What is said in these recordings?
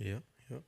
Ja, ja.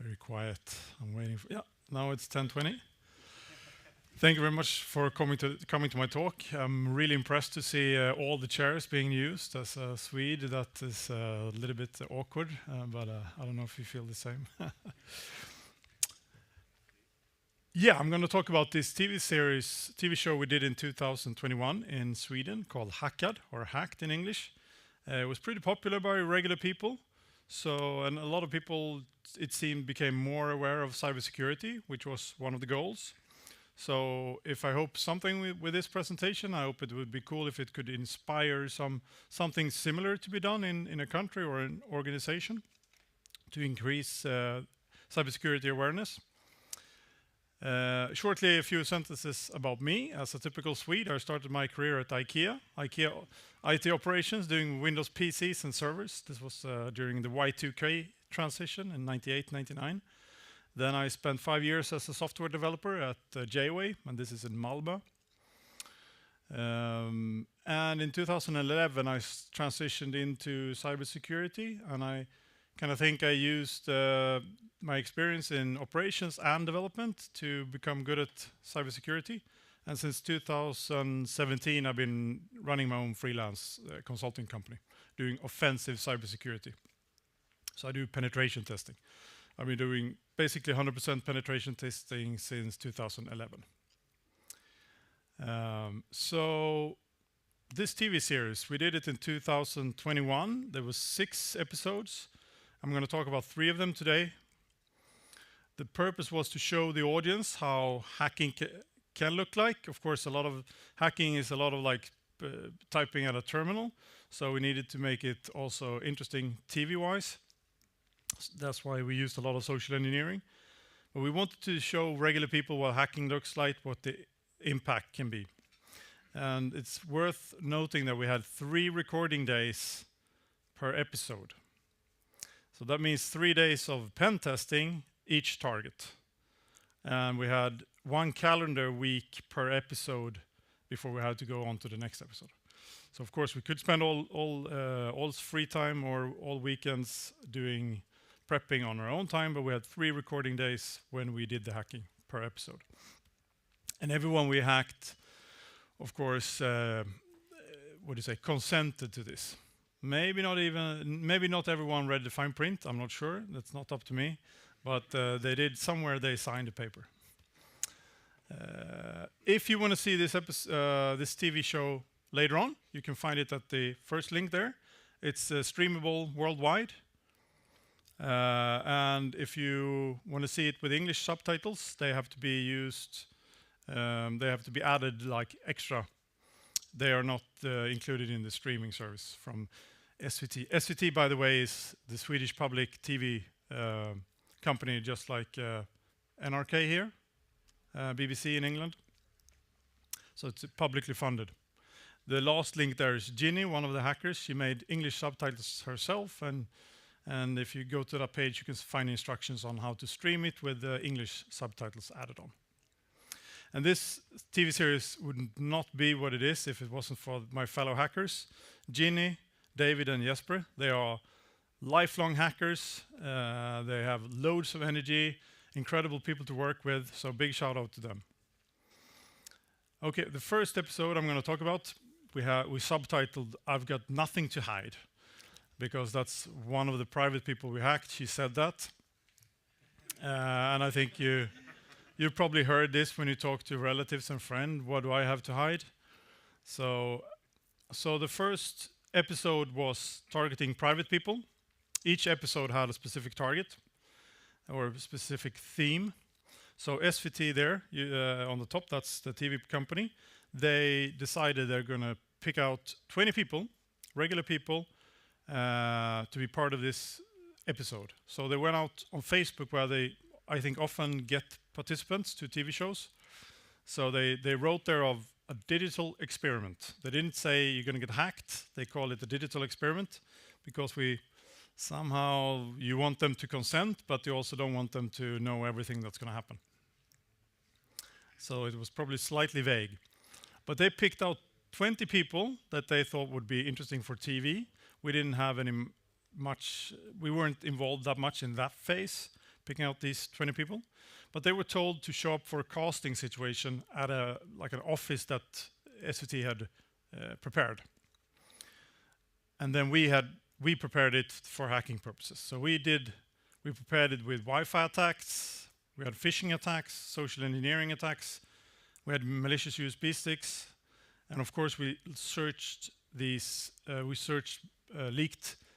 Very quiet. I'm waiting for. Yeah, now it's 10:20. Thank you very much for coming to my talk. I'm really impressed to see all the chairs being used. As a Swede, that is a little bit awkward, but I don't know if you feel the same. Yeah, I'm going to talk about this TV show we did in 2021 in Sweden called Hackad, or Hacked in English. It was pretty popular by regular people. And a lot of people, it seemed, became more aware of cybersecurity, which was one of the goals. So if I hope something with this presentation, I hope it would be cool if it could inspire something similar to be done in a country or an organization to increase cybersecurity awareness. Shortly, a few sentences about me. As a typical Swede, I started my career at IKEA IT operations, doing Windows PCs and servers. This was during the Y2K transition in 98, 99. Then I spent 5 years as a software developer at J-Way, and this is in Malmö. And in 2011, I transitioned into cybersecurity, and I kind of think I used my experience in operations and development to become good at cybersecurity. And since 2017, I've been running my own freelance consulting company, doing offensive cybersecurity. So I do penetration testing. I've been doing basically 100% penetration testing since 2011. So this TV series, we did it in 2021. There was 6 episodes. I'm going to talk about 3 of them today. The purpose was to show the audience how hacking can look like. Of course, a lot of hacking is a lot of like typing at a terminal. So we needed to make it also interesting TV-wise. That's why we used a lot of social engineering. But we wanted to show regular people what hacking looks like, what the impact can be. And it's worth noting that we had 3 recording days per episode. So that means 3 days of pen testing each target. And we had 1 calendar week per episode before we had to go on to the next episode. So of course we could spend all free time or all weekends doing prepping on our own time, but we had 3 recording days when we did the hacking per episode. And everyone we hacked, of course, consented to this. Maybe not everyone read the fine print. I'm not sure. That's not up to me. But they did. Somewhere they signed a paper. If you want to see this TV show later on, you can find it at the first link there. It's streamable worldwide. And if you want to see it with English subtitles, they have to be used. They have to be added like extra. They are not included in the streaming service from SVT. SVT, by the way, is the Swedish public TV company, just like NRK here, BBC in England. So it's publicly funded. The last link there is Ginny, one of the hackers. She made English subtitles herself, and if you go to that page, you can find instructions on how to stream it with the English subtitles added on. And this TV series would not be what it is if it wasn't for my fellow hackers, Ginny, David, and Jesper. They are lifelong hackers. They have loads of energy, incredible people to work with, so big shout out to them. Okay, the first episode I'm going to talk about, we subtitled "I've Got Nothing to Hide," because that's one of the private people we hacked. She said that, and I think you've probably heard this when you talk to relatives and friends. What do I have to hide? So the first episode was targeting private people. Each episode had a specific target or a specific theme. So SVT there on the top, that's the TV company. They decided they're going to pick out 20 people, regular people, to be part of this episode. So they went out on Facebook, where they, I think, often get participants to TV shows. So they wrote there of a digital experiment. They didn't say you're going to get hacked. They call it a digital experiment because you want them to consent, but you also don't want them to know everything that's going to happen. So it was probably slightly vague. But they picked out 20 people that they thought would be interesting for TV. We didn't have we weren't involved that much in that phase, picking out these 20 people. But they were told to show up for a casting situation at an office that SVT had prepared. And then we prepared it for hacking purposes. So we prepared it with Wi-Fi attacks, we had phishing attacks, social engineering attacks, we had malicious USB sticks, and of course we searched leaked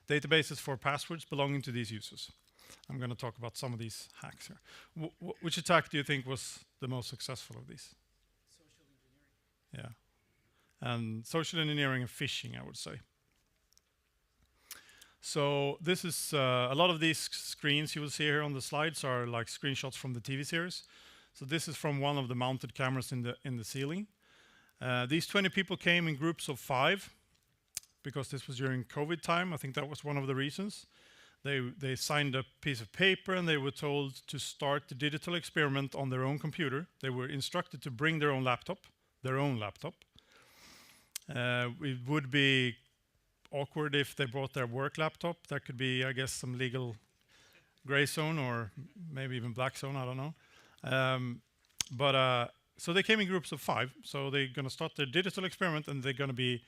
databases for passwords belonging to these users. I'm going to talk about some of these hacks here. Which attack do you think was the most successful of these? Social engineering. Yeah, and social engineering and phishing, I would say. So this is a lot of these screens you will see here on the slides are like screenshots from the TV series. So this is from one of the mounted cameras in the ceiling. These 20 people came in groups of 5 because this was during COVID time. I think that was one of the reasons. They signed a piece of paper and they were told to start the digital experiment on their own computer. They were instructed to bring their own laptop. It would be awkward if they brought their work laptop. That could be, I guess, some legal gray zone or maybe even black zone, I don't know. So they came in groups of 5. So they're going to start their digital experiment and they're going to be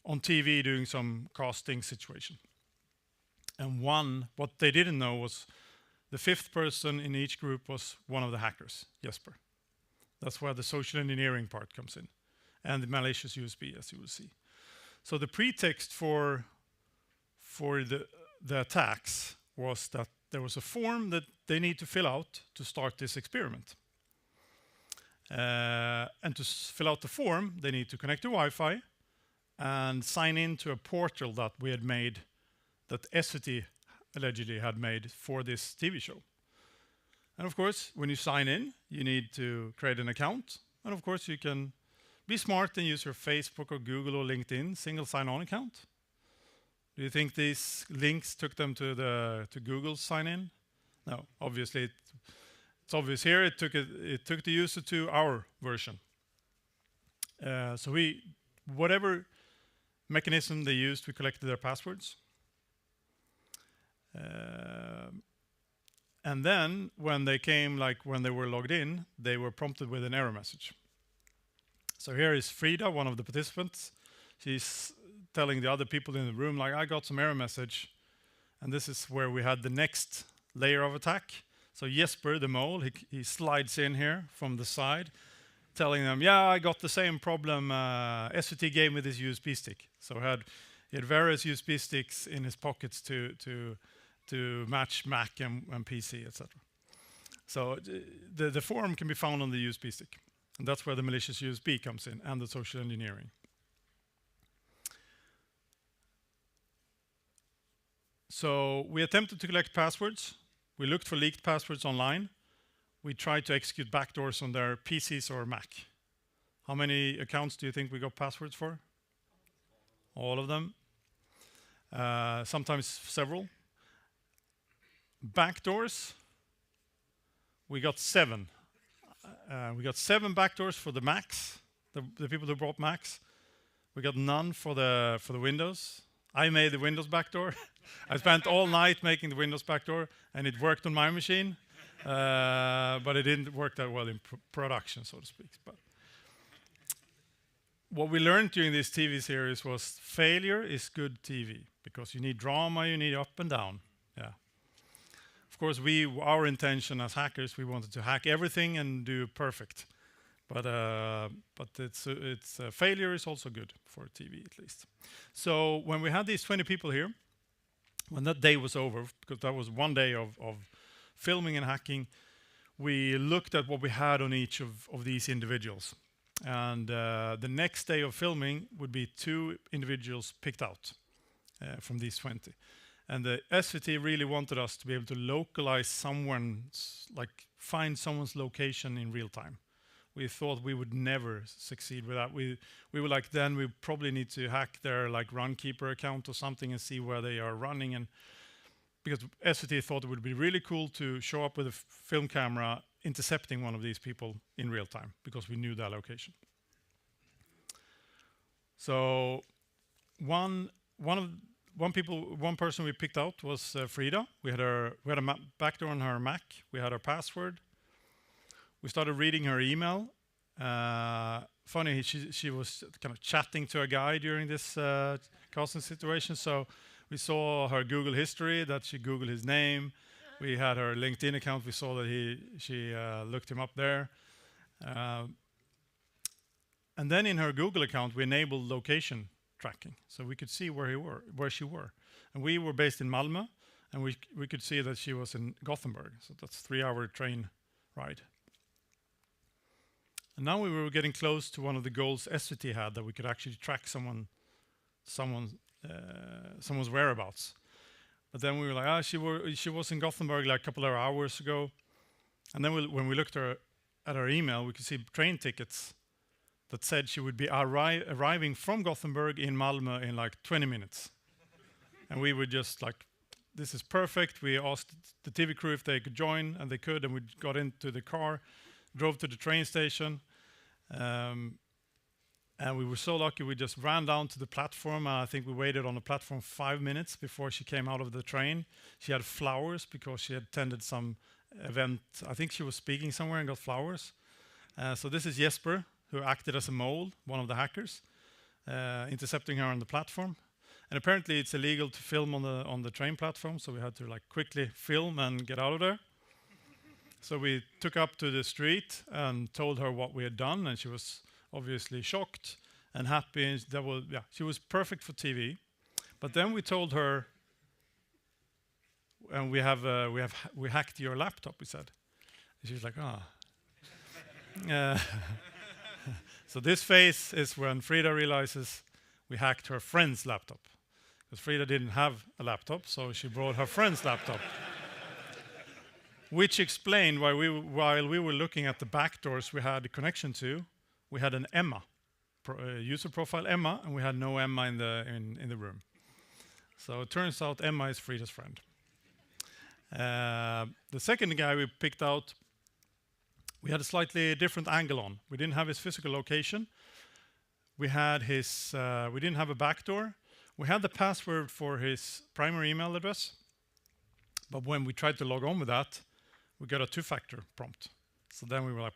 on TV doing some casting situation. And what they didn't know was the 5th person in each group was one of the hackers, Jesper. That's where the social engineering part comes in, and the malicious USB, as you will see. So the pretext for the attacks was that there was a form that they need to fill out to start this experiment. And to fill out the form, they need to connect to Wi-Fi and sign in to a portal that we had made, that SVT allegedly had made for this TV show. And of course, when you sign in, you need to create an account. And of course, you can be smart and use your Facebook or Google or LinkedIn single sign-on account. Do you think these links took them to Google's sign-in? No, obviously it's obvious here. It took the user to our version. So whatever mechanism they used, we collected their passwords. And then when they came, when they were logged in, they were prompted with an error message. So here is Frida, one of the participants. She's telling the other people in the room, I got some error message. And this is where we had the next layer of attack. So Jesper, the mole, he slides in here from the side, telling them, yeah, I got the same problem SVT gave me this USB stick. So he had various USB sticks in his pockets to match Mac and PC, etc. So the form can be found on the USB stick. And that's where the malicious USB comes in, and the social engineering. So we attempted to collect passwords. We looked for leaked passwords online. We tried to execute backdoors on their PCs or Mac. How many accounts do you think we got passwords for? All of them. Sometimes several. Backdoors, we got 7. We got 7 backdoors for the Macs, the people who brought Macs. We got none for the Windows. I made the Windows backdoor. I spent all night making the Windows backdoor, and it worked on my machine, but it didn't work that well in production, so to speak. But what we learned during this TV series was failure is good TV, because you need drama, you need up and down. Yeah. Of course, our intention as hackers, we wanted to hack everything and do perfect. But failure is also good for TV, at least. So when we had these 20 people here, when that day was over, because that was one day of filming and hacking, we looked at what we had on each of these individuals. And the next day of filming would be 2 individuals picked out from these 20. And the SVT really wanted us to be able to localize find someone's location in real time. We thought we would never succeed with that. We were like, then we probably need to hack their Runkeeper account or something and see where they are running. And because SVT thought it would be really cool to show up with a film camera intercepting one of these people in real time, because we knew their location. So one one person we picked out was Frida. We had a backdoor on her Mac. We had her password. We started reading her email. Funny, she was kind of chatting to a guy during this casting situation. So we saw her Google history, that she Googled his name. We had her LinkedIn account. We saw that she looked him up there. And then in her Google account, we enabled location tracking, so we could see where she were. And we were based in Malmö, and we could see that she was in Gothenburg. So that's a 3-hour train ride. And now we were getting close to one of the goals SVT had, that we could actually track someone's whereabouts. But then we were like, she was in Gothenburg like a couple of hours ago. And then when we looked at her email, we could see train tickets that said she would be arriving from Gothenburg in Malmö in like 20 minutes. And we were just like, this is perfect. We asked the TV crew if they could join, and they could, and we got into the car, drove to the train station, and we were so lucky we just ran down to the platform. I think we waited on the platform 5 minutes before she came out of the train. She had flowers because she had attended some event. I think she was speaking somewhere and got flowers. So this is Jesper, who acted as a mole, one of the hackers, intercepting her on the platform. And apparently it's illegal to film on the train platform, so we had to like quickly film and get out of there. So we took up to the street and told her what we had done, and she was obviously shocked and happy. She was perfect for TV. But then we told her, and we hacked your laptop, we said. And she was like, So this face is when Frida realizes we hacked her friend's laptop. Because Frida didn't have a laptop, so she brought her friend's laptop. Which explained why while we were looking at the backdoors we had a connection to, we had an Emma, user profile Emma, and we had no Emma in the room. So it turns out Emma is Frida's friend. The second guy we picked out, we had a slightly different angle on. We didn't have his physical location. We didn't have a backdoor. We had the password for his primary email address. But when we tried to log on with that, we got a 2-factor prompt. So then we were like,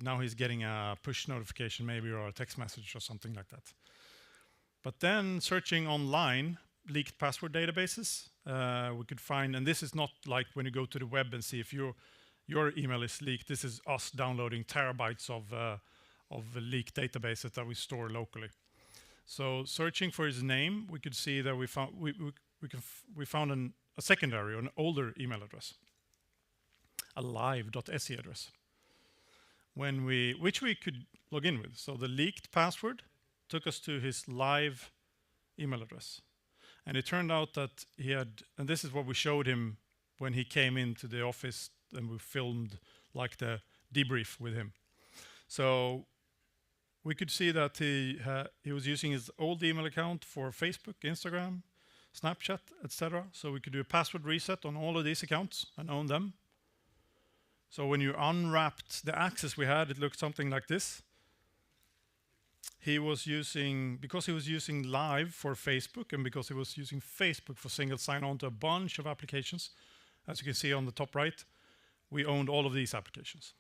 now he's getting a push notification maybe, or a text message or something like that. But then searching online, leaked password databases, we could find, and this is not like when you go to the web and see if your email is leaked. This is us downloading terabytes of leaked databases that we store locally. So searching for his name, we could see that we found a secondary, or an older email address, a live.se address, which we could log in with. So the leaked password took us to his live email address. And it turned out that he had, and this is what we showed him when he came into the office, and we filmed like the debrief with him. So we could see that he was using his old email account for Facebook, Instagram, Snapchat, etc. So we could do a password reset on all of these accounts and own them. So when you unwrapped the access we had, it looked something like this. Because he was using Live for Facebook, and because he was using Facebook for single sign-on to a bunch of applications, as you can see on the top right, we owned all of these applications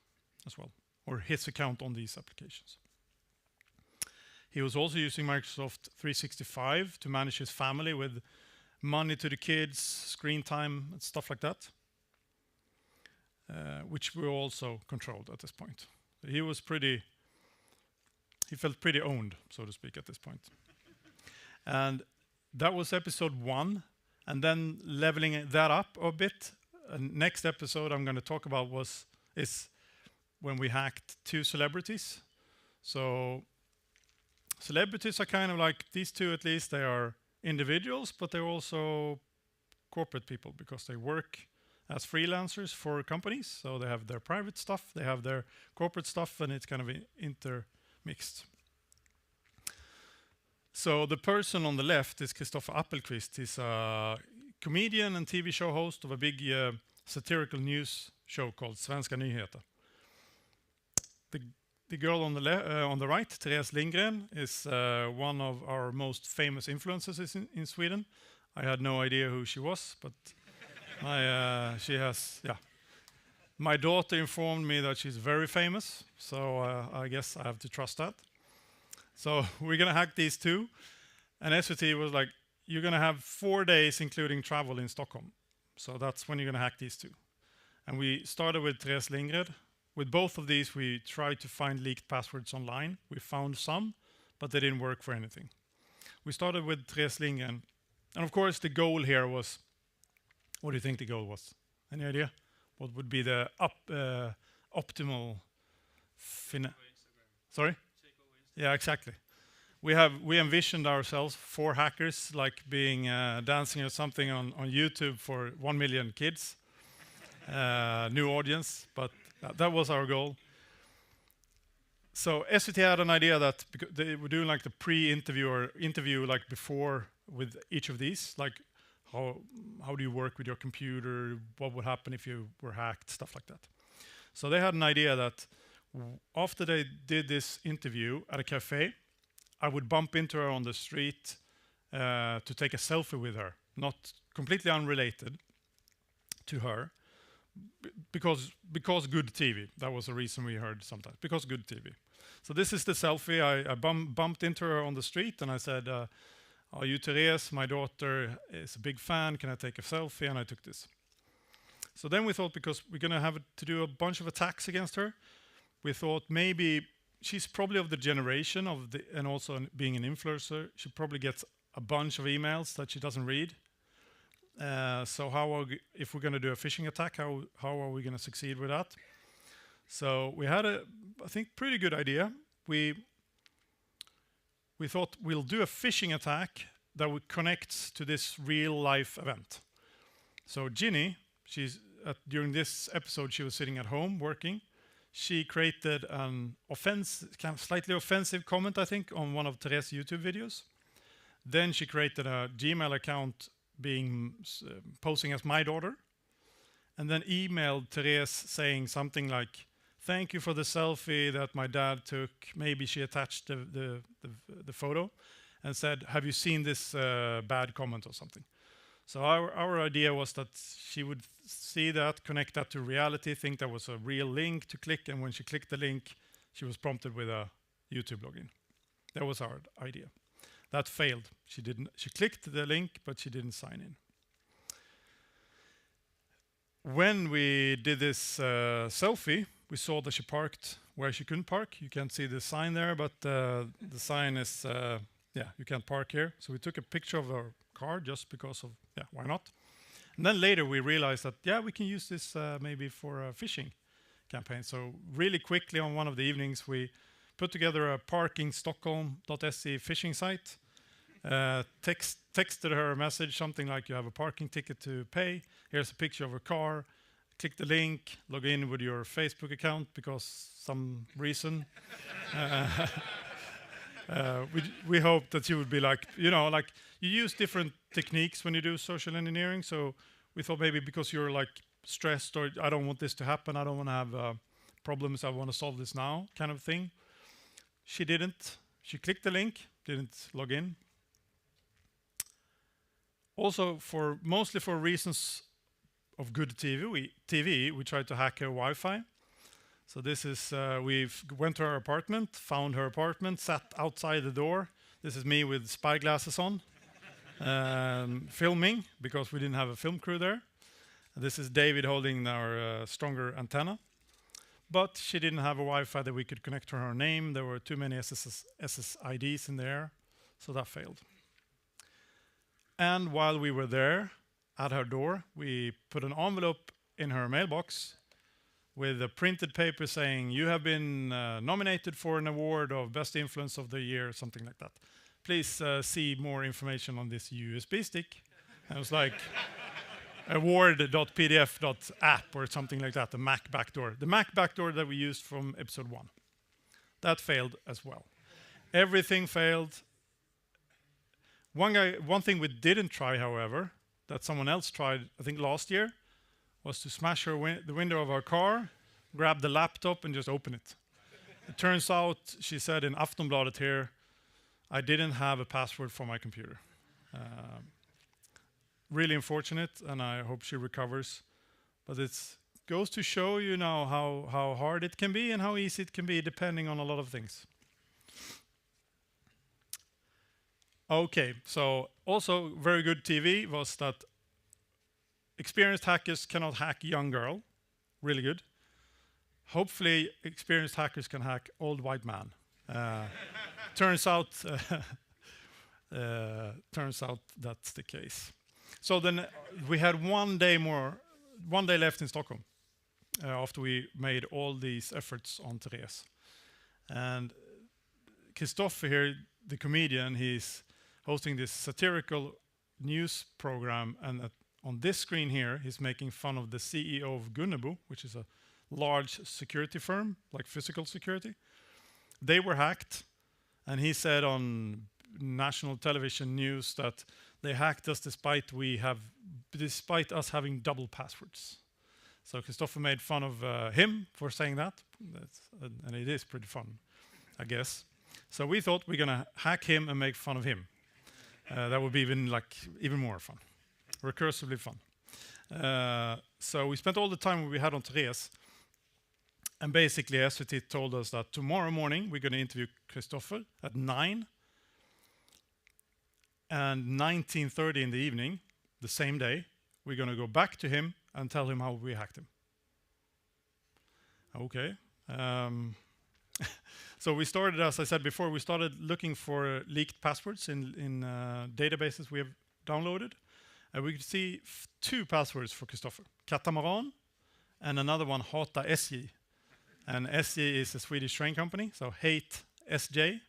as well, or his account on these applications. He was also using Microsoft 365 to manage his family with money to the kids, screen time, and stuff like that, which we also controlled at this point. He felt pretty owned, so to speak, at this point. And that was episode 1. And then leveling that up a bit, next episode I'm going to talk about is when we hacked 2 celebrities. So celebrities are kind of like, these 2 at least, they are individuals, but they're also corporate people because they work as freelancers for companies. So they have their private stuff, they have their corporate stuff, and it's kind of intermixed. So the person on the left is Kristoffer Appelqvist. He's a comedian and TV show host of a big satirical news show called Svenska Nyheter. the girl on the right, Therese Lindgren, is one of our most famous influencers in Sweden. I had no idea who she was, but she has, yeah. My daughter informed me that she's very famous, so I guess I have to trust that. So we're gonna hack these two, and SVT was like, you're gonna have 4 days including travel in Stockholm. So that's when you're gonna hack these two. And we started with Therese Lindgren. With both of these, we tried to find leaked passwords online. We found some, but they didn't work for anything. We started with Therese Lindgren. And of course, the goal here was, what do you think the goal was? Any idea? What would be the optimal Sorry? Yeah, exactly. We envisioned ourselves 4 hackers like being dancing or something on YouTube for 1 million kids, new audience, but that was our goal. So SVT had an idea that because they were doing like the pre-interview or interview like before with each of these, like how do you work with your computer, what would happen if you were hacked, stuff like that. So they had an idea that after they did this interview at a cafe, I would bump into her on the street to take a selfie with her, not completely unrelated to her, because good TV. That was a reason we heard sometimes, because good TV. So this is the selfie. I bumped into her on the street and I said, are you Therese? My daughter is a big fan. Can I take a selfie? And I took this. So then we thought, because we're going to have to do a bunch of attacks against her, we thought maybe she's probably of the generation and also being an influencer, she probably gets a bunch of emails that she doesn't read. So if we're going to do a phishing attack, how are we going to succeed with that? So we had I think, pretty good idea. We thought we'll do a phishing attack that would connect to this real life event. So Ginny, during this episode, she was sitting at home working. She created an kind of slightly offensive comment, I think, on one of Therese's YouTube videos. Then she created a Gmail account posing as my daughter, and then emailed Therese saying something like, "Thank you for the selfie that my dad took." Maybe she attached the photo and said, "Have you seen this bad comment?" or something. So our idea was that she would see that, connect that to reality, think that was a real link to click, and when she clicked the link, she was prompted with a YouTube login. That was our idea. That failed. She clicked the link, but she didn't sign in. When we did this selfie, we saw that she parked where she couldn't park. You can't see the sign there, but the sign is, you can't park here. So we took a picture of her car just because of, why not? And then later we realized that, we can use this maybe for a phishing campaign. So really quickly on one of the evenings, we put together a parkingstockholm.se phishing site, texted her a message, something like, "You have a parking ticket to pay. Here's a picture of her car. Click the link, log in with your Facebook account because some reason." We hope that you would be like you use different techniques when you do social engineering. So we thought maybe because you're like stressed or I don't want this to happen, I don't want to have problems, I want to solve this now kind of thing. She didn't. She clicked the link, didn't log in. Also, mostly for reasons of good TV, we tried to hack her Wi-Fi. So this is, we went to her apartment, found her apartment, sat outside the door. This is me with spy glasses on, filming, because we didn't have a film crew there. This is David holding our stronger antenna. But she didn't have a Wi-Fi that we could connect to her name. There were too many SSIDs in there, so that failed. And while we were there at her door, we put an envelope in her mailbox with a printed paper saying, "You have been nominated for an award of Best Influence of the Year," something like that. "Please see more information on this USB stick." And it was like award.pdf.app or something like that, the Mac backdoor. The Mac backdoor that we used from episode 1. That failed as well. Everything failed. One thing we didn't try, however, that someone else tried, I think last year, was to smash the window of our car, grab the laptop and just open it. It turns out, she said in Aftonbladet here, I didn't have a password for my computer. Really unfortunate, and I hope she recovers. But it goes to show you now how hard it can be and how easy it can be depending on a lot of things. Okay, so also very good TV was that experienced hackers cannot hack young girl. Really good. Hopefully experienced hackers can hack old white man. Turns out that's the case. So then we had one day left in Stockholm after we made all these efforts on Therese. And Christopher here, the comedian, he's hosting this satirical news program, and on this screen here, he's making fun of the CEO of Gunnebo, which is a large security firm, like physical security. They were hacked, and he said on national television news that they hacked us despite us having double passwords. So Christopher made fun of him for saying that, and it is pretty fun, I guess. So we thought we're gonna hack him and make fun of him. That would be even more fun, recursively fun. So we spent all the time we had on Therese, and basically SVT told us that tomorrow morning we're going to interview Christopher at 9, and 19:30 in the evening, the same day, we're going to go back to him and tell him how we hacked him. Okay. So we started, as I said before, we started looking for leaked passwords in databases we have downloaded. And we could see 2 passwords for Christopher. Catamaran and another one, Hata SJ. And SJ is a Swedish train company, so hate SJ.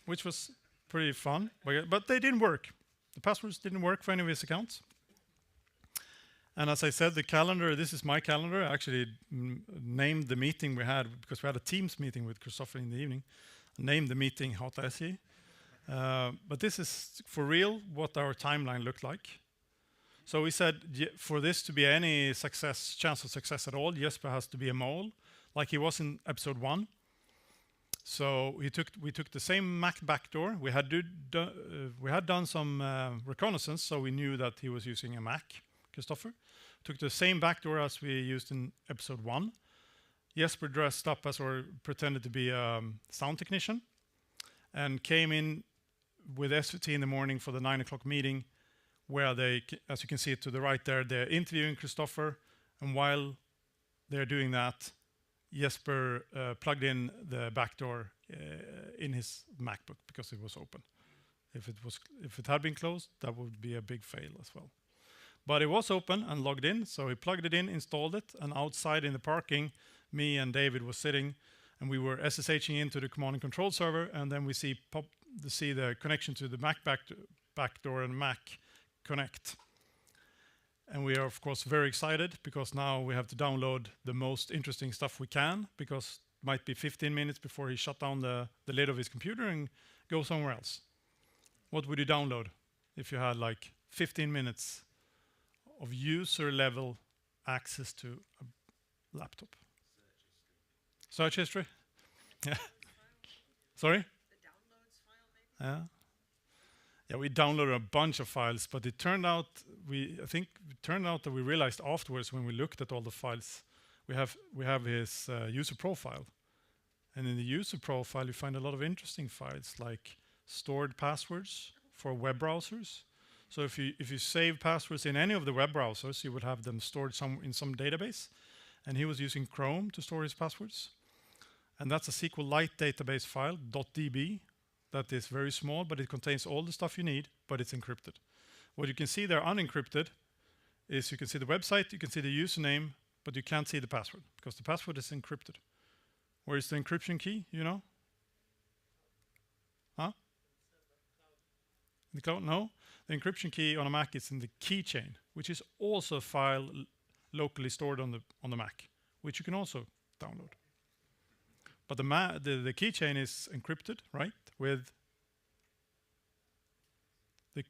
Which was pretty fun, but they didn't work. The passwords didn't work for any of his accounts. And as I said, the calendar, this is my calendar. I actually named the meeting we had, because we had a Teams meeting with Christopher in the evening. Named the meeting Hata SJ. But this is for real what our timeline looked like. So we said, for this to be any chance of success at all, Jesper has to be a mole, like he was in episode 1. So we took the same Mac backdoor. We had done some reconnaissance, so we knew that he was using a Mac, Christopher. Took the same backdoor as we used in episode 1. Jesper dressed up as, or pretended to be a sound technician, and came in with SVT in the morning for the 9 o'clock meeting, where they, as you can see to the right there, they're interviewing Christopher, and while they're doing that, Jesper plugged in the backdoor in his MacBook because it was open. If it had been closed, that would be a big fail as well. But it was open and logged in, so he plugged it in, installed it, and outside in the parking, me and David was sitting, and we were SSHing into the command and control server, and then we see the connection to the Mac backdoor and Mac connect. And we are, of course, very excited because now we have to download the most interesting stuff we can, because it might be 15 minutes before he shut down the lid of his computer and go somewhere else. What would you download if you had like 15 minutes of user-level access to a laptop? Search history? Yeah. Sorry? The downloads file, maybe? Yeah. Yeah, we downloaded a bunch of files, but it turned out that we realized afterwards when we looked at all the files, we have his user profile, and in the user profile you find a lot of interesting files like stored passwords for web browsers. So if you save passwords in any of the web browsers, you would have them stored in some database, and he was using Chrome to store his passwords, and that's a SQLite database file .db. That is very small, but it contains all the stuff you need, but it's encrypted. What you can see there unencrypted is you can see the website, you can see the username, but you can't see the password because the password is encrypted. Where is the encryption key, you know? Huh? In the cloud? No. The encryption key on a Mac is in the keychain, which is also a file locally stored on the Mac, which you can also download. But the keychain is encrypted, right? The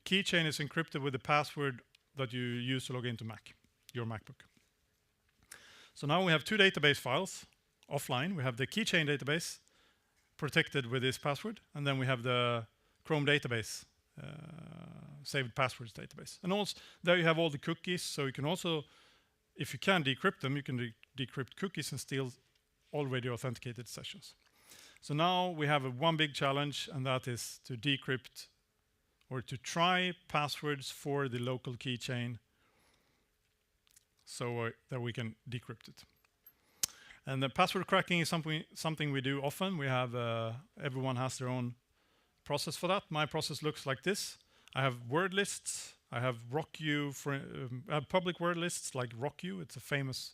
keychain is encrypted with the password that you use to log into your MacBook. So now we have 2 database files offline. We have the keychain database protected with this password, and then we have the Chrome database, saved passwords database. And also there you have all the cookies, so you can also, if you can decrypt them, you can decrypt cookies and steal already authenticated sessions. So now we have one big challenge, and that is to decrypt or to try passwords for the local keychain so that we can decrypt it. And the password cracking is something we do often. We have everyone has their own process for that. My process looks like this. I have word lists. I have RockU I have public word lists like RockU. It's a famous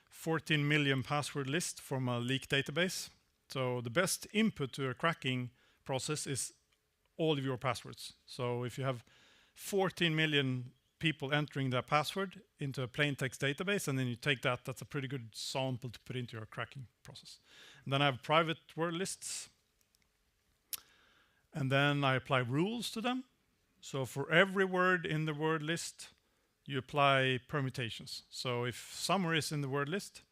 14 million password list from a leaked database. So the best input to a cracking process is all of your passwords. So if you have 14 million people entering their password into a plain text database, and then you take that, that's a pretty good sample to put into your cracking process. And then I have private word lists. And then I apply rules to them. So for every word in the word list, you apply permutations. So if summer is in the word list,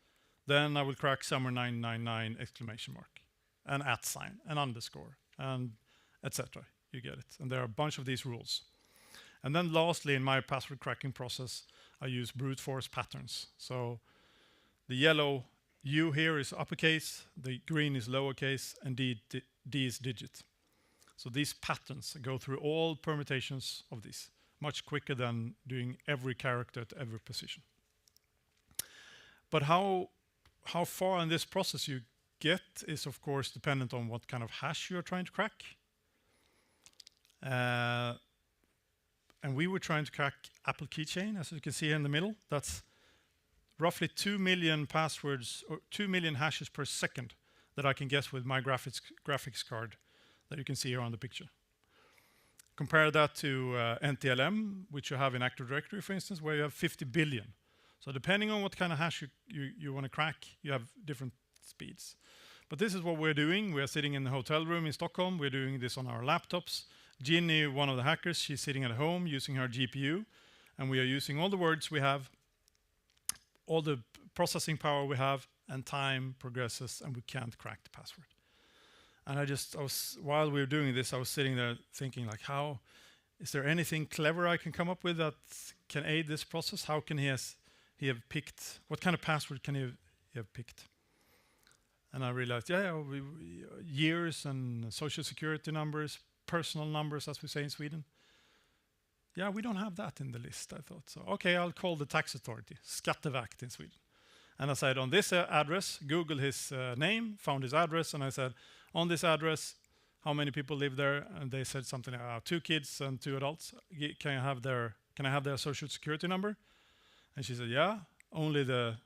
then I will crack summer 999 exclamation mark, an @ sign, an underscore, and etc. You get it. And there are a bunch of these rules. And then lastly, in my password cracking process, I use brute force patterns. So the yellow U here is uppercase, the green is lowercase, and D is digit. So these patterns go through all permutations of these, much quicker than doing every character at every position. But how far in this process you get is of course dependent on what kind of hash you're trying to crack. And we were trying to crack Apple Keychain, as you can see here in the middle. That's roughly 2 million passwords or 2 million hashes per second that I can guess with my graphics card that you can see here on the picture. Compare that to NTLM, which you have in Active Directory, for instance, where you have 50 billion. So depending on what kind of hash you want to crack, you have different speeds. But this is what we're doing. We're sitting in the hotel room in Stockholm. We're doing this on our laptops. Ginny, one of the hackers, she's sitting at home using her GPU, and we are using all the words we have, all the processing power we have, and time progresses, and we can't crack the password. And while we were doing this, I was sitting there thinking, like, is there anything clever I can come up with that can aid this process? How can he have picked, what kind of password can he have picked? And I realized, years and social security numbers, personal numbers, as we say in Sweden. Yeah, we don't have that in the list, I thought. So, okay, I'll call the tax authority, Skatteverket in Sweden. And I said, on this address, Google his name, found his address, and I said, on this address, how many people live there? And they said something like, 2 kids and 2 adults. Can I have their social security number? And she said, yeah, only the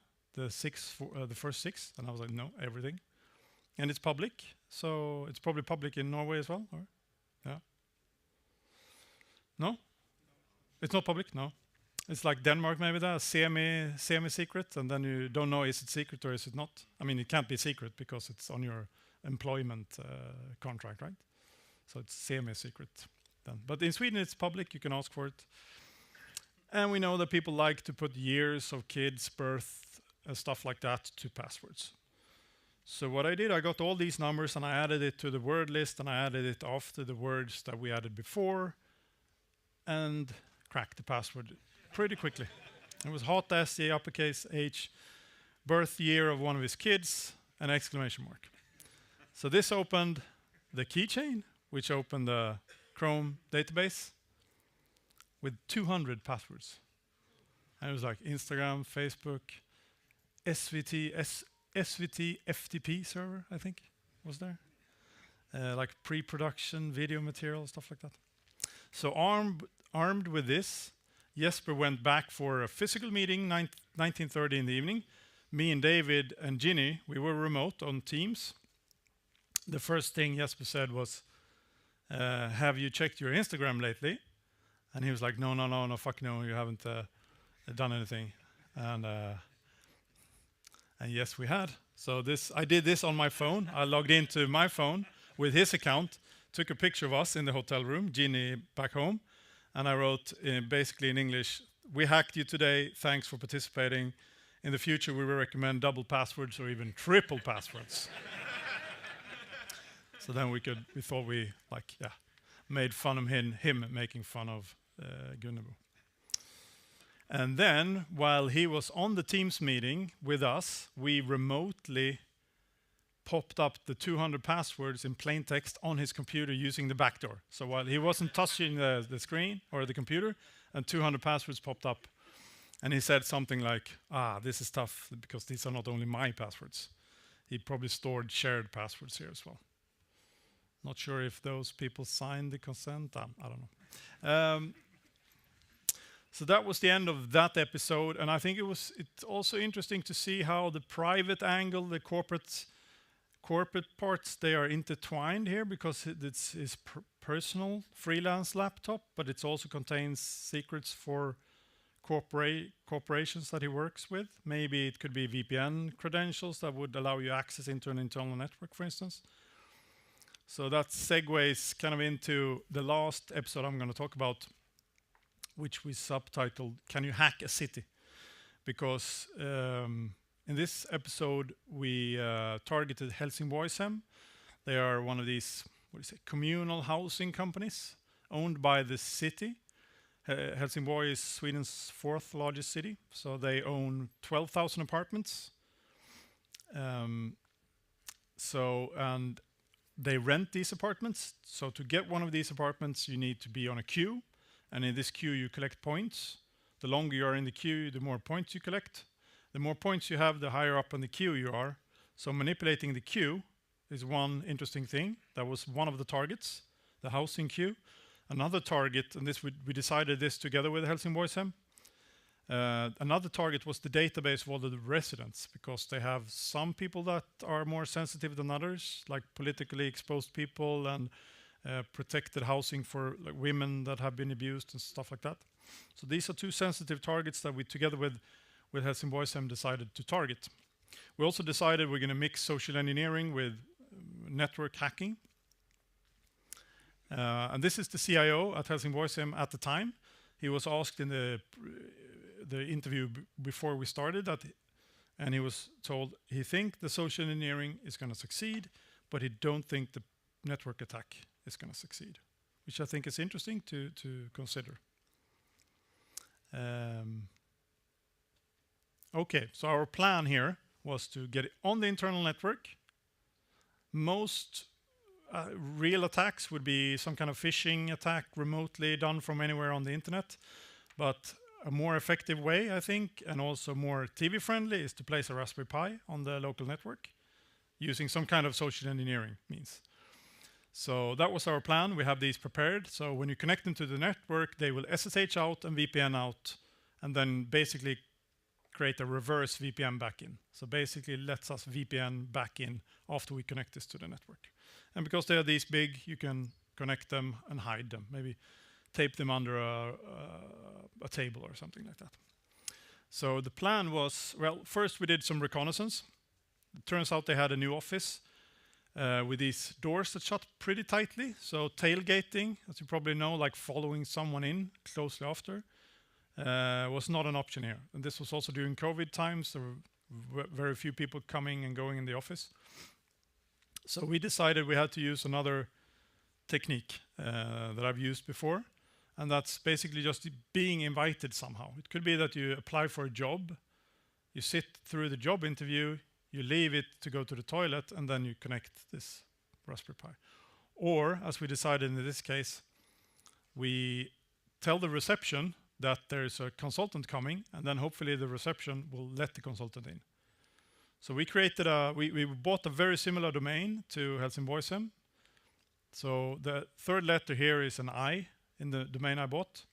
first 6. And I was like, no, everything. And it's public, so it's probably public in Norway as well, or? Yeah. No? It's not public? No. It's like Denmark, maybe that, semi-secret, and then you don't know is it secret or is it not. I mean, it can't be secret because it's on your employment contract, right? So it's semi-secret then. But in Sweden, it's public. You can ask for it. And we know that people like to put years of kids' birth and stuff like that to passwords. So what I did, I got all these numbers and I added it to the word list and I added it after the words that we added before and cracked the password pretty quickly. It was hot SC, uppercase H, birth year of one of his kids, an exclamation mark. So this opened the keychain, which opened the Chrome database with 200 passwords. And it was like Instagram, Facebook, SVT FTP server, I think, was there. Like pre-production video material, stuff like that. So armed with this, Jesper went back for a physical meeting, 19:30 in the evening. Me and David and Ginny, we were remote on Teams. The first thing Jesper said was, have you checked your Instagram lately? And he was like, no, fuck no, you haven't done anything. And yes, we had. So I did this on my phone. I logged into my phone with his account, took a picture of us in the hotel room, Ginny back home, and I wrote basically in English, we hacked you today, thanks for participating. in the future we will recommend double passwords or even triple passwords. So then we thought we made fun of him making fun of Gunnebo. And then while he was on the Teams meeting with us, we remotely popped up the 200 passwords in plain text on his computer using the backdoor. So while he wasn't touching the screen or the computer, and 200 passwords popped up. And he said something like, this is tough because these are not only my passwords. He probably stored shared passwords here as well. Not sure if those people signed the consent. I don't know. So that was the end of that episode. And I think it's also interesting to see how the private angle, the corporate parts, they are intertwined here because it's his personal freelance laptop, but it also contains secrets for corporations that he works with. Maybe it could be VPN credentials that would allow you access into an internal network, for instance. So that segues kind of into the last episode I'm going to talk about, which we subtitled, Can You Hack a City? Because in this episode, we targeted Helsingborgshem. They are one of these, communal housing companies owned by the city. Helsingborg is Sweden's 4th largest city, so they own 12,000 apartments. And they rent these apartments. So to get one of these apartments, you need to be on a queue, and in this queue, you collect points. The longer you are in the queue, the more points you collect. The more points you have, the higher up on the queue you are. So manipulating the queue is one interesting thing. That was one of the targets, the housing queue. Another target, and this we decided this together with Helsingborgshem. Another target was the database of all the residents, because they have some people that are more sensitive than others, like politically exposed people and protected housing for women that have been abused and stuff like that. So these are two sensitive targets that we, together with Helsingborgshem, decided to target. We also decided we're going to mix social engineering with network hacking. And this is the CIO at Helsingborgshem at the time. He was asked in the interview before we started that, and he was told he thinks the social engineering is going to succeed, but he don't think the network attack is going to succeed, which I think is interesting to consider. Okay, so our plan here was to get it on the internal network. Most real attacks would be some kind of phishing attack remotely done from anywhere on the internet. But a more effective way, I think, and also more TV friendly, is to place a Raspberry Pi on the local network using some kind of social engineering means. So that was our plan. We have these prepared. So when you connect them to the network, they will SSH out and VPN out, and then basically create a reverse VPN back in. So basically lets us VPN back in after we connect this to the network. And because they are this big, you can connect them and hide them. Maybe tape them under a table or something like that. So the plan was, well, first we did some reconnaissance. It turns out they had a new office with these doors that shut pretty tightly. So tailgating, as you probably know, like following someone in closely after, was not an option here. And this was also during COVID times. There were very few people coming and going in the office. So we decided we had to use another technique that I've used before. And that's basically just being invited somehow. It could be that you apply for a job, you sit through the job interview, you leave it to go to the toilet, and then you connect this Raspberry Pi. Or, as we decided in this case, we tell the reception that there's a consultant coming, and then hopefully the reception will let the consultant in. So we created we bought a very similar domain to Helsingborgshem. So the third letter here is an I in the domain I bought.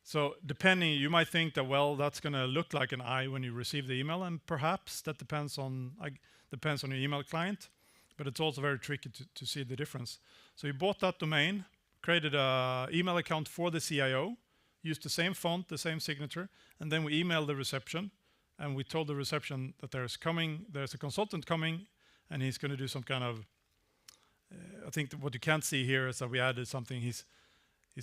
So depending, you might think that, well, that's going to look like an I when you receive the email, and perhaps that depends on your email client, but it's also very tricky to see the difference. So we bought that domain, created an email account for the CIO, used the same font, the same signature, and then we emailed the reception, and we told the reception that there's a consultant coming, and he's going to do some kind of, I think what you can't see here is that we added something, he's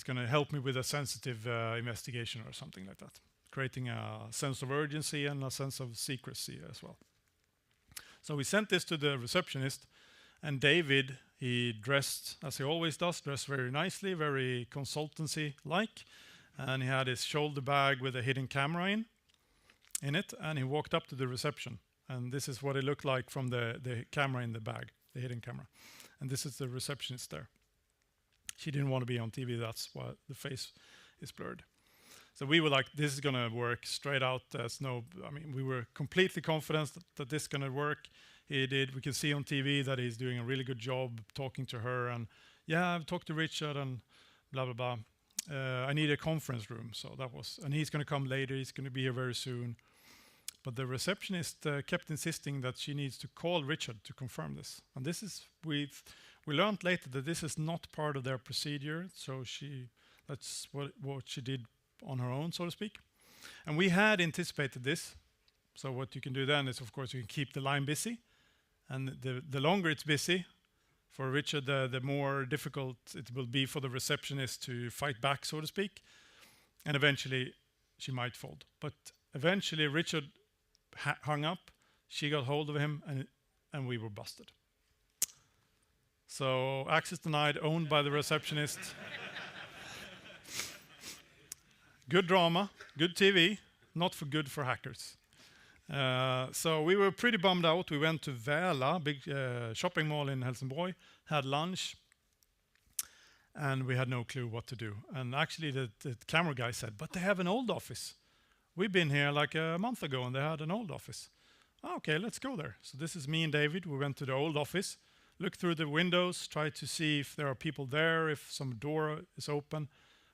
going to help me with a sensitive investigation or something like that. creating a sense of urgency and a sense of secrecy as well. So we sent this to the receptionist, and David, he dressed as he always does, dressed very nicely, very consultancy-like, and he had his shoulder bag with a hidden camera in it, and he walked up to the reception. And this is what it looked like from the camera in the bag, the hidden camera. And this is the receptionist there. She didn't want to be on TV, that's why the face is blurred. So we were like, this is gonna work straight out. We were completely confident that this is gonna work. He did. We can see on TV that he's doing a really good job talking to her. And yeah, I've talked to Richard and blah, blah, blah. I need a conference room. So that was, and he's gonna come later. He's gonna be here very soon. But the receptionist kept insisting that she needs to call Richard to confirm this. And this is, we learned later that this is not part of their procedure. So that's what she did on her own, so to speak. And we had anticipated this. So what you can do then is, of course, you can keep the line busy. And the longer it's busy for Richard, the more difficult it will be for the receptionist to fight back, so to speak. And eventually she might fold. But eventually Richard hung up, she got hold of him, and we were busted. So access denied, owned by the receptionist. Good drama, good TV, not for good for hackers. So we were pretty bummed out. We went to Väla, big shopping mall in Helsingborg, had lunch, and we had no clue what to do. And actually the camera guy said, but they have an old office. We've been here like a month ago and they had an old office. Okay, let's go there. So this is me and David. We went to the old office, looked through the windows, tried to see if there are people there, if some door is open,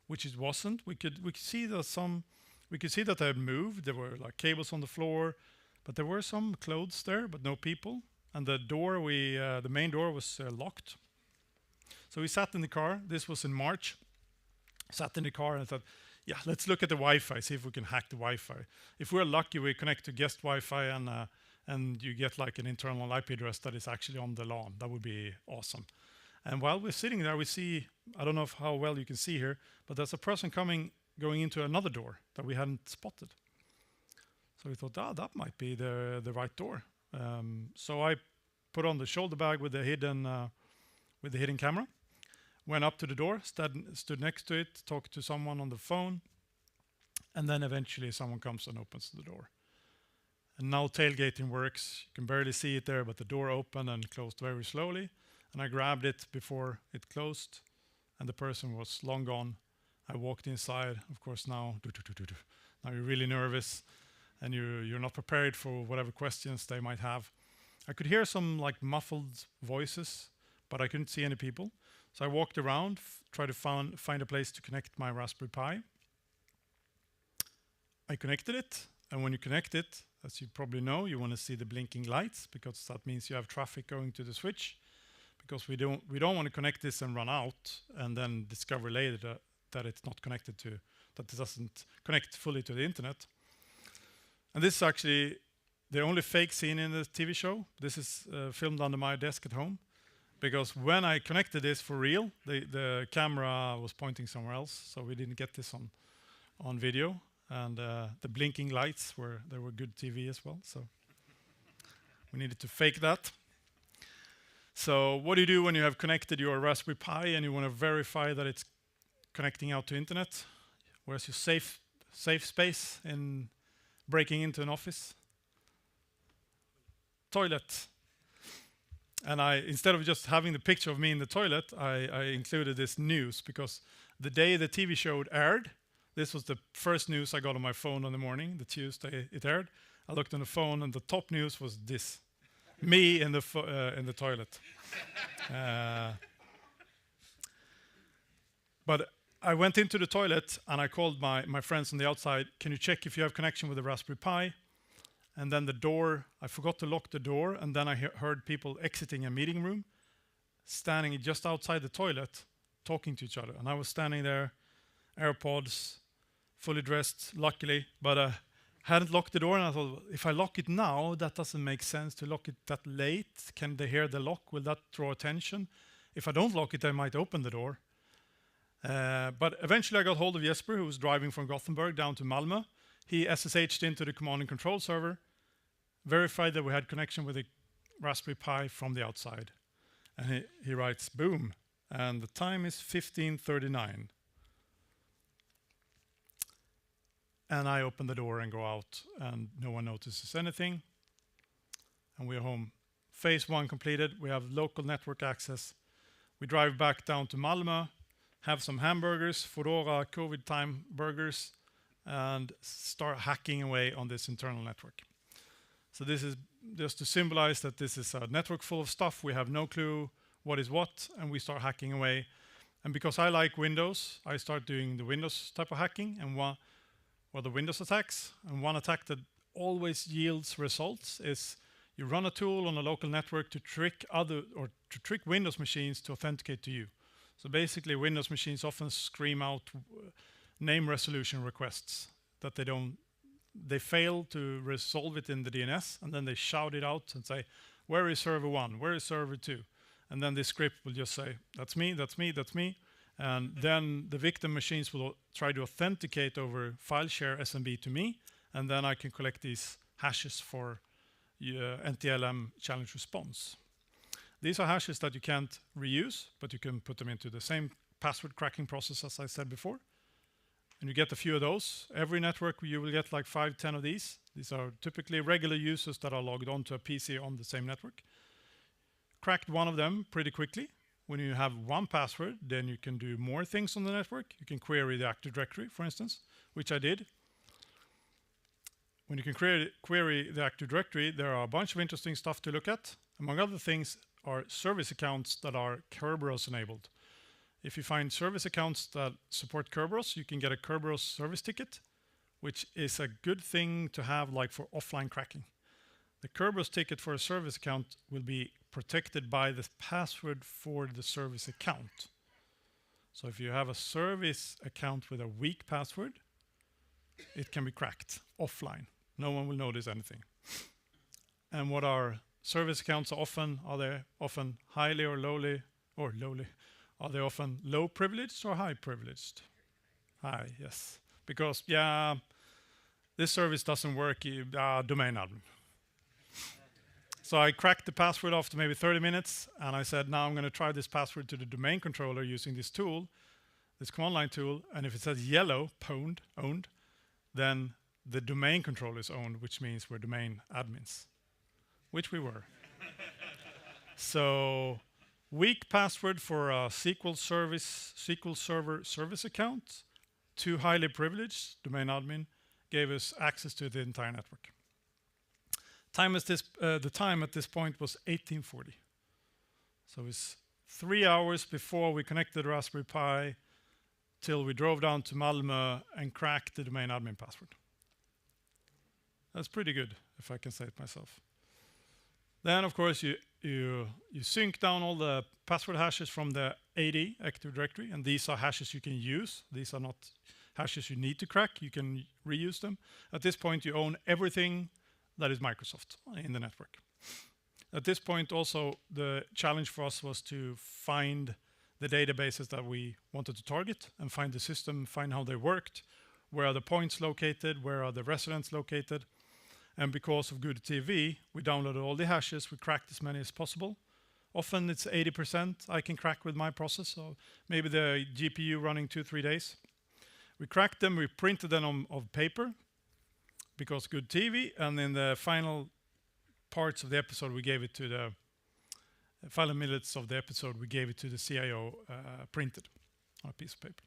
which it wasn't. We could see that they had moved. There were like cables on the floor, but there were some clothes there, but no people. And the door, the main door was locked. So we sat in the car. This was in March. Sat in the car and thought, yeah, let's look at the Wi-Fi, see if we can hack the Wi-Fi. If we're lucky, we connect to guest Wi-Fi and you get like an internal IP address that is actually on the LAN. That would be awesome. And while we're sitting there, we see, I don't know how well you can see here, but there's a person going into another door that we hadn't spotted. So we thought, that might be the right door. So I put on the shoulder bag with the hidden camera, went up to the door, stood next to it, talked to someone on the phone, and then eventually someone comes and opens the door. And now tailgating works. You can barely see it there, but the door opened and closed very slowly. And I grabbed it before it closed, and the person was long gone. I walked inside. Of course, now you're really nervous, and you're not prepared for whatever questions they might have. I could hear some like muffled voices, but I couldn't see any people. So I walked around, tried to find a place to connect my Raspberry Pi. I connected it, and when you connect it, as you probably know, you want to see the blinking lights because that means you have traffic going to the switch. Because we don't want to connect this and run out and then discover later that it's not connected to, that it doesn't connect fully to the internet. And this is actually the only fake scene in the TV show. This is filmed under my desk at home. Because when I connected this for real, the camera was pointing somewhere else, so we didn't get this on video. And the blinking lights were good TV as well. So we needed to fake that. So what do you do when you have connected your Raspberry Pi and you want to verify that it's connecting out to internet? Where's your safe space in breaking into an office? Toilet. And instead of just having the picture of me in the toilet, I included this news because the day the TV show aired, this was the first news I got on my phone in the morning, the Tuesday it aired. I looked on the phone and the top news was this. Me in the toilet. But I went into the toilet and I called my friends on the outside, can you check if you have connection with the Raspberry Pi? And then the door, I forgot to lock the door, and then I heard people exiting a meeting room, standing just outside the toilet, talking to each other. And I was standing there, AirPods, fully dressed, luckily, but hadn't locked the door, and I thought, if I lock it now, that doesn't make sense to lock it that late. Can they hear the lock? Will that draw attention? If I don't lock it, they might open the door. But eventually I got hold of Jesper, who was driving from Gothenburg down to Malmö. He SSH'd into the command and control server, verified that we had connection with the Raspberry Pi from the outside. And he writes, boom, and the time is 15:39. And I open the door and go out, and no one notices anything. And we're home. Phase 1 completed. We have local network access. We drive back down to Malmö, have some hamburgers, Foodora COVID time burgers, and start hacking away on this internal network. So this is just to symbolize that this is a network full of stuff. We have no clue what is what, and we start hacking away. And because I like Windows, I start doing the Windows type of hacking and the Windows attacks. And one attack that always yields results is you run a tool on a local network to trick Windows machines to authenticate to you. So basically, Windows machines often scream out name resolution requests that they fail to resolve it in the DNS, and then they shout it out and say, where is server 1? Where is server 2? And then this script will just say, that's me, that's me, that's me. And then the victim machines will try to authenticate over file share SMB to me, and then I can collect these hashes for NTLM challenge response. These are hashes that you can't reuse, but you can put them into the same password cracking process as I said before. And you get a few of those. Every network you will get like 5-10 of these. These are typically regular users that are logged onto a PC on the same network. Cracked one of them pretty quickly. When you have one password, then you can do more things on the network. You can query the Active Directory, for instance, which I did. When you can query the Active Directory, there are a bunch of interesting stuff to look at. Among other things are service accounts that are Kerberos enabled. If you find service accounts that support Kerberos, you can get a Kerberos service ticket, which is a good thing to have like for offline cracking. The Kerberos ticket for a service account will be protected by the password for the service account. So if you have a service account with a weak password, it can be cracked offline. No one will notice anything. And what are service accounts often? Are they often highly or lowly? Are they often low privileged or high privileged? High, yes. Because, this service doesn't work, domain admin. So I cracked the password after maybe 30 minutes, and I said, now I'm going to try this password to the domain controller using this tool, this command line tool, and if it says yellow, owned, then the domain controller is owned, which means we're domain admins, which we were. So weak password for a SQL Server service account, too highly privileged, domain admin, gave us access to the entire network. The time at this point was 1840. So it's 3 hours before we connected the Raspberry Pi till we drove down to Malmö and cracked the domain admin password. That's pretty good, if I can say it myself. Then, of course, you sync down all the password hashes from the AD, Active Directory, and these are hashes you can use. These are not hashes you need to crack. You can reuse them. At this point, you own everything that is Microsoft in the network. At this point, also, the challenge for us was to find the databases that we wanted to target and find the system, find how they worked, where are the points located, where are the residents located. And because of good TV, we downloaded all the hashes, we cracked as many as possible. Often it's 80% I can crack with my process, so maybe the GPU running 2-3 days. We cracked them, we printed them on paper, because good TV, and in the final parts of the episode, we gave it to the final minutes of the episode, we gave it to the CIO printed on a piece of paper.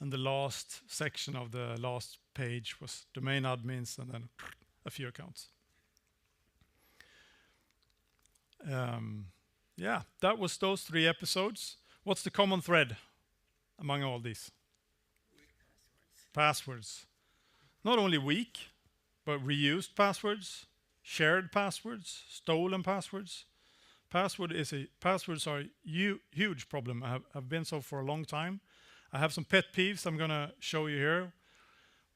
And the last section of the last page was domain admins and then a few accounts. That was those 3 episodes. What's the common thread among all these? Passwords. Not only weak, but reused passwords, shared passwords, stolen passwords. Passwords are a huge problem. Have been so for a long time. I have some pet peeves I'm going to show you here.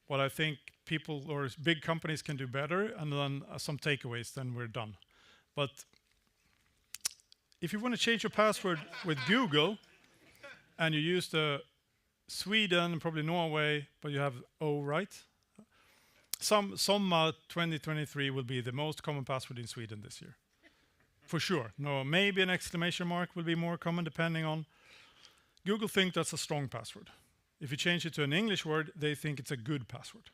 What I think people or big companies can do better, and then some takeaways, then we're done. But if you want to change your password with Google, and you use the Sweden and probably Norway, but you have O, right? Somma 2023 will be the most common password in Sweden this year. For sure. No, maybe an exclamation mark will be more common depending on. Google think that's a strong password. If you change it to an English word, they think it's a good password.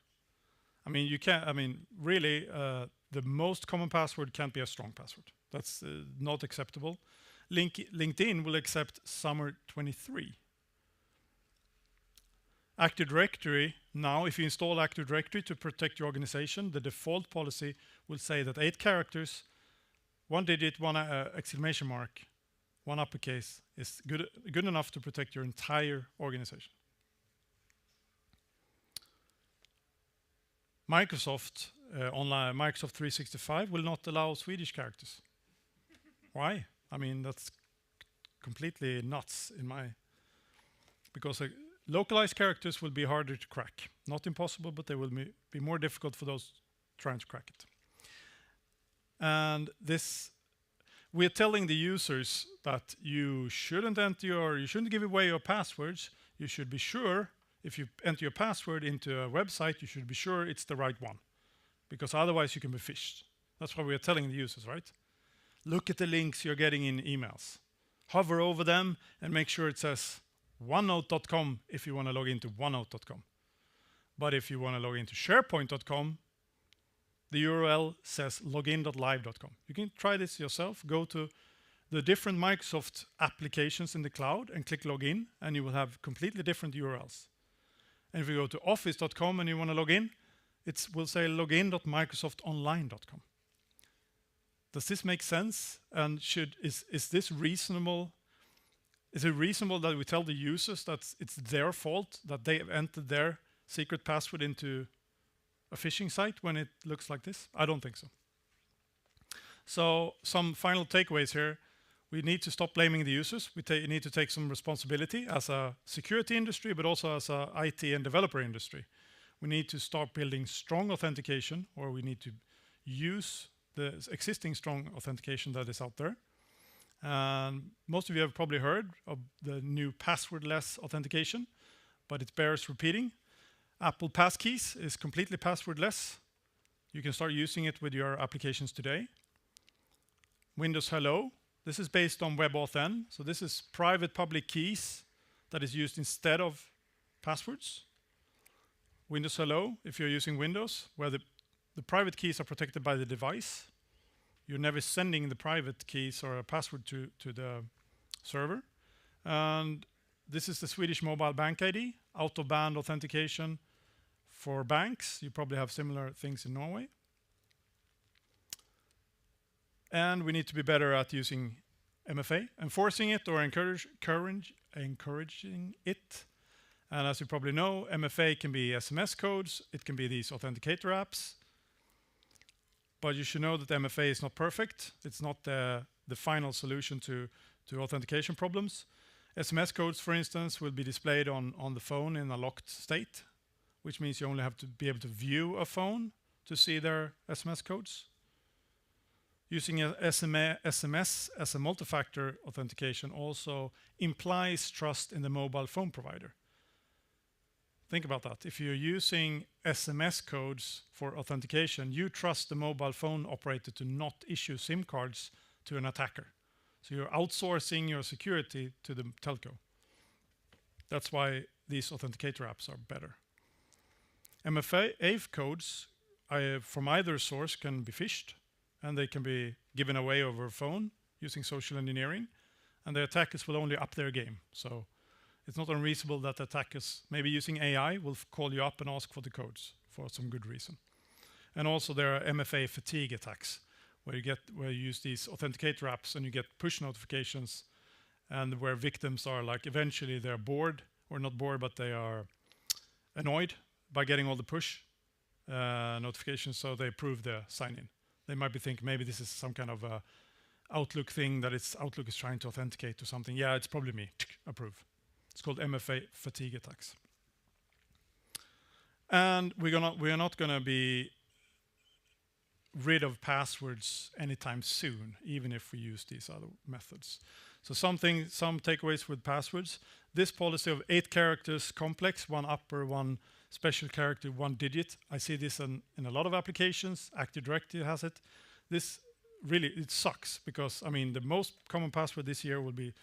I mean, you can't. I mean, really, the most common password can't be a strong password. That's not acceptable. LinkedIn will accept summer 23. Active Directory, now if you install Active Directory to protect your organization, the default policy will say that 8 characters, 1 digit, 1 exclamation mark, 1 uppercase is good enough to protect your entire organization. Microsoft online, Microsoft 365 will not allow Swedish characters. Why? I mean, that's completely nuts because localized characters will be harder to crack. Not impossible, but they will be more difficult for those trying to crack it. And this, we're telling the users that you shouldn't you shouldn't give away your passwords. You should be sure, if you enter your password into a website, you should be sure it's the right one, because otherwise you can be phished. That's what we are telling the users, right? Look at the links you're getting in emails. Hover over them and make sure it says OneNote.com if you want to log into OneNote.com. But if you want to log into SharePoint.com, the URL says login.live.com. You can try this yourself. Go to the different Microsoft applications in the cloud and click login, and you will have completely different URLs. And if you go to office.com and you want to log in, it will say login.microsoftonline.com. Does this make sense? And is this reasonable? Is it reasonable that we tell the users that it's their fault that they have entered their secret password into a phishing site when it looks like this? I don't think so. So some final takeaways here. We need to stop blaming the users. We need to take some responsibility as a security industry, but also as a IT and developer industry. We need to start building strong authentication, or we need to use the existing strong authentication that is out there. Most of you have probably heard of the new passwordless authentication, but it bears repeating. Apple Passkeys is completely passwordless. You can start using it with your applications today. Windows Hello, this is based on WebAuthn. So this is private public keys that is used instead of passwords. Windows Hello, if you're using Windows, where the private keys are protected by the device. You're never sending the private keys or a password to the server. And this is the Swedish mobile bank ID, out-of-band authentication for banks. You probably have similar things in Norway. And we need to be better at using MFA, enforcing it or encouraging it. And as you probably know, MFA can be SMS codes. It can be these authenticator apps. But you should know that MFA is not perfect. It's not the final solution to authentication problems. SMS codes, for instance, will be displayed on the phone in a locked state, which means you only have to be able to view a phone to see their SMS codes. Using SMS as a multi-factor authentication also implies trust in the mobile phone provider. Think about that. If you're using SMS codes for authentication, you trust the mobile phone operator to not issue SIM cards to an attacker. So you're outsourcing your security to the telco. That's why these authenticator apps are better. MFA codes from either source can be phished, and they can be given away over a phone using social engineering, and the attackers will only up their game. So it's not unreasonable that attackers, maybe using AI, will call you up and ask for the codes for some good reason. And also there are MFA fatigue attacks, where you use these authenticator apps and you get push notifications, and where victims are like eventually they're bored, or not bored, but they are annoyed by getting all the push notifications, so they approve the sign-in. They might be thinking maybe this is some kind of Outlook thing that Outlook is trying to authenticate to something. Yeah, it's probably me. Approve. It's called MFA fatigue attacks. And we are not going to be rid of passwords anytime soon, even if we use these other methods. So some takeaways with passwords. This policy of 8 characters complex, 1 upper, 1 special character 1 digit. I see this in a lot of applications. Active Directory has it. This really, it sucks because, I mean, the most common password this year will be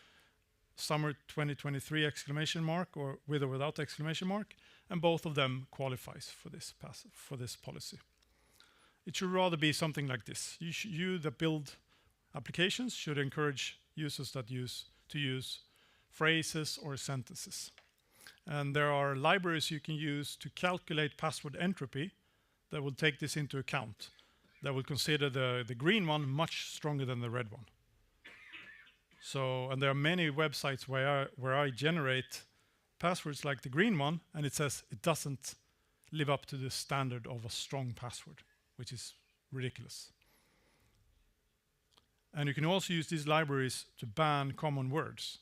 summer 2023 exclamation mark or with or without exclamation mark, and both of them qualifies for this policy. It should rather be something like this. You that build applications should encourage users that to use phrases or sentences. And there are libraries you can use to calculate password entropy that will take this into account. That will consider the green one much stronger than the red one. So, and there are many websites where I generate passwords like the green one, and it says it doesn't live up to the standard of a strong password, which is ridiculous. And you can also use these libraries to ban common words.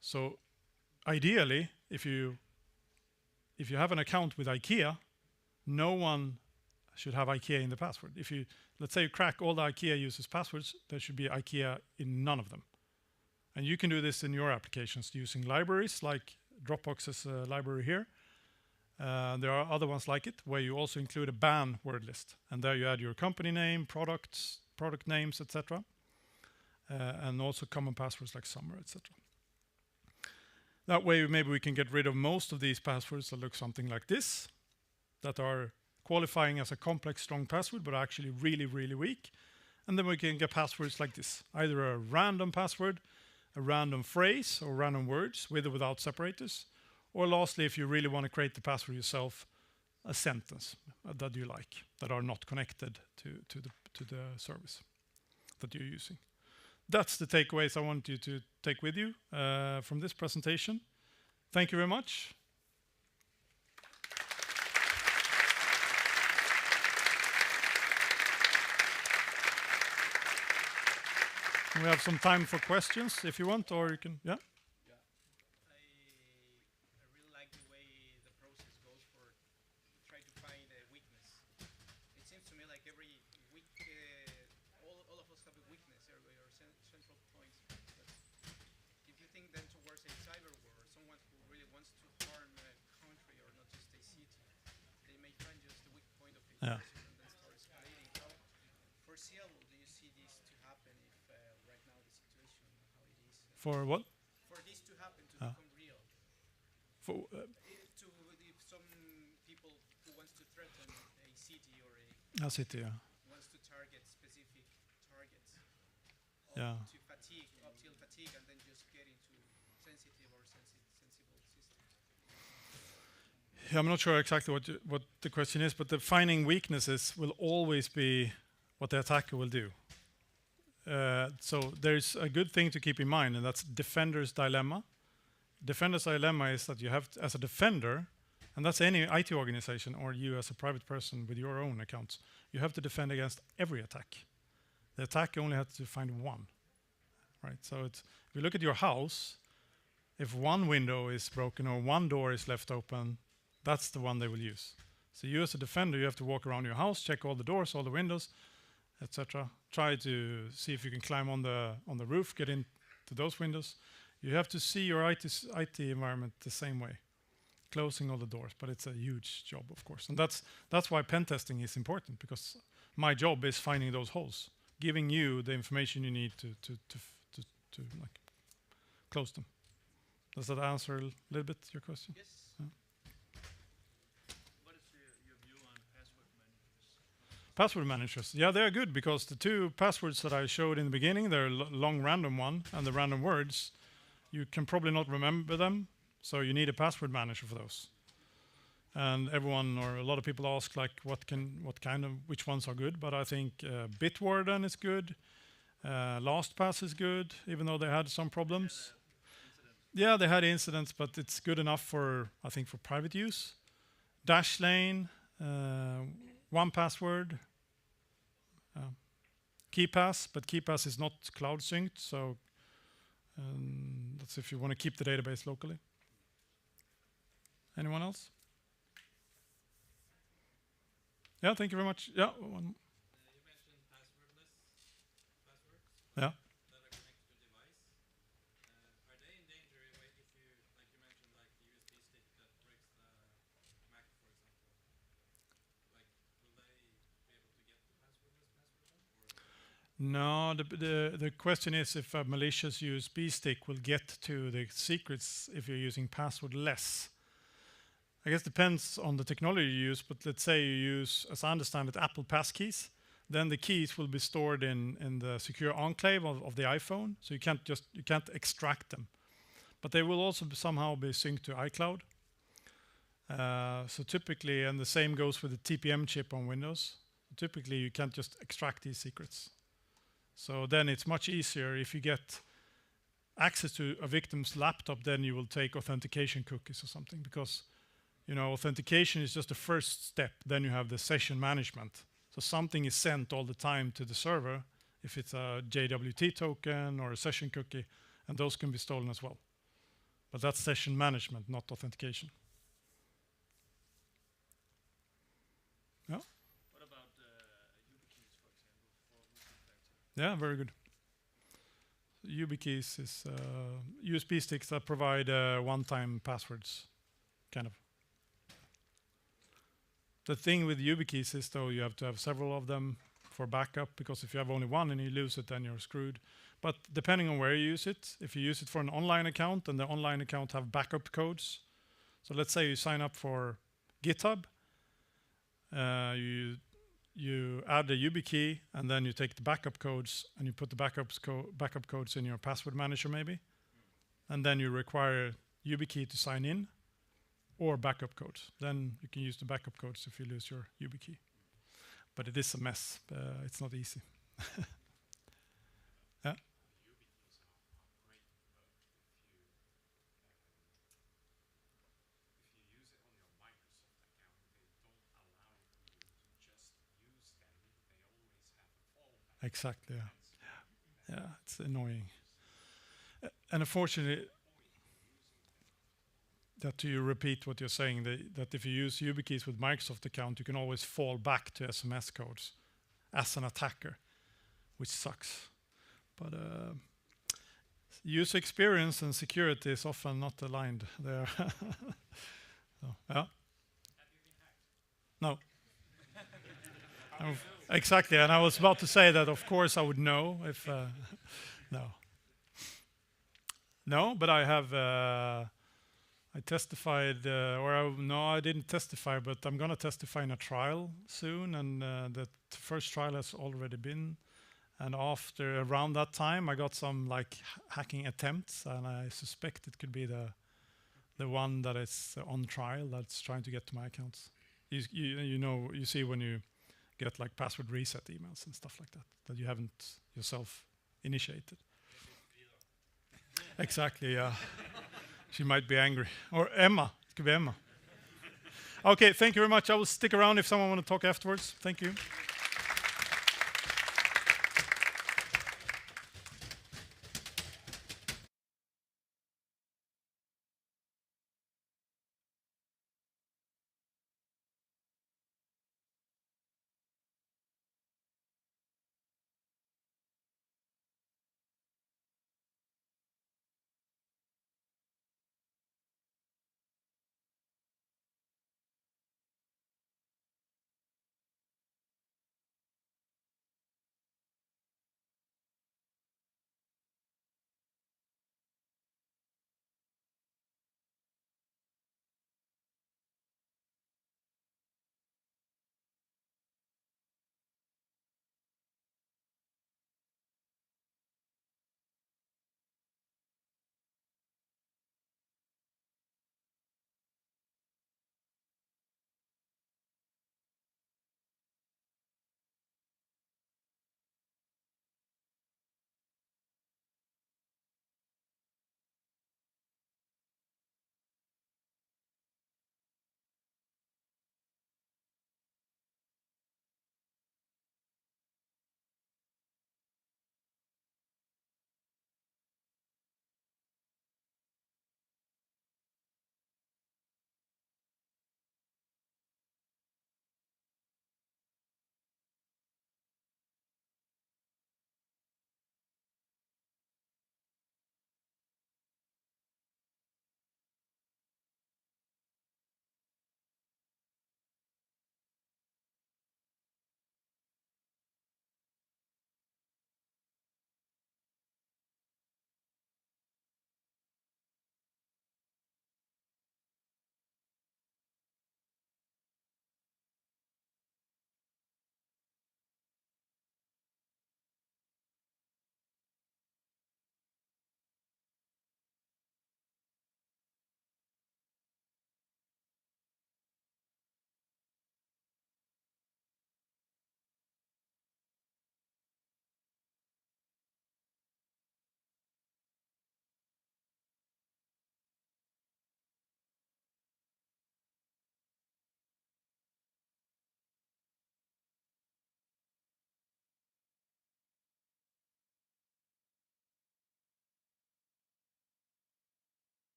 So ideally, if you have an account with IKEA, no one should have IKEA in the password. If you, let's say you crack all the IKEA users' passwords, there should be IKEA in none of them. And you can do this in your applications using libraries like Dropbox's library here. There are other ones like it where you also include a ban word list. And there you add your company name, products, product names, etc. And also common passwords like summer, etc. That way maybe we can get rid of most of these passwords that look something like this, that are qualifying as a complex strong password but actually really, really weak. And then we can get passwords like this, either a random password, a random phrase or random words with or without separators, or lastly, if you really want to create the password yourself, a sentence that you like, that are not connected to the service that you're using. That's the takeaways I want you to take with you from this presentation. Thank you very much. We have some time for questions if you want, or you can, yeah? I really like the way the process goes for try to find a weakness. It seems to me like every weak, all of us have a weakness or central points. But if you think then towards a cyber war, someone who really wants to harm a country or not just a city, they may find just the weak point of a Yeah. person and then start escalating. How foreseeable do you see this to happen if right now the situation, how it is? For what? For this to happen, to become real. For, If some people who wants to threaten a city or a city, yeah. wants to target specific targets, Yeah. to fatigue, up till fatigue, and then just get into sensitive or sensible systems. Yeah, I'm not sure exactly what the question is, but the finding weaknesses will always be what the attacker will do. So there's a good thing to keep in mind, and that's defender's dilemma. Defender's dilemma is that you have, as a defender, and that's any IT organization or you as a private person with your own accounts, you have to defend against every attack. The attacker only has to find one, right? So it's, if you look at your house, if one window is broken or one door is left open, that's the one they will use. So you as a defender, you have to walk around your house, check all the doors, all the windows, etc. Try to see if you can climb on the roof, get into those windows. You have to see your IT environment the same way, closing all the doors. But it's a huge job, of course, and that's why pen testing is important, because my job is finding those holes, giving you the information you need to like close them. Does that answer a little bit your question? Yes. Yeah. What is your view on password managers? Password managers, yeah, they're good because the two passwords that I showed in the beginning, they're long random one and the random words. You can probably not remember them, so you need a password manager for those. And everyone or a lot of people ask like which ones are good, but I think Bitwarden is good, LastPass is good, even though they had some problems. Yeah, they had incidents, but it's good enough for, I think, for private use. Dashlane, 1Password, KeePass, but KeePass is not cloud synced, so that's if you want to keep the database locally. Anyone else? Yeah, thank you very much. Yeah. You mentioned passwordless passwords Yeah. that are connected to a device. Are they in danger if you, like you mentioned, like the USB stick that breaks the No, the question is if a malicious USB stick will get to the secrets if you're using passwordless. I guess depends on the technology you use, but let's say you use, as I understand it, Apple passkeys, then the keys will be stored in the secure enclave of the iPhone, so you can't extract them. But they will also somehow be synced to iCloud. So typically, and the same goes with the TPM chip on Windows. Typically, you can't just extract these secrets. So then it's much easier if you get access to a victim's laptop, then you will take authentication cookies or something, because authentication is just the first step. Then you have the session management. So something is sent all the time to the server, if it's a JWT token or a session cookie, and those can be stolen as well. But that's session management, not authentication. Yeah. What about YubiKeys, for example, for multi-factor? Yeah, very good. YubiKeys is USB sticks that provide one-time passwords, kind of. The thing with YubiKeys is, though, you have to have several of them for backup, because if you have only one and you lose it, then you're screwed. But depending on where you use it, if you use it for an online account and the online account have backup codes, so let's say you sign up for GitHub, you add the YubiKey and then you take the backup codes and you put the backup codes in your password manager maybe, and then you require YubiKey to sign in or backup codes. Then you can use the backup codes if you lose your YubiKey. But it is a mess. It's not easy. Yeah. Exactly. Yeah. Yeah, it's annoying. And unfortunately, that to repeat what you're saying, that if you use YubiKeys with Microsoft account, you can always fall back to SMS codes as an attacker, which sucks. But user experience and security is often not aligned there. So, yeah. Have you been hacked? No. Exactly, and I was about to say that. Of course, I would know if no. No, but I have. I testified, I didn't testify, but I'm gonna testify in a trial soon, and the first trial has already been. And after around that time, I got some hacking attempts, and I suspect it could be the one that is on trial that's trying to get to my accounts. You see when you get password reset emails and stuff like that you haven't yourself initiated. Exactly, yeah. She might be angry. Or Emma. It could be Emma. Okay, thank you very much. I will stick around if someone want to talk afterwards. Thank you.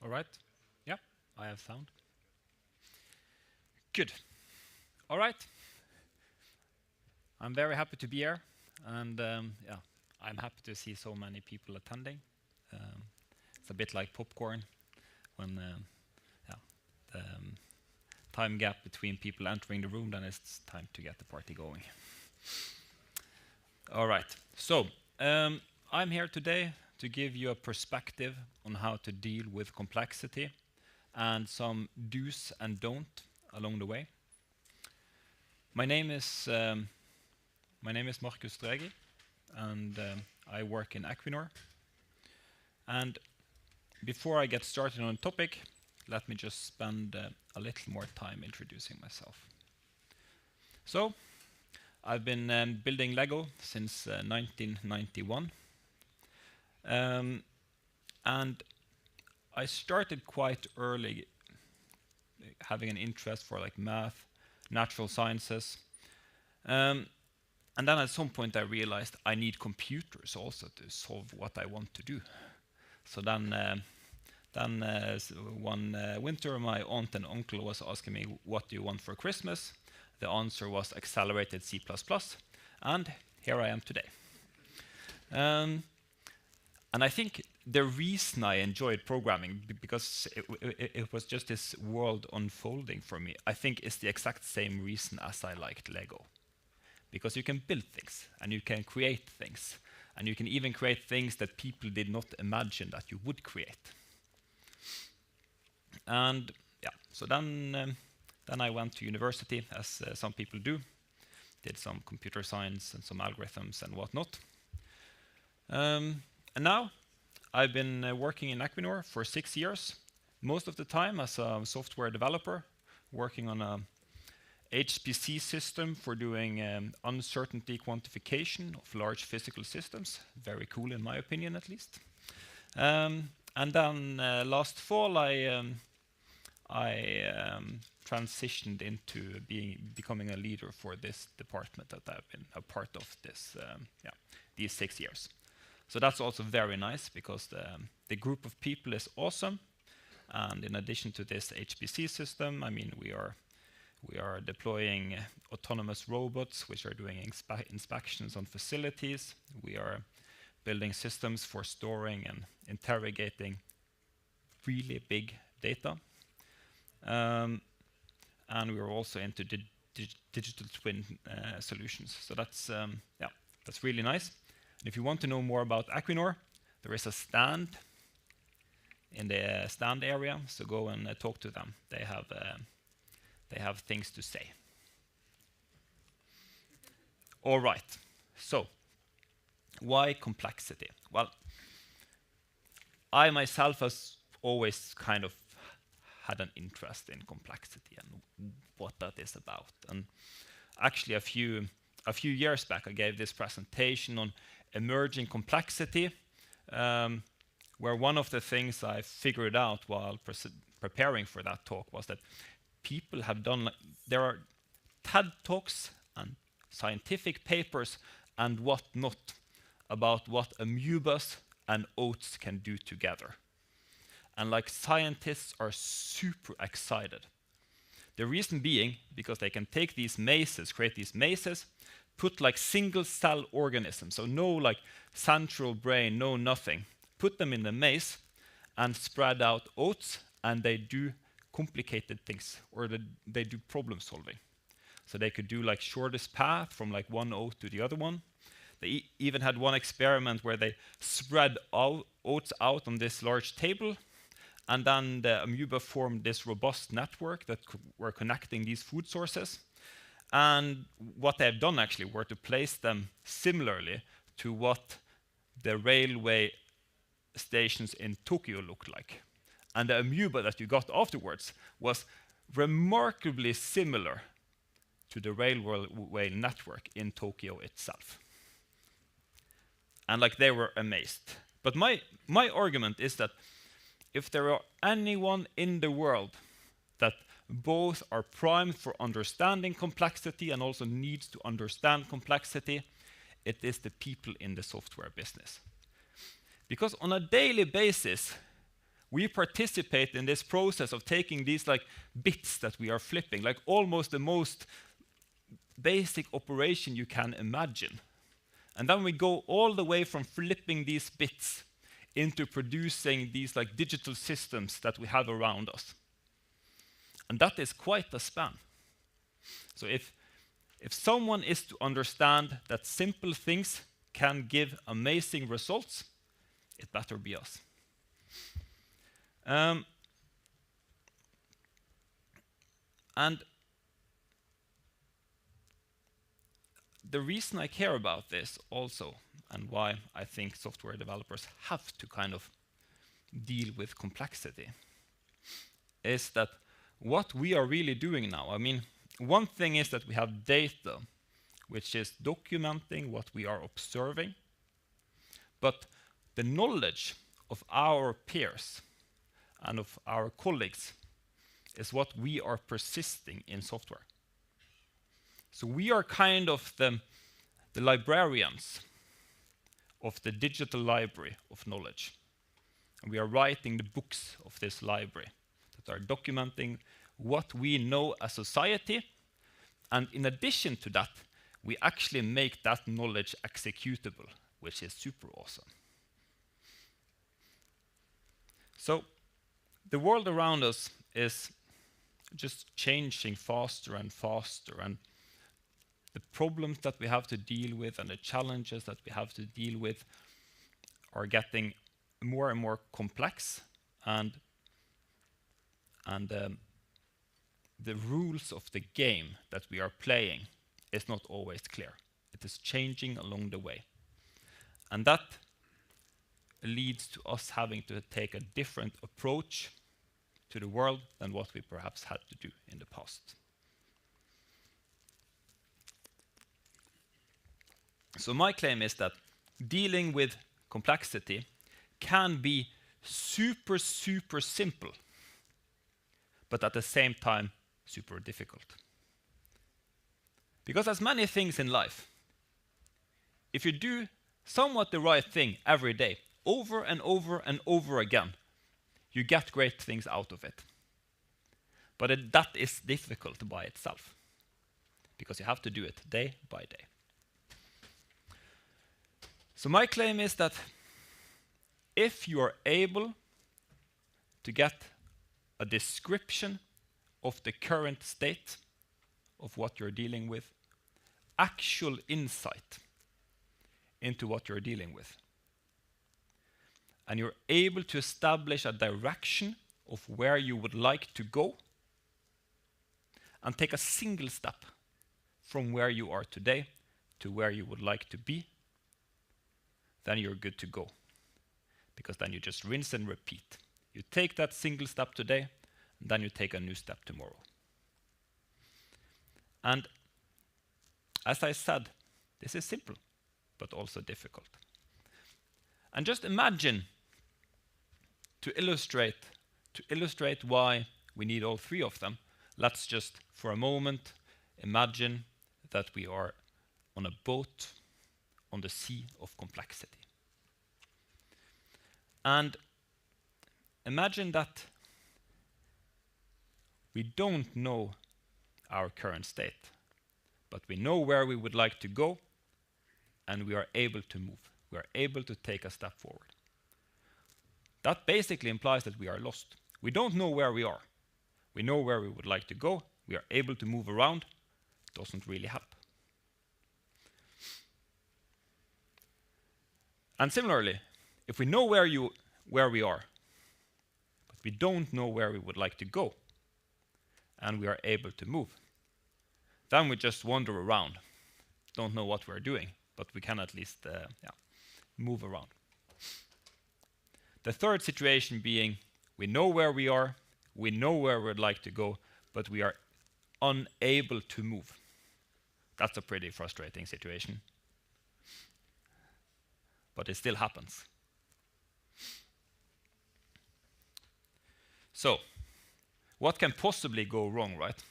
All right. Yeah, I have sound. Good. All right. I'm very happy to be here, and yeah, I'm happy to see so many people attending. It's a bit like popcorn when yeah, the time gap between people entering the room, then it's time to get the party going. All right. So I'm here today to give you a perspective on how to deal with complexity and some do's and don't along the way. My name is Markus Dregi, and I work in Equinor. And before I get started on the topic, let me just spend a little more time introducing myself. So, I've been building Lego since 1991. And I started quite early having an interest for like math, natural sciences. And then at some point I realized I need computers also to solve what I want to do. So then one winter my aunt and uncle was asking me, what do you want for Christmas? The answer was accelerated C++, and here I am today. And I think the reason I enjoyed programming, because it was just this world unfolding for me, I think is the exact same reason as I liked Lego. Because you can build things, and you can create things, and you can even create things that people did not imagine that you would create. And yeah, so then I went to university, as some people do, did some computer science and some algorithms and whatnot. And now I've been working in Equinor for 6 years, most of the time as a software developer, working on a HPC system for doing uncertainty quantification of large physical systems. Very cool in my opinion, at least. And then last fall I transitioned into becoming a leader for this department that I've been a part of these 6 years. So that's also very nice because the group of people is awesome. And in addition to this HPC system, I mean, we are deploying autonomous robots which are doing inspections on facilities. We are building systems for storing and interrogating really big data. And we are also into digital twin solutions. So that's really nice. And if you want to know more about Equinor, there is a stand in the stand area. So go and talk to them. They have things to say. All right. So why complexity? Well, I myself has always kind of had an interest in complexity and what that is about. And actually, a few years back, I gave this presentation on emerging complexity, where one of the things I figured out while preparing for that talk was that people have done, there are TED Talks and scientific papers and whatnot about what amoebas and oats can do together. And like scientists are super excited. The reason being because they can take these mazes, create these mazes, put like single cell organisms, so no like central brain, no nothing, put them in the maze and spread out oats, and they do complicated things, or they do problem solving. So they could do like shortest path from like one oat to the other one. They even had one experiment where they spread oats out on this large table, and then the amoeba formed this robust network that were connecting these food sources. And what they have done actually were to place them similarly to what the railway stations in Tokyo looked like. And the amoeba that you got afterwards was remarkably similar to the railway network in Tokyo itself. And like they were amazed. But my argument is that if there are anyone in the world that both are primed for understanding complexity and also needs to understand complexity, it is the people in the software business. Because on a daily basis, we participate in this process of taking these like bits that we are flipping, like almost the most basic operation you can imagine. And then we go all the way from flipping these bits into producing these like digital systems that we have around us. And that is quite a span. So if someone is to understand that simple things can give amazing results, it better be us. And the reason I care about this also, and why I think software developers have to kind of deal with complexity, is that what we are really doing now, I mean, one thing is that we have data, which is documenting what we are observing, but the knowledge of our peers and of our colleagues is what we are persisting in software. So we are kind of the librarians of the digital library of knowledge. And we are writing the books of this library that are documenting what we know as society. And in addition to that, we actually make that knowledge executable, which is super awesome. So the world around us is just changing faster and faster, and the problems that we have to deal with and the challenges that we have to deal with are getting more and more complex, and the rules of the game that we are playing is not always clear. It is changing along the way. And that leads to us having to take a different approach to the world than what we perhaps had to do in the past. So my claim is that dealing with complexity can be super, super simple, but at the same time, super difficult. Because as many things in life, if you do somewhat the right thing every day, over and over and over again, you get great things out of it. But that is difficult by itself, because you have to do it day by day. So my claim is that if you are able to get a description of the current state of what you're dealing with, actual insight into what you're dealing with, and you're able to establish a direction of where you would like to go, and take a single step from where you are today to where you would like to be, then you're good to go. Because then you just rinse and repeat. You take that single step today, and then you take a new step tomorrow. And as I said, this is simple, but also difficult. And just imagine, to illustrate why we need all three of them, let's just, for a moment, imagine that we are on a boat on the sea of complexity. And imagine that we don't know our current state, but we know where we would like to go, and we are able to move. We are able to take a step forward. That basically implies that we are lost. We don't know where we are. We know where we would like to go. We are able to move around. It doesn't really help. And similarly, if we know where we are, but we don't know where we would like to go, and we are able to move, then we just wander around. Don't know what we're doing, but we can at least move around. The third situation being, we know where we are, we know where we'd like to go, but we are unable to move. That's a pretty frustrating situation. But it still happens. So, what can possibly go wrong, right?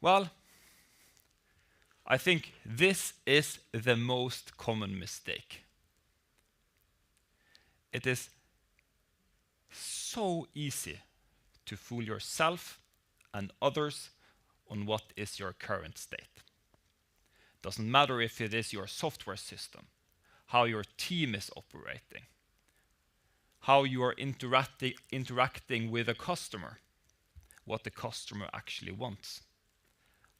Well, I think this is the most common mistake. It is so easy to fool yourself and others on what is your current state. Doesn't matter if it is your software system, how your team is operating, how you are interacting with a customer, what the customer actually wants,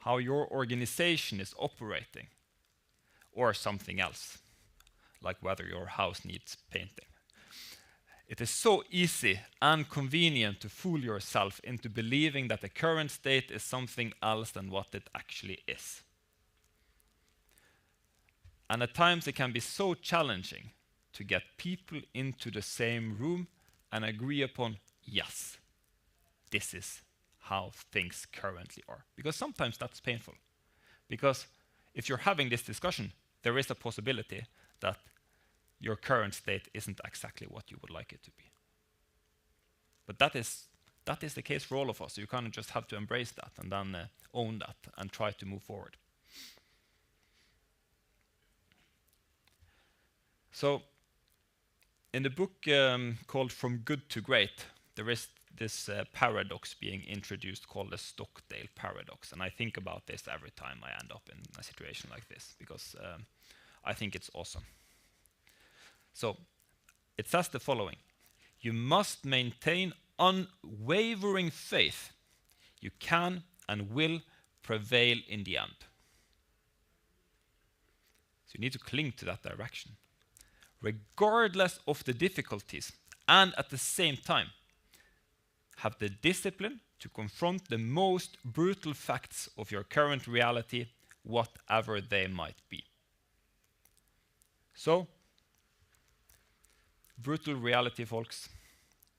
how your organization is operating, or something else, like whether your house needs painting. It is so easy and convenient to fool yourself into believing that the current state is something else than what it actually is. And at times it can be so challenging to get people into the same room and agree upon, yes, this is how things currently are. Because sometimes that's painful. Because if you're having this discussion, there is a possibility that your current state isn't exactly what you would like it to be. But that is the case for all of us. You kind of just have to embrace that and then own that and try to move forward. So, in the book called From Good to Great, there is this paradox being introduced called the Stockdale paradox. And I think about this every time I end up in a situation like this, because I think it's awesome. So, it says the following: you must maintain unwavering faith. You can and will prevail in the end. So you need to cling to that direction, regardless of the difficulties, and at the same time, have the discipline to confront the most brutal facts of your current reality, whatever they might be. So, brutal reality, folks.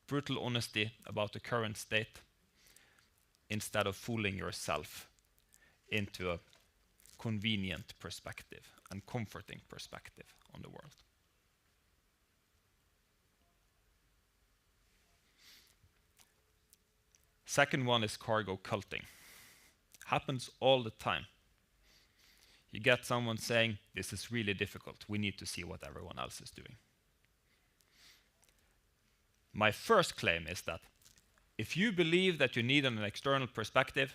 Brutal honesty about the current state, instead of fooling yourself into a convenient perspective and comforting perspective on the world. Second one is cargo culting. Happens all the time. You get someone saying, this is really difficult, we need to see what everyone else is doing. My first claim is that if you believe that you need an external perspective,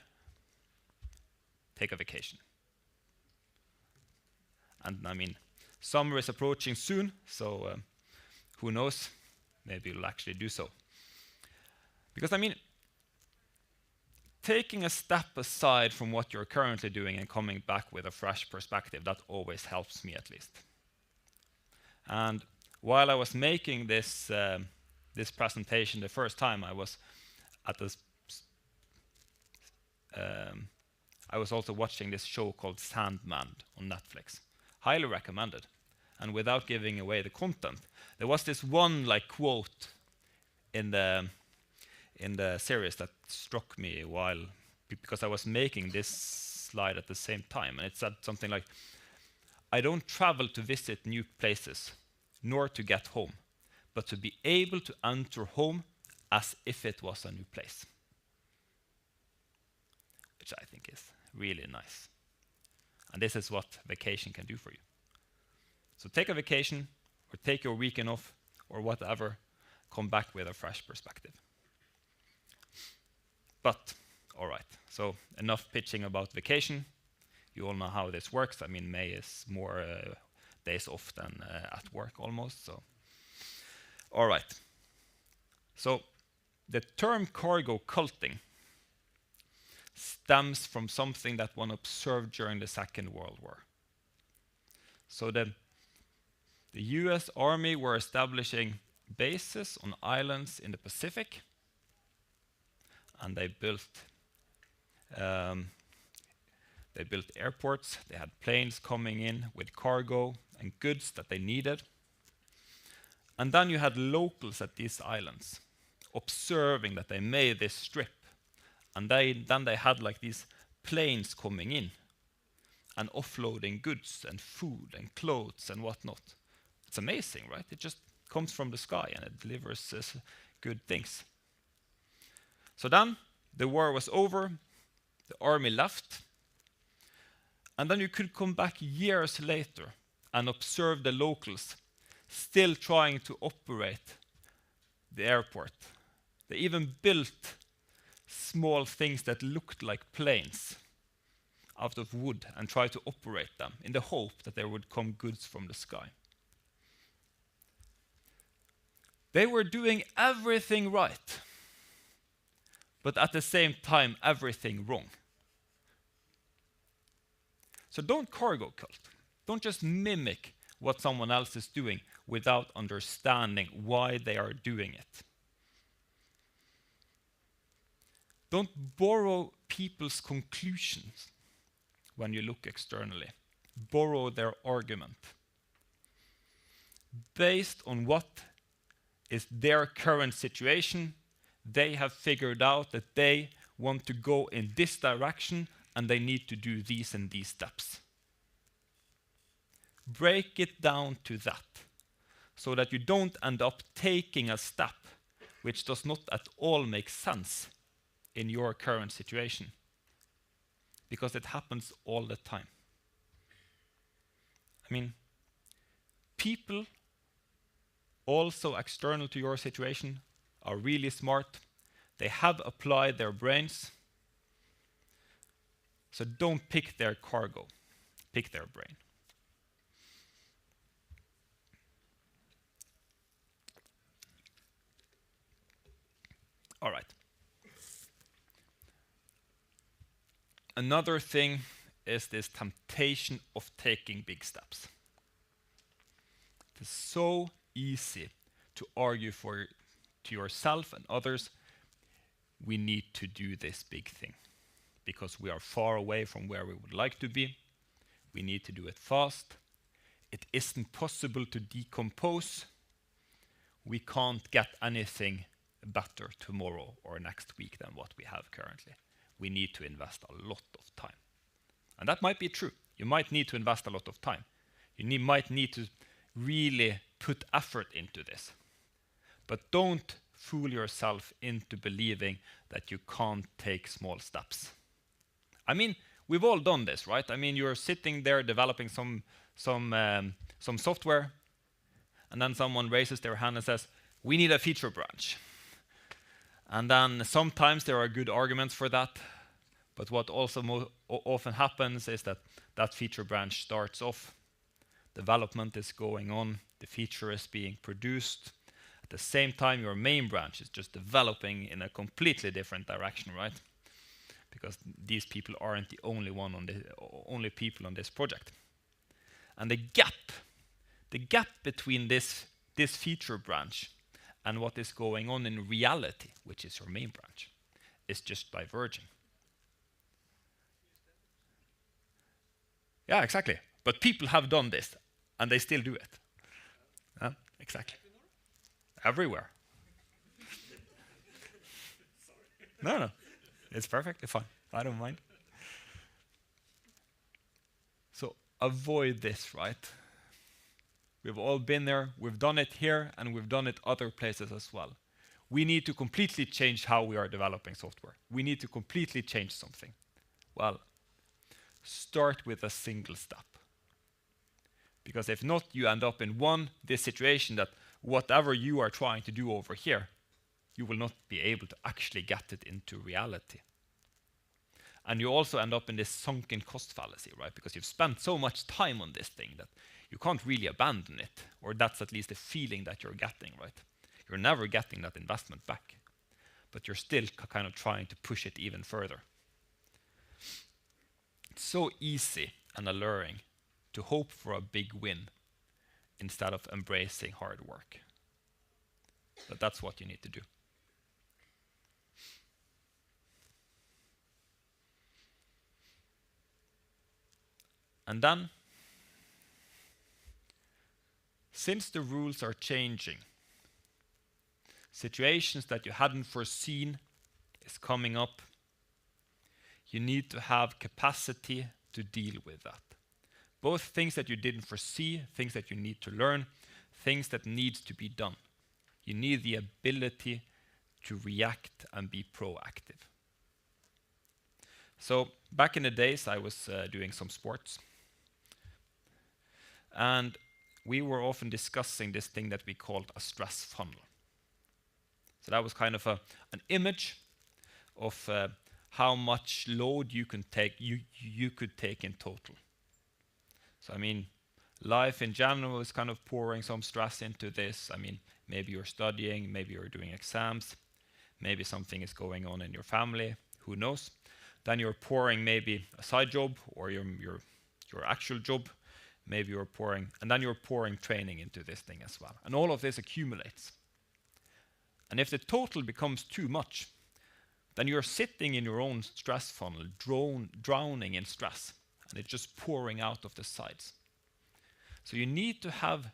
take a vacation. And I mean, summer is approaching soon, so who knows, maybe you'll actually do so. Because I mean, taking a step aside from what you're currently doing and coming back with a fresh perspective, that always helps me at least. And while I was making this presentation the first time, I was at this. I was also watching this show called Sandman on Netflix. Highly recommended. And without giving away the content, there was this one quote in the series that struck me because I was making this slide at the same time, and it said something like, "I don't travel to visit new places, nor to get home, but to be able to enter home as if it was a new place." Which I think is really nice. And this is what vacation can do for you. So take a vacation, or take your weekend off, or whatever, come back with a fresh perspective. But, all right, so enough pitching about vacation. You all know how this works. I mean, May is more days off than at work almost, so. All right. So the term cargo culting stems from something that one observed during the Second World War. So the US Army were establishing bases on islands in the Pacific, and they built airports. They had planes coming in with cargo and goods that they needed. And then you had locals at these islands observing that they made this strip. And then they had these planes coming in and offloading goods and food and clothes and whatnot. It's amazing, right? It just comes from the sky and it delivers good things. So then the war was over, the army left, and then you could come back years later and observe the locals still trying to operate the airport. They even built small things that looked like planes out of wood and tried to operate them in the hope that there would come goods from the sky. They were doing everything right, but at the same time, everything wrong. So don't cargo cult. Don't just mimic what someone else is doing without understanding why they are doing it. Don't borrow people's conclusions when you look externally. Borrow their argument. Based on what is their current situation, they have figured out that they want to go in this direction and they need to do these and these steps. Break it down to that, so that you don't end up taking a step which does not at all make sense in your current situation, because it happens all the time. I mean, people also external to your situation are really smart. They have applied their brains. So don't pick their cargo, pick their brain. All right. Another thing is this temptation of taking big steps. It's so easy to argue to yourself and others, we need to do this big thing because we are far away from where we would like to be. We need to do it fast. It isn't possible to decompose. We can't get anything better tomorrow or next week than what we have currently. We need to invest a lot of time. And that might be true. You might need to invest a lot of time. You might need to really put effort into this. But don't fool yourself into believing that you can't take small steps. I mean, we've all done this, right? I mean, you're sitting there developing some software, and then someone raises their hand and says, we need a feature branch. And then sometimes there are good arguments for that, but what also often happens is that that feature branch starts off, development is going on, the feature is being produced. At the same time, your main branch is just developing in a completely different direction, right? Because these people aren't the only people on this project. And the gap between this feature branch and what is going on in reality, which is your main branch, is just diverging. Yeah, exactly. But people have done this, and they still do it. Exactly. Everywhere. No. It's perfectly fine. I don't mind. So avoid this, right? We've all been there, we've done it here, and we've done it other places as well. We need to completely change how we are developing software. We need to completely change something. Well, start with a single step. Because if not, you end up in this situation that whatever you are trying to do over here, you will not be able to actually get it into reality. And you also end up in this sunken cost fallacy, right? Because you've spent so much time on this thing that you can't really abandon it, or that's at least the feeling that you're getting, right? You're never getting that investment back, but you're still kind of trying to push it even further. It's so easy and alluring to hope for a big win instead of embracing hard work. But that's what you need to do. And then, since the rules are changing, situations that you hadn't foreseen is coming up, you need to have capacity to deal with that. Both things that you didn't foresee, things that you need to learn, things that need to be done. You need the ability to react and be proactive. So back in the days, I was doing some sports. And we were often discussing this thing that we called a stress funnel. So that was kind of an image of how much load you could take in total. So I mean, life in general is kind of pouring some stress into this. I mean, maybe you're studying, maybe you're doing exams, maybe something is going on in your family, who knows. Then you're pouring maybe a side job or your actual job, maybe you're pouring, and then you're pouring training into this thing as well. And all of this accumulates. And if the total becomes too much, then you're sitting in your own stress funnel, drowning in stress, and it's just pouring out of the sides. So you need to have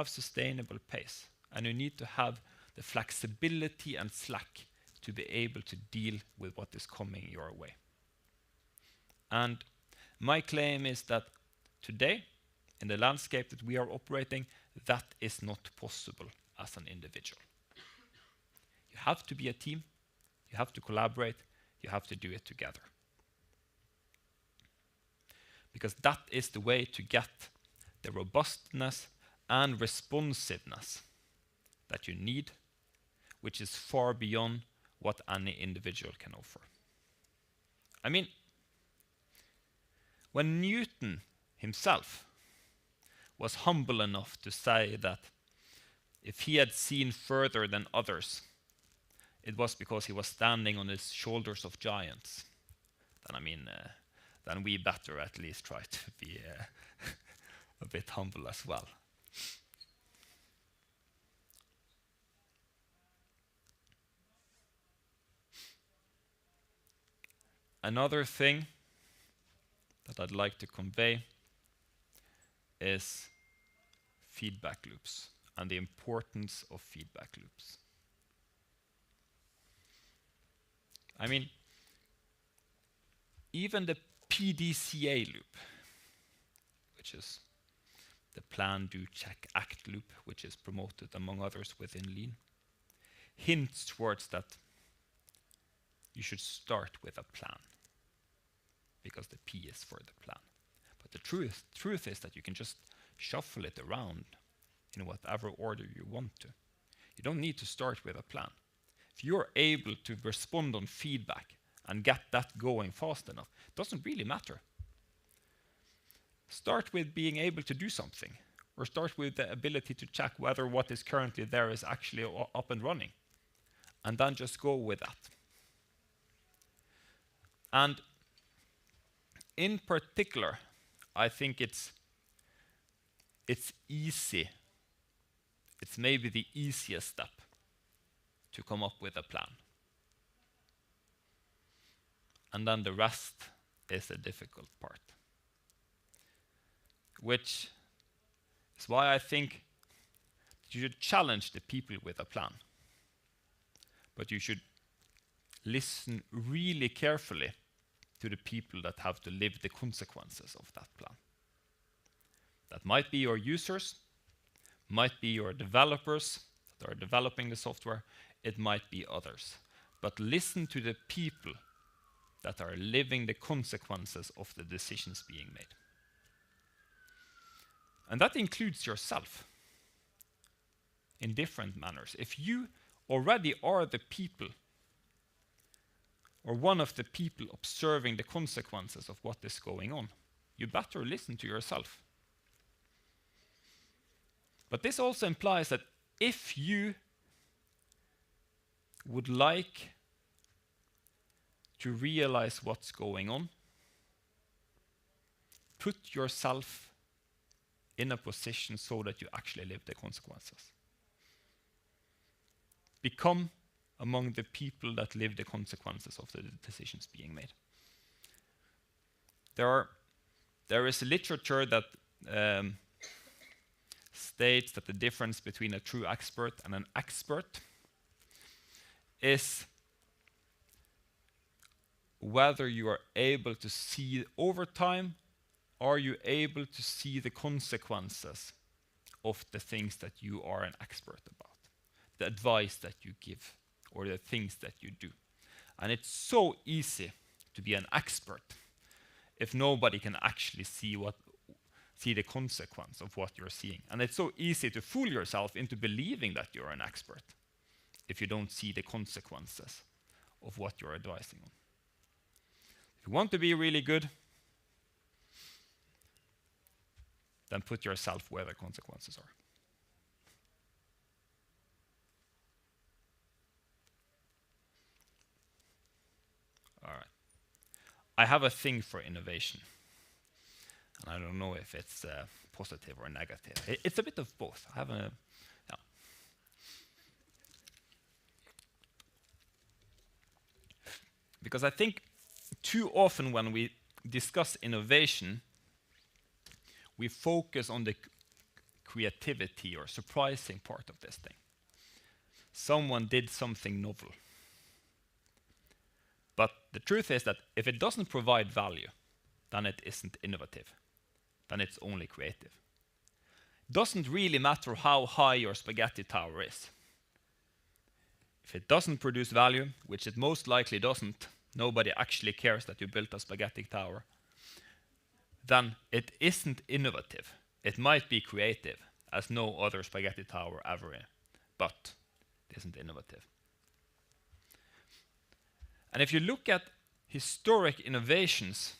sustainable pace, and you need to have the flexibility and slack to be able to deal with what is coming your way. And my claim is that today, in the landscape that we are operating, that is not possible as an individual. You have to be a team, you have to collaborate, you have to do it together. Because that is the way to get the robustness and responsiveness that you need, which is far beyond what any individual can offer. I mean, when Newton himself was humble enough to say that if he had seen further than others, it was because he was standing on the shoulders of giants, then we better at least try to be a bit humble as well. Another thing that I'd like to convey is feedback loops and the importance of feedback loops. I mean, even the PDCA loop, which is the plan, do, check, act loop, which is promoted among others within Lean, hints towards that you should start with a plan, because the P is for the plan. But the truth is that you can just shuffle it around in whatever order you want to. You don't need to start with a plan. If you're able to respond on feedback and get that going fast enough, it doesn't really matter. Start with being able to do something, or start with the ability to check whether what is currently there is actually up and running, and then just go with that. And in particular, I think it's easy. It's maybe the easiest step to come up with a plan. And then the rest is the difficult part. Which is why I think you should challenge the people with a plan. But you should listen really carefully to the people that have to live the consequences of that plan. That might be your users, might be your developers that are developing the software, it might be others. But listen to the people that are living the consequences of the decisions being made. And that includes yourself in different manners. If you already are the people, or one of the people observing the consequences of what is going on, you better listen to yourself. But this also implies that if you would like to realize what's going on, put yourself in a position so that you actually live the consequences. Become among the people that live the consequences of the decisions being made. There is literature that states that the difference between a true expert and an expert is whether you are able to see over time, are you able to see the consequences of the things that you are an expert about, the advice that you give, or the things that you do. And it's so easy to be an expert if nobody can actually see the consequence of what you're seeing. And it's so easy to fool yourself into believing that you're an expert if you don't see the consequences of what you're advising on. If you want to be really good, then put yourself where the consequences are. All right. I have a thing for innovation. And I don't know if it's positive or negative. It's a bit of both. I have a, yeah. Because I think too often when we discuss innovation, we focus on the creativity or surprising part of this thing. Someone did something novel. But the truth is that if it doesn't provide value, then it isn't innovative. Then it's only creative. Doesn't really matter how high your spaghetti tower is. If it doesn't produce value, which it most likely doesn't, nobody actually cares that you built a spaghetti tower, then it isn't innovative. It might be creative, as no other spaghetti tower ever is, but it isn't innovative. And if you look at historic innovations,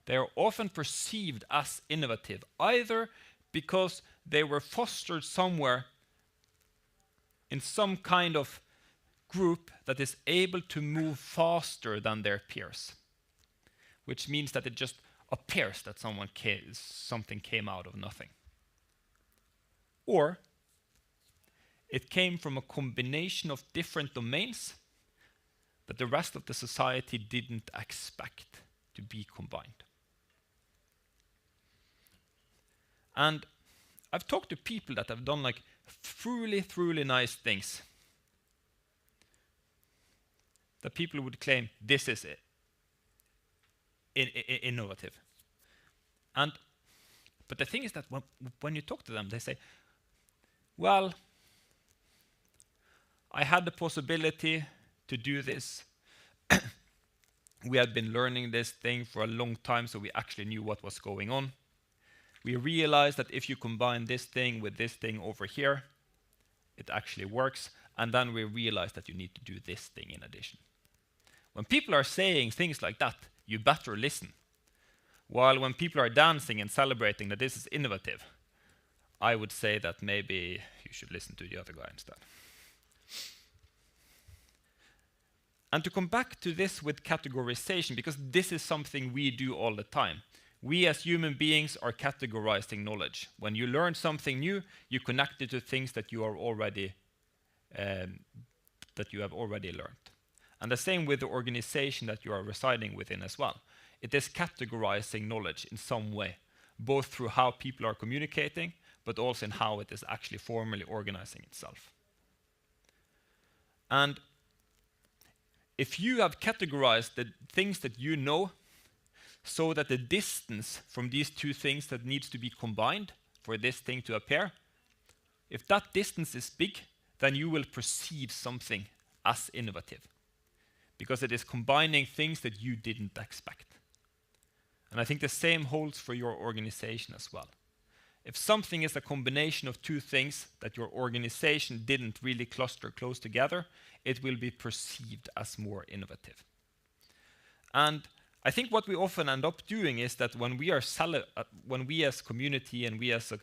they are often perceived as innovative, either because they were fostered somewhere in some kind of group that is able to move faster than their peers, which means that it just appears that something came out of nothing. Or it came from a combination of different domains that the rest of the society didn't expect to be combined. And I've talked to people that have done like truly nice things that people would claim this is it. Innovative. But the thing is that when you talk to them, they say, well, I had the possibility to do this. We had been learning this thing for a long time, so we actually knew what was going on. We realized that if you combine this thing with this thing over here, it actually works. And then we realized that you need to do this thing in addition. When people are saying things like that, you better listen. While when people are dancing and celebrating that this is innovative, I would say that maybe you should listen to the other guy instead. And to come back to this with categorization, because this is something we do all the time. We as human beings are categorizing knowledge. When you learn something new, you connect it to things that you have already learned. And the same with the organization that you are residing within as well. It is categorizing knowledge in some way, both through how people are communicating, but also in how it is actually formally organizing itself. And if you have categorized the things that you know so that the distance from these two things that needs to be combined for this thing to appear, if that distance is big, then you will perceive something as innovative because it is combining things that you didn't expect. And I think the same holds for your organization as well. If something is a combination of two things that your organization didn't really cluster close together, it will be perceived as more innovative. And I think what we often end up doing is that when we as community and we as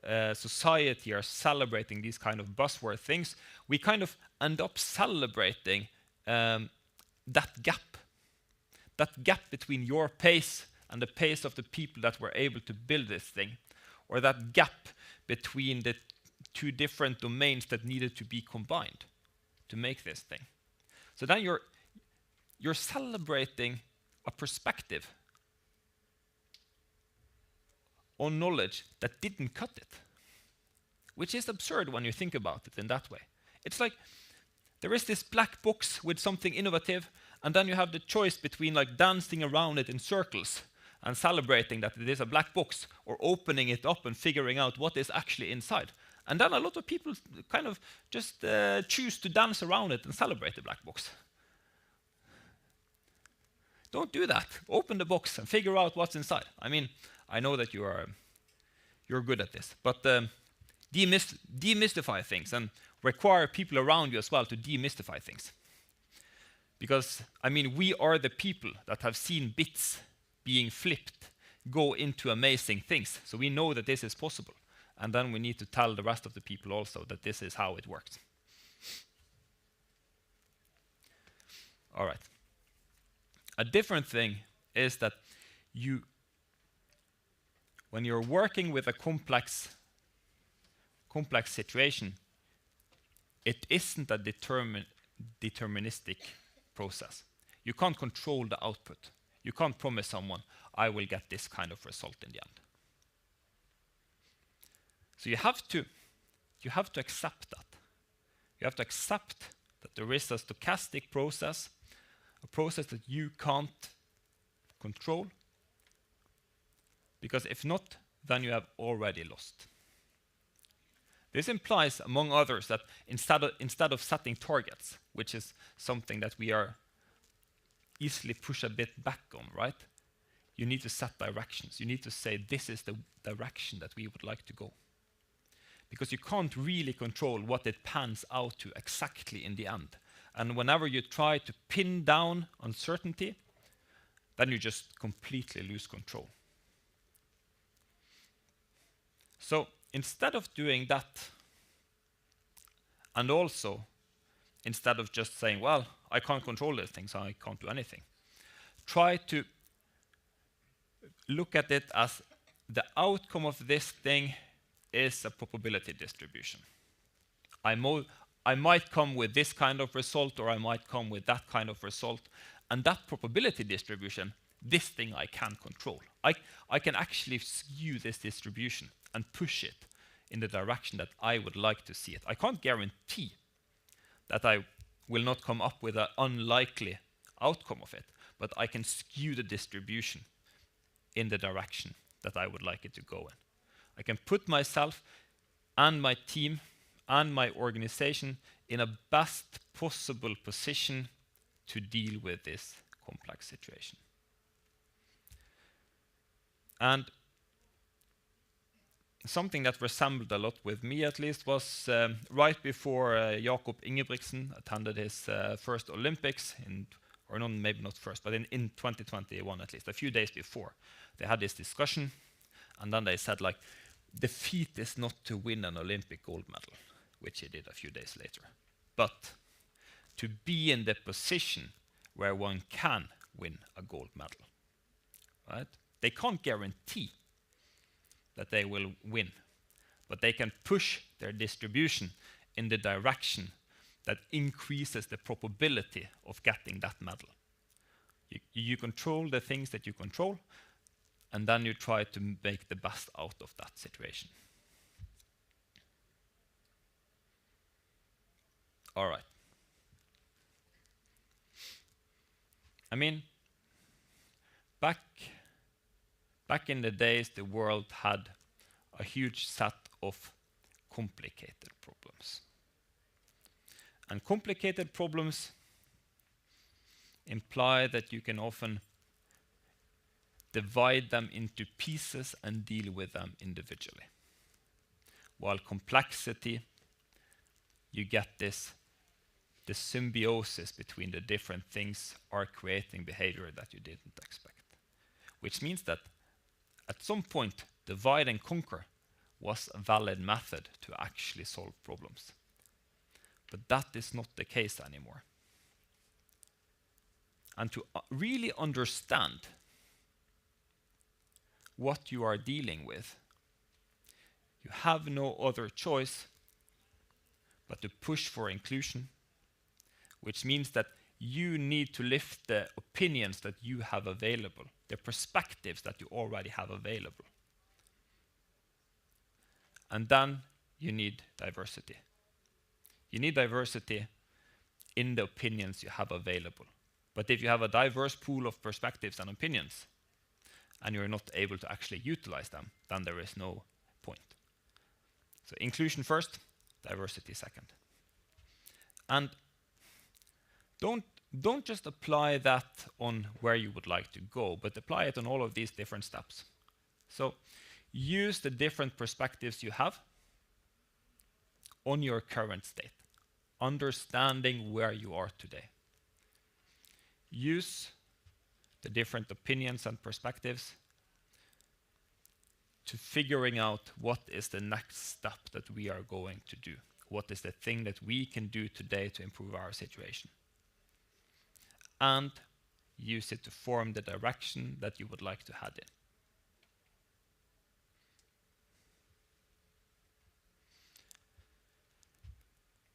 a society are celebrating these kind of buzzword things, we kind of end up celebrating that gap between your pace and the pace of the people that were able to build this thing, or that gap between the two different domains that needed to be combined to make this thing. So then you're celebrating a perspective on knowledge that didn't cut it, which is absurd when you think about it in that way. It's like there is this black box with something innovative, and then you have the choice between like dancing around it in circles and celebrating that it is a black box, or opening it up and figuring out what is actually inside. And then a lot of people kind of just choose to dance around it and celebrate the black box. Don't do that. Open the box and figure out what's inside. I mean, I know that you're good at this, but demystify things and require people around you as well to demystify things. Because, I mean, we are the people that have seen bits being flipped go into amazing things. So we know that this is possible. And then we need to tell the rest of the people also that this is how it works. All right. A different thing is that when you're working with a complex situation, it isn't a deterministic process. You can't control the output. You can't promise someone, I will get this kind of result in the end. So you have to accept that. You have to accept that there is a stochastic process, a process that you can't control, because if not, then you have already lost. This implies, among others, that instead of setting targets, which is something that we are easily push a bit back on, right? You need to set directions. You need to say, this is the direction that we would like to go. Because you can't really control what it pans out to exactly in the end. And whenever you try to pin down uncertainty, then you just completely lose control. So instead of doing that, and also instead of just saying, well, I can't control these things, I can't do anything, try to look at it as the outcome of this thing is a probability distribution. I might come with this kind of result, or I might come with that kind of result, and that probability distribution, this thing I can control. I can actually skew this distribution and push it in the direction that I would like to see it. I can't guarantee that I will not come up with an unlikely outcome of it, but I can skew the distribution in the direction that I would like it to go in. I can put myself and my team and my organization in a best possible position to deal with this complex situation. And something that resembled a lot with me, at least, was right before Jakob Ingebrigtsen attended his first Olympics, maybe not first, but in 2021 at least, a few days before. They had this discussion, and then they said, like, the feat is not to win an Olympic gold medal, which he did a few days later, but to be in the position where one can win a gold medal, right? They can't guarantee that they will win, but they can push their distribution in the direction that increases the probability of getting that medal. You control the things that you control, and then you try to make the best out of that situation. All right. I mean, back in the days, the world had a huge set of complicated problems. And complicated problems imply that you can often divide them into pieces and deal with them individually. While complexity, you get the symbiosis between the different things are creating behavior that you didn't expect. Which means that at some point, divide and conquer was a valid method to actually solve problems. But that is not the case anymore. And to really understand what you are dealing with, you have no other choice but to push for inclusion, which means that you need to lift the opinions that you have available, the perspectives that you already have available. And then you need diversity. You need diversity in the opinions you have available. But if you have a diverse pool of perspectives and opinions, and you're not able to actually utilize them, then there is no point. So inclusion first, diversity second. And don't just apply that on where you would like to go, but apply it on all of these different steps. So use the different perspectives you have on your current state, understanding where you are today. Use the different opinions and perspectives to figuring out what is the next step that we are going to do. What is the thing that we can do today to improve our situation? And use it to form the direction that you would like to head in.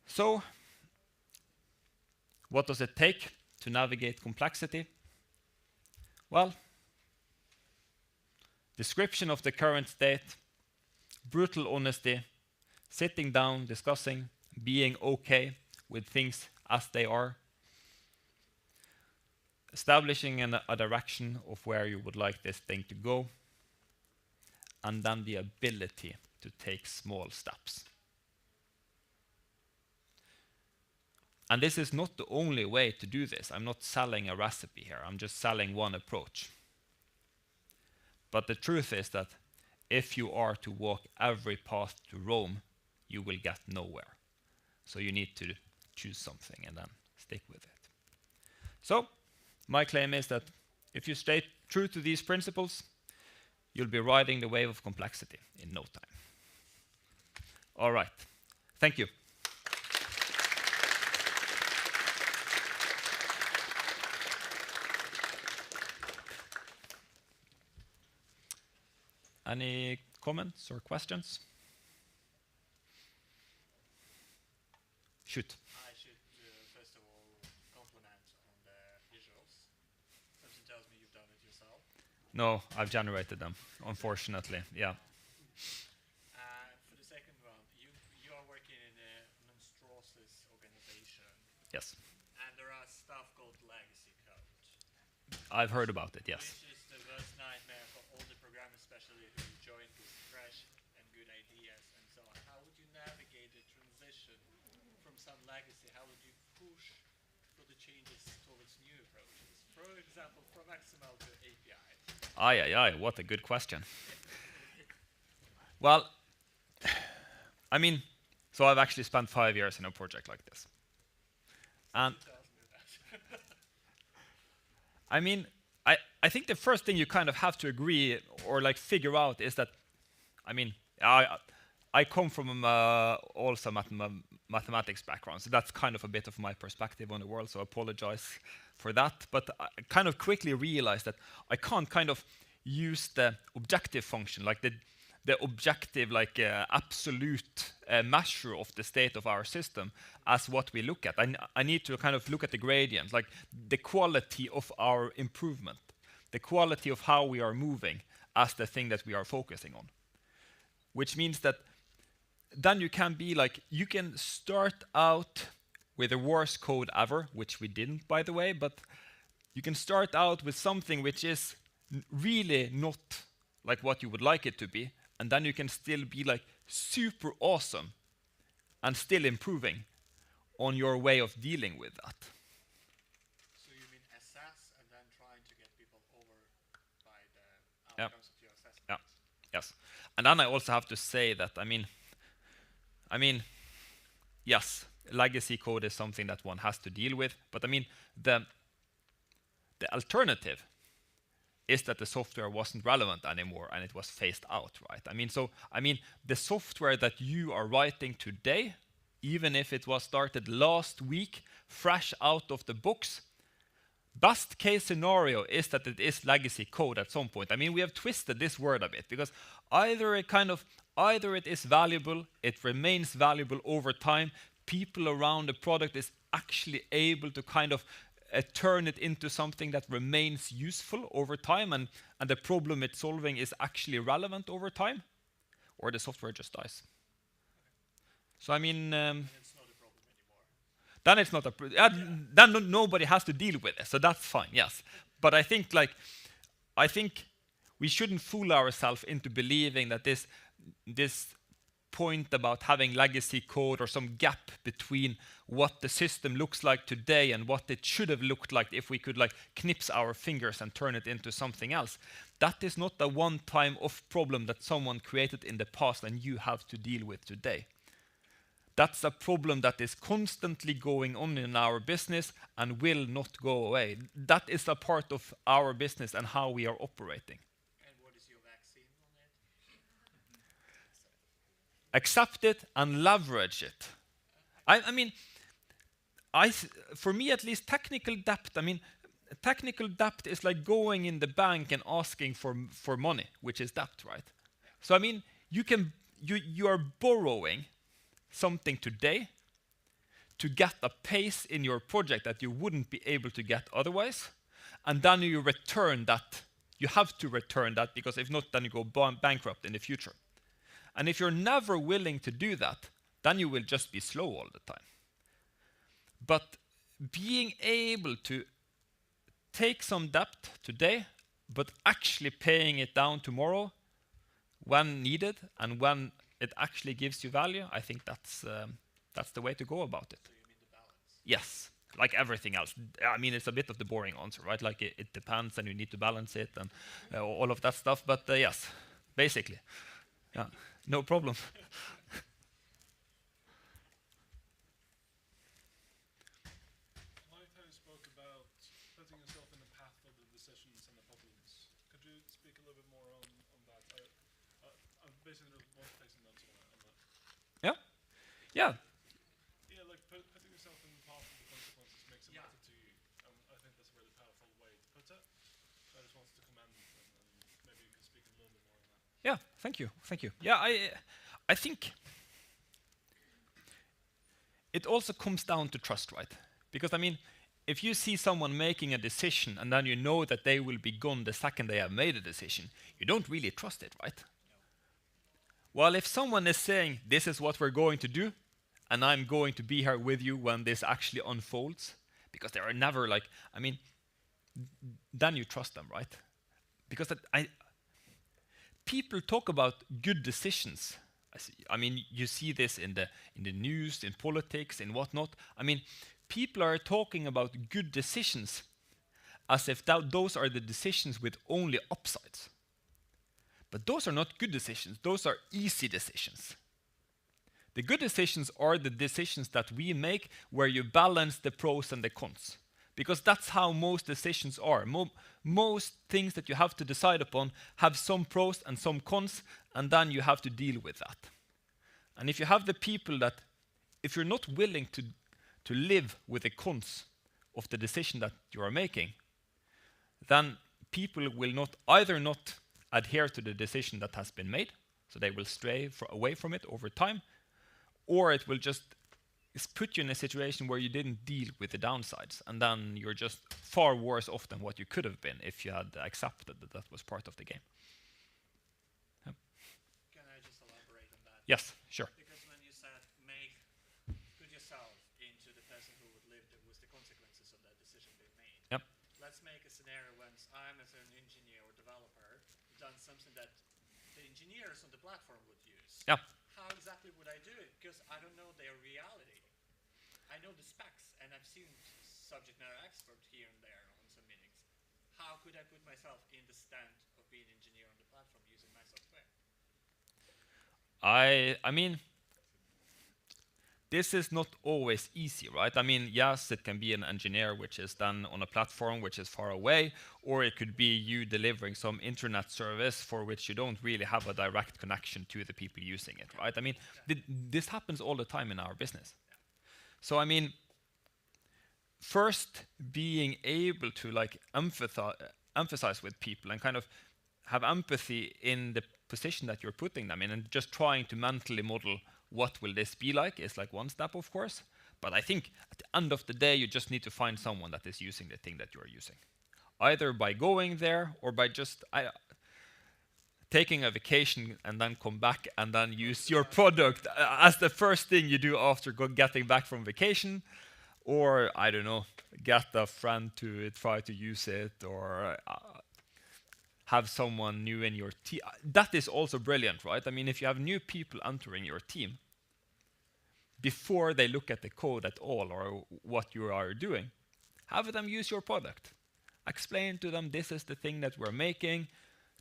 So, what does it take to navigate complexity? Well, description of the current state, brutal honesty, sitting down, discussing, being okay with things as they are, establishing a direction of where you would like this thing to go, and then the ability to take small steps. And this is not the only way to do this. I'm not selling a recipe here. I'm just selling one approach. But the truth is that if you are to walk every path to Rome, you will get nowhere. So you need to choose something and then stick with it. So, my claim is that if you stay true to these principles, you'll be riding the wave of complexity in no time. All right. Thank you. Any comments or questions? Shoot. I should first of all compliment on the visuals. Something tells me you've done it yourself. No, I've generated them, unfortunately. Yeah. For the second one, you are working in a monstrous organization. Yes. And there are stuff called legacy code. I've heard about it, yes. Which is the worst nightmare for all the programmers, especially who join with fresh and good ideas and so on. How would you navigate the transition from some legacy? How would you push for the changes towards new approaches? For example, from XML to API. Aye, what a good question. Well, I mean, so I've actually spent 5 years in a project like this. And I mean, I think the first thing you kind of have to agree or like figure out is that, I mean, I come from also mathematics background, so that's kind of a bit of my perspective on the world, so I apologize for that. But I kind of quickly realized that I can't kind of use the objective function, like the objective, like absolute measure of the state of our system as what we look at. I need to kind of look at the gradient, like the quality of our improvement, the quality of how we are moving as the thing that we are focusing on. Which means that then you can be like, you can start out with the worst code ever, which we didn't, by the way, but you can start out with something which is really not like what you would like it to be, and then you can still be like super awesome and still improving on your way of dealing with that. So you mean assess and then trying to get people over by the outcomes of your assessment? Yeah. Yes. And then I also have to say that, I mean, yes, legacy code is something that one has to deal with, but I mean, the alternative is that the software wasn't relevant anymore and it was phased out, right? I mean, the software that you are writing today, even if it was started last week, fresh out of the box, best case scenario is that it is legacy code at some point. I mean, we have twisted this word a bit because either it is valuable, it remains valuable over time, people around the product is actually able to kind of turn it into something that remains useful over time, and the problem it's solving is actually relevant over time, or the software just dies. So I mean, It's not a problem anymore. then it's not then nobody has to deal with it, so that's fine, yes. But I think we shouldn't fool ourselves into believing that this point about having legacy code or some gap between what the system looks like today and what it should have looked like if we could like knips our fingers and turn it into something else. That is not a one-time off problem that someone created in the past and you have to deal with today. That's a problem that is constantly going on in our business and will not go away. That is a part of our business and how we are operating. And what is your vaccine on it? Accept it and leverage it. I mean, for me at least, technical debt, I mean, technical debt is like going in the bank and asking for money, which is debt, right? So I mean, you are borrowing something today to get a pace in your project that you wouldn't be able to get otherwise, and then you return that. You have to return that, because if not, then you go bankrupt in the future. And if you're never willing to do that, then you will just be slow all the time. But being able to take some debt today, but actually paying it down tomorrow when needed and when it actually gives you value, I think that's the way to go about it. So you mean the balance? Yes, like everything else. I mean, it's a bit of the boring answer, right? Like it depends, and you need to balance it, and all of that stuff. But yes, basically, yeah, no problem. I liked how you spoke about putting yourself in the path of the decisions and the problems. Could you speak a little bit more on that? I basically want to take some notes on that. Yeah, yeah. Yeah, like putting yourself in the path of the consequences makes it Yeah. matter to you. I think that's a really powerful way to put it. So I just wanted to commend it, and maybe you could speak a little bit more on that. Yeah, thank you. Yeah, I think it also comes down to trust, right? Because I mean, if you see someone making a decision and then you know that they will be gone the second they have made a decision, you don't really trust it, right? Well, if someone is saying, this is what we're going to do, and I'm going to be here with you when this actually unfolds, because they are never like, I mean, then you trust them, right? Because people talk about good decisions. I mean, you see this in the news, in politics, in whatnot. I mean, people are talking about good decisions as if those are the decisions with only upsides. But those are not good decisions. Those are easy decisions. The good decisions are the decisions that we make where you balance the pros and the cons. Because that's how most decisions are. Most things that you have to decide upon have some pros and some cons, and then you have to deal with that. And if you have the people that, if you're not willing to live with the cons of the decision that you are making, then people will not adhere to the decision that has been made, so they will stray away from it over time, or it will just put you in a situation where you didn't deal with the downsides, and then you're just far worse off than what you could have been if you had accepted that that was part of the game. Can I just elaborate on that? Yes, sure. Because when you said put yourself into the person who would live with the consequences of that decision being made. Yep. Let's make a scenario when I'm as an engineer or developer done something that the engineers on the platform would use. Yeah. How exactly would I do it? Because I don't know their reality. I know the specs, and I've seen subject matter expert here and there on some meetings. How could I put myself in the stand of being an engineer on the platform using my software? I mean, this is not always easy, right? I mean, yes, it can be an engineer which is done on a platform which is far away, or it could be you delivering some internet service for which you don't really have a direct connection to the people using it, right? I mean, this happens all the time in our business. So, I mean, first being able to like emphasize with people and kind of have empathy in the position that you're putting them in, and just trying to mentally model what will this be like is like one step, of course. But I think at the end of the day, you just need to find someone that is using the thing that you're using. Either by going there or by just taking a vacation and then come back and then use your product as the first thing you do after getting back from vacation. Or, I don't know, get a friend to try to use it, or have someone new in your team. That is also brilliant, right? I mean, if you have new people entering your team, before they look at the code at all or what you are doing, have them use your product. Explain to them, this is the thing that we're making,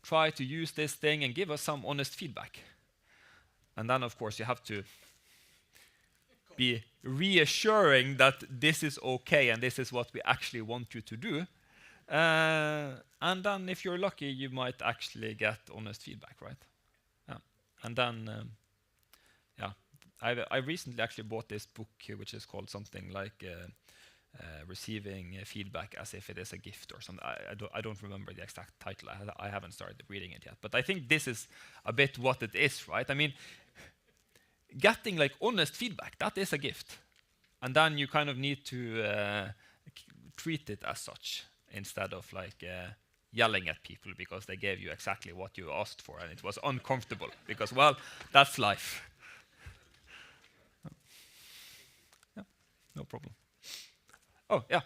try to use this thing and give us some honest feedback. And then, of course, you have to be reassuring that this is okay and this is what we actually want you to do. And then if you're lucky, you might actually get honest feedback, right? Yeah. And then, yeah, I recently actually bought this book, which is called something like Receiving Feedback as if it is a gift or something. I don't remember the exact title. I haven't started reading it yet. But I think this is a bit what it is, right? I mean, getting like honest feedback, that is a gift. And then you kind of need to treat it as such instead of like yelling at people because they gave you exactly what you asked for and it was uncomfortable because, well, that's life. Yeah, no problem. Oh, yeah.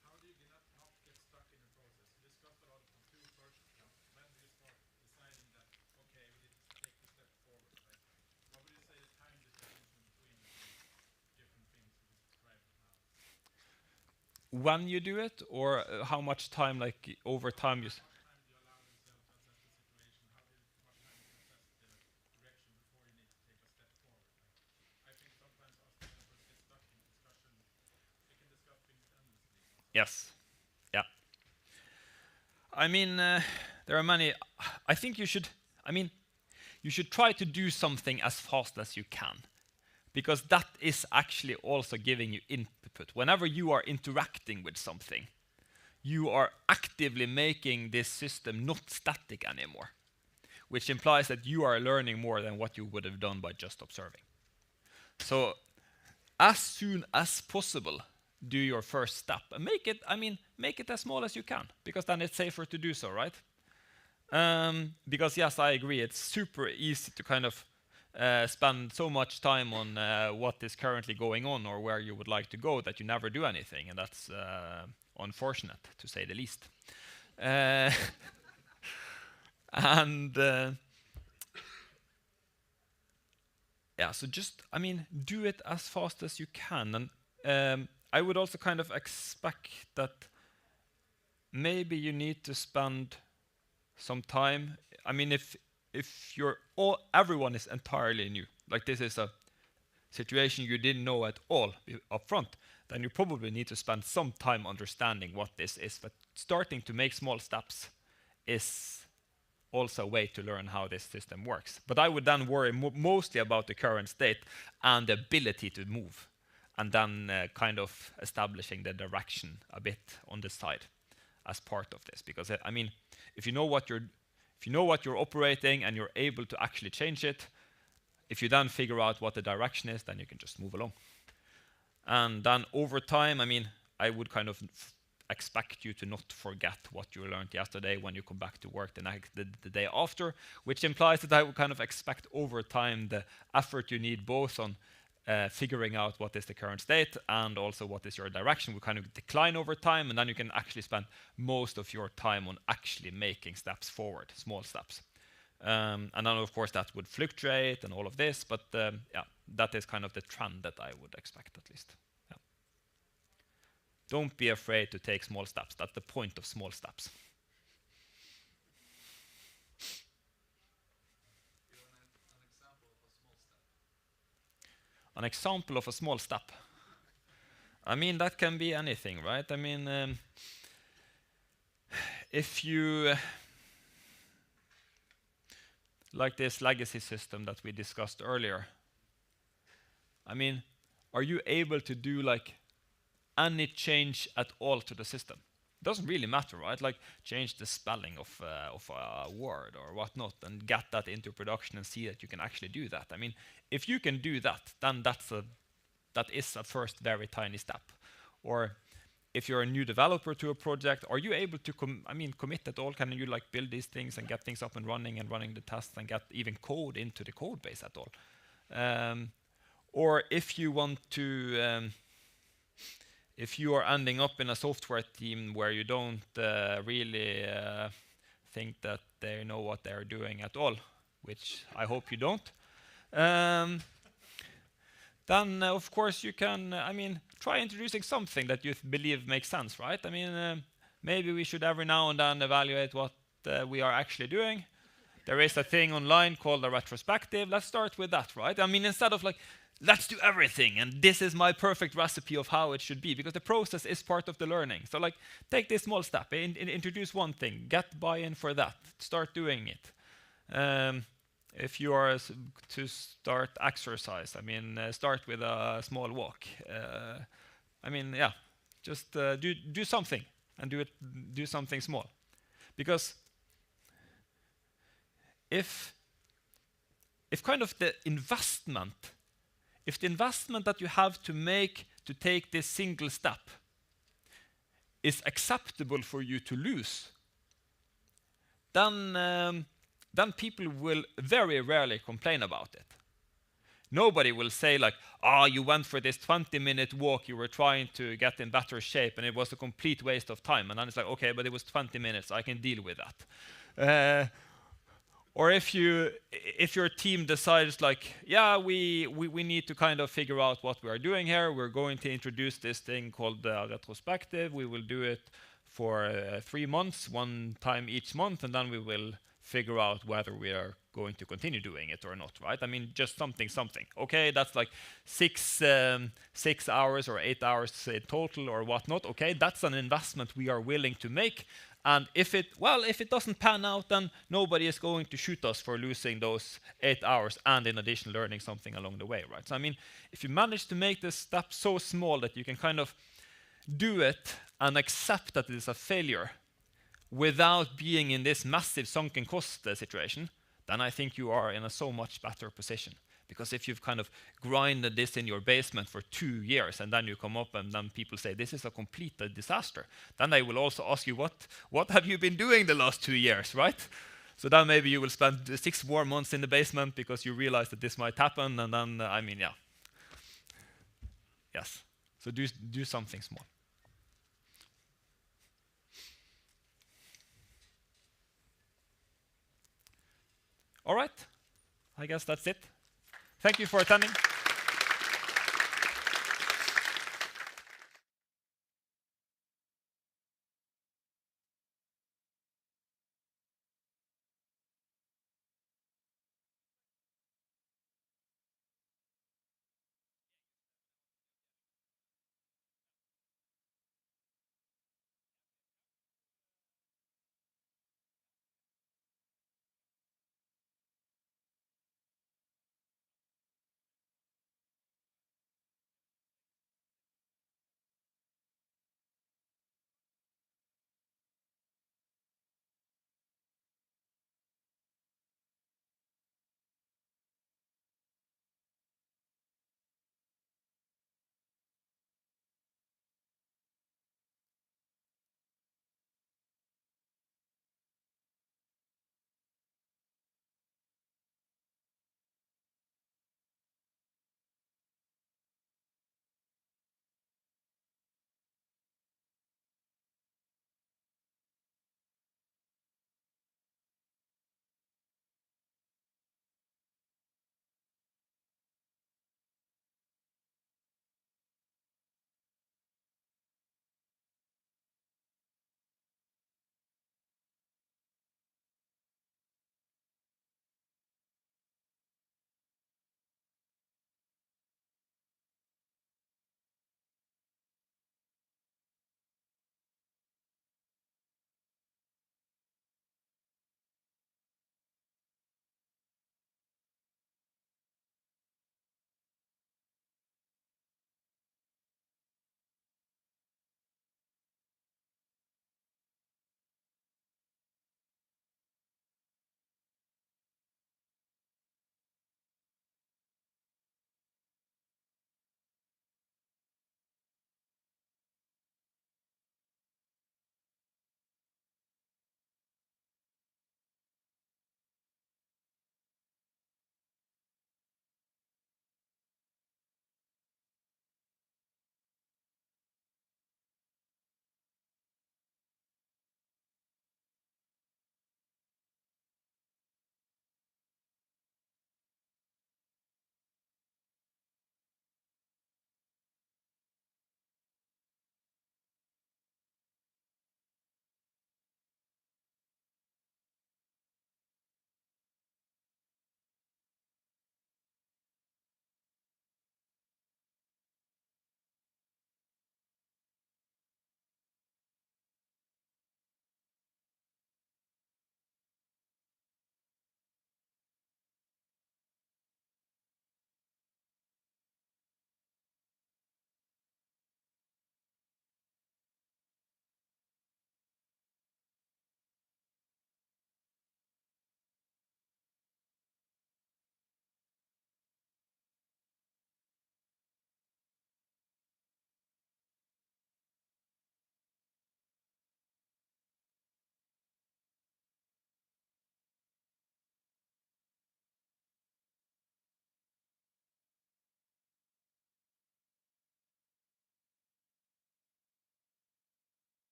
How do you not get stuck in a process? You discussed about it from two versions. When do you start deciding that, okay, we need to take the step forward? Like, what would you say the time distinction between different things you described now? When you do it, or how much time, like over time, you. How much time do you allow yourself to assess the situation? How much time do you assess the direction before you need to take a step forward? Like, I think sometimes us developers get stuck in discussion. We can discuss things endlessly. Yes. Yeah. I mean, there are many. I think you should. I mean, you should try to do something as fast as you can, because that is actually also giving you input. Whenever you are interacting with something, you are actively making this system not static anymore, which implies that you are learning more than what you would have done by just observing. So, as soon as possible, do your first step and make it as small as you can, because then it's safer to do so, right? Because yes, I agree, it's super easy to kind of spend so much time on what is currently going on or where you would like to go that you never do anything, and that's unfortunate, to say the least. And yeah, so just, do it as fast as you can. And I would also kind of expect that maybe you need to spend some time. I mean, if everyone is entirely new, like this is a situation you didn't know at all up front, then you probably need to spend some time understanding what this is. But starting to make small steps is also a way to learn how this system works. But I would then worry mostly about the current state and the ability to move, and then kind of establishing the direction a bit on the side as part of this. Because if you know what you're operating and you're able to actually change it, if you then figure out what the direction is, then you can just move along. And then over time, I would kind of expect you to not forget what you learned yesterday when you come back to work the day after, which implies that I would kind of expect over time the effort you need both on figuring out what is the current state and also what is your direction will kind of decline over time, and then you can actually spend most of your time on actually making steps forward, small steps. And then of course that would fluctuate and all of this, but yeah, that is kind of the trend that I would expect at least. Yeah. Don't be afraid to take small steps. That's the point of small steps. An example of a small step. That can be anything, right? If you like this legacy system that we discussed earlier, are you able to do like any change at all to the system? It doesn't really matter, right? Like change the spelling of a word or whatnot and get that into production and see that you can actually do that. If you can do that, then that is a first very tiny step. Or if you're a new developer to a project, are you able to commit at all? Can you like build these things and get things up and running the tests and get even code into the code base at all? Or if you want to if you are ending up in a software team where you don't really think that they know what they're doing at all, which I hope you don't, then of course you can, try introducing something that you believe makes sense, right? Maybe we should every now and then evaluate what we are actually doing. There is a thing online called a retrospective. Let's start with that, right? I mean, instead of like, let's do everything and this is my perfect recipe of how it should be, because the process is part of the learning. So like, take this small step, introduce one thing, get buy-in for that, start doing it. If you are to start exercise, I mean, start with a small walk. I mean, yeah, just do something and do something small, because if kind of the investment that you have to make to take this single step is acceptable for you to lose, then people will very rarely complain about it. Nobody will say like, you went for this 20-minute walk, you were trying to get in better shape, and it was a complete waste of time. And then it's like, okay, but it was 20 minutes, I can deal with that. Or if your team decides like, yeah, we need to kind of figure out what we are doing here, we're going to introduce this thing called retrospective, we will do it for 3 months, one time each month, and then we will figure out whether we are going to continue doing it or not, right? I mean, just something. Okay, that's like 6 hours or 8 hours in total or whatnot. Okay, that's an investment we are willing to make. And if it doesn't pan out, then nobody is going to shoot us for losing those 8 hours and in addition learning something along the way, right? So I mean, if you manage to make this step so small that you can kind of do it and accept that it is a failure without being in this massive sunken cost situation, then I think you are in a so much better position. Because if you've kind of grinded this in your basement for 2 years and then you come up and then people say this is a complete disaster, then they will also ask you what have you been doing the last 2 years, right? So then maybe you will spend 6 more months in the basement because you realize that this might happen, and then I mean, yeah. Yes. So do something small. All right. I guess that's it. Thank you for attending.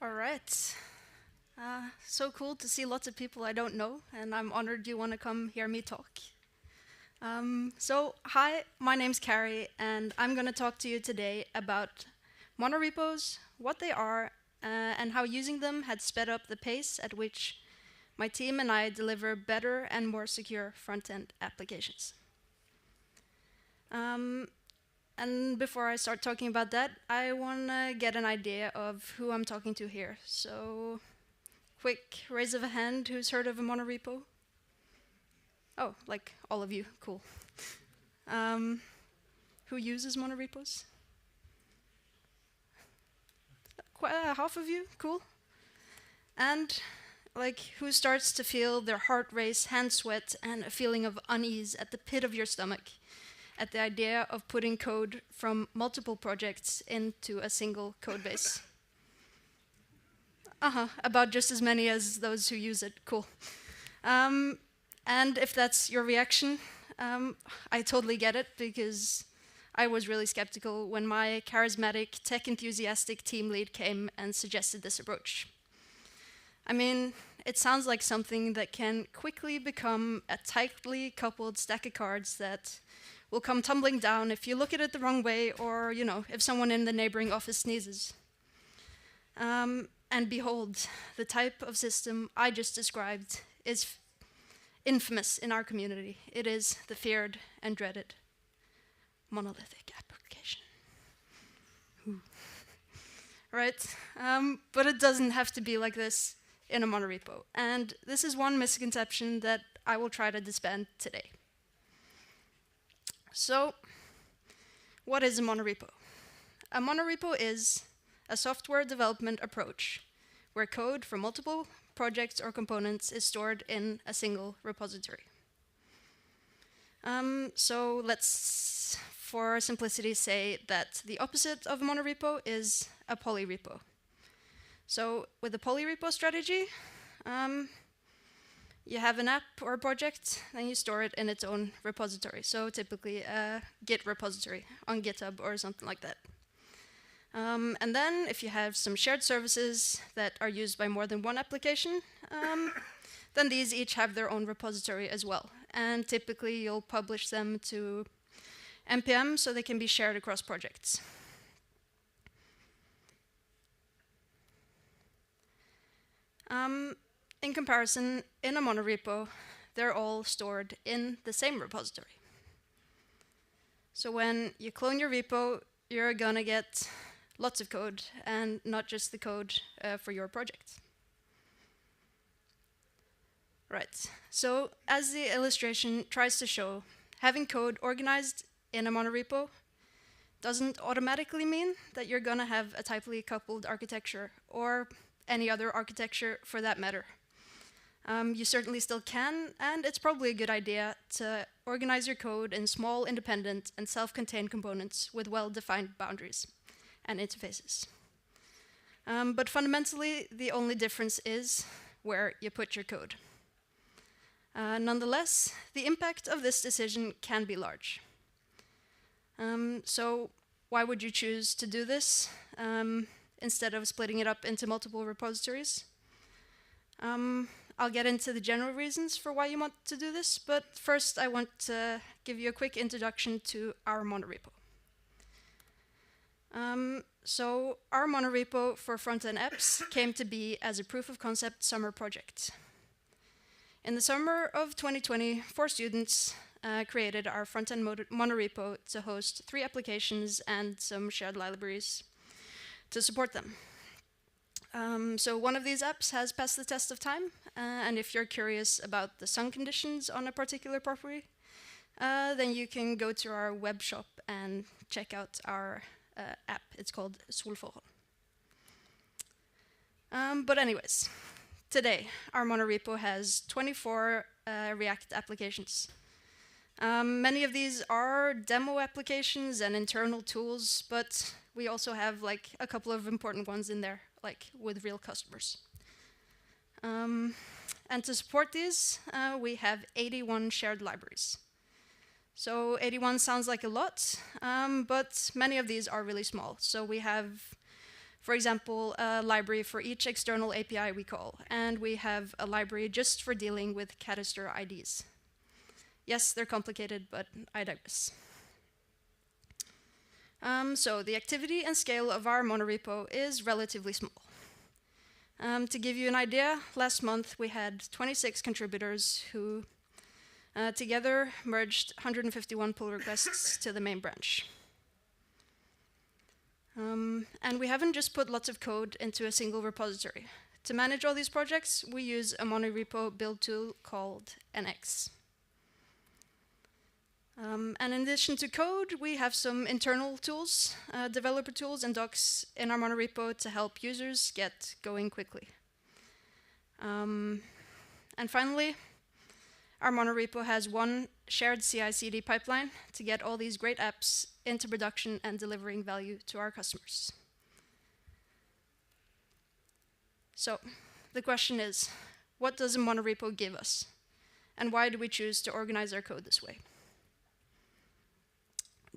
All right. So cool to see lots of people I don't know, and I'm honored you want to come hear me talk. Hi, my name's Carrie, and I'm going to talk to you today about monorepos, what they are, and how using them had sped up the pace at which my team and I deliver better and more secure front-end applications. And before I start talking about that, I want to get an idea of who I'm talking to here. So, quick raise of a hand, who's heard of a monorepo? Oh, like all of you, cool. Who uses monorepos? Half of you, cool. And like, who starts to feel their heart race, hand sweat, and a feeling of unease at the pit of your stomach at the idea of putting code from multiple projects into a single code base? About just as many as those who use it, cool. And if that's your reaction, I totally get it, because I was really skeptical when my charismatic, tech-enthusiastic team lead came and suggested this approach. I mean, it sounds like something that can quickly become a tightly coupled stack of cards that will come tumbling down if you look at it the wrong way, or, you know, if someone in the neighboring office sneezes. And behold, the type of system I just described is infamous in our community. It is the feared and dreaded monolithic application. Ooh. Right? But it doesn't have to be like this in a monorepo. And this is one misconception that I will try to dispel today. So, what is a monorepo? A monorepo is a software development approach where code for multiple projects or components is stored in a single repository. So let's, for simplicity, say that the opposite of a monorepo is a polyrepo. So with a polyrepo strategy, you have an app or a project, then you store it in its own repository. So typically a Git repository on GitHub or something like that. And then if you have some shared services that are used by more than one application, then these each have their own repository as well. And typically you'll publish them to NPM so they can be shared across projects. In comparison, in a monorepo, they're all stored in the same repository. So when you clone your repo, you're gonna get lots of code, and not just the code for your project. Right, so as the illustration tries to show, having code organized in a monorepo doesn't automatically mean that you're gonna have a tightly coupled architecture, or any other architecture for that matter. You certainly still can, and it's probably a good idea to organize your code in small, independent, and self-contained components with well-defined boundaries and interfaces. But fundamentally, the only difference is where you put your code. Nonetheless, the impact of this decision can be large. So why would you choose to do this instead of splitting it up into multiple repositories? I'll get into the general reasons for why you want to do this, but first I want to give you a quick introduction to our monorepo. So our monorepo for front-end apps came to be as a proof of concept summer project. In the summer of 2020, 4 students created our front-end monorepo to host 3 applications and some shared libraries to support them. So one of these apps has passed the test of time, and if you're curious about the sun conditions on a particular property, then you can go to our web shop and check out our app. It's called Solforhold. But anyways, today our monorepo has 24 React applications. Many of these are demo applications and internal tools, but we also have like a couple of important ones in there, like with real customers. And to support these, we have 81 shared libraries. So 81 sounds like a lot, but many of these are really small. So we have For example, a library for each external API we call, and we have a library just for dealing with canister IDs. Yes, they're complicated, but I digress. So the activity and scale of our monorepo is relatively small. To give you an idea, last month we had 26 contributors who together merged 151 pull requests to the main branch. And we haven't just put lots of code into a single repository. To manage all these projects, we use a monorepo build tool called NX. And in addition to code, we have some internal tools, developer tools and docs in our monorepo to help users get going quickly. And finally, our monorepo has one shared CI/CD pipeline to get all these great apps into production and delivering value to our customers. So, the question is, what does a monorepo give us? And why do we choose to organize our code this way?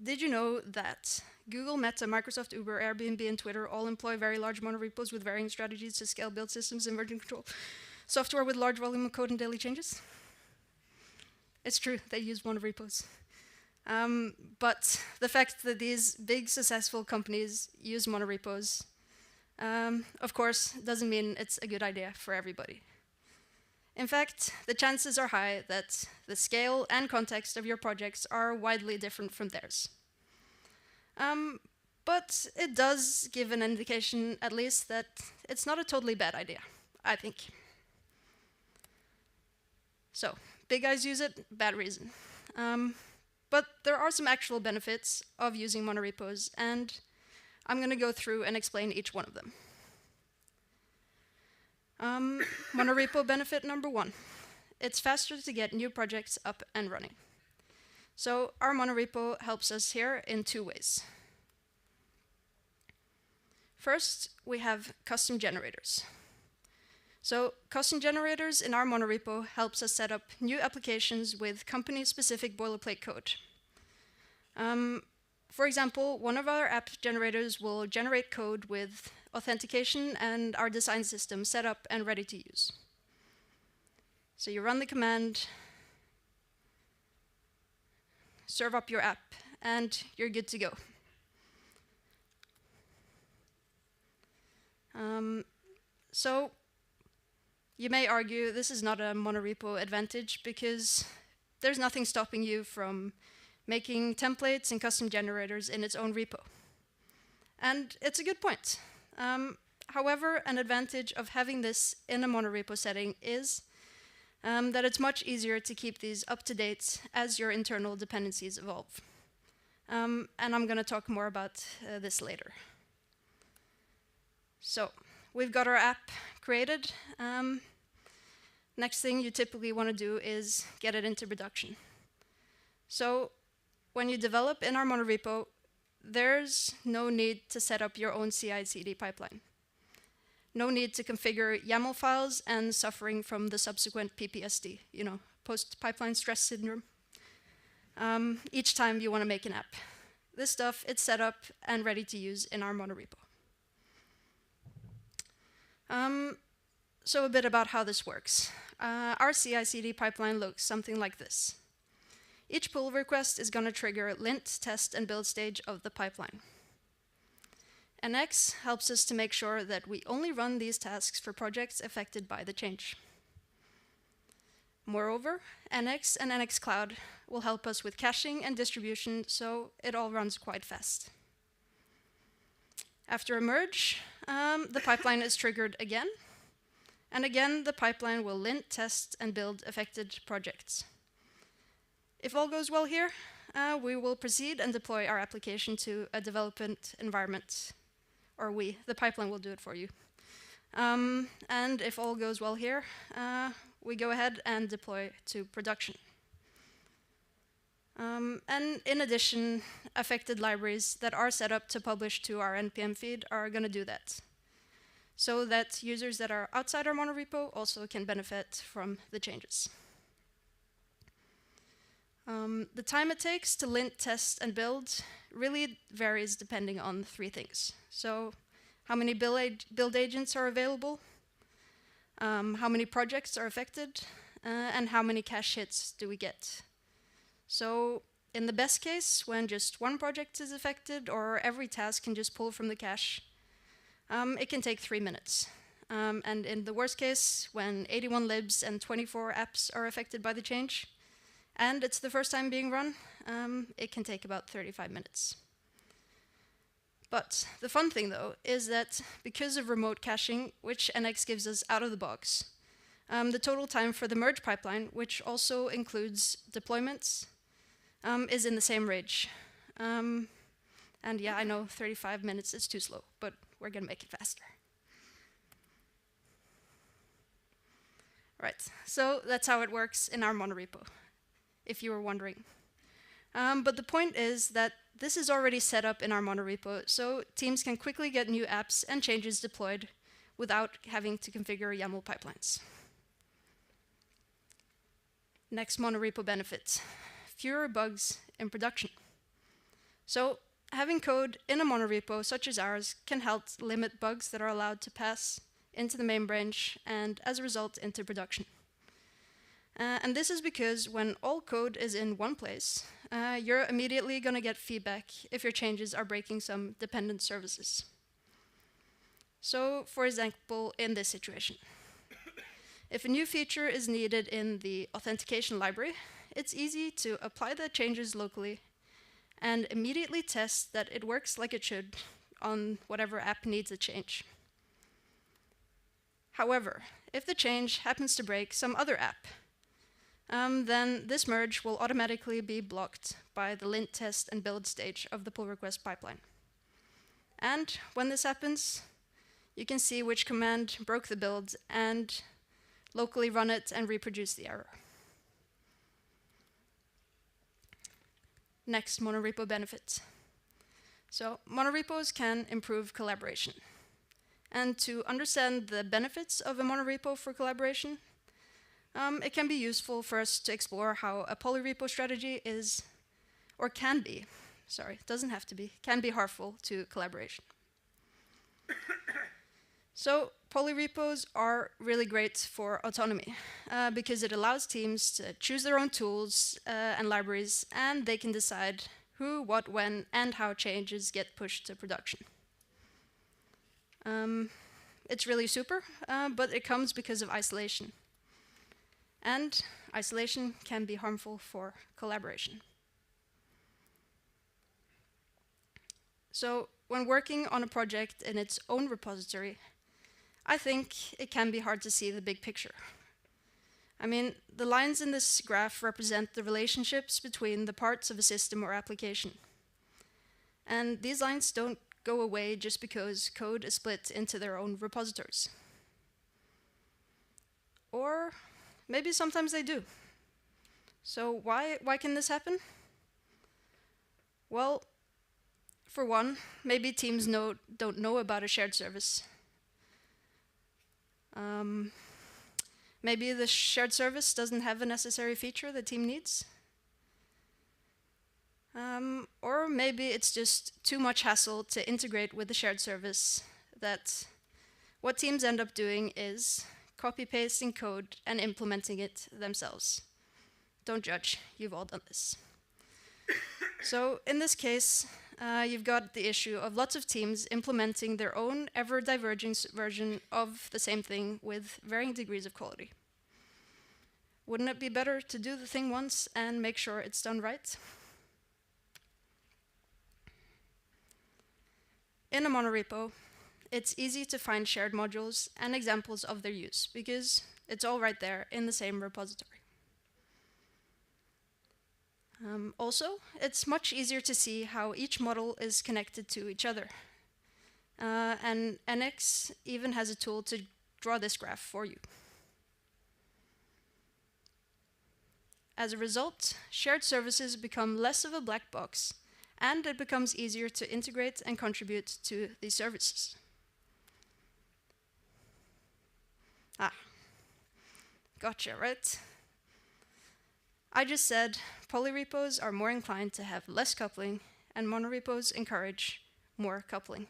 Did you know that Google, Meta, Microsoft, Uber, Airbnb, and Twitter all employ very large monorepos with varying strategies to scale build systems and version control software with large volume of code and daily changes? It's true, they use monorepos. But the fact that these big successful companies use monorepos, of course, doesn't mean it's a good idea for everybody. In fact, the chances are high that the scale and context of your projects are widely different from theirs. But it does give an indication, at least, that it's not a totally bad idea, I think. So, big guys use it, bad reason. But there are some actual benefits of using monorepos, and I'm going to go through and explain each one of them. Monorepo benefit number 1. It's faster to get new projects up and running. So our monorepo helps us here in 2 ways. First, we have custom generators. So custom generators in our monorepo helps us set up new applications with company-specific boilerplate code. For example, one of our app generators will generate code with authentication and our design system set up and ready to use. So you run the command, serve up your app, and you're good to go. So you may argue this is not a monorepo advantage because there's nothing stopping you from making templates and custom generators in its own repo. And it's a good point. However, an advantage of having this in a monorepo setting is that it's much easier to keep these up to date as your internal dependencies evolve. And I'm going to talk more about this later. So, we've got our app created. Next thing you typically want to do is get it into production. So, when you develop in our monorepo, there's no need to set up your own CI/CD pipeline. No need to configure YAML files and suffering from the subsequent PPSD, post-pipeline stress syndrome, each time you want to make an app. This stuff, it's set up and ready to use in our monorepo. So a bit about how this works. Our CI/CD pipeline looks something like this. Each pull request is going to trigger lint, test, and build stage of the pipeline. NX helps us to make sure that we only run these tasks for projects affected by the change. Moreover, NX and NX Cloud will help us with caching and distribution, so it all runs quite fast. After a merge, the pipeline is triggered again, and again the pipeline will lint, test, and build affected projects. If all goes well here, we will proceed and deploy our application to a development environment, or the pipeline will do it for you. And if all goes well here, we go ahead and deploy to production. And in addition, affected libraries that are set up to publish to our NPM feed are going to do that, so that users that are outside our monorepo also can benefit from the changes. The time it takes to lint, test, and build really varies depending on 3 things. So how many build agents are available, how many projects are affected, and how many cache hits do we get. So in the best case, when just one project is affected or every task can just pull from the cache, it can take 3 minutes. And in the worst case, when 81 libs and 24 apps are affected by the change, and it's the first time being run, it can take about 35 minutes. But the fun thing, though, is that because of remote caching, which NX gives us out of the box, the total time for the merge pipeline, which also includes deployments, is in the same range. And yeah, I know 35 minutes is too slow, but we're going to make it faster. Right, so that's how it works in our monorepo, if you were wondering. But the point is that this is already set up in our monorepo, so teams can quickly get new apps and changes deployed without having to configure YAML pipelines. Next monorepo benefit, fewer bugs in production. So having code in a monorepo such as ours can help limit bugs that are allowed to pass into the main branch and as a result into production. And this is because when all code is in one place, you're immediately going to get feedback if your changes are breaking some dependent services. So, for example, in this situation, if a new feature is needed in the authentication library, it's easy to apply the changes locally and immediately test that it works like it should on whatever app needs a change. However, if the change happens to break some other app, then this merge will automatically be blocked by the lint test and build stage of the pull request pipeline. And when this happens, you can see which command broke the build and locally run it and reproduce the error. Next, monorepo benefits. So monorepos can improve collaboration. And to understand the benefits of a monorepo for collaboration, it can be useful for us to explore how a polyrepo strategy is, or can be, sorry, doesn't have to be, can be harmful to collaboration. So polyrepos are really great for autonomy because it allows teams to choose their own tools and libraries, and they can decide who, what, when, and how changes get pushed to production. It's really super, but it comes because of isolation. And isolation can be harmful for collaboration. So when working on a project in its own repository, I think it can be hard to see the big picture. I mean, the lines in this graph represent the relationships between the parts of a system or application. And these lines don't go away just because code is split into their own repositories. Or maybe sometimes they do. So why can this happen? Well, for one, maybe teams don't know about a shared service. Maybe the shared service doesn't have a necessary feature the team needs. Or maybe it's just too much hassle to integrate with the shared service, that what teams end up doing is copy-pasting code and implementing it themselves. Don't judge, you've all done this. So in this case, you've got the issue of lots of teams implementing their own ever-diverging version of the same thing with varying degrees of quality. Wouldn't it be better to do the thing once and make sure it's done right? In a monorepo, it's easy to find shared modules and examples of their use because it's all right there in the same repository. Also, it's much easier to see how each model is connected to each other. And NX even has a tool to draw this graph for you. As a result, shared services become less of a black box, and it becomes easier to integrate and contribute to these services. Gotcha, right? I just said polyrepos are more inclined to have less coupling, and monorepos encourage more coupling.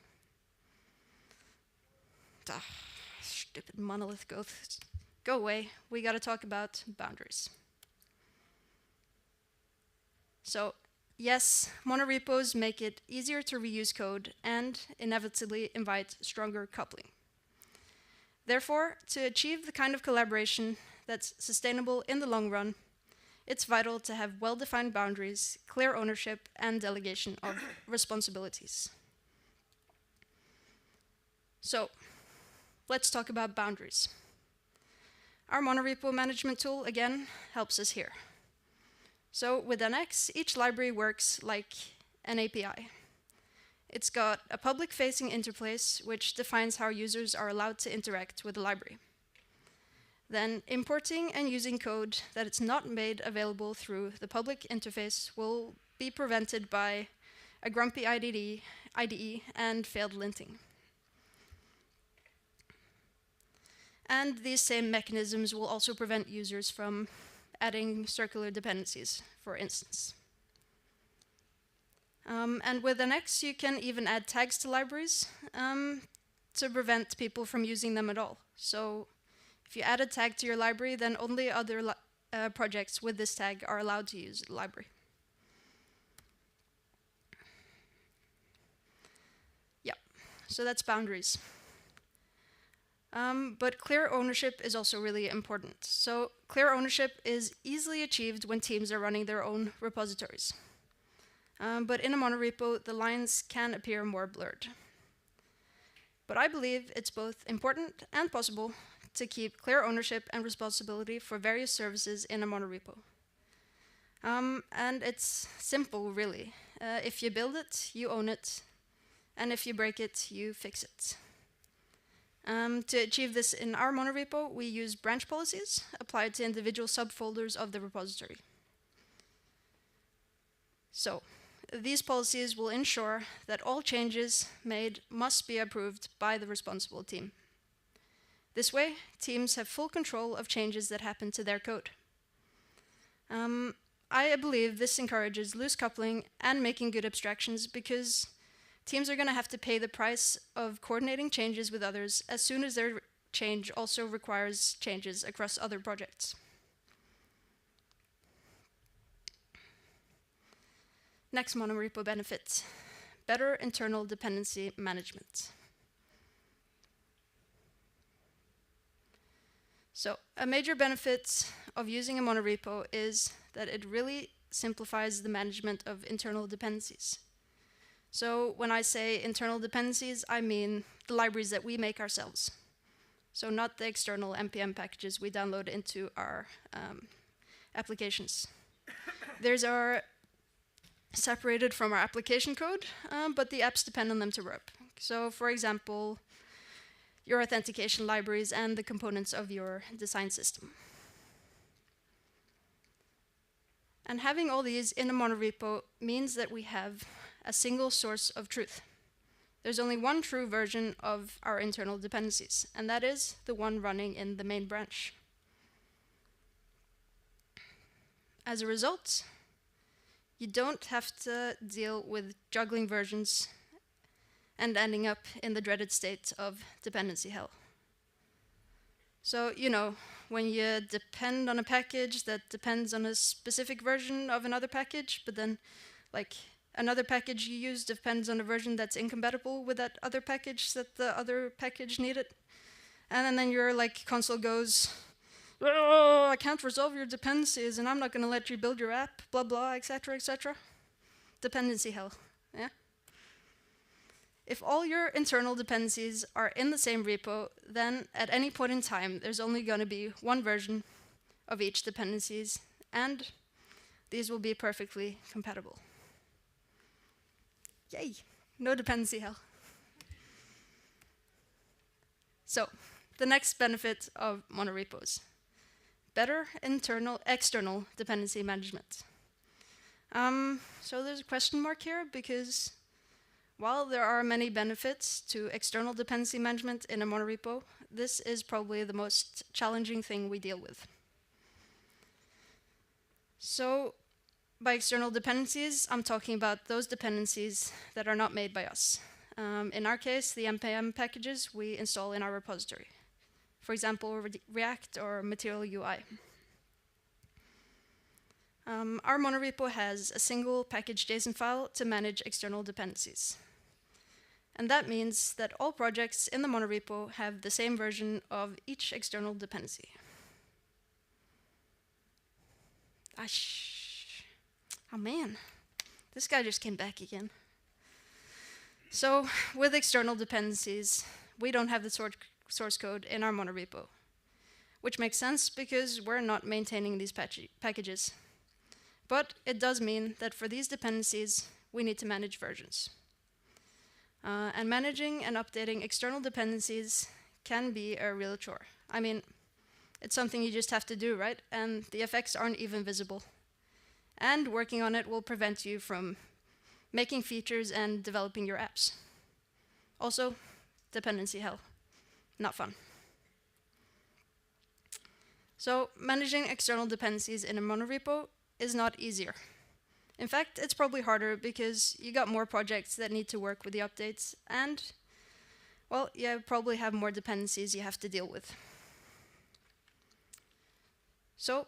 Stupid monolith go away. We got to talk about boundaries. So, yes, monorepos make it easier to reuse code and inevitably invite stronger coupling. Therefore, to achieve the kind of collaboration that's sustainable in the long run, it's vital to have well-defined boundaries, clear ownership, and delegation of responsibilities. So, let's talk about boundaries. Our monorepo management tool, again, helps us here. So with NX, each library works like an API. It's got a public-facing interface which defines how users are allowed to interact with the library. Then importing and using code that is not made available through the public interface will be prevented by a grumpy IDE and failed linting. And these same mechanisms will also prevent users from adding circular dependencies, for instance. And with NX, you can even add tags to libraries to prevent people from using them at all. So if you add a tag to your library, then only other projects with this tag are allowed to use the library. Yeah, so that's boundaries. But clear ownership is also really important. So clear ownership is easily achieved when teams are running their own repositories. But in a monorepo, the lines can appear more blurred. But I believe it's both important and possible to keep clear ownership and responsibility for various services in a monorepo. And it's simple, really. If you build it, you own it. And if you break it, you fix it. To achieve this in our monorepo, we use branch policies applied to individual subfolders of the repository. So, these policies will ensure that all changes made must be approved by the responsible team. This way, teams have full control of changes that happen to their code. I believe this encourages loose coupling and making good abstractions because teams are going to have to pay the price of coordinating changes with others as soon as their change also requires changes across other projects. Next monorepo benefit, better internal dependency management. So a major benefit of using a monorepo is that it really simplifies the management of internal dependencies. So when I say internal dependencies, I mean the libraries that we make ourselves. So not the external NPM packages we download into our applications. These are separated from our application code, but the apps depend on them to work. So for example, your authentication libraries and the components of your design system. And having all these in a monorepo means that we have a single source of truth. There's only one true version of our internal dependencies, and that is the one running in the main branch. As a result, you don't have to deal with juggling versions and ending up in the dreaded state of dependency hell. So, you know, when you depend on a package that depends on a specific version of another package, but then, like, another package you use depends on a version that's incompatible with that other package that the other package needed. And then your, like, console goes, oh, I can't resolve your dependencies, and I'm not going to let you build your app, blah, blah, etc., etc. Dependency hell, yeah? If all your internal dependencies are in the same repo, then at any point in time, there's only going to be one version of each dependencies, and these will be perfectly compatible. Yay, no dependency hell. So, the next benefit of monorepos, better external dependency management. So there's a question mark here because while there are many benefits to external dependency management in a monorepo, this is probably the most challenging thing we deal with. So, by external dependencies, I'm talking about those dependencies that are not made by us. In our case, the npm packages we install in our repository. For example, React or Material UI. Our monorepo has a single package JSON file to manage external dependencies. And that means that all projects in the monorepo have the same version of each external dependency. Oh man, this guy just came back again. So with external dependencies, we don't have the source code in our monorepo, which makes sense because we're not maintaining these packages. But it does mean that for these dependencies, we need to manage versions. And managing and updating external dependencies can be a real chore. I mean, it's something you just have to do, right? And the effects aren't even visible. And working on it will prevent you from making features and developing your apps. Also, dependency hell. Not fun. So, managing external dependencies in a monorepo is not easier. In fact, it's probably harder because you got more projects that need to work with the updates and, well, you probably have more dependencies you have to deal with. So,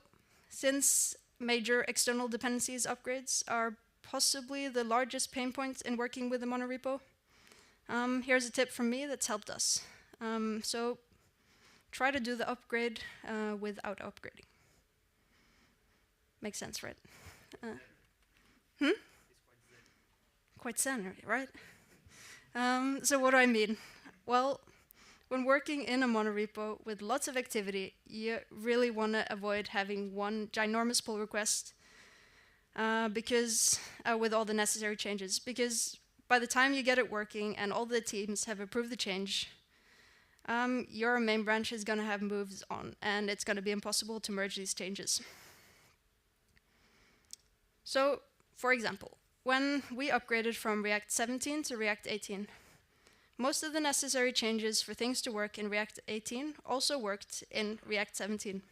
since major external dependencies upgrades are possibly the largest pain point in working with the monorepo, here's a tip from me that's helped us. So, try to do the upgrade without upgrading. Makes sense, right? Quite zen, right? So what do I mean? Well, when working in a monorepo with lots of activity, you really want to avoid having one ginormous pull request because with all the necessary changes. Because by the time you get it working and all the teams have approved the change, your main branch is going to have moves on, and it's going to be impossible to merge these changes. So, for example, when we upgraded from React 17 to React 18, most of the necessary changes for things to work in React 18 also worked in React 17,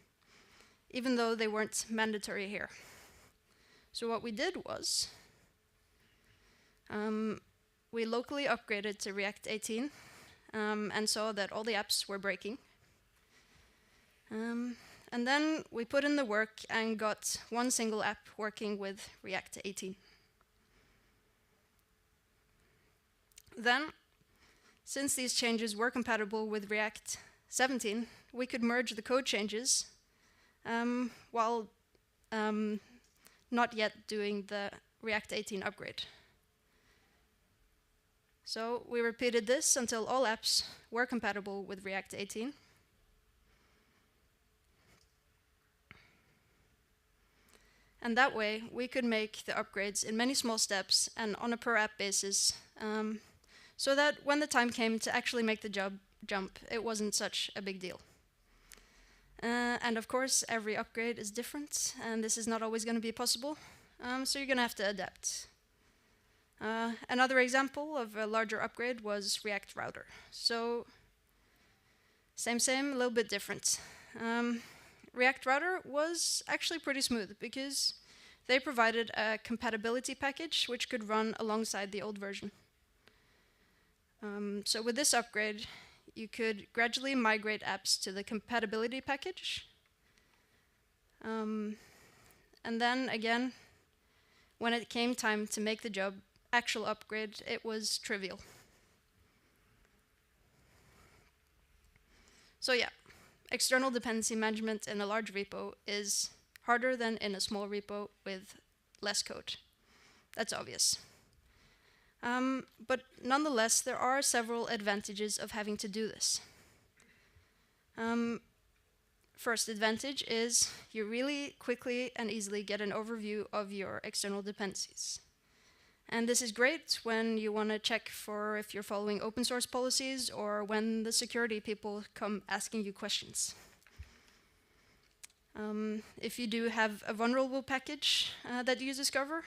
even though they weren't mandatory here. So what we did was, we locally upgraded to React 18 and saw that all the apps were breaking. And then we put in the work and got one single app working with React 18. Then, since these changes were compatible with React 17, we could merge the code changes while not yet doing the React 18 upgrade. So we repeated this until all apps were compatible with React 18. And that way, we could make the upgrades in many small steps and on a per-app basis, so that when the time came to actually make the jump, it wasn't such a big deal. And of course, every upgrade is different, and this is not always going to be possible, so you're going to have to adapt. Another example of a larger upgrade was React Router. So, same, a little bit different. React Router was actually pretty smooth because they provided a compatibility package which could run alongside the old version. So with this upgrade, you could gradually migrate apps to the compatibility package. And then again, when it came time to make the actual upgrade, it was trivial. So yeah. External dependency management in a large repo is harder than in a small repo with less code. That's obvious. But nonetheless, there are several advantages of having to do this. First advantage is you really quickly and easily get an overview of your external dependencies. And this is great when you want to check for if you're following open source policies or when the security people come asking you questions. If you do have a vulnerable package that you discover,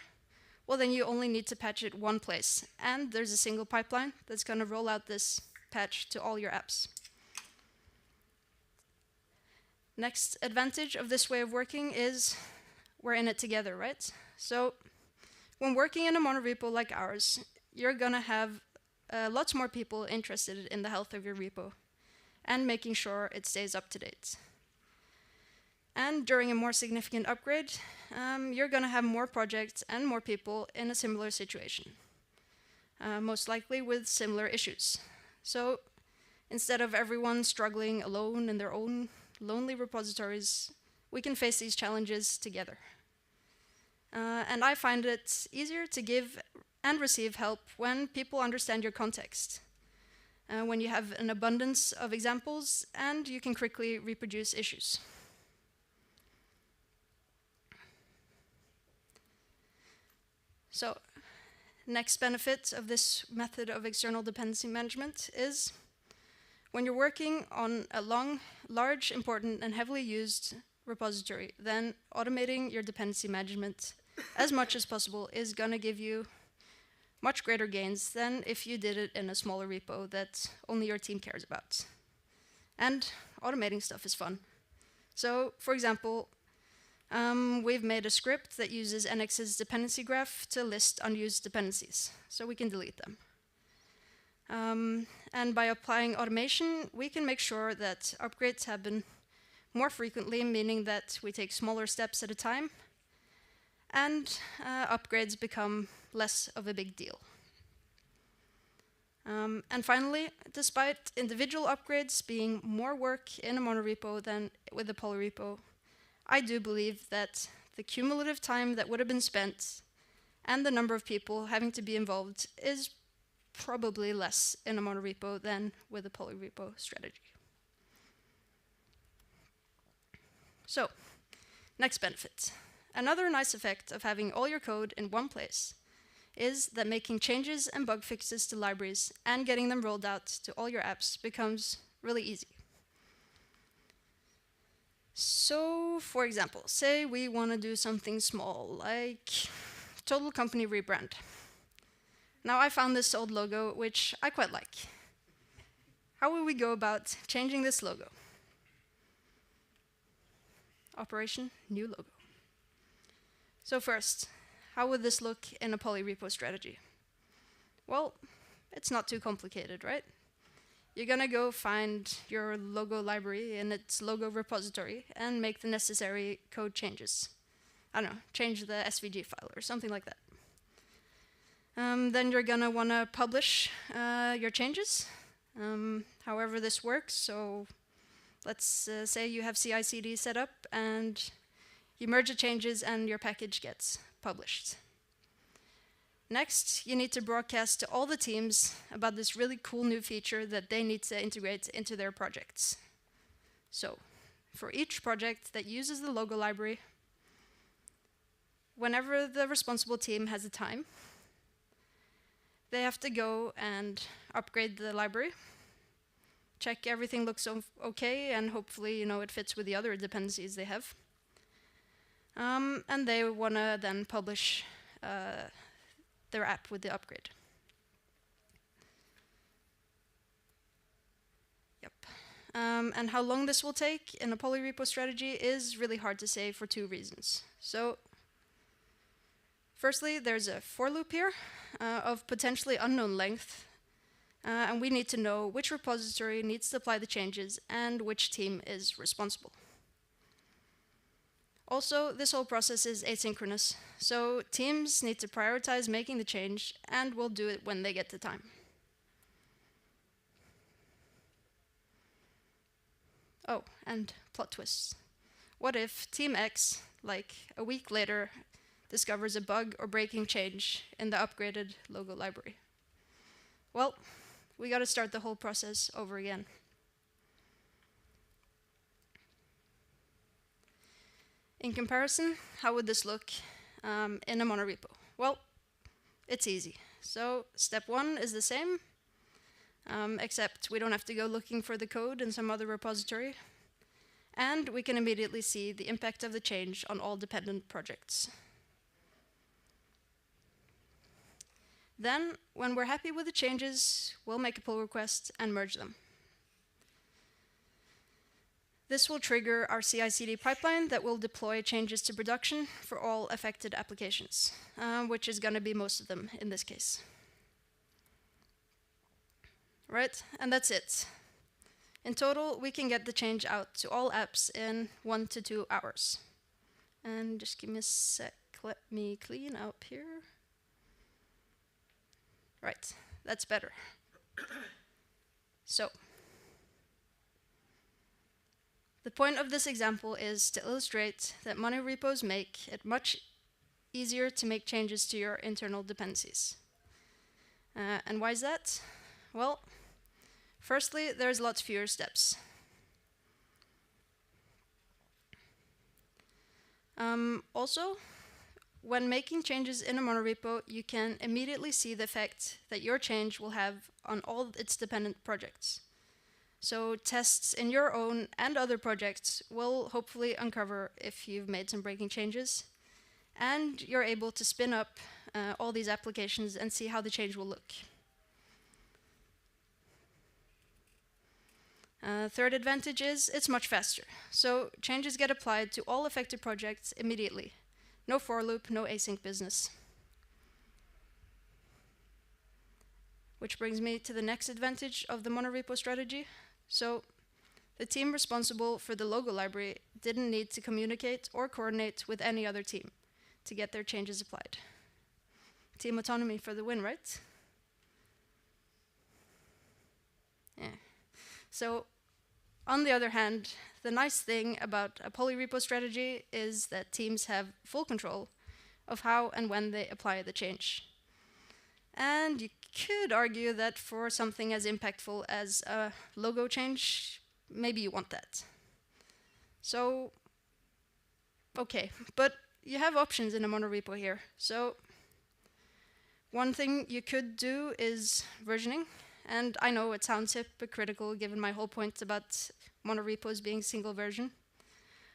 well then you only need to patch it one place. And there's a single pipeline that's going to roll out this patch to all your apps. Next advantage of this way of working is we're in it together, right? So when working in a monorepo like ours, you're going to have lots more people interested in the health of your repo and making sure it stays up to date. And during a more significant upgrade, you're going to have more projects and more people in a similar situation, most likely with similar issues. So instead of everyone struggling alone in their own lonely repositories, we can face these challenges together. And I find it easier to give and receive help when people understand your context, when you have an abundance of examples and you can quickly reproduce issues. So, next benefit of this method of external dependency management is when you're working on a large, important, and heavily used repository, then automating your dependency management as much as possible is going to give you much greater gains than if you did it in a smaller repo that only your team cares about. And automating stuff is fun. So, for example, we've made a script that uses NX's dependency graph to list unused dependencies, so we can delete them. And by applying automation, we can make sure that upgrades happen more frequently, meaning that we take smaller steps at a time, and upgrades become less of a big deal. And finally, despite individual upgrades being more work in a monorepo than with a polyrepo, I do believe that the cumulative time that would have been spent and the number of people having to be involved is probably less in a monorepo than with a polyrepo strategy. So, next benefit. Another nice effect of having all your code in one place is that making changes and bug fixes to libraries and getting them rolled out to all your apps becomes really easy. So, for example, say we want to do something small, like total company rebrand. Now, I found this old logo, which I quite like. How will we go about changing this logo? Operation New Logo. So first, how would this look in a polyrepo strategy? Well, it's not too complicated, right? You're gonna go find your logo library in its logo repository and make the necessary code changes. I don't know, change the SVG file or something like that. Then you're gonna wanna publish your changes, however this works. So let's say you have CI/CD set up and you merge the changes and your package gets published. Next, you need to broadcast to all the teams about this really cool new feature that they need to integrate into their projects. So, for each project that uses the logo library, whenever the responsible team has the time, they have to go and upgrade the library, check everything looks okay, and hopefully, it fits with the other dependencies they have. And they want to then publish their app with the upgrade. Yep. And how long this will take in a polyrepo strategy is really hard to say for two reasons. So, firstly, there's a for loop here of potentially unknown length, and we need to know which repository needs to apply the changes and which team is responsible. Also, this whole process is asynchronous, so teams need to prioritize making the change and will do it when they get the time. Oh, and plot twists. What if Team X, like a week later, discovers a bug or breaking change in the upgraded logo library? Well, we gotta start the whole process over again. In comparison, how would this look in a monorepo? Well, it's easy. So step one is the same, except we don't have to go looking for the code in some other repository. And we can immediately see the impact of the change on all dependent projects. Then, when we're happy with the changes, we'll make a pull request and merge them. This will trigger our CI/CD pipeline that will deploy changes to production for all affected applications, which is going to be most of them in this case. right? And that's it. In total, we can get the change out to all apps in 1 to 2 hours. And just give me a sec, let me clean up here. Right, that's better. So, the point of this example is to illustrate that money repos make it much easier to make changes to your internal dependencies. And why is that? Well, firstly, there's lots fewer steps. Also, when making changes in a monorepo, you can immediately see the effect that your change will have on all its dependent projects. So tests in your own and other projects will hopefully uncover if you've made some breaking changes, and you're able to spin up all these applications and see how the change will look. Third advantage is it's much faster. So changes get applied to all affected projects immediately. No for loop, no async business. Which brings me to the next advantage of the monorepo strategy. So the team responsible for the logo library didn't need to communicate or coordinate with any other team to get their changes applied. Team autonomy for the win, right? Yeah. So, on the other hand, the nice thing about a polyrepo strategy is that teams have full control of how and when they apply the change. And you could argue that for something as impactful as a logo change, maybe you want that. So, okay, but you have options in a monorepo here. So, one thing you could do is versioning. And I know it sounds hypocritical given my whole point about monorepos being single version.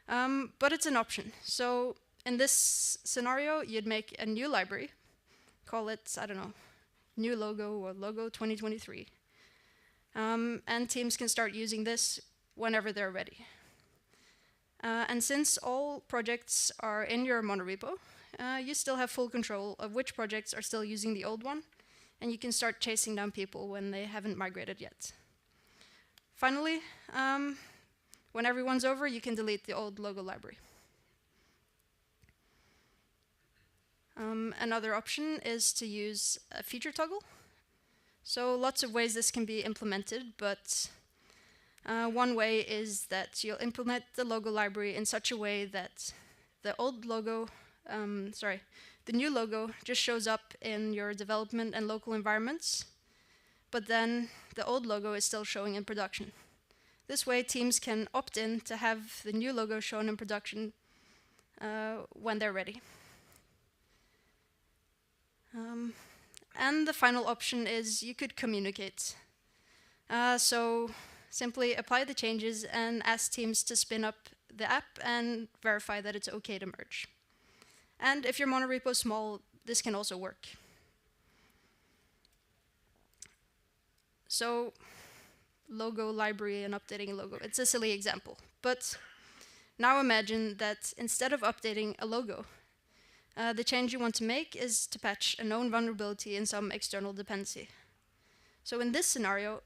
But it's an option. So in this scenario, you'd make a new library, call it, I don't know, new logo or logo 2023. And teams can start using this whenever they're ready. And since all projects are in your monorepo, you still have full control of which projects are still using the old one, and you can start chasing down people when they haven't migrated yet. Finally, when everyone's over, you can delete the old logo library. Another option is to use a feature toggle. So lots of ways this can be implemented, but one way is that you'll implement the logo library in such a way that the old logo, the new logo just shows up in your development and local environments, but then the old logo is still showing in production. This way, teams can opt in to have the new logo shown in production when they're ready. And the final option is you could communicate. So simply apply the changes and ask teams to spin up the app and verify that it's okay to merge. And if your monorepo is small, this can also work. So, logo library and updating a logo. It's a silly example. But now imagine that instead of updating a logo, the change you want to make is to patch a known vulnerability in some external dependency. So in this scenario,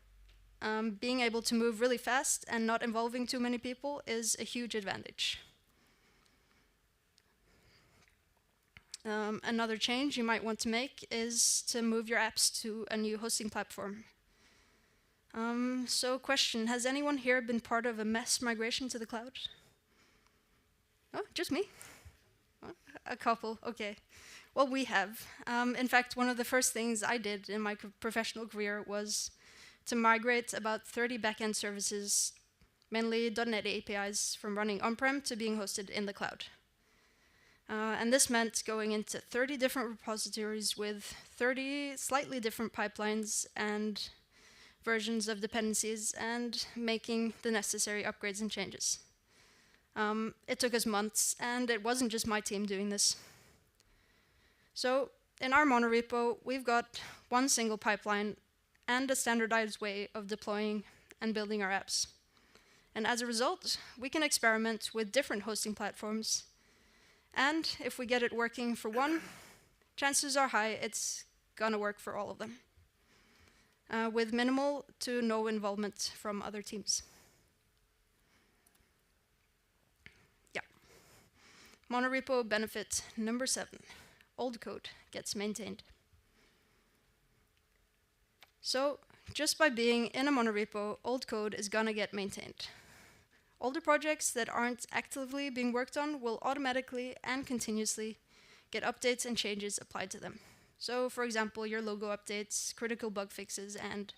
being able to move really fast and not involving too many people is a huge advantage. Another change you might want to make is to move your apps to a new hosting platform. So question, has anyone here been part of a mass migration to the cloud? Oh, just me? Oh, a couple, okay. Well, we have. In fact, one of the first things I did in my professional career was to migrate about 30 backend services, mainly .NET APIs, from running on-prem to being hosted in the cloud. And this meant going into 30 different repositories with 30 slightly different pipelines and versions of dependencies and making the necessary upgrades and changes. It took us months, and it wasn't just my team doing this. So in our monorepo, we've got one single pipeline and a standardized way of deploying and building our apps. And as a result, we can experiment with different hosting platforms. And if we get it working for one, chances are high it's gonna work for all of them. with minimal to no involvement from other teams. Yeah. Monorepo benefit number 7. Old code gets maintained. So, just by being in a monorepo, old code is gonna get maintained. Older projects that aren't actively being worked on will automatically and continuously get updates and changes applied to them. So, for example, your logo updates, critical bug fixes, and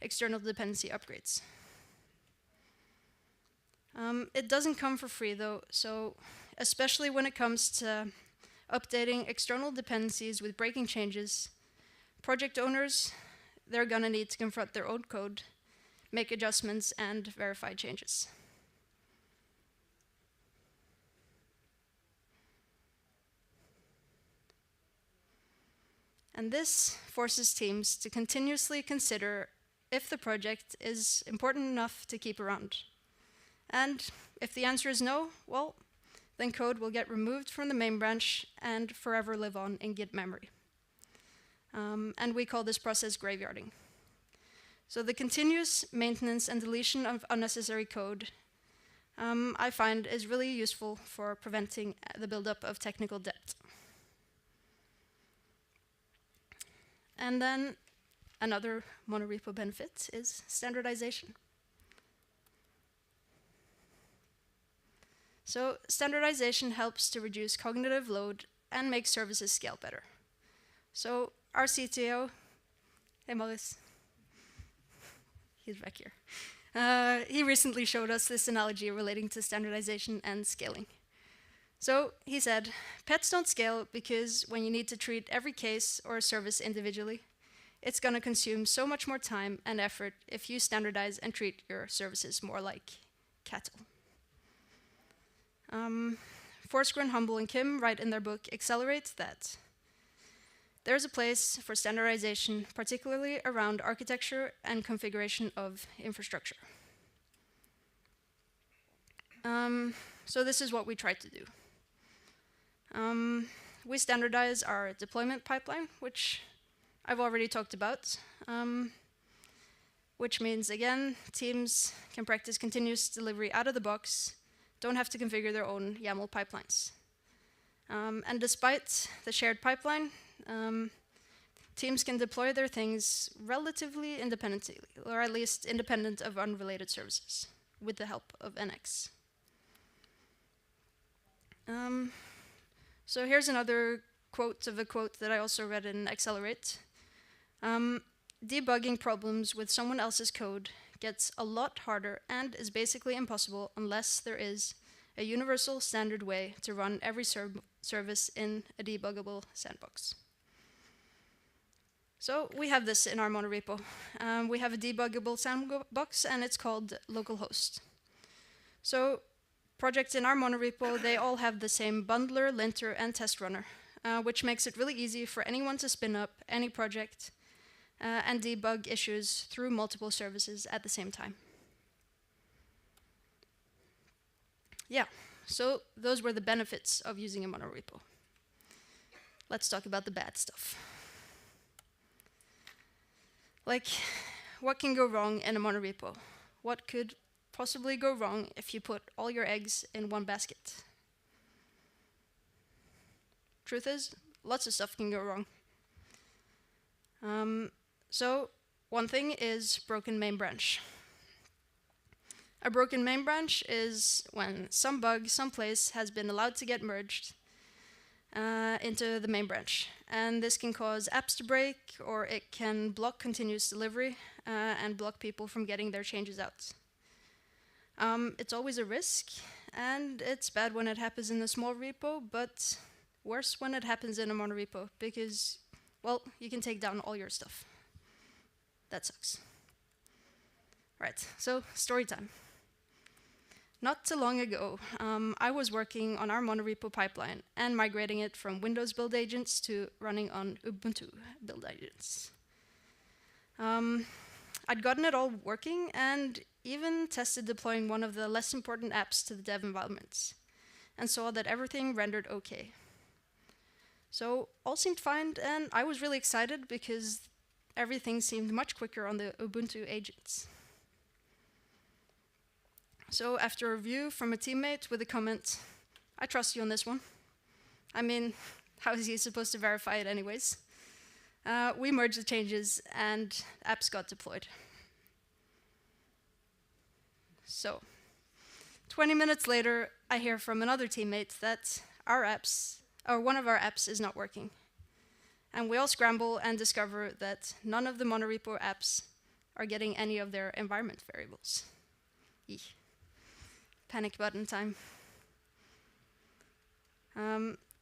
external dependency upgrades. It doesn't come for free though, so especially when it comes to updating external dependencies with breaking changes, project owners, they're gonna need to confront their own code, make adjustments, and verify changes. And this forces teams to continuously consider if the project is important enough to keep around. And if the answer is no, well, then code will get removed from the main branch and forever live on in Git memory. And we call this process graveyarding. So the continuous maintenance and deletion of unnecessary code, I find, is really useful for preventing the buildup of technical debt. And then another monorepo benefit is standardization. So standardization helps to reduce cognitive load and make services scale better. So our CTO, hey Marius, he's back here. He recently showed us this analogy relating to standardization and scaling. So he said, pets don't scale because when you need to treat every case or service individually, it's going to consume so much more time and effort if you standardize and treat your services more like cattle. Foursquare, Humble, and Kim write in their book Accelerate that there's a place for standardization, particularly around architecture and configuration of infrastructure. So this is what we try to do. We standardize our deployment pipeline, which I've already talked about, which means, again, teams can practice continuous delivery out of the box, don't have to configure their own YAML pipelines. And despite the shared pipeline, teams can deploy their things relatively independently, or at least independent of unrelated services, with the help of NX. So here's another quote of a quote that I also read in Accelerate. Debugging problems with someone else's code gets a lot harder and is basically impossible unless there is a universal standard way to run every service in a debuggable sandbox. So we have this in our monorepo. We have a debuggable sandbox and it's called localhost. So projects in our monorepo, they all have the same bundler, linter, and test runner, which makes it really easy for anyone to spin up any project and debug issues through multiple services at the same time. Yeah, so those were the benefits of using a monorepo. Let's talk about the bad stuff. Like, what can go wrong in a monorepo? What could possibly go wrong if you put all your eggs in one basket? Truth is, lots of stuff can go wrong. So one thing is broken main branch. A broken main branch is when some bug someplace has been allowed to get merged into the main branch. And this can cause apps to break, or it can block continuous delivery and block people from getting their changes out. It's always a risk, and it's bad when it happens in a small repo, but worse when it happens in a monorepo, because, well, you can take down all your stuff. That sucks. Right, so story time. Not too long ago, I was working on our monorepo pipeline and migrating it from Windows build agents to running on Ubuntu build agents. I'd gotten it all working and even tested deploying one of the less important apps to the dev environments and saw that everything rendered okay. So all seemed fine, and I was really excited because everything seemed much quicker on the Ubuntu agents. So after a review from a teammate with a comment, "I trust you on this one." I mean, how is he supposed to verify it anyways? We merged the changes and apps got deployed. So, 20 minutes later, I hear from another teammate that one of our apps is not working. And we all scramble and discover that none of the monorepo apps are getting any of their environment variables. Eeh. Panic button time.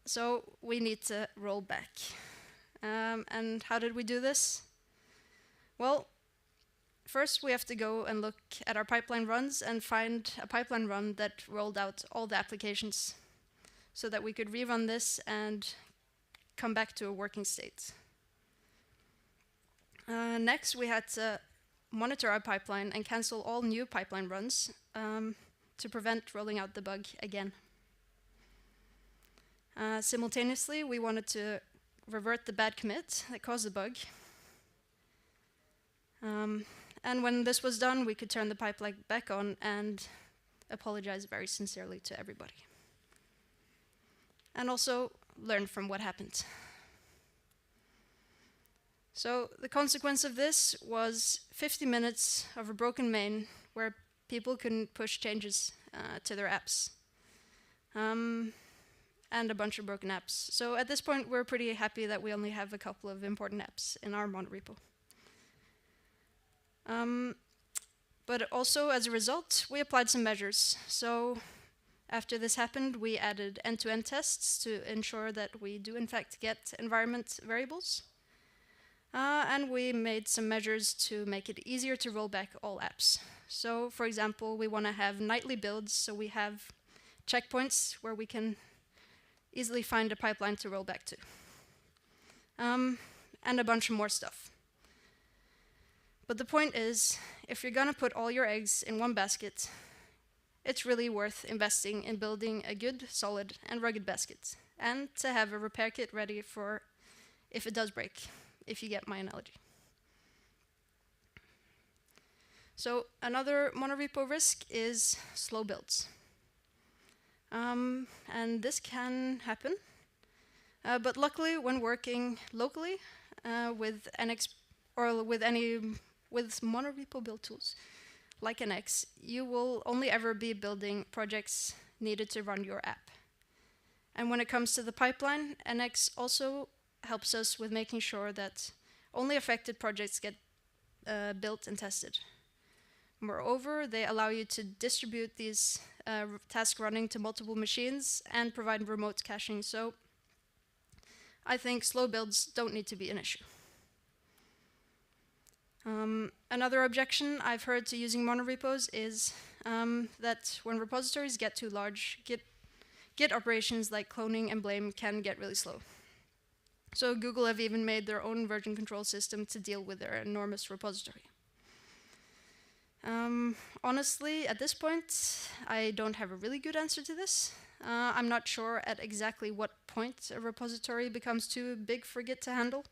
So we need to roll back. And how did we do this? Well, first we have to go and look at our pipeline runs and find a pipeline run that rolled out all the applications so that we could rerun this and come back to a working state. Next, we had to monitor our pipeline and cancel all new pipeline runs to prevent rolling out the bug again. Simultaneously, we wanted to revert the bad commit that caused the bug. And when this was done, we could turn the pipeline back on and apologize very sincerely to everybody. And also learn from what happened. So the consequence of this was 50 minutes of a broken main where people couldn't push changes to their apps. And a bunch of broken apps. So at this point, we're pretty happy that we only have a couple of important apps in our monorepo. But also, as a result, we applied some measures. So after this happened, we added end-to-end tests to ensure that we do in fact get environment variables. And we made some measures to make it easier to roll back all apps. So for example, we want to have nightly builds, so we have checkpoints where we can easily find a pipeline to roll back to. And a bunch of more stuff. But the point is, if you're gonna put all your eggs in one basket, it's really worth investing in building a good, solid, and rugged basket, and to have a repair kit ready for if it does break, if you get my analogy. So another monorepo risk is slow builds. And this can happen. But luckily, when working locally with NX or with monorepo build tools like NX, you will only ever be building projects needed to run your app. And when it comes to the pipeline, NX also helps us with making sure that only affected projects get built and tested. Moreover, they allow you to distribute these tasks running to multiple machines and provide remote caching. So I think slow builds don't need to be an issue. Another objection I've heard to using monorepos is that when repositories get too large, Git operations like cloning and blame can get really slow. So Google have even made their own version control system to deal with their enormous repository. Honestly, at this point, I don't have a really good answer to this. I'm not sure at exactly what point a repository becomes too big for Git to handle.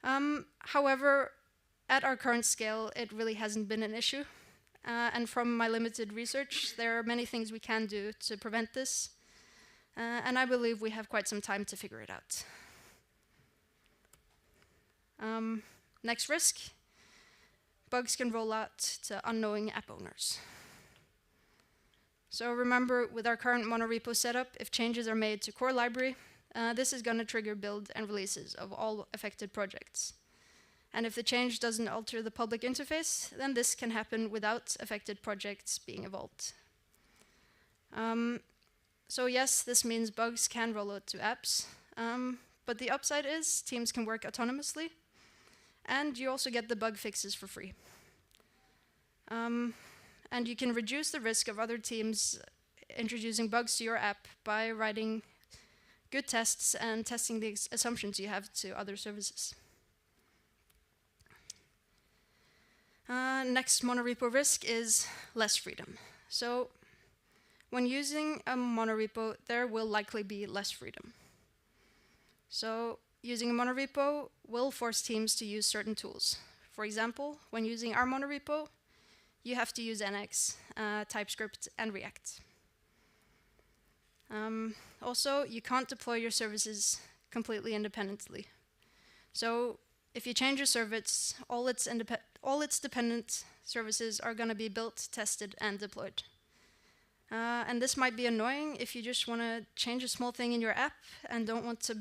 However, at our current scale, it really hasn't been an issue. And from my limited research, there are many things we can do to prevent this. And I believe we have quite some time to figure it out. Next risk. Bugs can roll out to unknowing app owners. So remember, with our current monorepo setup, if changes are made to core library, this is going to trigger build and releases of all affected projects. And if the change doesn't alter the public interface, then this can happen without affected projects being evolved. So yes, this means bugs can roll out to apps, but the upside is teams can work autonomously, and you also get the bug fixes for free. And you can reduce the risk of other teams introducing bugs to your app by writing good tests and testing the assumptions you have to other services. Next monorepo risk is less freedom. So when using a monorepo, there will likely be less freedom. So using a monorepo will force teams to use certain tools. For example, when using our monorepo, you have to use NX, TypeScript, and React. Also, you can't deploy your services completely independently. So if you change your service, all its dependent services are going to be built, tested, and deployed. And this might be annoying if you just want to change a small thing in your app and don't want to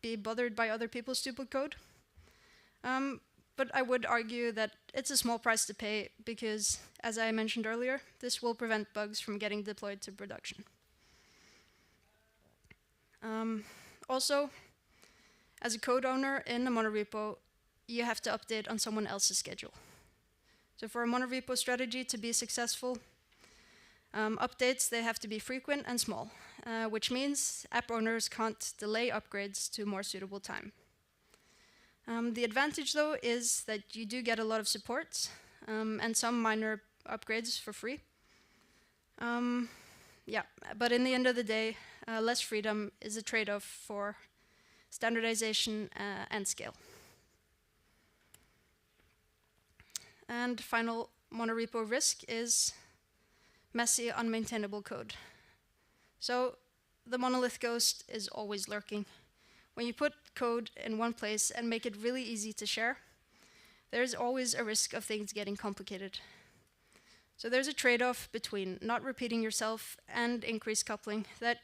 be bothered by other people's stupid code. But I would argue that it's a small price to pay because, as I mentioned earlier, this will prevent bugs from getting deployed to production. Also, as a code owner in a monorepo, you have to update on someone else's schedule. So for a monorepo strategy to be successful, updates, they have to be frequent and small, which means app owners can't delay upgrades to more suitable time. The advantage, though, is that you do get a lot of support and some minor upgrades for free. Yeah, but in the end of the day, less freedom is a trade-off for standardization and scale. And final monorepo risk is messy, unmaintainable code. So the monolith ghost is always lurking. When you put code in one place and make it really easy to share, there's always a risk of things getting complicated. So there's a trade-off between not repeating yourself and increased coupling that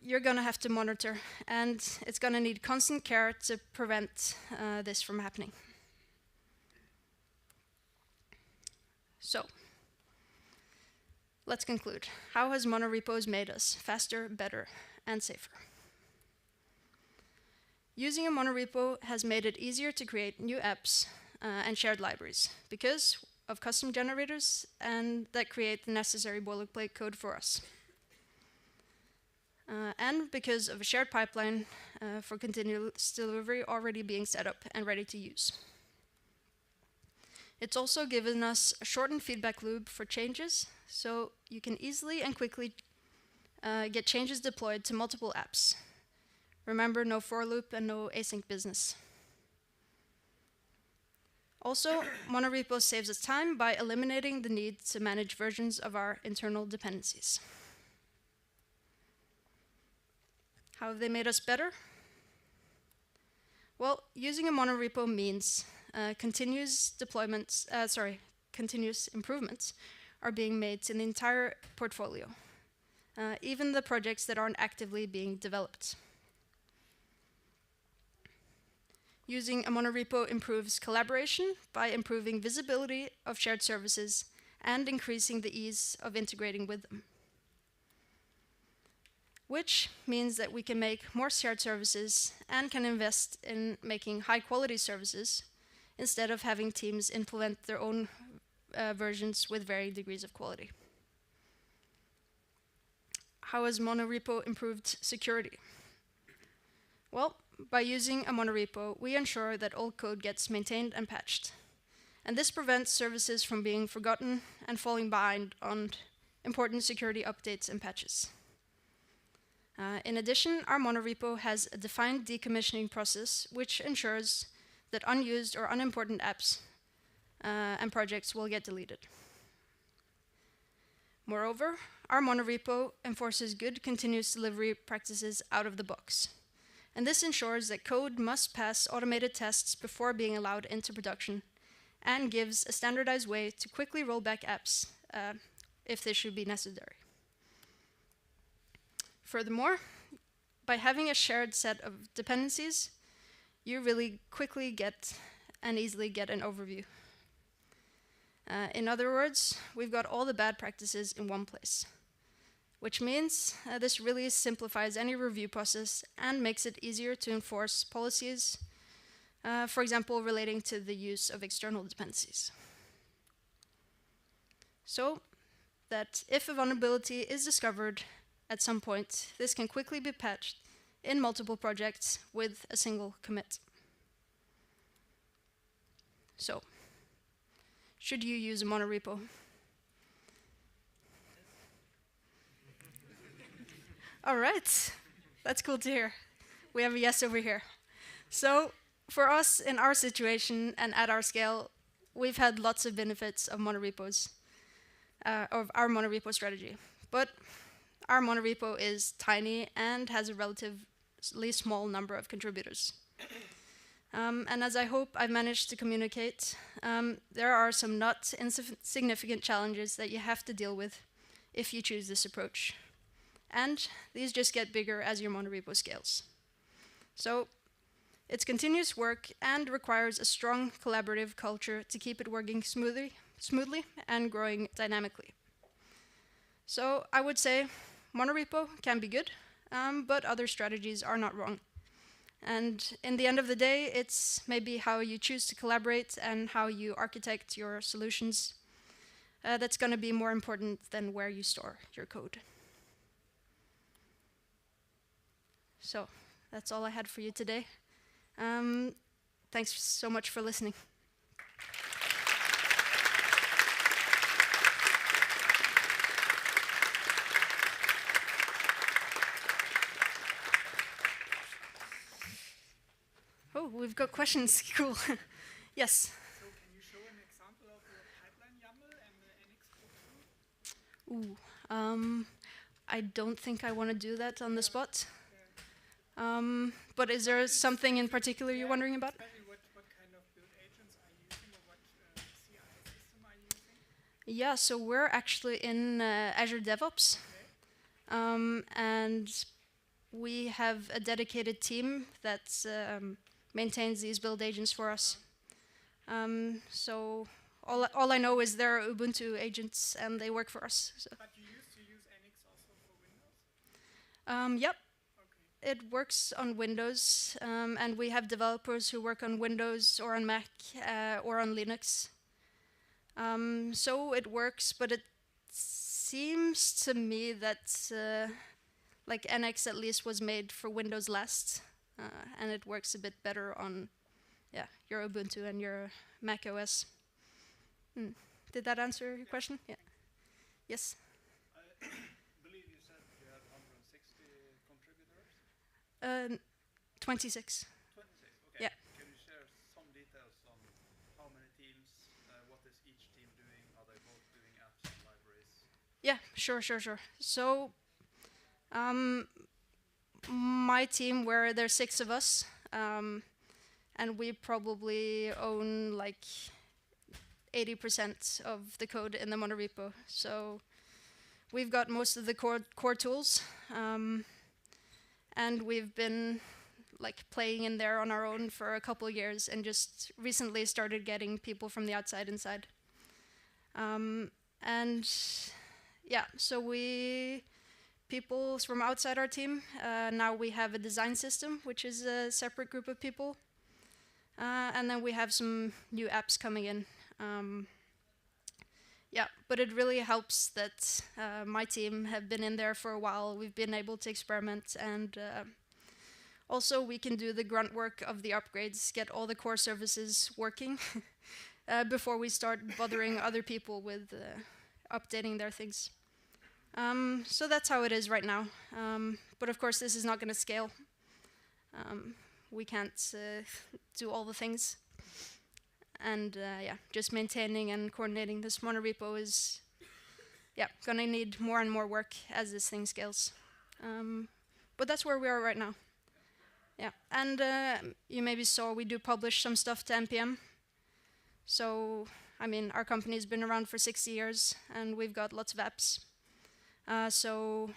you're going to have to monitor, and it's going to need constant care to prevent this from happening. So, let's conclude. How has monorepos made us faster, better, and safer? Using a monorepo has made it easier to create new apps and shared libraries because of custom generators and that create the necessary boilerplate code for us. And because of a shared pipeline for continuous delivery already being set up and ready to use. It's also given us a shortened feedback loop for changes, so you can easily and quickly get changes deployed to multiple apps. Remember, no for loop and no async business. Also, monorepo saves us time by eliminating the need to manage versions of our internal dependencies. How have they made us better? Well, using a monorepo means continuous improvements are being made to the entire portfolio, even the projects that aren't actively being developed. Using a monorepo improves collaboration by improving visibility of shared services and increasing the ease of integrating with them. Which means that we can make more shared services and can invest in making high-quality services instead of having teams implement their own versions with varying degrees of quality. How has monorepo improved security? Well, by using a monorepo, we ensure that all code gets maintained and patched. And this prevents services from being forgotten and falling behind on important security updates and patches. In addition, our monorepo has a defined decommissioning process which ensures that unused or unimportant apps and projects will get deleted. Moreover, our monorepo enforces good continuous delivery practices out of the box. And this ensures that code must pass automated tests before being allowed into production and gives a standardized way to quickly roll back apps if this should be necessary. Furthermore, by having a shared set of dependencies, you really quickly get and easily get an overview. In other words, we've got all the bad practices in one place, which means this really simplifies any review process and makes it easier to enforce policies, for example, relating to the use of external dependencies. So that if a vulnerability is discovered at some point, this can quickly be patched in multiple projects with a single commit. So, should you use a monorepo? All right, that's cool to hear. We have a yes over here. So for us in our situation and at our scale, we've had lots of benefits of monorepos, of our monorepo strategy. But our monorepo is tiny and has a relatively small number of contributors. And as I hope I've managed to communicate, there are some not insignificant challenges that you have to deal with if you choose this approach. And these just get bigger as your monorepo scales. So it's continuous work and requires a strong collaborative culture to keep it working smoothly and growing dynamically. So I would say monorepo can be good, but other strategies are not wrong. And in the end of the day, it's maybe how you choose to collaborate and how you architect your solutions that's going to be more important than where you store your code. So that's all I had for you today. Thanks so much for listening. Oh, we've got questions. Cool. Yes. So can you show an example of the pipeline YAML and the NX code? Ooh, I don't think I want to do that on the spot. But is there something in particular you're wondering about? Especially what kind of build agents are you using, or what CI system are you using? Yeah, so we're actually in Azure DevOps. And we have a dedicated team that maintains these build agents for us. So all I know is they're Ubuntu agents and they work for us. So. But you used to use NX also for Windows? Yep. Okay. It works on Windows, and we have developers who work on Windows or on Mac or on Linux. So it works, but it seems to me that like NX at least was made for Windows last, and it works a bit better on your Ubuntu and your Mac OS. Did that answer your question? Yeah. Yes. I believe you said you had 160 contributors? 26. 26, okay. Yeah. Can you share some details on how many teams, what is each team doing? Are they both doing apps and libraries? Yeah, sure. So, my team, where there's 6 of us, and we probably own like 80% of the code in the monorepo. So we've got most of the core tools, and we've been like playing in there on our own for a couple of years, and just recently started getting people from the outside inside. And yeah, so people from outside our team, now we have a design system, which is a separate group of people. And then we have some new apps coming in. Yeah, but it really helps that my team have been in there for a while. We've been able to experiment, and also we can do the grunt work of the upgrades, get all the core services working before we start bothering other people with updating their things. So that's how it is right now. But of course, this is not going to scale. We can't do all the things. And yeah, just maintaining and coordinating this monorepo is going to need more and more work as this thing scales. But that's where we are right now. Yeah, and you maybe saw we do publish some stuff to NPM. So, I mean, our company's been around for 60 years, and we've got lots of apps. So,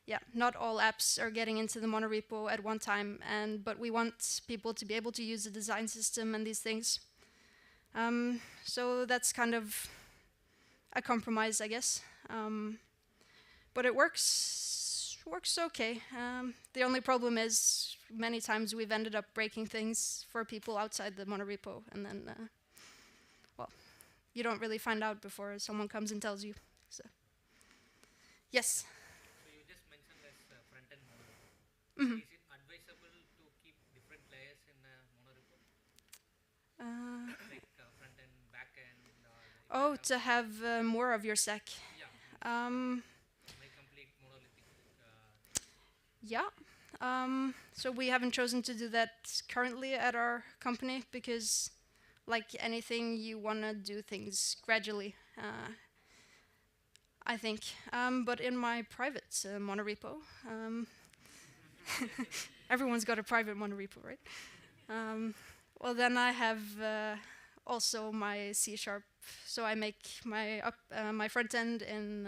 yeah, not all apps are getting into the monorepo at one time, but we want people to be able to use the design system and these things. So that's kind of a compromise, I guess. But it works okay. The only problem is many times we've ended up breaking things for people outside the monorepo, and then, well, you don't really find out before someone comes and tells you. So, yes. So you just mentioned this front-end monorepo. Mm-hmm. Is it advisable to keep different layers in a monorepo? Like front-end, back-end? Oh, to have more of your stack. Yeah. My complete monolithic. Yeah. So we haven't chosen to do that currently at our company because, like anything, you want to do things gradually, I think. But in my private monorepo, everyone's got a private monorepo, right? Well, then I have also my C#. So I make my front end in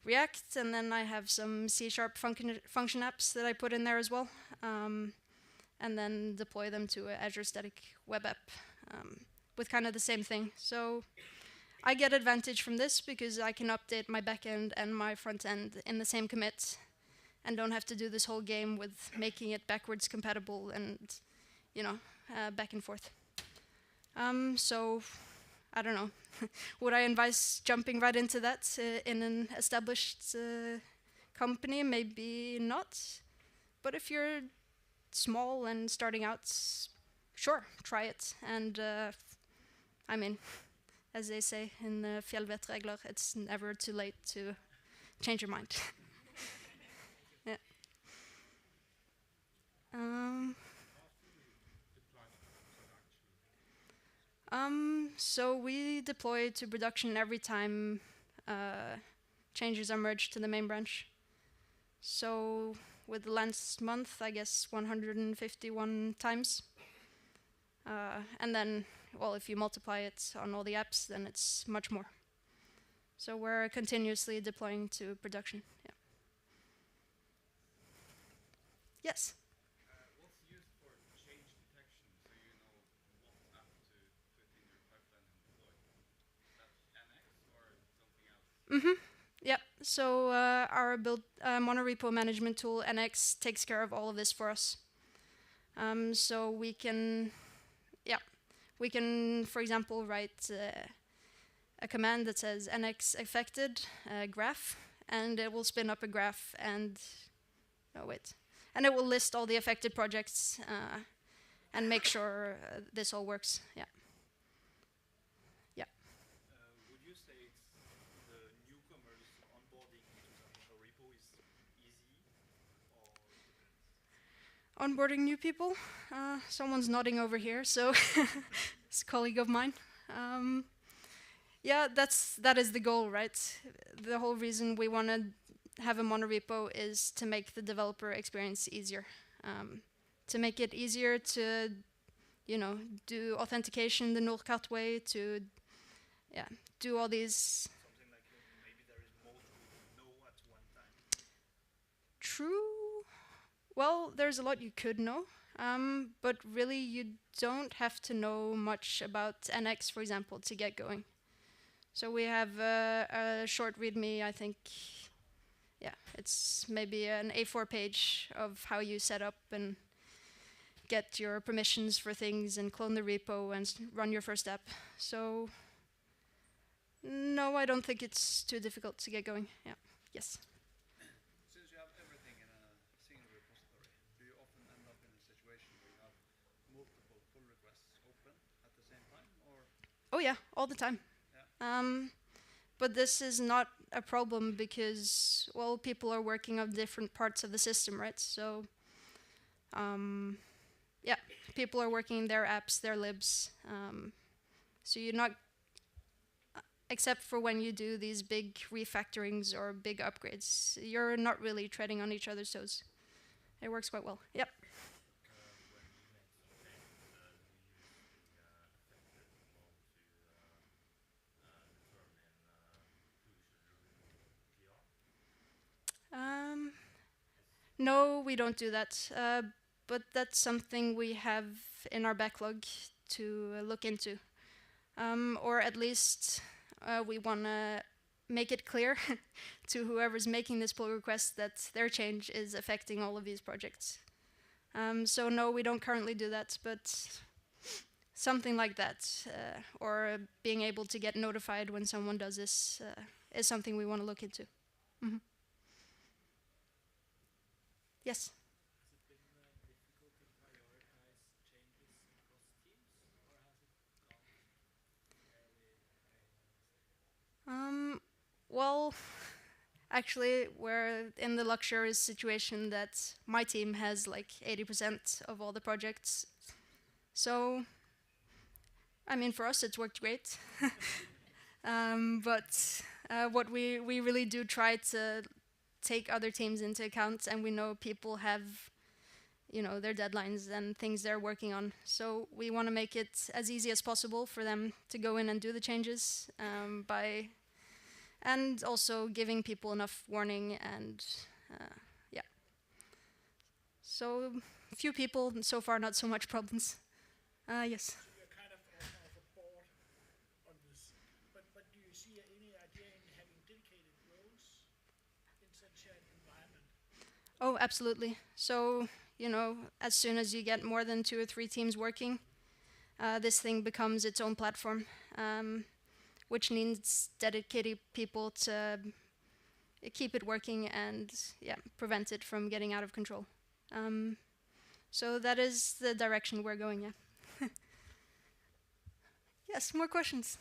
React, and then I have some C# function apps that I put in there as well, and then deploy them to an Azure Static Web App with kind of the same thing. So I get advantage from this because I can update my backend and my front end in the same commit, and don't have to do this whole game with making it backwards compatible and, you know, back and forth. So I don't know. Would I advise jumping right into that in an established company? Maybe not. But if you're small and starting out, sure, try it. And I mean, as they say in the Fjellvettregler, it's never too late to change your mind. Yeah. So we deploy to production every time changes are merged to the main branch. So with the last month, I guess 151 times. And then, well, if you multiply it on all the apps, then it's much more. So we're continuously deploying to production. Yeah. Yes. What's used for change detection, so you know what app to put in your pipeline and deploy? Is that NX or something else? Yeah. So our build monorepo management tool NX takes care of all of this for us. So we can, for example, write a command that says NX affected graph, and it will spin up a graph and and it will list all the affected projects and make sure this all works. Yeah. Would you say it's the newcomers onboarding into the monorepo is easy, or it depends? Onboarding new people. Someone's nodding over here, so it's a colleague of mine. Yeah, that is the goal, right? The whole reason we want to have a monorepo is to make the developer experience easier, to make it easier to, do authentication the Nordcat way, to, do all these. Something like maybe there is more to know at one time. True. Well, there's a lot you could know, but really you don't have to know much about NX, for example, to get going. So we have a short README, I think. Yeah, it's maybe an A4 page of how you set up and get your permissions for things and clone the repo and run your first app. So no, I don't think it's too difficult to get going. Yeah. Yes. Since you have everything in a single repository, do you often end up in a situation where you have multiple pull requests open at the same time, or? Oh yeah, all the time. Yeah. But this is not a problem because, well, people are working on different parts of the system, right? So, yeah, people are working their apps, their libs. So you're not, except for when you do these big refactorings or big upgrades, you're not really treading on each other's toes. It works quite well. Yep. No, we don't do that. But that's something we have in our backlog to look into. Or at least we want to make it clear to whoever's making this pull request that their change is affecting all of these projects. So no, we don't currently do that, but something like that, or being able to get notified when someone does this is something we want to look into. Mm-hmm. Yes? Has it been difficult to prioritize changes across teams, or has it gone fairly okay? Well, Actually, we're in the luxurious situation that my team has like 80% of all the projects. So, I mean, for us, it's worked great. But what we really do try to take other teams into account, and we know people have, you know, their deadlines and things they're working on. So we want to make it as easy as possible for them to go in and do the changes by, and also giving people enough warning and yeah. So few people, and so far not so much problems. Yes. So you're kind of a board on this, but do you see any idea in having dedicated roles in such an environment? Oh, absolutely. So, you know, as soon as you get more than 2 or 3 teams working, this thing becomes its own platform, which needs dedicated people to keep it working and yeah, prevent it from getting out of control. So that is the direction we're going, yeah. Yes, more questions.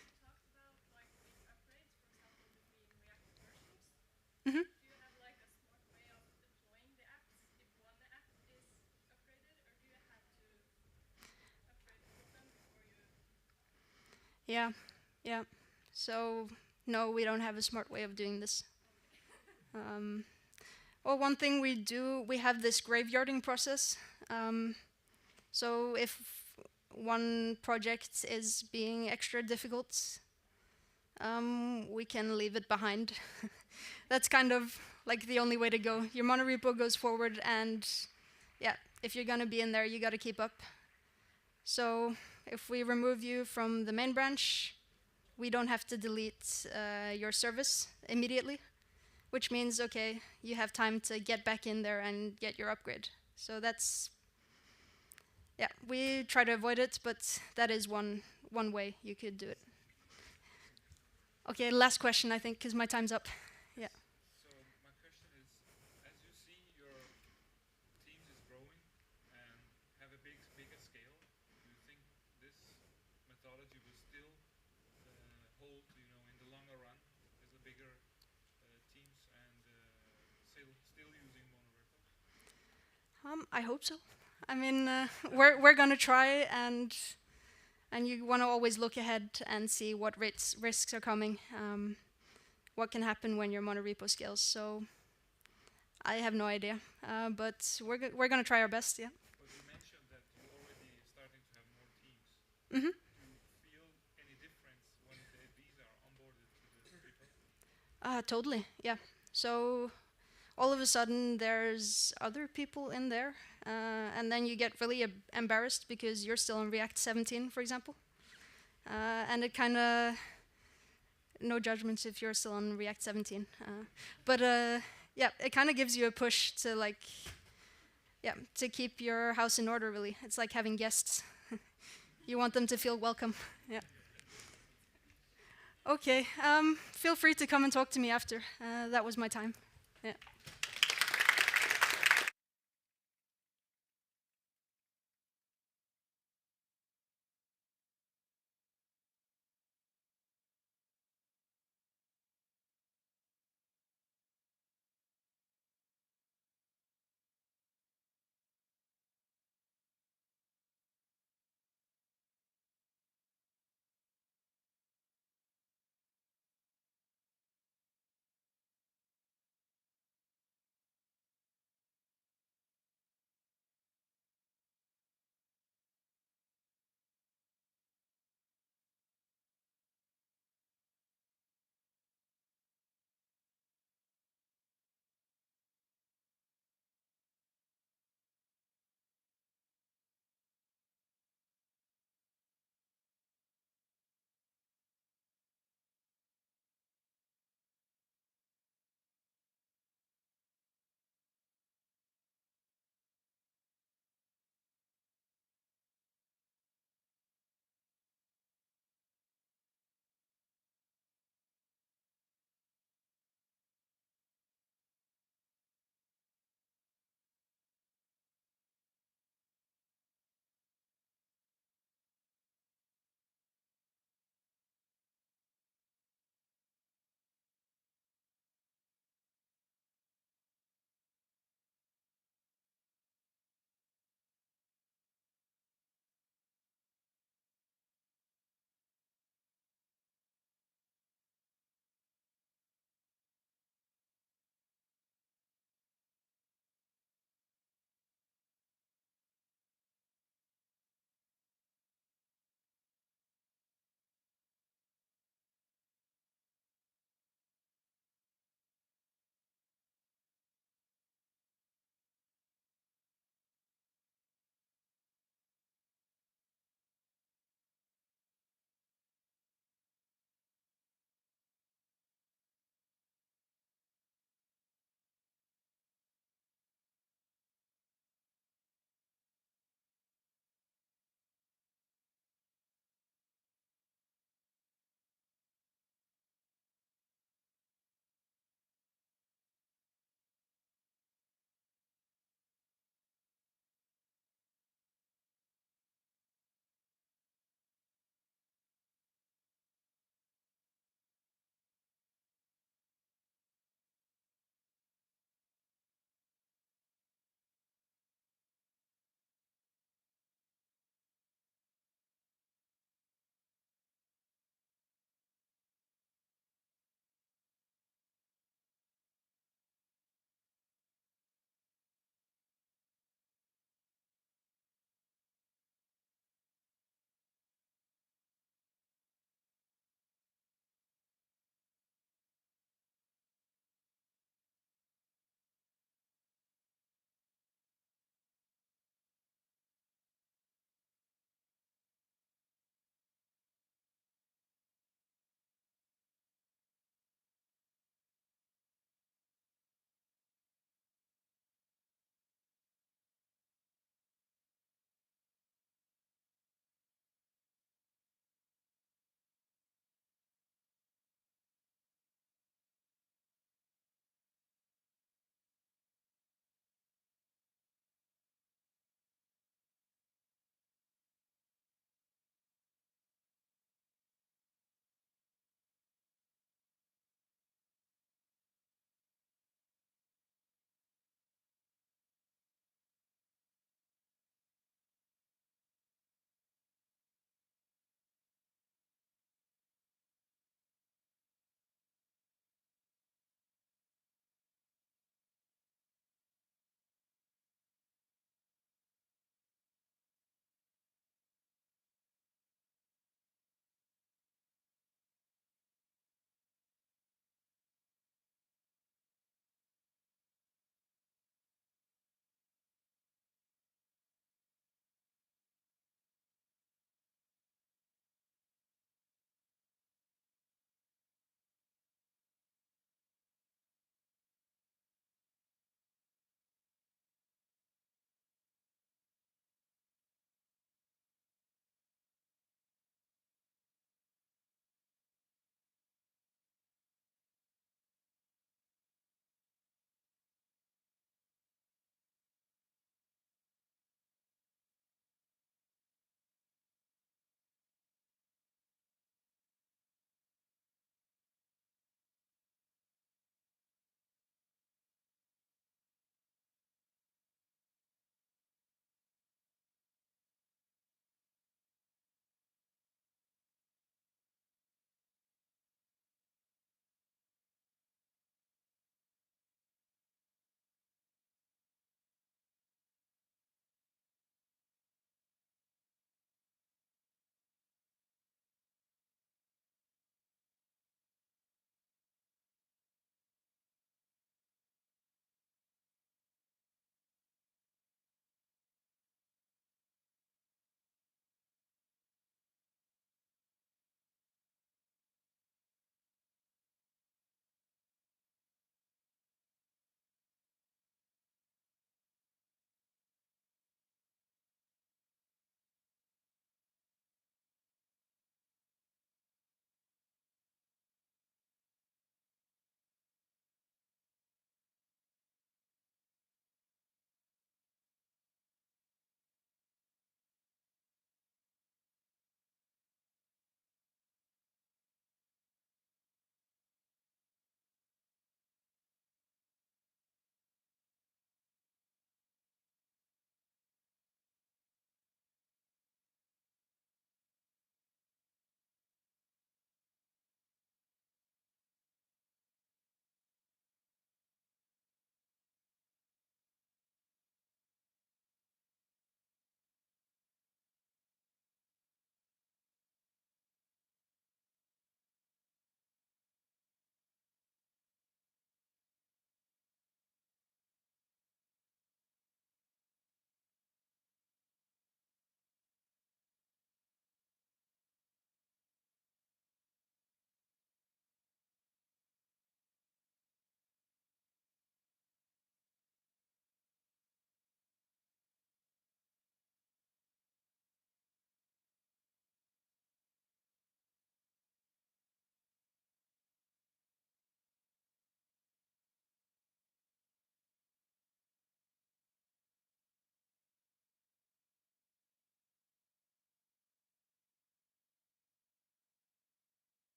You talked about like big upgrades, for example, between React versions. Mhm. Do you have like a smart way of deploying the apps if one app is upgraded, or do you have to upgrade all of them before you? Yeah, yeah. So, no, we don't have a smart way of doing this. Well, one thing we do, we have this graveyarding process. So if one project is being extra difficult, we can leave it behind. That's kind of like the only way to go. Your monorepo goes forward, and yeah, if you're gonna be in there, you gotta keep up. So if we remove you from the main branch, we don't have to delete your service immediately, which means, okay, you have time to get back in there and get your upgrade. So that's, yeah, we try to avoid it, but that is one way you could do it. Okay, last question, I think, because my time's up. Yeah. So my question is, as you see your teams is growing and have a bigger scale, do you think this methodology will still hold, you know, in the longer run as a bigger teams and still using monorepos? I hope so. I mean, we're gonna try, and you want to always look ahead and see what risks are coming, what can happen when your monorepo scales. So I have no idea, but we're gonna try our best. Yeah. But you mentioned that you already starting to have more teams. Mhm. Do you feel any difference when these are onboarded to the repo? Totally. Yeah. So all of a sudden there's other people in there, and then you get really embarrassed because you're still in React 17, for example, and it kind of, no judgments if you're still on React 17, but yeah, it kind of gives you a push to like, yeah, to keep your house in order. Really, it's like having guests. You want them to feel welcome. Yeah. Okay. Feel free to come and talk to me after. That was my time. Yeah.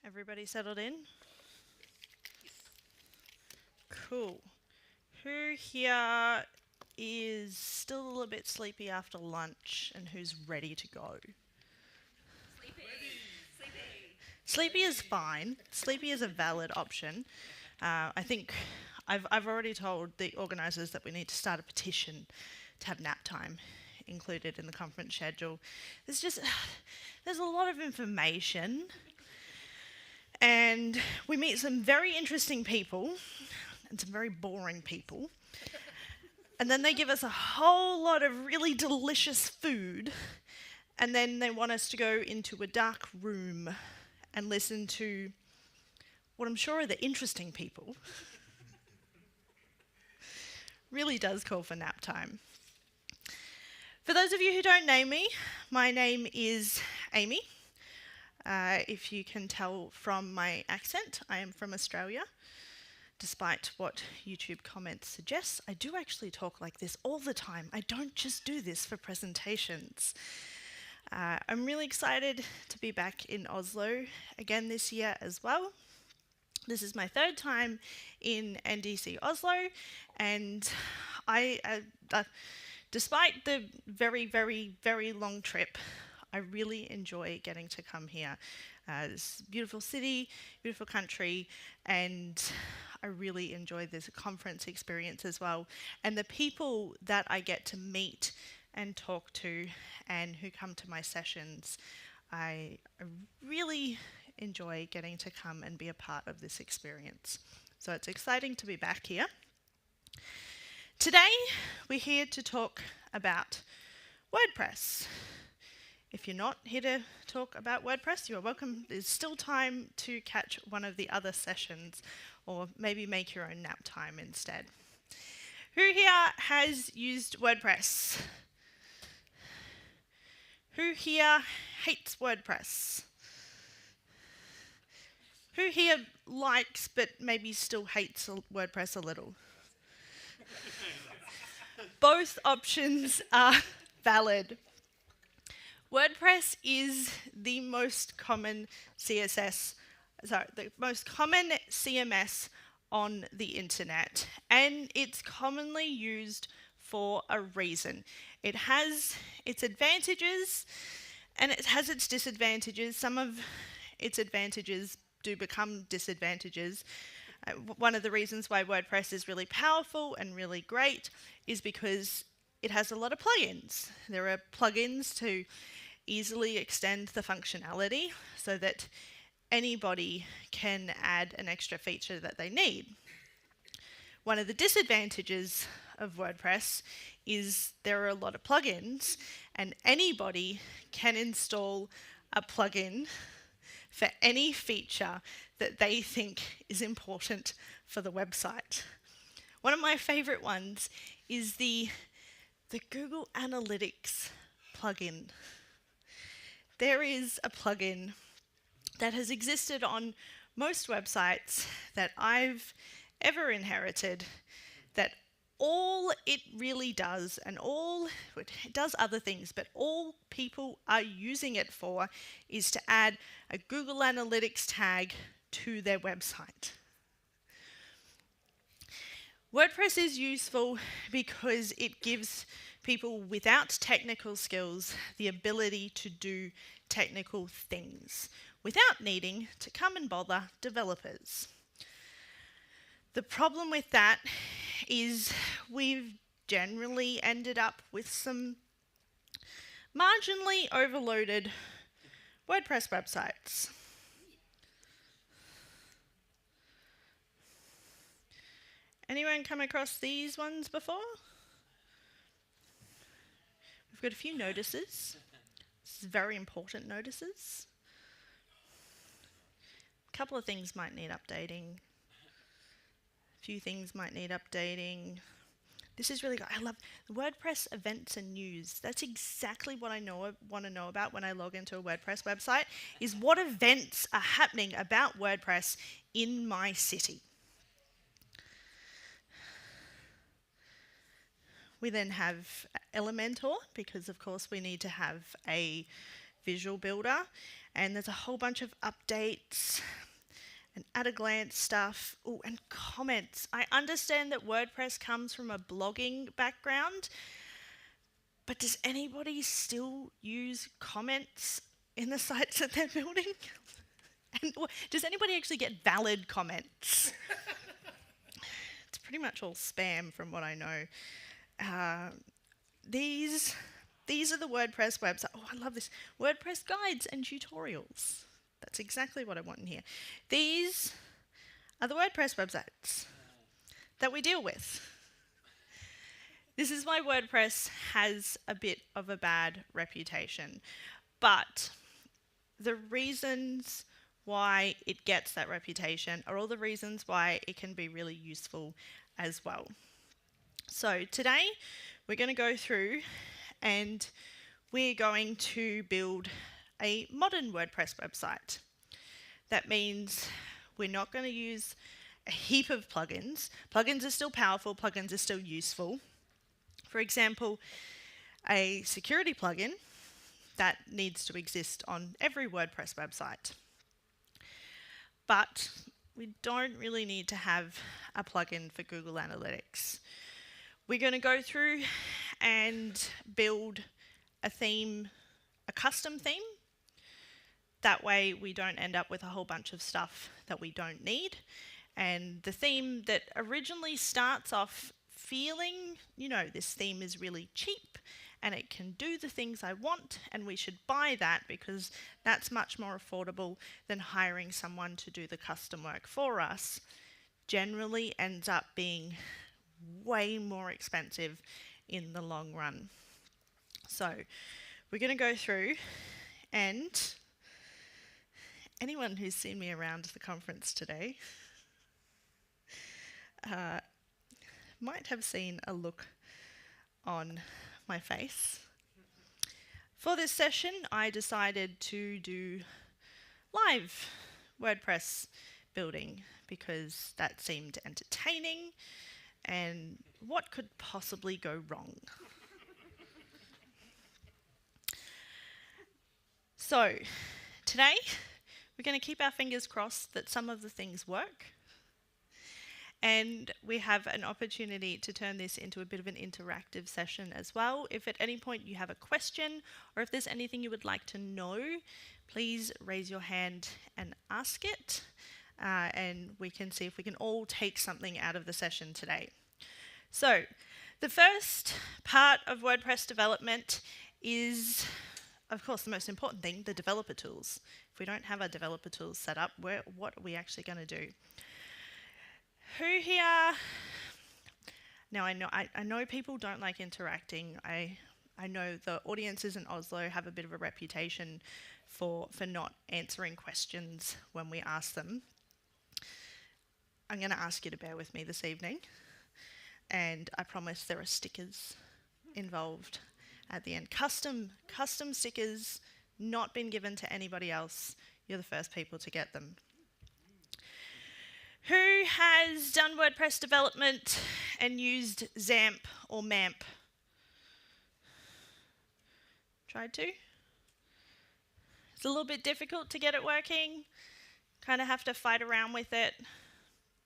Everybody settled in? Cool. Who here is still a little bit sleepy after lunch and who's ready to go? Sleepy is fine. Sleepy is a valid option. I think I've already told the organisers that we need to start a petition to have nap time included in the conference schedule. There's a lot of information, and we meet some very interesting people and some very boring people. And then they give us a whole lot of really delicious food, and then they want us to go into a dark room and listen to what I'm sure are the interesting people. Really does call for nap time. For those of you who don't know me, my name is Amy. If you can tell from my accent, I am from Australia. Despite what YouTube comments suggest, I do actually talk like this all the time. I don't just do this for presentations. I'm really excited to be back in Oslo again this year as well. This is my third time in NDC Oslo, and despite the very, very, very long trip, I really enjoy getting to come here. It's a beautiful city, beautiful country, and I really enjoy this conference experience as well. And the people that I get to meet and talk to and who come to my sessions, I really enjoy getting to come and be a part of this experience. So it's exciting to be back here. Today, we're here to talk about WordPress. If you're not here to talk about WordPress, you are welcome. There's still time to catch one of the other sessions, or maybe make your own nap time instead. Who here has used WordPress? Who here hates WordPress? Who here likes but maybe still hates WordPress a little? Both options are valid. WordPress is the most common CMS on the internet, and it's commonly used for a reason. It has its advantages and it has its disadvantages. Some of its advantages do become disadvantages. One of the reasons why WordPress is really powerful and really great is because it has a lot of plugins. There are plugins to easily extend the functionality so that anybody can add an extra feature that they need. One of the disadvantages of WordPress is there are a lot of plugins, and anybody can install a plugin for any feature that they think is important for the website. One of my favorite ones is the Google Analytics plugin. There is a plugin that has existed on most websites that I've ever inherited, that all it really does, and it does other things, but all people are using it for is to add a Google Analytics tag to their website. WordPress is useful because it gives people without technical skills the ability to do technical things without needing to come and bother developers. The problem with that is we've generally ended up with some marginally overloaded WordPress websites. Anyone come across these ones before? We've got a few notices. This is very important notices. A couple of things might need updating. A few things might need updating. This is really good. I love WordPress events and news. That's exactly what I want to know about when I log into a WordPress website, is what events are happening about WordPress in my city. We then have Elementor, because of course we need to have a visual builder, and there's a whole bunch of updates and at a glance stuff. Oh, and comments. I understand that WordPress comes from a blogging background, but does anybody still use comments in the sites that they're building? And does anybody actually get valid comments? It's pretty much all spam from what I know. These are the WordPress websites. Oh, I love this. WordPress guides and tutorials. That's exactly what I want in here. These are the WordPress websites that we deal with. This is why WordPress has a bit of a bad reputation. But the reasons why it gets that reputation are all the reasons why it can be really useful as well. So today we're going to go through and we're going to build a modern WordPress website. That means we're not going to use a heap of plugins. Plugins are still powerful, plugins are still useful. For example, a security plugin that needs to exist on every WordPress website. But we don't really need to have a plugin for Google Analytics. We're going to go through and build a theme, a custom theme. That way we don't end up with a whole bunch of stuff that we don't need. And the theme that originally starts off feeling, this theme is really cheap and it can do the things I want and we should buy that because that's much more affordable than hiring someone to do the custom work for us, generally ends up being way more expensive in the long run. So we're going to go through, and anyone who's seen me around the conference today might have seen a look on my face. For this session, I decided to do live WordPress building because that seemed entertaining, and what could possibly go wrong? So, today, we're going to keep our fingers crossed that some of the things work, and we have an opportunity to turn this into a bit of an interactive session as well. If at any point you have a question, or if there's anything you would like to know, please raise your hand and ask it, and we can see if we can all take something out of the session today. So, the first part of WordPress development is, of course, the most important thing, the developer tools. If we don't have our developer tools set up, what are we actually going to do? Who here? Now, I know people don't like interacting. I know the audiences in Oslo have a bit of a reputation for not answering questions when we ask them. I'm going to ask you to bear with me this evening, and I promise there are stickers involved at the end. Custom stickers, not been given to anybody else. You're the first people to get them. Who has done WordPress development and used XAMPP or MAMP? Tried to? It's a little bit difficult to get it working. Kind of have to fight around with it.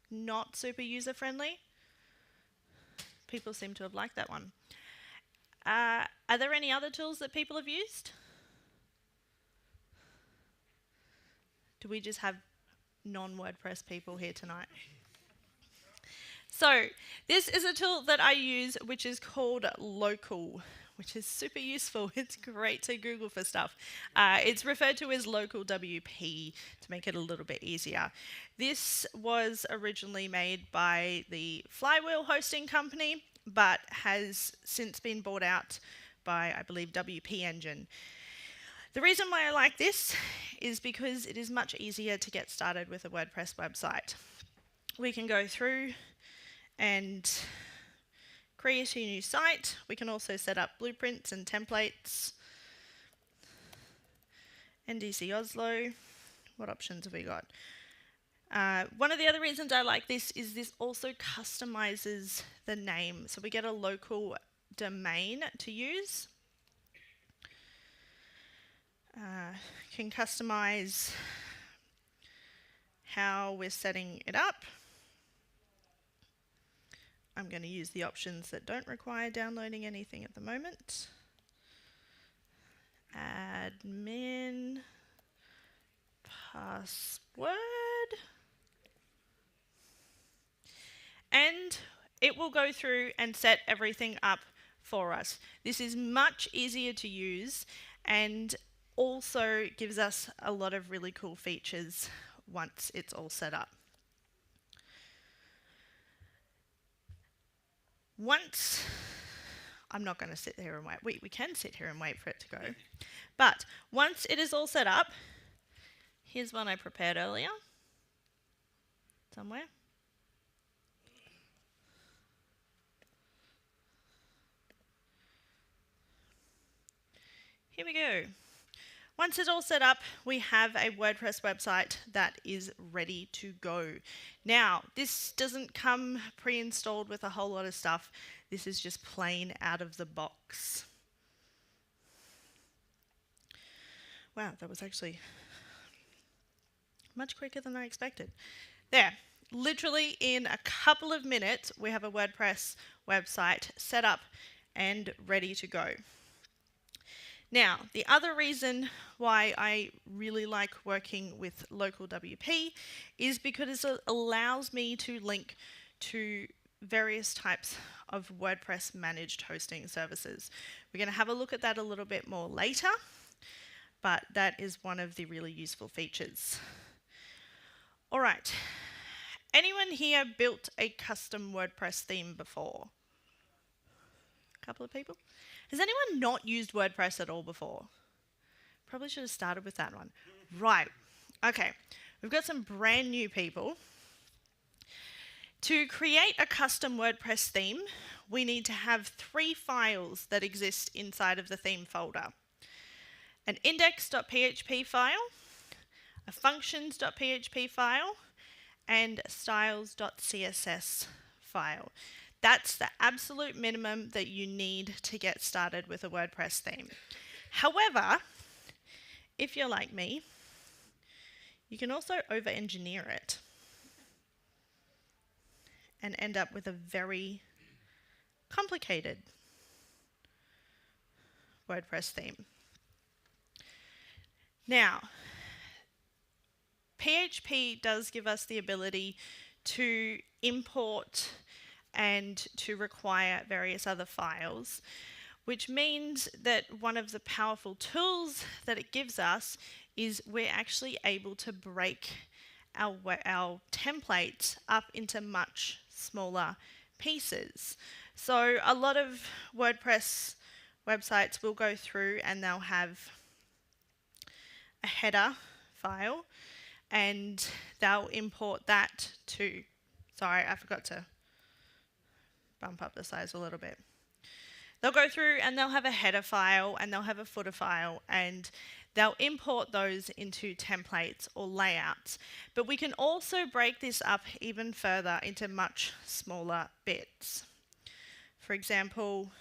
Not super user-friendly. People seem to have liked that one. Are there any other tools that people have used? Do we just have non-WordPress people here tonight? So, this is a tool that I use which is called Local, which is super useful. It's great to Google for stuff. It's referred to as Local WP to make it a little bit easier. This was originally made by the Flywheel hosting company, but has since been bought out by, I believe, WP Engine. The reason why I like this is because it is much easier to get started with a WordPress website. We can go through and create a new site. We can also set up blueprints and templates. NDC Oslo. What options have we got? One of the other reasons I like this is this also customizes the name. So we get a local domain to use. can customize how we're setting it up. I'm going to use the options that don't require downloading anything at the moment. Admin password. And it will go through and set everything up for us. This is much easier to use and also gives us a lot of really cool features once it's all set up. Once, I'm not going to sit here and wait. We can sit here and wait for it to go. But once it is all set up, here's one I prepared earlier. Somewhere. Here we go. Once it's all set up, we have a WordPress website that is ready to go. Now, this doesn't come pre-installed with a whole lot of stuff. This is just plain out of the box. Wow, that was actually much quicker than I expected. There, literally in a couple of minutes, we have a WordPress website set up and ready to go. Now, the other reason why I really like working with local WP is because it allows me to link to various types of WordPress managed hosting services. We're going to have a look at that a little bit more later, but that is one of the really useful features. All right, anyone here built a custom WordPress theme before? A couple of people? Has anyone not used WordPress at all before? Probably should have started with that one. Right. Okay. We've got some brand new people. To create a custom WordPress theme, we need to have 3 files that exist inside of the theme folder. An index.php file, a functions.php file, and a styles.css file. That's the absolute minimum that you need to get started with a WordPress theme. However, if you're like me, you can also over-engineer it and end up with a very complicated WordPress theme. Now, PHP does give us the ability to import and to require various other files, which means that one of the powerful tools that it gives us is we're actually able to break our templates up into much smaller pieces. So a lot of WordPress websites will go through and they'll have a header file and they'll import that to, sorry, I forgot to bump up the size a little bit. They'll go through and they'll have a header file and they'll have a footer file and they'll import those into templates or layouts. But we can also break this up even further into much smaller bits. For example,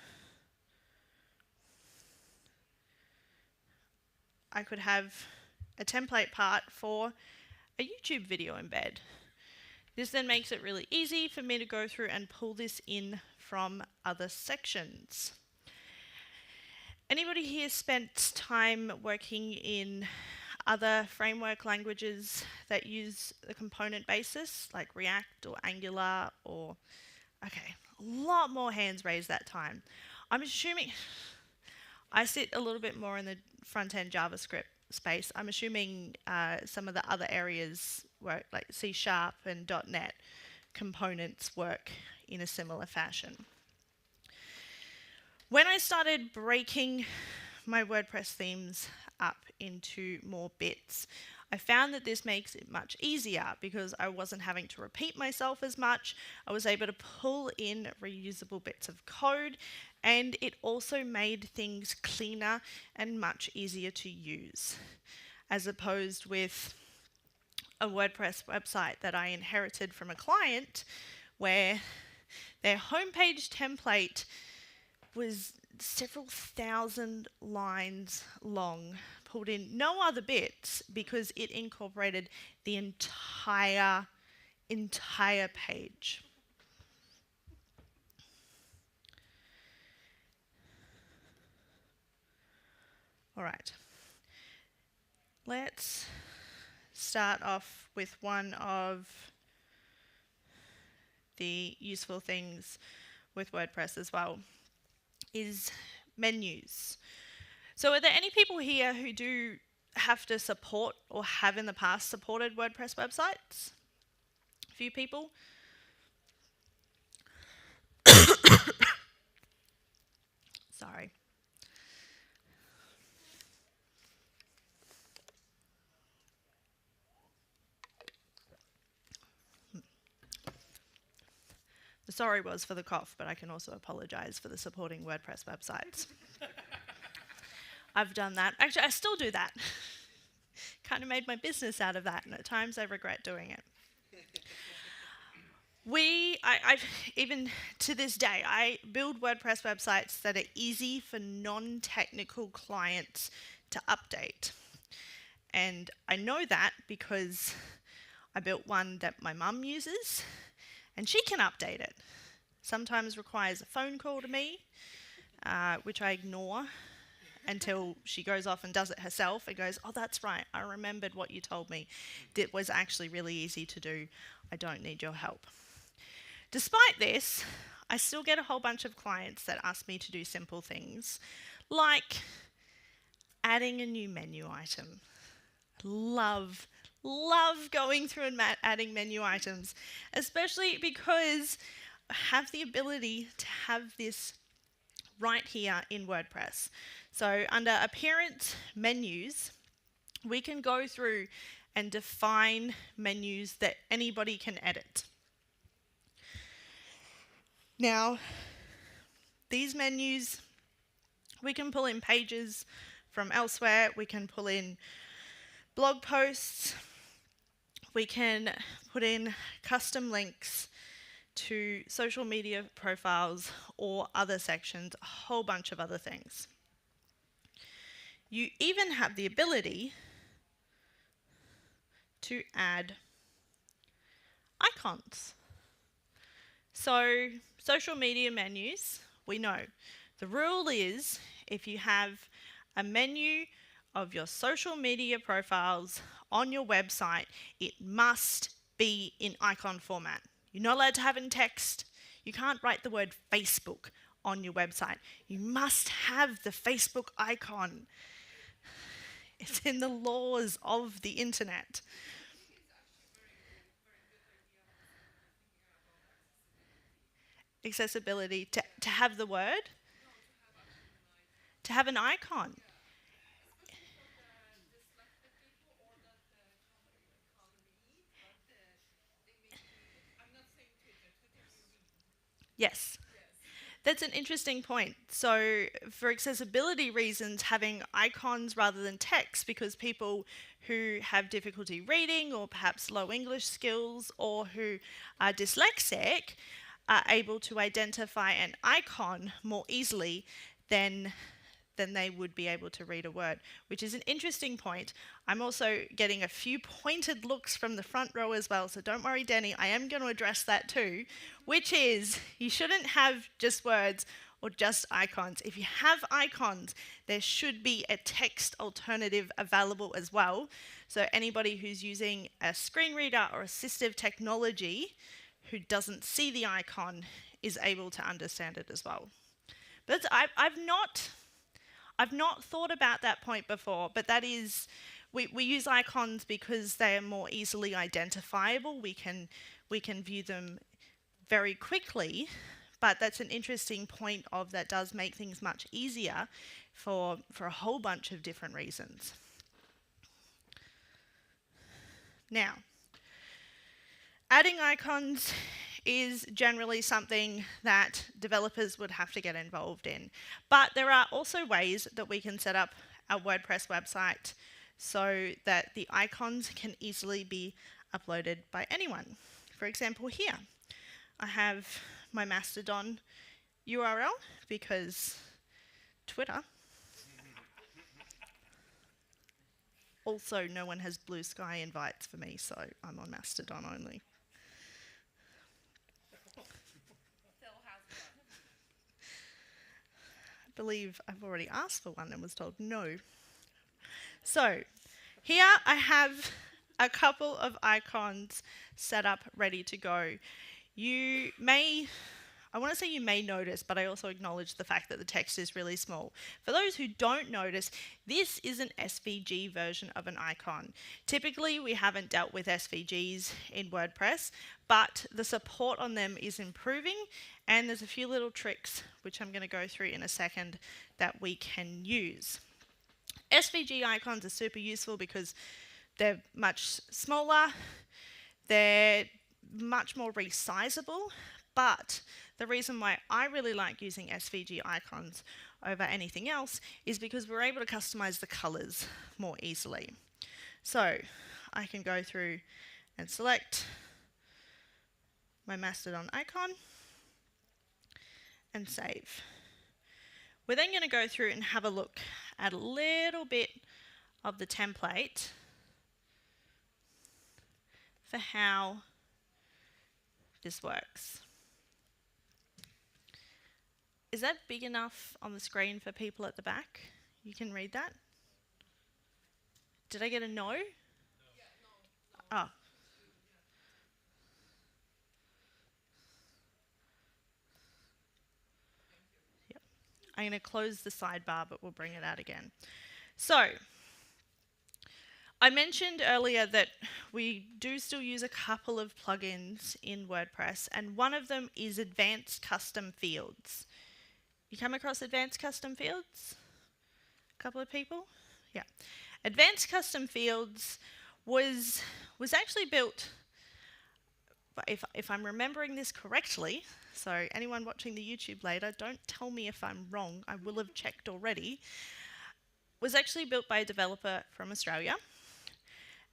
I could have a template part for a YouTube video embed. This then makes it really easy for me to go through and pull this in from other sections. Anybody here spent time working in other framework languages that use the component basis, like React or Angular or... Okay, a lot more hands raised that time. I'm assuming... I sit a little bit more in the front-end JavaScript space. I'm assuming some of the other areas work, like C# and .NET components work in a similar fashion. When I started breaking my WordPress themes up into more bits, I found that this makes it much easier because I wasn't having to repeat myself as much. I was able to pull in reusable bits of code, and it also made things cleaner and much easier to use, as opposed with a WordPress website that I inherited from a client where their homepage template was several thousand lines long pulled in no other bits because it incorporated the entire page. All right. Let's start off with one of the useful things with WordPress as well, is menus. So are there any people here who do have to support or have in the past supported WordPress websites? A few people? Sorry. The sorry was for the cough, but I can also apologize for the supporting WordPress websites. I've done that. Actually, I still do that. Kind of made my business out of that, and at times I regret doing it. I've even to this day, I build WordPress websites that are easy for non-technical clients to update. And I know that because I built one that my mum uses, and she can update it. Sometimes requires a phone call to me, which I ignore until she goes off and does it herself and goes, oh, that's right, I remembered what you told me. It was actually really easy to do. I don't need your help. Despite this, I still get a whole bunch of clients that ask me to do simple things, like adding a new menu item. Love going through and adding menu items, especially because I have the ability to have this right here in WordPress. So under Appearance Menus, we can go through and define menus that anybody can edit. Now, these menus, we can pull in pages from elsewhere, we can pull in blog posts, we can put in custom links to social media profiles or other sections, a whole bunch of other things. You even have the ability to add icons. So, social media menus, we know. The rule is if you have a menu of your social media profiles on your website, it must be in icon format. You're not allowed to have it in text. You can't write the word Facebook on your website. You must have the Facebook icon. It's in the laws of the internet. Accessibility to have the word, to have an icon. Yes. That's an interesting point. So for accessibility reasons, having icons rather than text, because people who have difficulty reading or perhaps low English skills or who are dyslexic are able to identify an icon more easily than they would be able to read a word, which is an interesting point. I'm also getting a few pointed looks from the front row as well, so don't worry, Denny, I am going to address that too, which is you shouldn't have just words or just icons. If you have icons, there should be a text alternative available as well. So anybody who's using a screen reader or assistive technology who doesn't see the icon is able to understand it as well. But I've not thought about that point before, but that is, we use icons because they are more easily identifiable. We can view them very quickly, but that's an interesting point of that does make things much easier for a whole bunch of different reasons. Now, adding icons is generally something that developers would have to get involved in. But there are also ways that we can set up our WordPress website so that the icons can easily be uploaded by anyone. For example, here, I have my Mastodon URL because Twitter. Also, no one has Blue Sky invites for me, so I'm on Mastodon only. I believe I've already asked for one and was told no. So, here I have a couple of icons set up, ready to go. You may, I want to say you may notice, but I also acknowledge the fact that the text is really small. For those who don't notice, this is an SVG version of an icon. Typically, we haven't dealt with SVGs in WordPress, but the support on them is improving, and there's a few little tricks, which I'm going to go through in a second, that we can use. SVG icons are super useful because they're much smaller, they're much more resizable, but the reason why I really like using SVG icons over anything else is because we're able to customize the colors more easily. So I can go through and select my Mastodon icon and save. We're then going to go through and have a look at a little bit of the template for how this works. Is that big enough on the screen for people at the back? You can read that? Did I get a no? Oh. Yep. I'm going to close the sidebar, but we'll bring it out again. So, I mentioned earlier that we do still use a couple of plugins in WordPress, and one of them is Advanced Custom Fields. You come across Advanced Custom Fields? A couple of people? Yeah. Advanced Custom Fields was actually built, if I'm remembering this correctly, so anyone watching the YouTube later, don't tell me if I'm wrong, I will have checked already, was actually built by a developer from Australia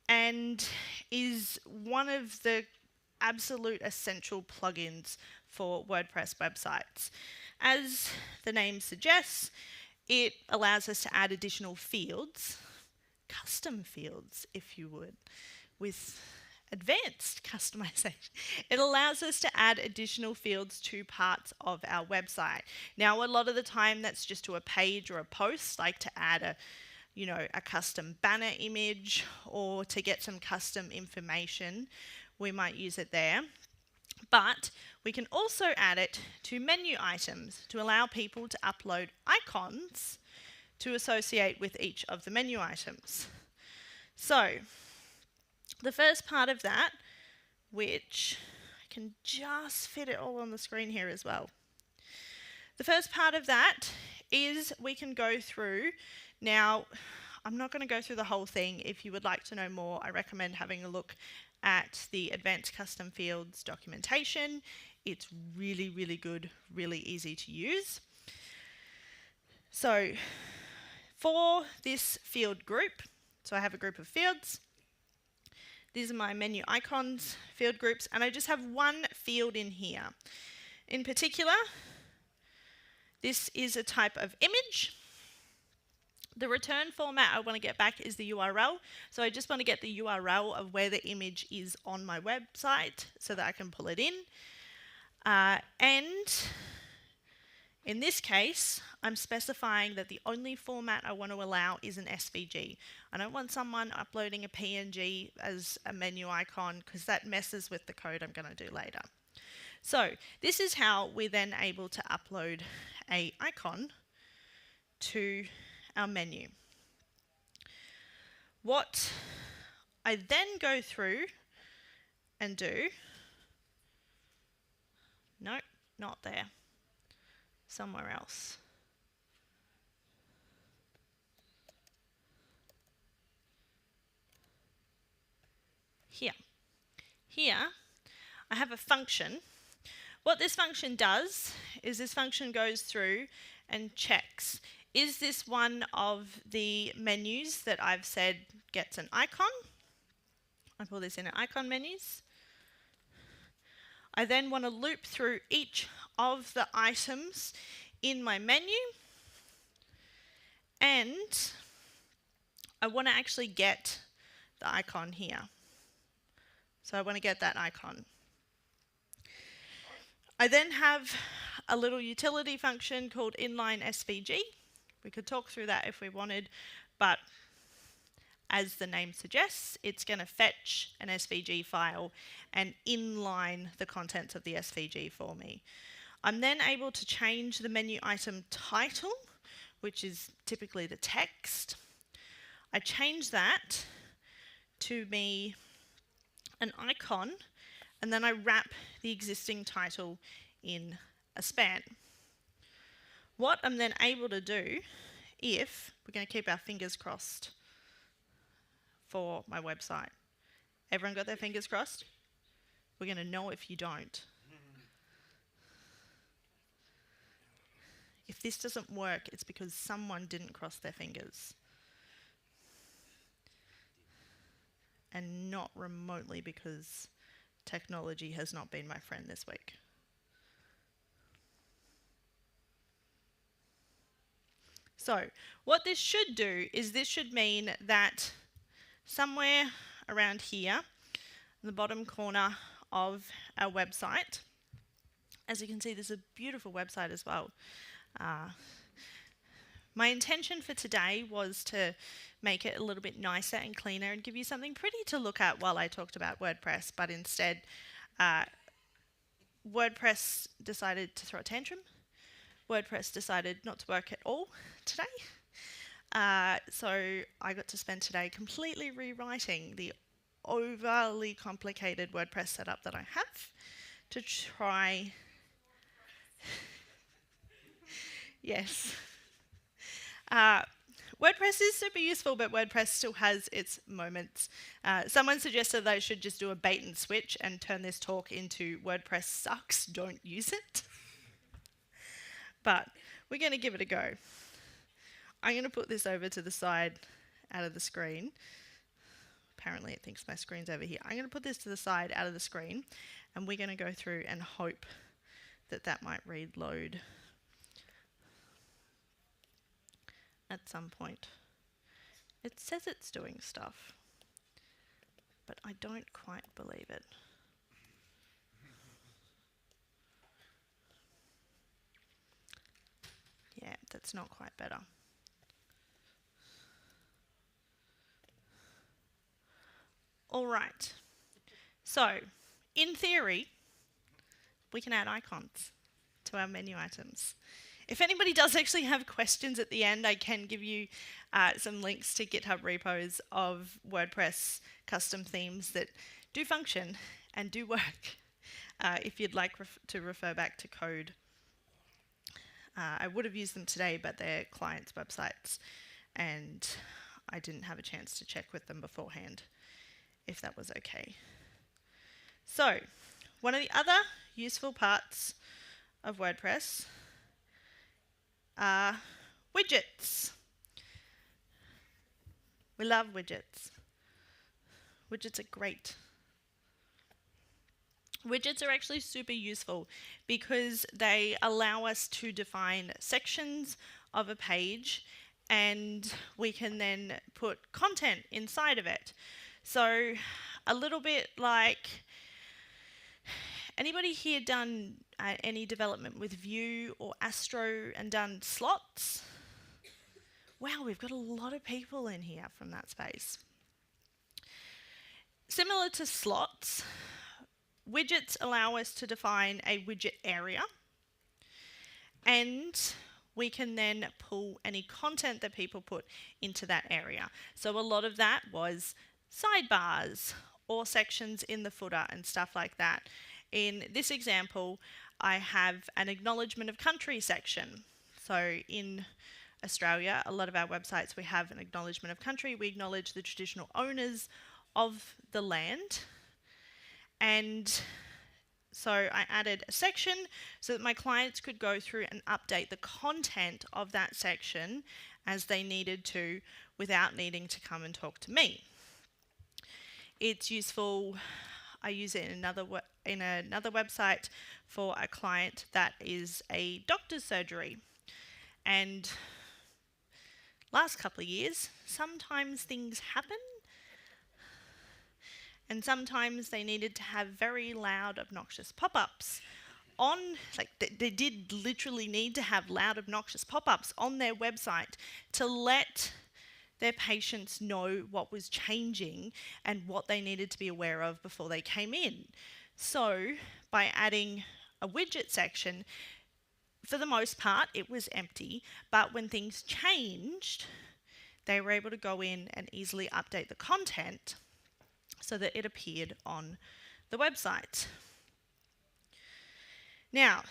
and is one of the absolute essential plugins for WordPress websites. As the name suggests, it allows us to add additional fields, custom fields, if you would, with advanced customization. It allows us to add additional fields to parts of our website. Now, a lot of the time that's just to a page or a post, like to add a custom banner image or to get some custom information. We might use it there. But we can also add it to menu items to allow people to upload icons to associate with each of the menu items. So, the first part of that, which I can just fit it all on the screen here as well. The first part of that is we can go through. Now, I'm not going to go through the whole thing. If you would like to know more, I recommend having a look at the Advanced Custom Fields documentation. It's really, really good, really easy to use. So, for this field group, so I have a group of fields. These are my menu icons, field groups, and I just have one field in here. In particular, this is a type of image. The return format I want to get back is the URL. So I just want to get the URL of where the image is on my website so that I can pull it in. And in this case, I'm specifying that the only format I want to allow is an SVG. I don't want someone uploading a PNG as a menu icon because that messes with the code I'm going to do later. So this is how we're then able to upload an icon to our menu. What I then go through and do, no, not there, somewhere else. Here, I have a function. What this function does is this function goes through and checks, is this one of the menus that I've said gets an icon? I pull this in at icon menus. I then want to loop through each of the items in my menu, and I want to actually get the icon here. So I want to get that icon. I then have a little utility function called inline SVG. We could talk through that if we wanted, but as the name suggests, it's going to fetch an SVG file and inline the contents of the SVG for me. I'm then able to change the menu item title, which is typically the text. I change that to be an icon, and then I wrap the existing title in a span. What I'm then able to do, if we're going to keep our fingers crossed for my website. Everyone got their fingers crossed? We're going to know if you don't. If this doesn't work, it's because someone didn't cross their fingers. And not remotely because technology has not been my friend this week. So, what this should do is this should mean that somewhere around here, in the bottom corner of our website, as you can see, this is a beautiful website as well. My intention for today was to make it a little bit nicer and cleaner and give you something pretty to look at while I talked about WordPress, but instead WordPress decided to throw a tantrum. WordPress decided not to work at all today. So I got to spend today completely rewriting the overly complicated WordPress setup that I have to try... Yes. WordPress is super useful, but WordPress still has its moments. Someone suggested that I should just do a bait and switch and turn this talk into WordPress sucks, don't use it. But we're going to give it a go. I'm going to put this over to the side out of the screen. Apparently it thinks my screen's over here. I'm going to put this to the side out of the screen, and we're going to go through and hope that that might read load at some point. It says it's doing stuff, but I don't quite believe it. Yeah, that's not quite better. All right. So, in theory, we can add icons to our menu items. If anybody does actually have questions at the end, I can give you some links to GitHub repos of WordPress custom themes that do function and do work, if you'd like to refer back to code. I would have used them today, but they're clients' websites, and I didn't have a chance to check with them beforehand, if that was okay. So, one of the other useful parts of WordPress are widgets. We love widgets. Widgets are great. Widgets are actually super useful because they allow us to define sections of a page, and we can then put content inside of it. So a little bit like, anybody here done any development with Vue or Astro and done slots? Wow, we've got a lot of people in here from that space. Similar to slots, widgets allow us to define a widget area, and we can then pull any content that people put into that area. So a lot of that was sidebars or sections in the footer and stuff like that. In this example, I have an acknowledgement of country section. So in Australia, a lot of our websites, we have an acknowledgement of country. We acknowledge the traditional owners of the land. And so I added a section so that my clients could go through and update the content of that section as they needed to without needing to come and talk to me. It's useful. I use it in another website for a client that is a doctor's surgery. And last couple of years, sometimes things happen, and sometimes they needed to have very loud, obnoxious pop-ups on, like they did literally need to have loud, obnoxious pop-ups on their website to let their patients know what was changing and what they needed to be aware of before they came in. So by adding a widget section, for the most part it was empty, but when things changed, they were able to go in and easily update the content so that it appeared on the website. Now,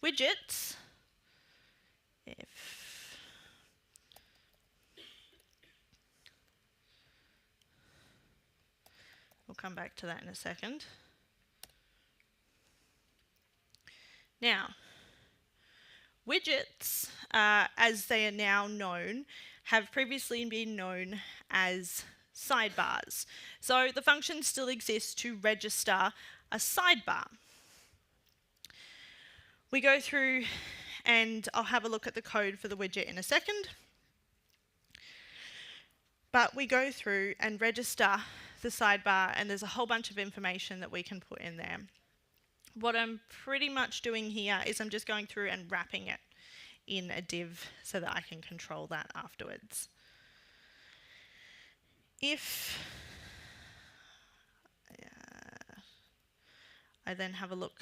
widgets, we'll come back to that in a second. Now, widgets, as they are now known, have previously been known as sidebars. So the function still exists to register a sidebar. We go through, and I'll have a look at the code for the widget in a second. But we go through and register the sidebar, and there's a whole bunch of information that we can put in there. What I'm pretty much doing here is I'm just going through and wrapping it in a div so that I can control that afterwards. If I then have a look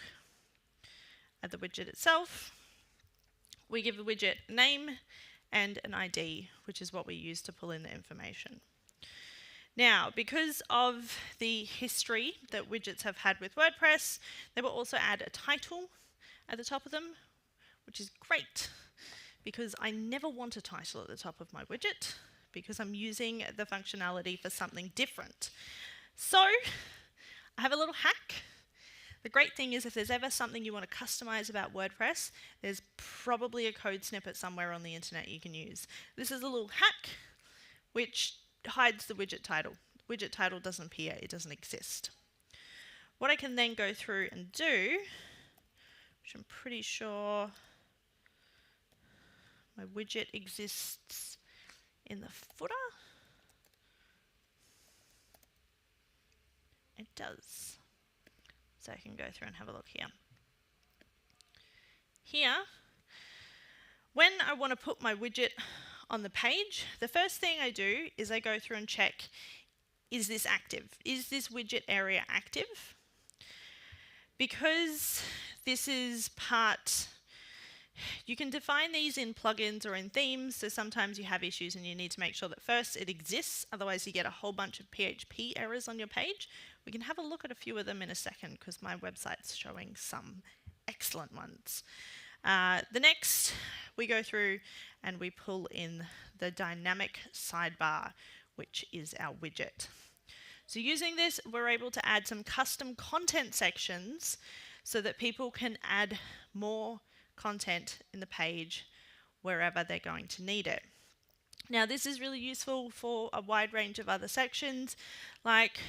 at the widget itself, we give the widget a name and an ID, which is what we use to pull in the information. Now, because of the history that widgets have had with WordPress, they will also add a title at the top of them, which is great because I never want a title at the top of my widget because I'm using the functionality for something different. So, I have a little hack. The great thing is if there's ever something you want to customize about WordPress, there's probably a code snippet somewhere on the internet you can use. This is a little hack which hides the widget title. The widget title doesn't appear, it doesn't exist. What I can then go through and do, which I'm pretty sure my widget exists in the footer. It does. So I can go through and have a look here. Here, when I want to put my widget on the page, the first thing I do is I go through and check, is this active? Is this widget area active? Because this is part, you can define these in plugins or in themes, so sometimes you have issues and you need to make sure that first it exists, otherwise you get a whole bunch of PHP errors on your page. We can have a look at a few of them in a second because my website's showing some excellent ones. The next, we go through and we pull in the dynamic sidebar, which is our widget. So using this, we're able to add some custom content sections so that people can add more content in the page wherever they're going to need it. Now, this is really useful for a wide range of other sections, like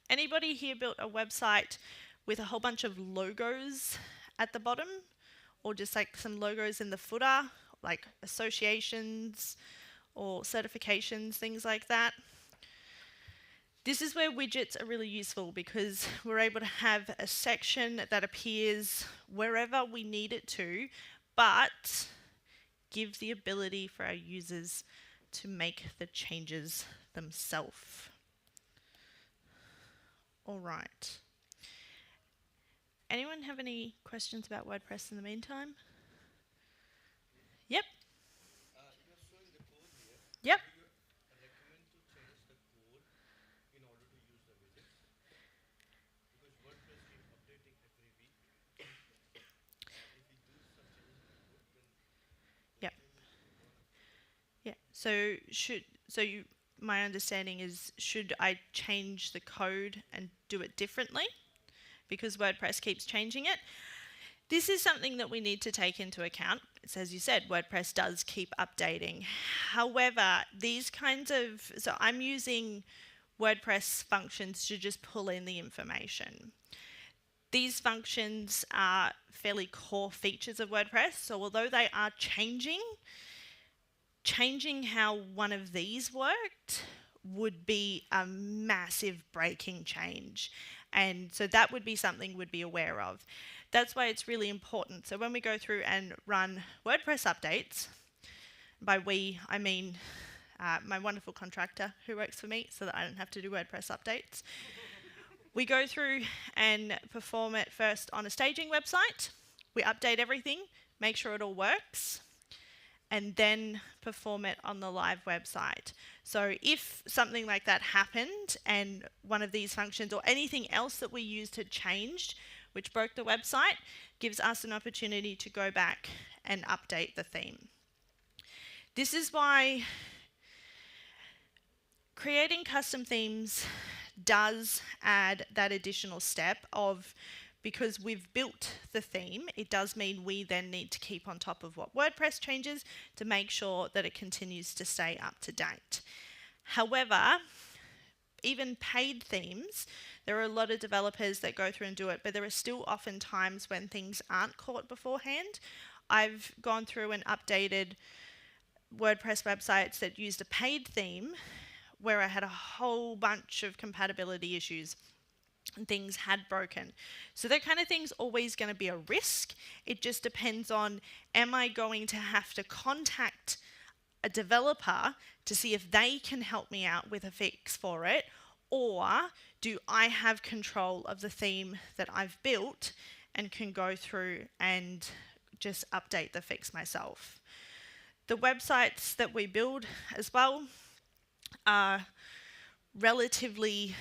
anybody here built a website with a whole bunch of logos at the bottom, or just like some logos in the footer, like associations or certifications, things like that? This is where widgets are really useful because we're able to have a section that appears wherever we need it to, but give the ability for our users to make the changes themselves. All right. Anyone have any questions about WordPress in the meantime? Yep. You're showing the code here. Yep. Do you recommend to change the code in order to use the widgets? Because WordPress keeps updating every week. If we do some changes in the code, then Yep. changes won't update. Yeah. My understanding is, should I change the code and do it differently? Because WordPress keeps changing it. This is something that we need to take into account. It's, as you said, WordPress does keep updating. However, these kinds of, so I'm using WordPress functions to just pull in the information. These functions are fairly core features of WordPress, so although they are changing, changing how one of these worked would be a massive breaking change. And so that would be something we'd be aware of. That's why it's really important. So when we go through and run WordPress updates, by we, I mean my wonderful contractor who works for me so that I don't have to do WordPress updates. We go through and perform it first on a staging website. We update everything, make sure it all works, and then perform it on the live website. So if something like that happened and one of these functions or anything else that we used had changed, which broke the website, gives us an opportunity to go back and update the theme. This is why creating custom themes does add that additional step of, because we've built the theme, it does mean we then need to keep on top of what WordPress changes to make sure that it continues to stay up to date. However, even paid themes, there are a lot of developers that go through and do it, but there are still often times when things aren't caught beforehand. I've gone through and updated WordPress websites that used a paid theme where I had a whole bunch of compatibility issues and things had broken. So that kind of thing's always going to be a risk. It just depends on, am I going to have to contact a developer to see if they can help me out with a fix for it, or do I have control of the theme that I've built and can go through and just update the fix myself. The websites that we build as well are relatively,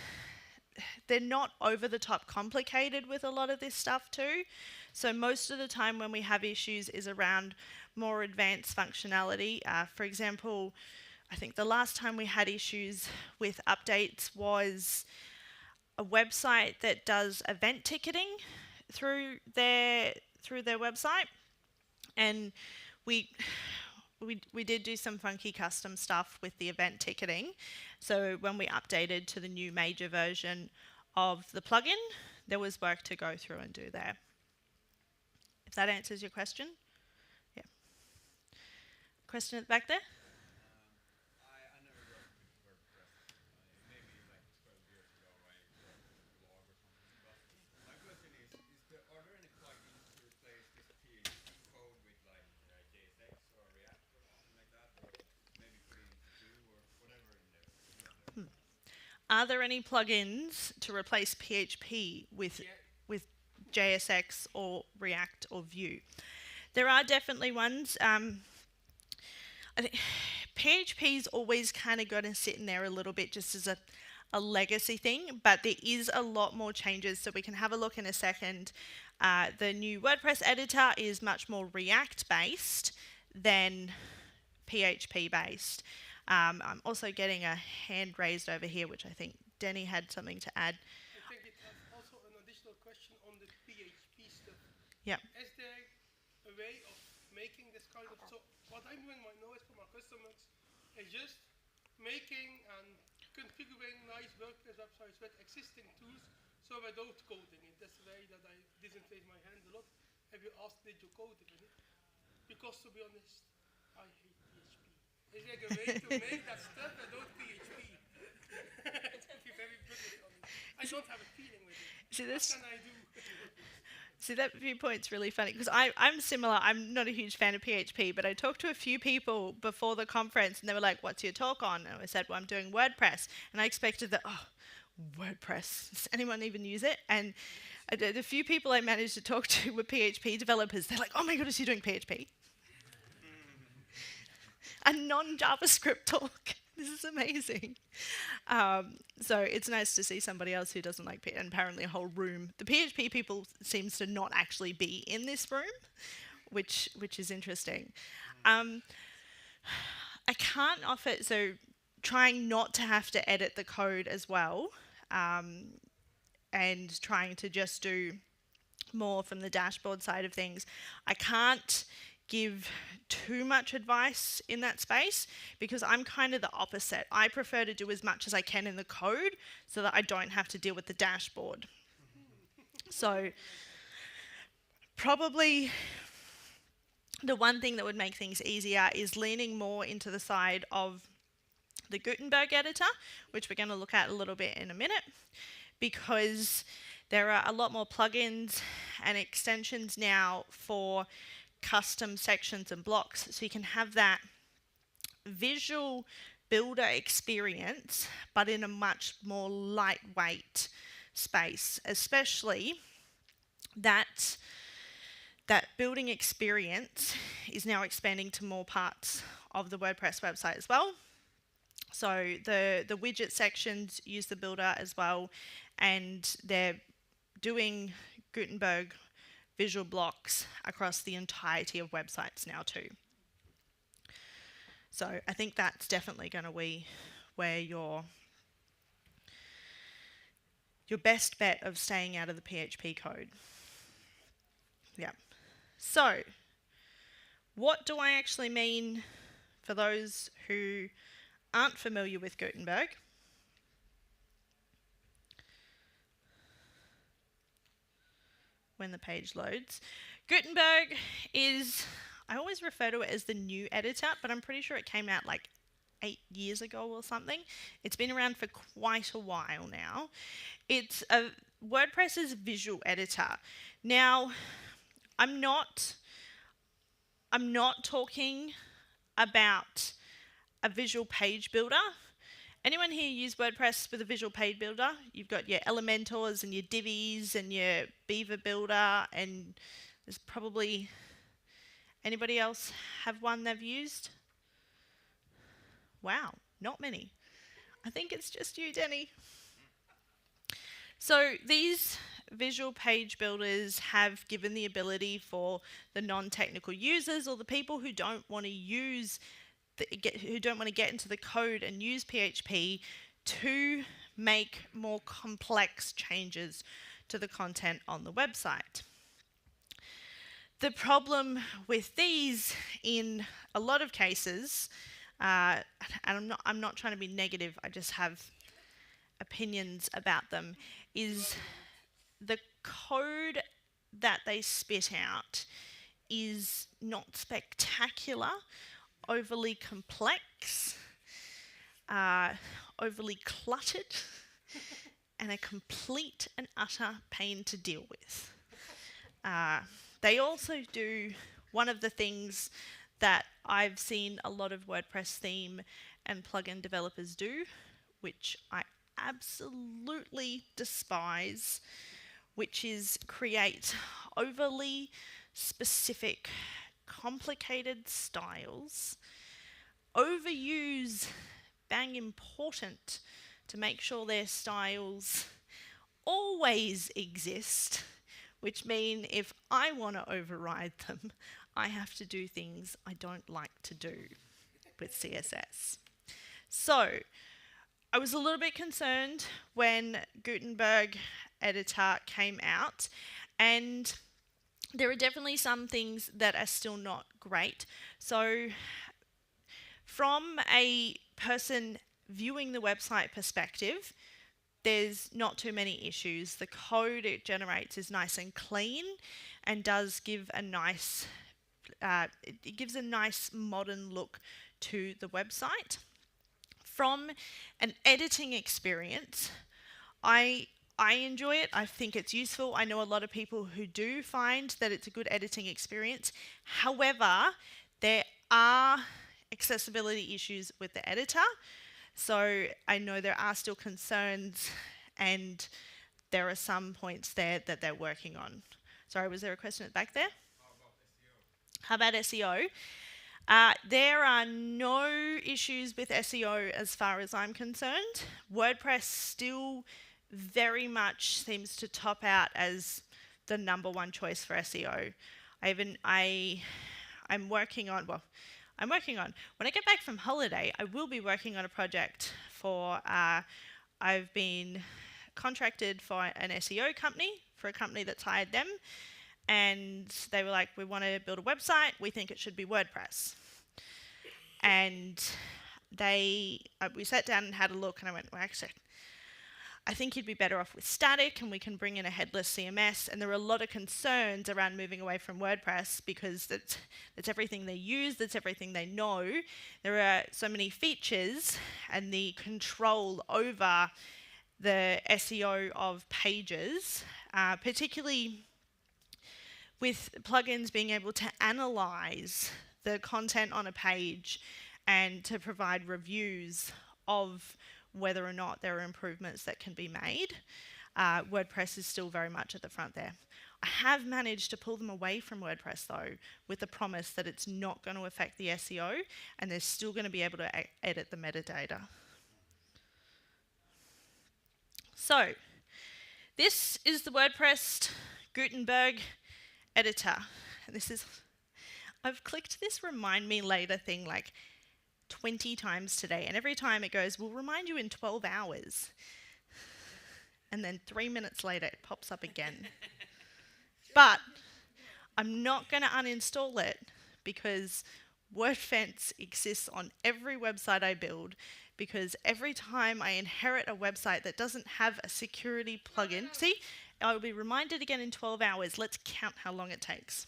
they're not over the top complicated with a lot of this stuff too. So most of the time when we have issues is around more advanced functionality. For example, I think the last time we had issues with updates was a website that does event ticketing through their website, and we did do some funky custom stuff with the event ticketing. So when we updated to the new major version of the plugin, there was work to go through and do there. If that answers your question? Yeah. Question at the back there? I never worked with WordPress. Maybe like 12 years ago I worked with a blog or something. But my question is are there any plugins to replace this PHP code with like JSX or React or something like that? Or maybe put it into Vue or whatever in there? Are there any plugins to replace PHP with JSX or React or Vue? There are definitely ones. I think PHP's always kind of got to sit in there a little bit just as a legacy thing, but there is a lot more changes, so we can have a look in a second. The new WordPress editor is much more React-based than PHP-based. I'm also getting a hand raised over here, which I think Denny had something to add. I think it has also an additional question on the PHP stuff. Yeah. Is there a way of making this kind of, so what I'm doing right now is for my customers is just making and configuring nice WordPress websites with existing tools, so without coding it. That's the way that I didn't raise my hand a lot. Have you asked, did you code it? Because to be honest, I hate PHP. Is there a way to make that stuff without PHP? To be very brutally honest. I don't have a feeling with it. See, what can I do? See, that viewpoint's really funny, because I'm similar. I'm not a huge fan of PHP, but I talked to a few people before the conference, and they were like, what's your talk on? And I said, well, I'm doing WordPress. And I expected that, oh, WordPress, does anyone even use it? And the few people I managed to talk to were PHP developers. They're like, oh my goodness, you're doing PHP? A non-JavaScript talk. This is amazing. So it's nice to see somebody else who doesn't like PHP, and apparently a whole room. The PHP people seems to not actually be in this room, which is interesting. I can't offer, so trying not to have to edit the code as well, and trying to just do more from the dashboard side of things. I can't give too much advice in that space because I'm kind of the opposite. I prefer to do as much as I can in the code so that I don't have to deal with the dashboard. So probably the one thing that would make things easier is leaning more into the side of the Gutenberg editor, which we're going to look at a little bit in a minute, because there are a lot more plugins and extensions now for custom sections and blocks, so you can have that visual builder experience, but in a much more lightweight space, especially that building experience is now expanding to more parts of the WordPress website as well. So the widget sections use the builder as well, and they're doing Gutenberg visual blocks across the entirety of websites now too. So I think that's definitely going to be where your best bet of staying out of the PHP code. Yeah. So what do I actually mean for those who aren't familiar with Gutenberg? When the page loads. Gutenberg is, I always refer to it as the new editor, but I'm pretty sure it came out like 8 years ago or something. It's been around for quite a while now. It's a WordPress's visual editor. Now, I'm not talking about a visual page builder. Anyone here use WordPress with a visual page builder? You've got your Elementors and your Divis and your Beaver Builder, and there's probably anybody else have one they've used? Wow, not many. I think it's just you, Denny. So these visual page builders have given the ability for the non-technical users, or the people who don't want to use who don't want to get into the code and use PHP, to make more complex changes to the content on the website. The problem with these, in a lot of cases, and I'm not trying to be negative, I just have opinions about them, is the code that they spit out is not spectacular, overly complex, overly cluttered, and a complete and utter pain to deal with. They also do one of the things that I've seen a lot of WordPress theme and plugin developers do, which I absolutely despise, which is create overly specific, complicated styles, overuse bang important to make sure their styles always exist, which mean if I want to override them, I have to do things I don't like to do with CSS. So I was a little bit concerned when Gutenberg editor came out, and there are definitely some things that are still not great. So from a person viewing the website perspective, there's not too many issues. The code it generates is nice and clean, and does give a nice it gives a nice modern look to the website. From an editing experience, I enjoy it. I think it's useful. I know a lot of people who do find that it's a good editing experience. However, there are accessibility issues with the editor. So I know there are still concerns, and there are some points there that they're working on. Sorry, was there a question at the back there? How about SEO? There are no issues with SEO as far as I'm concerned. WordPress still very much seems to top out as the #1 choice for SEO. I'm working on, when I get back from holiday, I will be working on a project for, I've been contracted for an SEO company, for a company that's hired them, and they were like, we want to build a website, we think it should be WordPress. And we sat down and had a look, and I went, well, actually, I think you'd be better off with static, and we can bring in a headless CMS. And there are a lot of concerns around moving away from WordPress because that's everything they use, that's everything they know. There are so many features, and the control over the SEO of pages, particularly with plugins being able to analyze the content on a page and to provide reviews of whether or not there are improvements that can be made. WordPress is still very much at the front there. I have managed to pull them away from WordPress though, with the promise that it's not going to affect the SEO and they're still going to be able to edit the metadata. So, this is the WordPress Gutenberg editor. And this is, I've clicked this remind me later thing like 20 times today, and every time it goes, we'll remind you in 12 hours. And then 3 minutes later, it pops up again. But I'm not going to uninstall it because WordFence exists on every website I build, because every time I inherit a website that doesn't have a security plugin, see, I will be reminded again in 12 hours. Let's count how long it takes.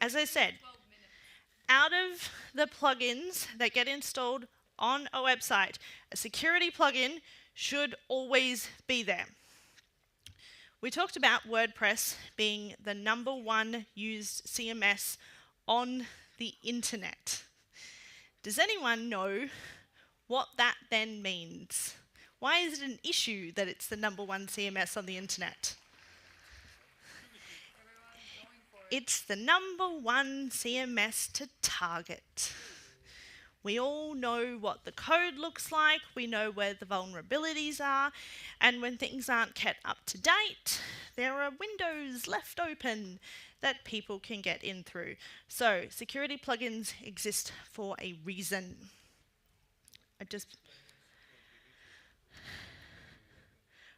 As I said, out of the plugins that get installed on a website, a security plugin should always be there. We talked about WordPress being the #1 used CMS on the internet. Does anyone know what that then means? Why is it an issue that it's the #1 CMS on the internet? It's the #1 CMS to target. We all know what the code looks like, we know where the vulnerabilities are, and when things aren't kept up to date, there are windows left open that people can get in through. So, security plugins exist for a reason.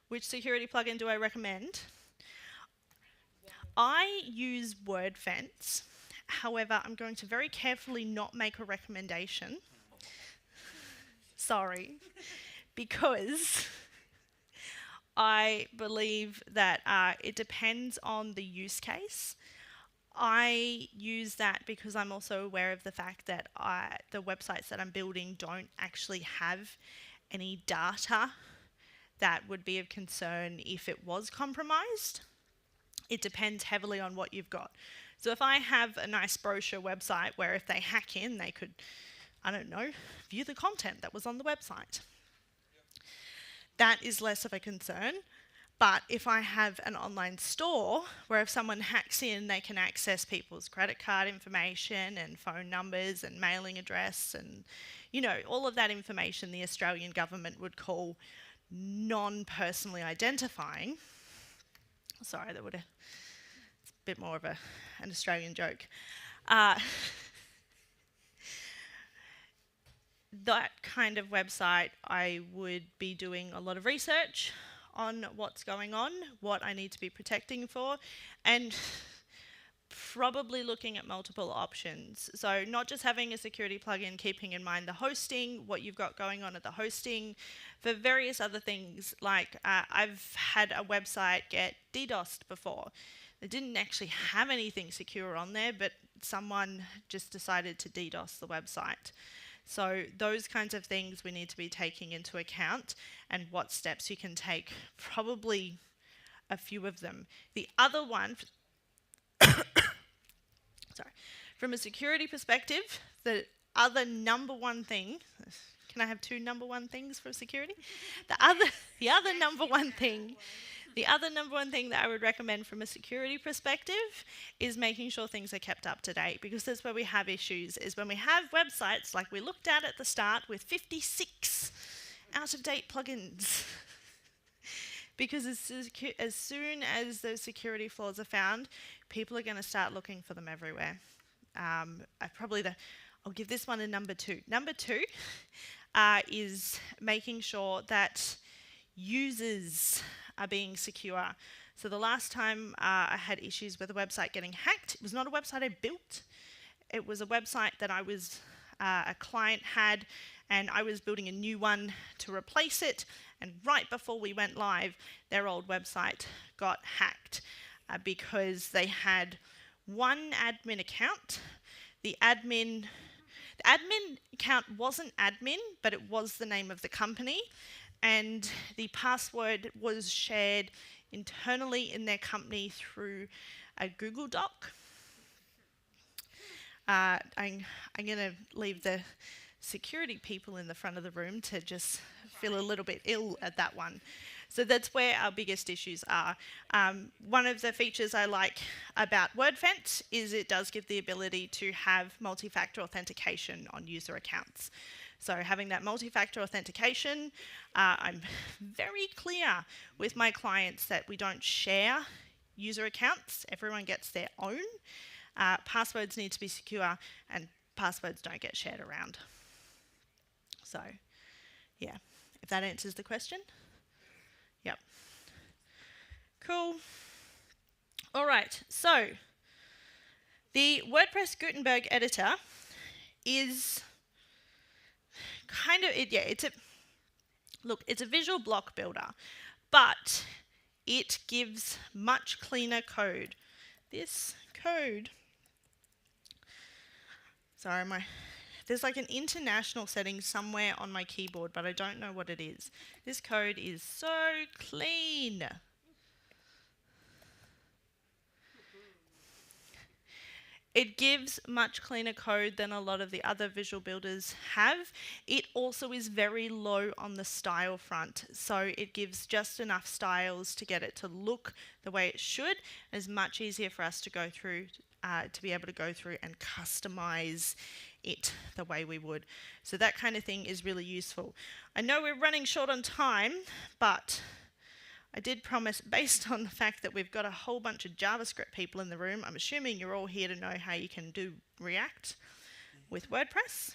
Which security plugin do I recommend? I use WordFence. However, I'm going to very carefully not make a recommendation. Sorry. Because I believe that it depends on the use case. I use that because I'm also aware of the fact that the websites that I'm building don't actually have any data that would be of concern if it was compromised. It depends heavily on what you've got. So if I have a nice brochure website where if they hack in, they could, I don't know, view the content that was on the website. That is less of a concern. But if I have an online store where if someone hacks in, they can access people's credit card information and phone numbers and mailing address and, you know, all of that information the Australian government would call non-personally identifying. Sorry, that would have, it's a bit more of an Australian joke. That kind of website, I would be doing a lot of research on what's going on, what I need to be protecting for, and probably looking at multiple options. So not just having a security plugin, keeping in mind the hosting, what you've got going on at the hosting, for various other things. Like I've had a website get DDoSed before. They didn't actually have anything secure on there, but someone just decided to DDoS the website. So those kinds of things we need to be taking into account, and what steps you can take, probably a few of them. The other one, sorry, from a security perspective, the other #1 thing, can I have two #1 things for security? The other #1 thing, the other #1 thing that I would recommend from a security perspective is making sure things are kept up to date, because that's where we have issues, is when we have websites like we looked at the start with 56 out-of-date plugins. Because as soon as those security flaws are found, people are going to start looking for them everywhere. I'll give this one a #2. #2 is making sure that users are being secure. So the last time I had issues with a website getting hacked, it was not a website I built. It was a website that I was, a client had, and I was building a new one to replace it, And right before we went live, their old website got hacked because they had one admin account. The admin account wasn't admin, but it was the name of the company, and the password was shared internally in their company through a Google Doc. I'm going to leave the security people in the front of the room to just feel a little bit ill at that one. So that's where our biggest issues are. One of the features I like about WordFence is it does give the ability to have multi-factor authentication on user accounts. So having that multi-factor authentication, I'm very clear with my clients that we don't share user accounts. Everyone gets their own. Passwords need to be secure, and passwords don't get shared around. So, yeah, if that answers the question. Yep. Cool. All right, so the WordPress Gutenberg editor is kind of, it's a visual block builder, but it gives much cleaner code. This code, sorry, there's like an international setting somewhere on my keyboard, but I don't know what it is. This code is so clean. It gives much cleaner code than a lot of the other visual builders have. It also is very low on the style front, so it gives just enough styles to get it to look the way it should. It's much easier for us to go through, to be able to go through and customize it the way we would. So that kind of thing is really useful. I know we're running short on time, but I did promise, based on the fact that we've got a whole bunch of JavaScript people in the room, I'm assuming you're all here to know how you can do React with WordPress.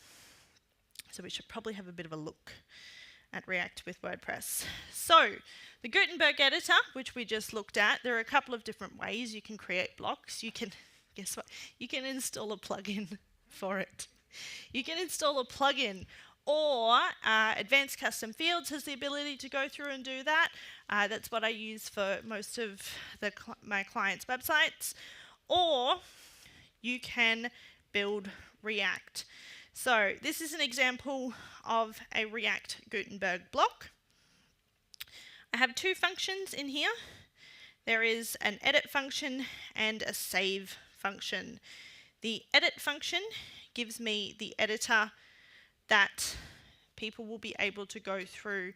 So we should probably have a bit of a look at React with WordPress. So the Gutenberg editor, which we just looked at, there are a couple of different ways you can create blocks. You can, guess what? You can install a plugin for it. You can install a plugin, or Advanced Custom Fields has the ability to go through and do that. That's what I use for most of my clients' websites. Or you can build React. So this is an example of a React Gutenberg block. I have two functions in here. There is an edit function and a save function. The edit function gives me the editor that people will be able to go through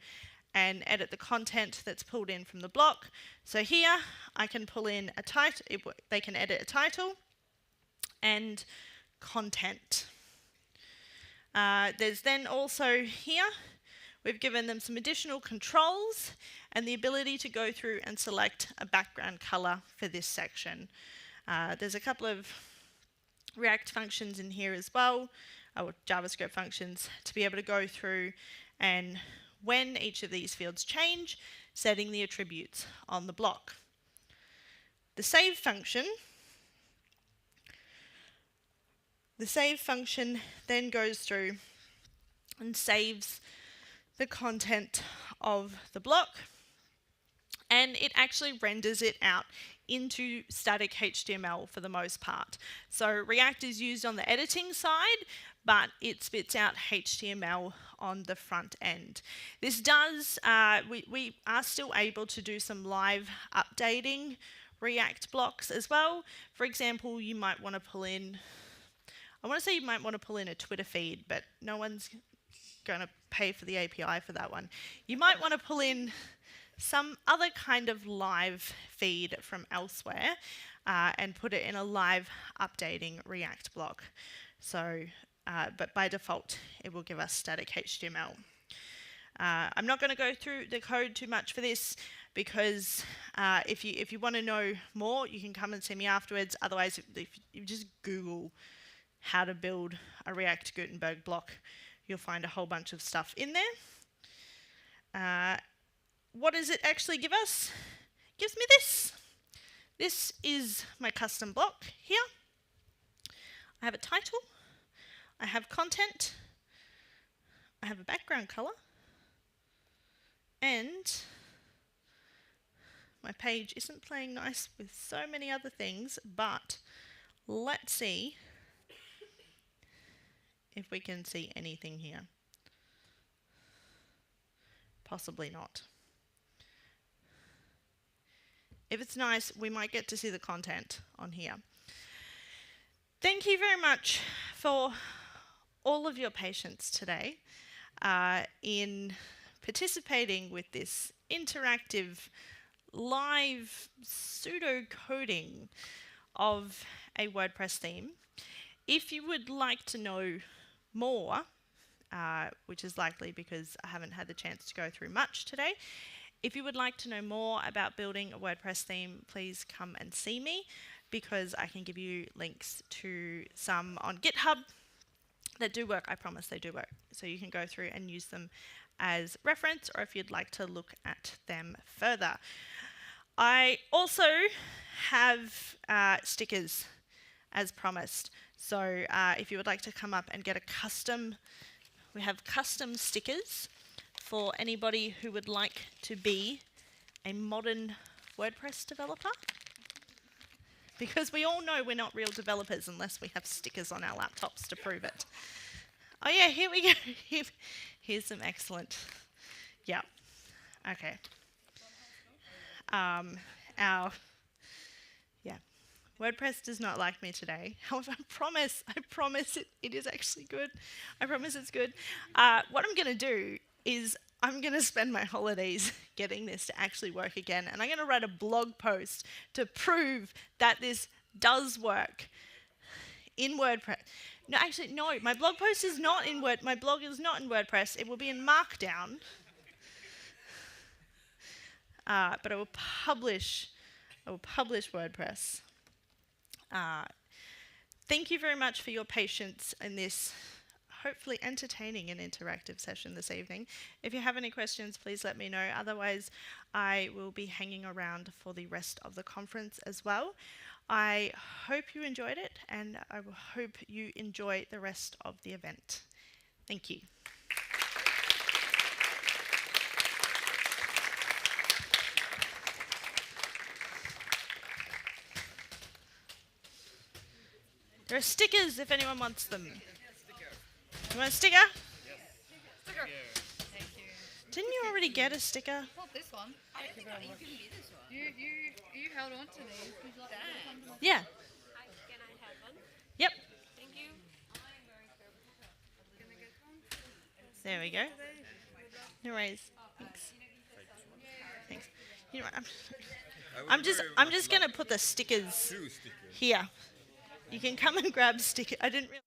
and edit the content that's pulled in from the block. So here I can pull in a title, they can edit a title and content. There's then also here, we've given them some additional controls and the ability to go through and select a background color for this section. There's a couple of React functions in here as well, or JavaScript functions, to be able to go through and when each of these fields change, setting the attributes on the block. The save function then goes through and saves the content of the block, and it actually renders it out into static HTML for the most part. So React is used on the editing side, but it spits out HTML on the front end. This does, we are still able to do some live updating React blocks as well. For example, you might want to pull in, I want to say you might want to pull in a Twitter feed, but no one's going to pay for the API for that one. You might want to pull in some other kind of live feed from elsewhere and put it in a live updating React block. So, but by default, it will give us static HTML. I'm not going to go through the code too much for this because if you want to know more, you can come and see me afterwards. Otherwise, if you just Google how to build a React Gutenberg block, you'll find a whole bunch of stuff in there. What does it actually give us? It gives me this. This is my custom block here. I have a title, I have content, I have a background color, And my page isn't playing nice with so many other things, but let's see if we can see anything here. Possibly not. If it's nice, we might get to see the content on here. Thank you very much for all of your patience today in participating with this interactive live pseudo coding of a WordPress theme. If you would like to know more, which is likely because I haven't had the chance to go through much today, if you would like to know more about building a WordPress theme, please come and see me, because I can give you links to some on GitHub that do work. I promise they do work. So you can go through and use them as reference, or if you'd like to look at them further. I also have stickers as promised. So if you would like to come up and get a custom, we have custom stickers for anybody who would like to be a modern WordPress developer. Because we all know we're not real developers unless we have stickers on our laptops to prove it. Oh yeah, here we go. Here's some excellent. Yeah. Okay. WordPress does not like me today. However, I promise it is actually good. I promise it's good. What I'm going to do is I'm going to spend my holidays getting this to actually work again. And I'm going to write a blog post to prove that this does work in WordPress. No, actually, no. My blog post is not in My blog is not in WordPress. It will be in Markdown. But I will publish WordPress. Thank you very much for your patience in this hopefully entertaining and interactive session this evening. If you have any questions, please let me know. Otherwise, I will be hanging around for the rest of the conference as well. I hope you enjoyed it, and I hope you enjoy the rest of the event. Thank you. There are stickers if anyone wants them. You want a sticker? Yes. Sticker. Thank you. Didn't you already get a sticker? Not this one. I think you give me this one. You held on to these. Yeah. Can I have one? Yep. Thank you. There we go. No worries. Thanks. Thanks. You know what? I'm just gonna put the stickers here. You can come and grab sticker. I didn't really.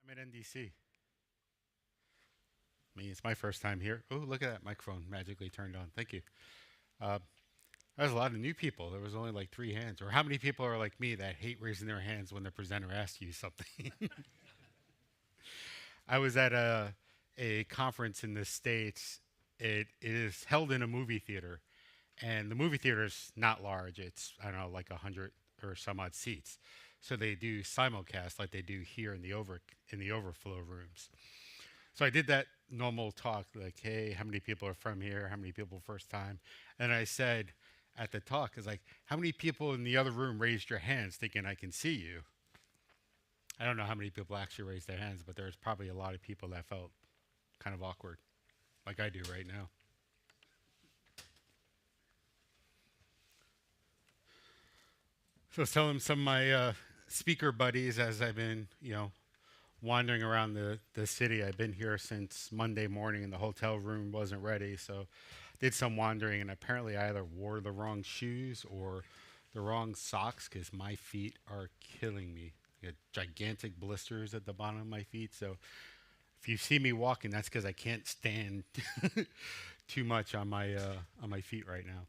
I'm at NDC. I mean, it's my first time here. Oh, look at that microphone magically turned on. Thank you. Uh, there's a lot of new people. There was only like 3 hands. Or how many people are like me that hate raising their hands when the presenter asks you something? I was at a conference in the States. It is held in a movie theater. And the movie theater is not large. It's, I don't know, like 100 or some odd seats. So they do simulcast like they do here in the overflow rooms. So I did that normal talk, like, hey, how many people are from here? How many people first time? And I said at the talk, is like, how many people in the other room raised your hands thinking I can see you? I don't know how many people actually raised their hands, but there's probably a lot of people that felt kind of awkward, like I do right now. So I was telling some of my speaker buddies as I've been, wandering around the city. I've been here since Monday morning and the hotel room wasn't ready. So did some wandering and apparently I either wore the wrong shoes or the wrong socks because my feet are killing me. I got gigantic blisters at the bottom of my feet. So if you see me walking, that's because I can't stand too much on my feet right now.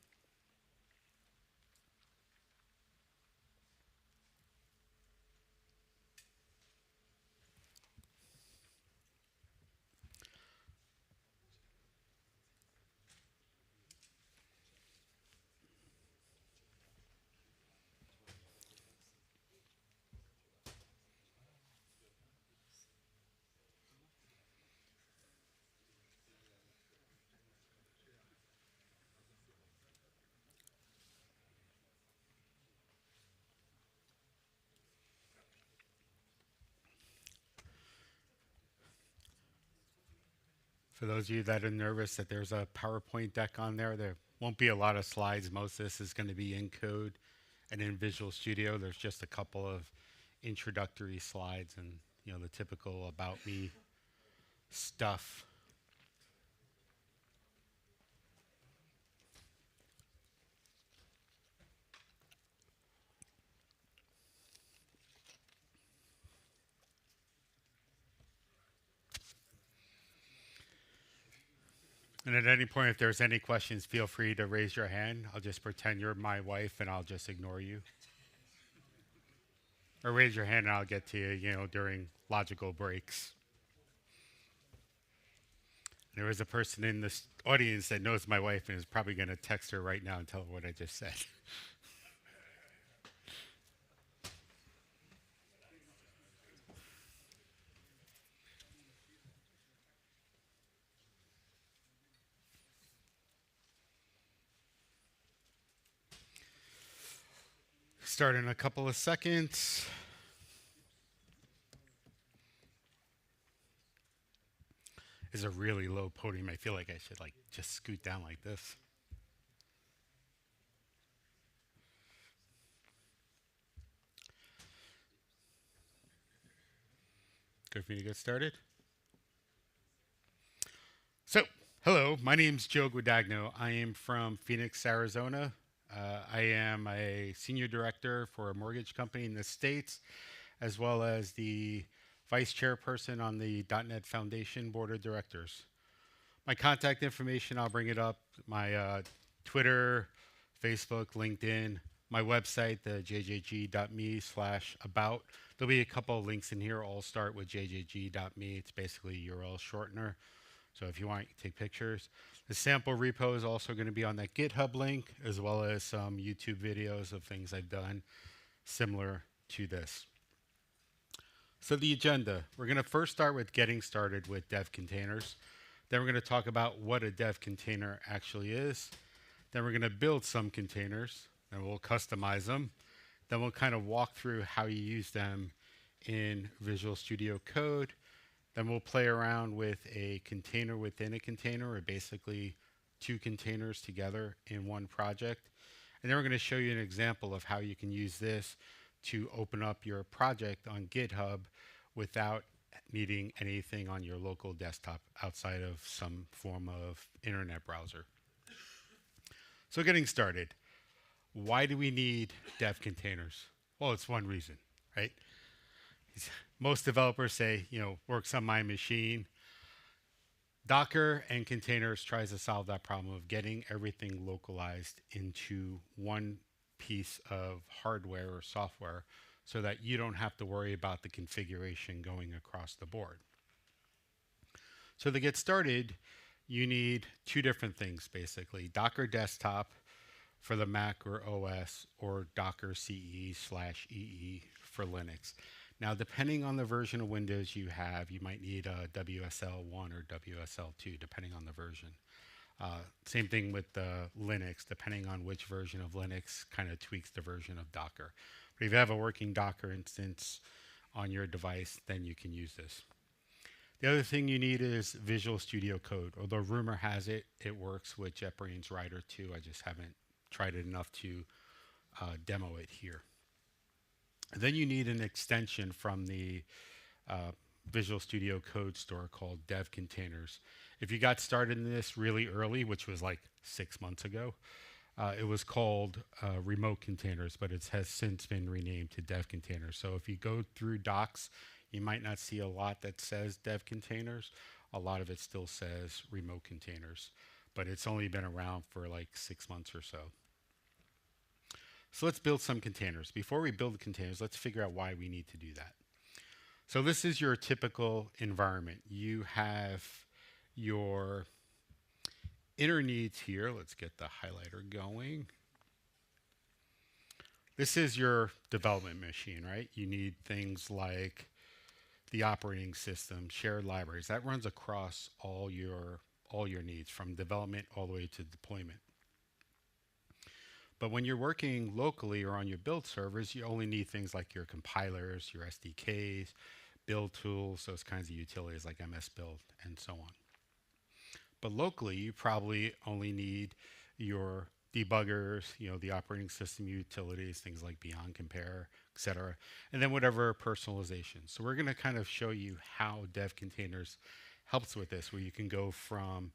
For those of you that are nervous that there's a PowerPoint deck on there won't be a lot of slides. Most of this is going to be in code and in Visual Studio. There's just a couple of introductory slides and, the typical about me stuff. And at any point, if there's any questions, feel free to raise your hand. I'll just pretend you're my wife and I'll just ignore you. Or raise your hand and I'll get to you, during logical breaks. There is a person in this audience that knows my wife and is probably going to text her right now and tell her what I just said. Start in a couple of seconds. It's a really low podium. I feel like I should just scoot down like this. Good for me to get started. So, hello, my name's Joe Guadagno. I am from Phoenix, Arizona. I am a senior director for a mortgage company in the States, as well as the vice chairperson on the .NET Foundation Board of Directors. My contact information, I'll bring it up, my Twitter, Facebook, LinkedIn, my website, the jjg.me/about. There'll be a couple of links in here, all start with jjg.me. It's basically a URL shortener. So if you want, you can take pictures. The sample repo is also going to be on that GitHub link, as well as some YouTube videos of things I've done similar to this. So the agenda, we're going to first start with getting started with dev containers. Then we're going to talk about what a dev container actually is. Then we're going to build some containers, and we'll customize them. Then we'll kind of walk through how you use them in Visual Studio Code. Then we'll play around with a container within a container, or basically 2 containers together in one project. And then we're going to show you an example of how you can use this to open up your project on GitHub without needing anything on your local desktop outside of some form of internet browser. So getting started, why do we need dev containers? Well, it's one reason, right? most developers say, works on my machine. Docker and containers tries to solve that problem of getting everything localized into one piece of hardware or software so that you don't have to worry about the configuration going across the board. So to get started, you need two different things basically: Docker Desktop for the Mac or OS, or Docker CE/EE for Linux. Now, depending on the version of Windows you have, you might need a WSL1 or WSL2, depending on the version. Same thing with Linux, depending on which version of Linux kind of tweaks the version of Docker. But if you have a working Docker instance on your device, then you can use this. The other thing you need is Visual Studio Code. Although rumor has it, it works with JetBrains Rider 2. I just haven't tried it enough to demo it here. And then you need an extension from the Visual Studio Code store called Dev Containers. If you got started in this really early, which was like 6 months ago, it was called Remote Containers, but it has since been renamed to Dev Containers. So if you go through docs, you might not see a lot that says Dev Containers. A lot of it still says Remote Containers, but it's only been around for like 6 months or so. So let's build some containers. Before we build the containers, let's figure out why we need to do that. So this is your typical environment. You have your inner needs here. Let's get the highlighter going. This is your development machine, right? You need things like the operating system, shared libraries. That runs across all your needs, from development all the way to deployment. But when you're working locally or on your build servers, you only need things like your compilers, your SDKs, build tools, those kinds of utilities like MS Build, and so on. But locally, you probably only need your debuggers, the operating system utilities, things like Beyond Compare, etc., and then whatever personalization. So we're going to kind of show you how Dev Containers helps with this, where you can go from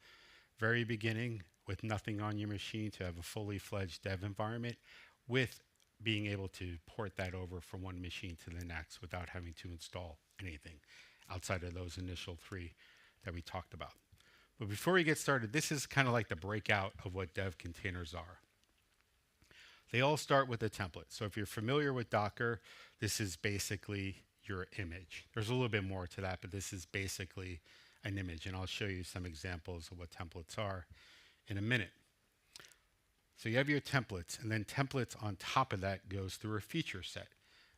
very beginning with nothing on your machine to have a fully fledged dev environment, with being able to port that over from one machine to the next without having to install anything outside of those initial three that we talked about. But before we get started, this is kind of like the breakout of what Dev Containers are. They all start with a template. So if you're familiar with Docker, this is basically your image. There's a little bit more to that, but this is basically an image, and I'll show you some examples of what templates are in a minute. So you have your templates, and then templates on top of that goes through a feature set.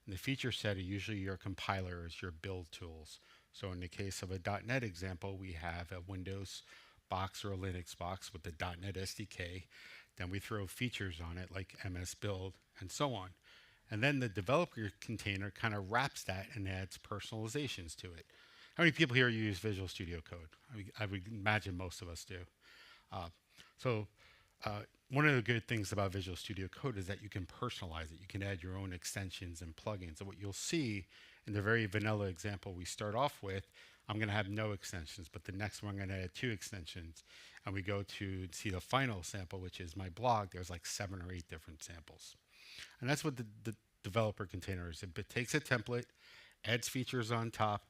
And the feature set are usually your compilers, your build tools. So in the case of a .NET example, we have a Windows box or a Linux box with the .NET SDK. Then we throw features on it like MS Build and so on. And then the developer container kind of wraps that and adds personalizations to it. How many people here use Visual Studio Code? I would imagine most of us do. One of the good things about Visual Studio Code is that you can personalize it. You can add your own extensions and plugins. And what you'll see in the very vanilla example we start off with, I'm going to have no extensions, but the next one I'm going to add 2 extensions. And we go to see the final sample, which is my blog. There's like 7 or 8 different samples. And that's what the developer container is. It takes a template, adds features on top,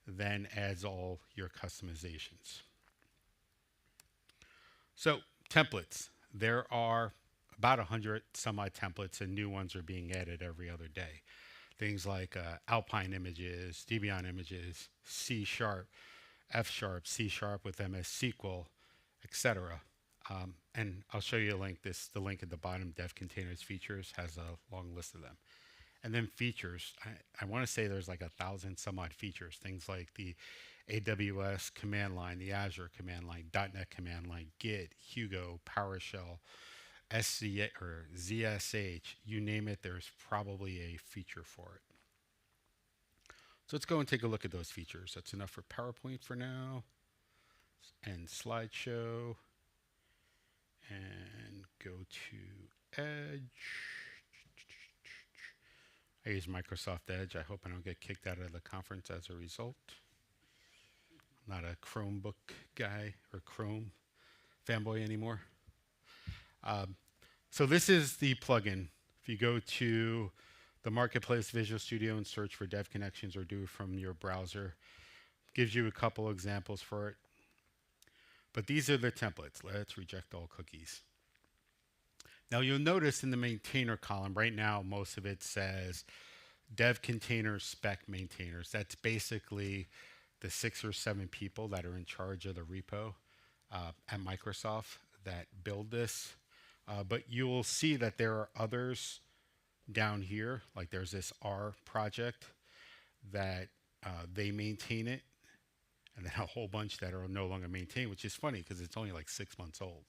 then adds all your customizations. So templates. There are about 100 some odd templates, and new ones are being added every other day. Things like Alpine images, Debian images, C#, F#, C# with MS SQL, etc. And I'll show you a link. The link at the bottom, Dev Containers Features, has a long list of them. And then features. I want to say there's like 1,000 some odd features. Things like the AWS command line, the Azure command line, .NET command line, Git, Hugo, PowerShell, SC or ZSH, you name it, there's probably a feature for it. So let's go and take a look at those features. That's enough for PowerPoint for now. And slideshow. And go to Edge. I use Microsoft Edge. I hope I don't get kicked out of the conference as a result. I'm not a Chromebook guy or Chrome fanboy anymore. So this is the plugin. If you go to The Marketplace Visual Studio and search for dev connections or do it from your browser. Gives you a couple examples for it. But these are the templates. Let's reject all cookies. Now you'll notice in the maintainer column right now, most of it says dev container spec maintainers. That's basically the 6 or 7 people that are in charge of the repo at Microsoft that build this. But you will see that there are others down here, like there's this R project that they maintain it, and then a whole bunch that are no longer maintained, which is funny because it's only like 6 months old.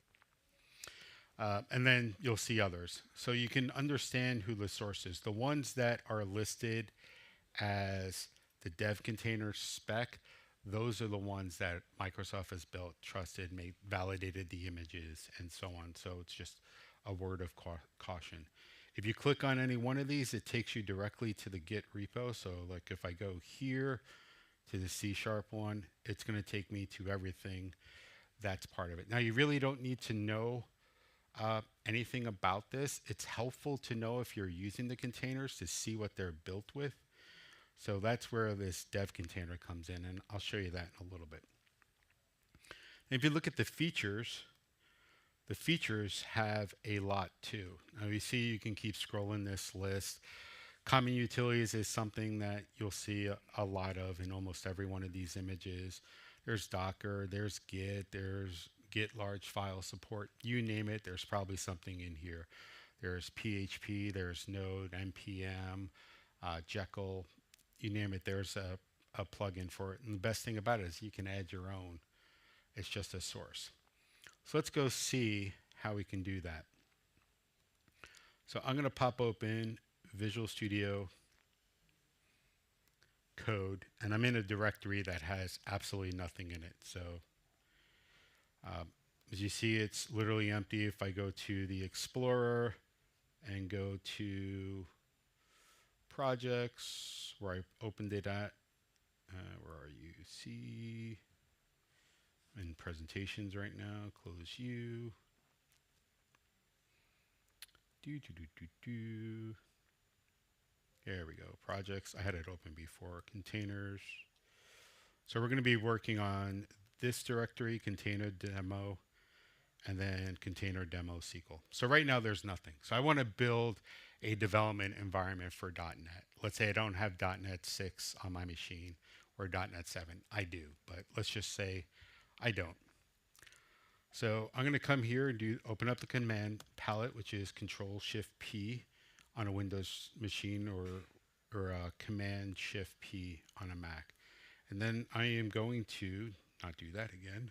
And then you'll see others. So you can understand who the source is. The ones that are listed as the dev container spec, those are the ones that Microsoft has built, trusted, validated the images, and so on. So it's just a word of caution. If you click on any one of these, it takes you directly to the Git repo. So like if I go here to the C# one, it's going to take me to everything that's part of it. Now you really don't need to know anything about this. It's helpful to know if you're using the containers to see what they're built with. So that's where this dev container comes in, and I'll show you that in a little bit. And if you look at the features have a lot too. Now you see you can keep scrolling this list. Common utilities is something that you'll see a lot of in almost every one of these images. There's Docker, there's Git, there's Git large file support. You name it, there's probably something in here. There's PHP, there's Node, NPM, Jekyll, you name it, there's a plugin for it. And the best thing about it is you can add your own. It's just a source. So let's go see how we can do that. So I'm going to pop open Visual Studio Code, and I'm in a directory that has absolutely nothing in it. So as you see, it's literally empty. If I go to the Explorer and go to projects where I opened it at, where are you? See, I'm in presentations right now. Close you. There we go. Projects. I had it open before. Containers. So we're going to be working on this directory, container demo, and then container demo SQL. So right now there's nothing. So I want to build a development environment for .NET. Let's say I don't have .NET 6 on my machine or .NET 7. I do, but let's just say I don't. So I'm going to come here and open up the command palette, which is Control-Shift-P on a Windows machine or Command-Shift-P on a Mac. And then I am going to not do that again.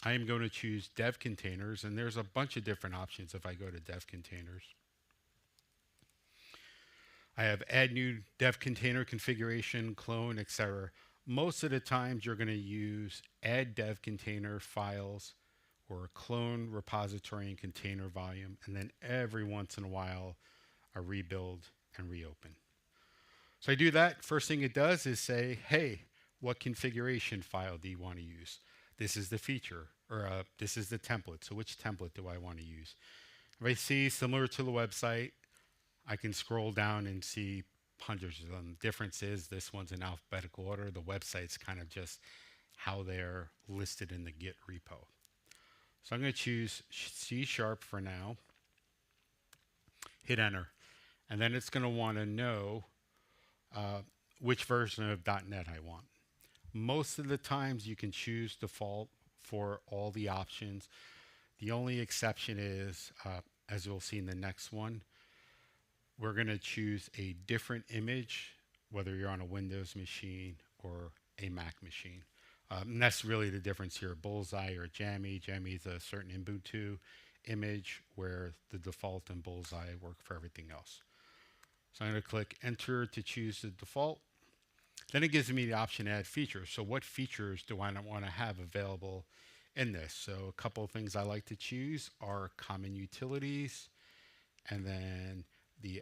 I am going to choose dev containers, and there's a bunch of different options if I go to dev containers. I have add new dev container configuration, clone, etc. Most of the times you're going to use add dev container files or clone repository and container volume, and then every once in a while a rebuild and reopen. So I do that. First thing it does is say, hey, what configuration file do you want to use? This is the feature, or this is the template. So which template do I want to use? If I see similar to the website, I can scroll down and see hundreds of them. Difference is this one's in alphabetical order. The website's kind of just how they're listed in the Git repo. So I'm going to choose C# for now. Hit enter. And then it's going to want to know which version of .NET I want. Most of the times you can choose default for all the options. The only exception is, as you'll see in the next one, we're going to choose a different image, whether you're on a Windows machine or a Mac machine. And that's really the difference here, Bullseye or Jammy. Jammy is a certain Ubuntu image where the default and Bullseye work for everything else. So I'm going to click enter to choose the default. Then it gives me the option to add features. So what features do I want to have available in this? So a couple of things I like to choose are common utilities, and then the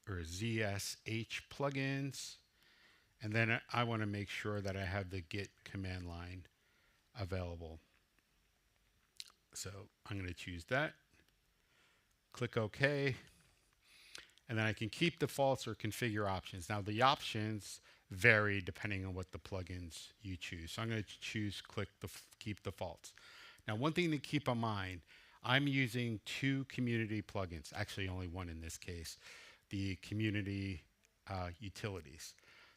ZSH plugins. And then I want to make sure that I have the Git command line available. So I'm going to choose that. Click OK. And then I can keep defaults or configure options. Now the options vary depending on what the plugins you choose. So I'm going to choose click the keep defaults. Now one thing to keep in mind, I'm using 2 community plugins, actually only one in this case, the community utilities.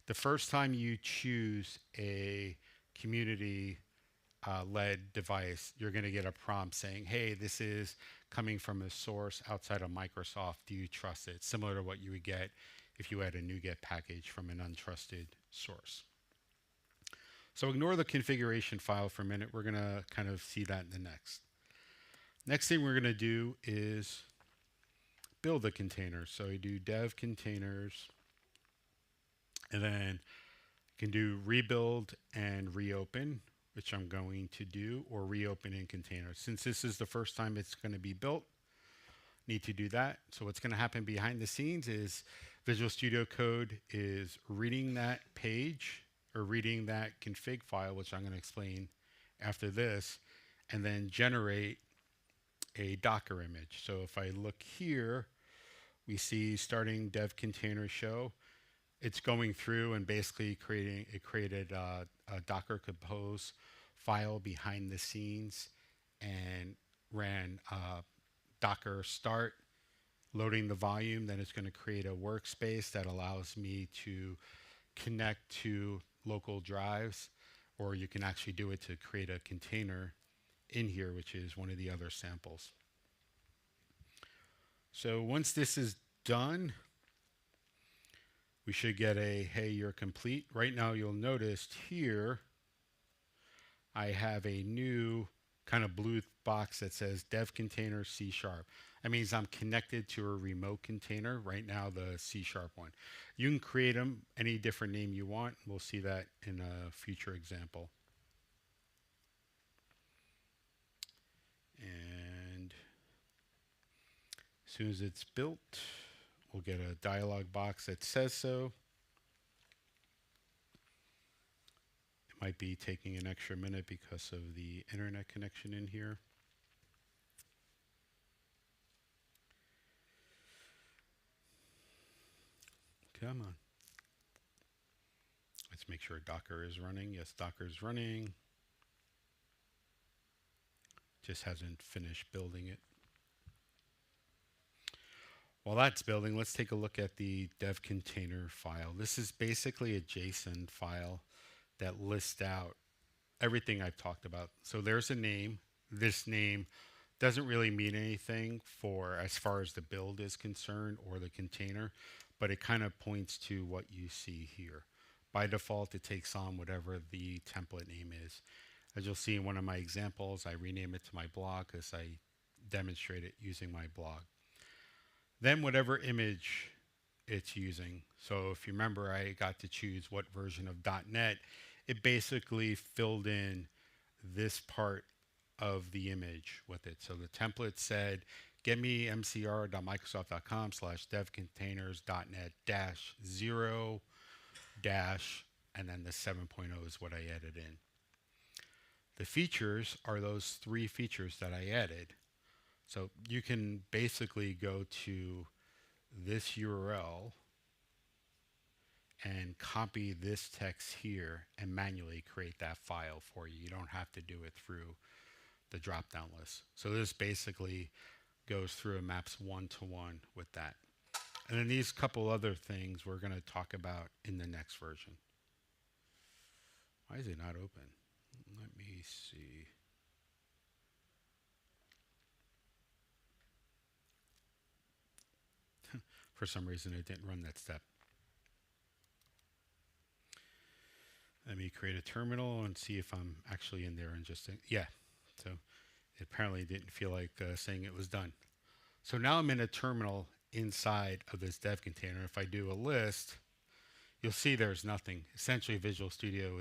The first time you choose a community led device, you're going to get a prompt saying, hey, this is coming from a source outside of Microsoft. Do you trust it? Similar to what you would get if you had a NuGet package from an untrusted source. So ignore the configuration file for a minute. We're going to kind of see that in the next. Next thing we're going to do is build a container. So you do dev containers, and then you can do rebuild and reopen, which I'm going to do, or reopen in container. Since this is the first time it's going to be built, need to do that. So what's going to happen behind the scenes is Visual Studio Code is reading that page or reading that config file, which I'm going to explain after this, and then generate a Docker image. So if I look here, we see starting dev container show. It's going through and basically created a Docker Compose file behind the scenes and ran Docker start, loading the volume. Then it's going to create a workspace that allows me to connect to local drives, or you can actually do it to create a container in here, which is one of the other samples. So once this is done, we should get a, hey, you're complete. Right now you'll notice here I have a new kind of blue box that says dev container C#. That means I'm connected to a remote container, right now the C# one. You can create them any different name you want. We'll see that in a future example. And as soon as it's built, we'll get a dialog box that says so. It might be taking an extra minute because of the internet connection in here. Come on. Let's make sure Docker is running. Yes, Docker is running. Just hasn't finished building it. While that's building, let's take a look at the dev container file. This is basically a JSON file that lists out everything I've talked about. So there's a name. This name doesn't really mean anything for as far as the build is concerned or the container, but it kind of points to what you see here. By default, it takes on whatever the template name is. As you'll see in one of my examples, I rename it to my blog because I demonstrate it using my blog. Then whatever image it's using. So if you remember, I got to choose what version of .NET. It basically filled in this part of the image with it. So the template said, get me mcr.microsoft.com/devcontainers.net-0- and then the 7.0 is what I added in. The features are those 3 features that I added. So you can basically go to this URL and copy this text here and manually create that file for you. You don't have to do it through the drop-down list. So this basically goes through and maps one-to-one with that. And then these couple other things we're going to talk about in the next version. Why is it not open? Let me see. For some reason, it didn't run that step. Let me create a terminal and see if I'm actually in there and just, yeah. So it apparently didn't feel like saying it was done. So now I'm in a terminal inside of this dev container. If I do a list, you'll see there's nothing. Essentially, Visual Studio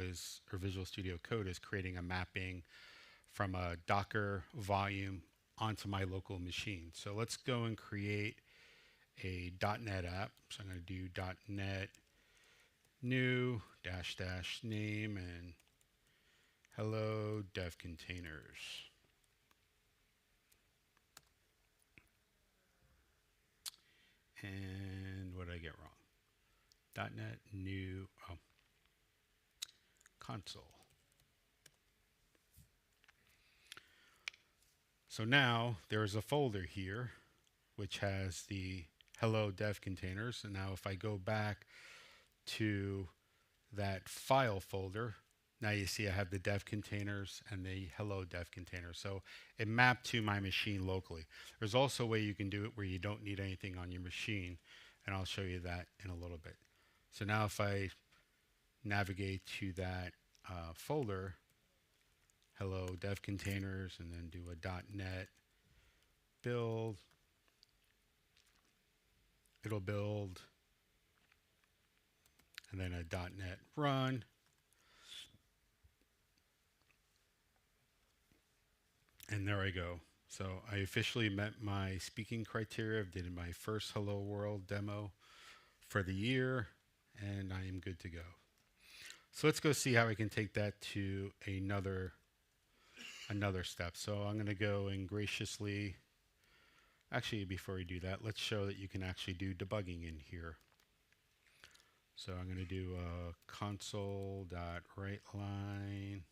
Code is creating a mapping from a Docker volume onto my local machine. So let's go and create a .NET app. So I'm going to do .NET new -- name and hello dev containers. And I get wrong? .NET new console. So now there's a folder here which has the hello dev containers. And now if I go back to that file folder, now you see I have the dev containers and the hello dev container. So it mapped to my machine locally. There's also a way you can do it where you don't need anything on your machine, and I'll show you that in a little bit. So now if I navigate to that folder, hello dev containers, and then do a .NET build, it'll build, and then a .NET run. And there I go. So I officially met my speaking criteria. I did my first Hello World demo for the year, and I am good to go. So let's go see how I can take that to another step. So I'm going to go and graciously, actually before we do that, let's show that you can actually do debugging in here. So I'm going to do a console.writeLine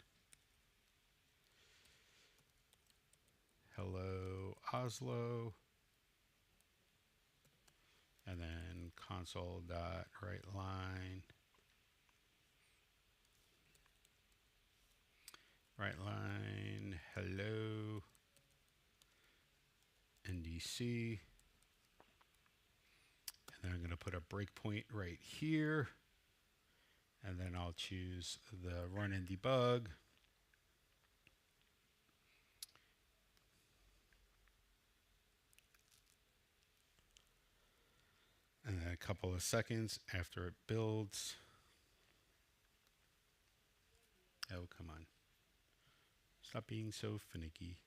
hello Oslo, and then console.writeLine hello NDC, and then I'm going to put a breakpoint right here, and then I'll choose the run and debug. And then a couple of seconds after it builds. Oh, come on. Stop being so finicky.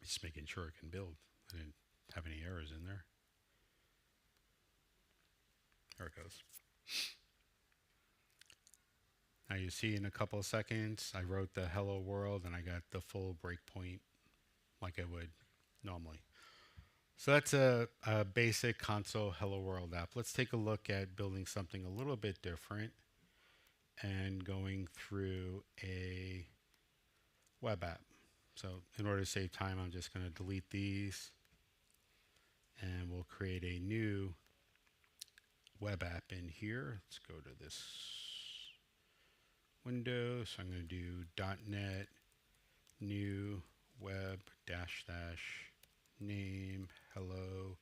Just making sure it can build. I didn't have any errors in there. There it goes. Now you see in a couple of seconds, I wrote the hello world and I got the full breakpoint like I would normally. So that's a basic console hello world app. Let's take a look at building something a little bit different and going through a web app. So in order to save time, I'm just going to delete these and we'll create a new web app in here. Let's go to this window. So I'm going to do .NET new web -- name hello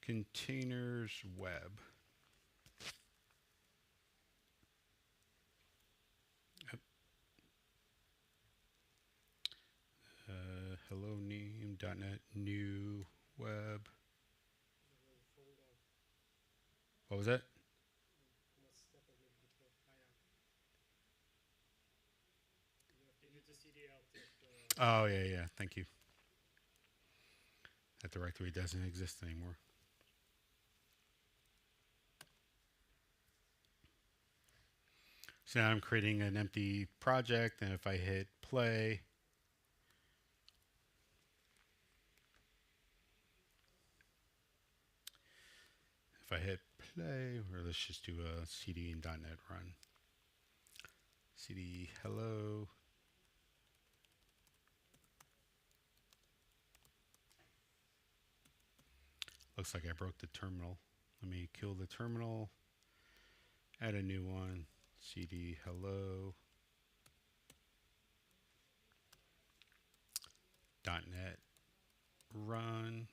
containers web. Hello name .NET new web. What was that? Oh, yeah. Thank you. That directory doesn't exist anymore. So now I'm creating an empty project, and if I hit play, or let's just do a cd and .NET run. cd hello. Looks like I broke the terminal. Let me kill the terminal, add a new one, cd hello .NET run.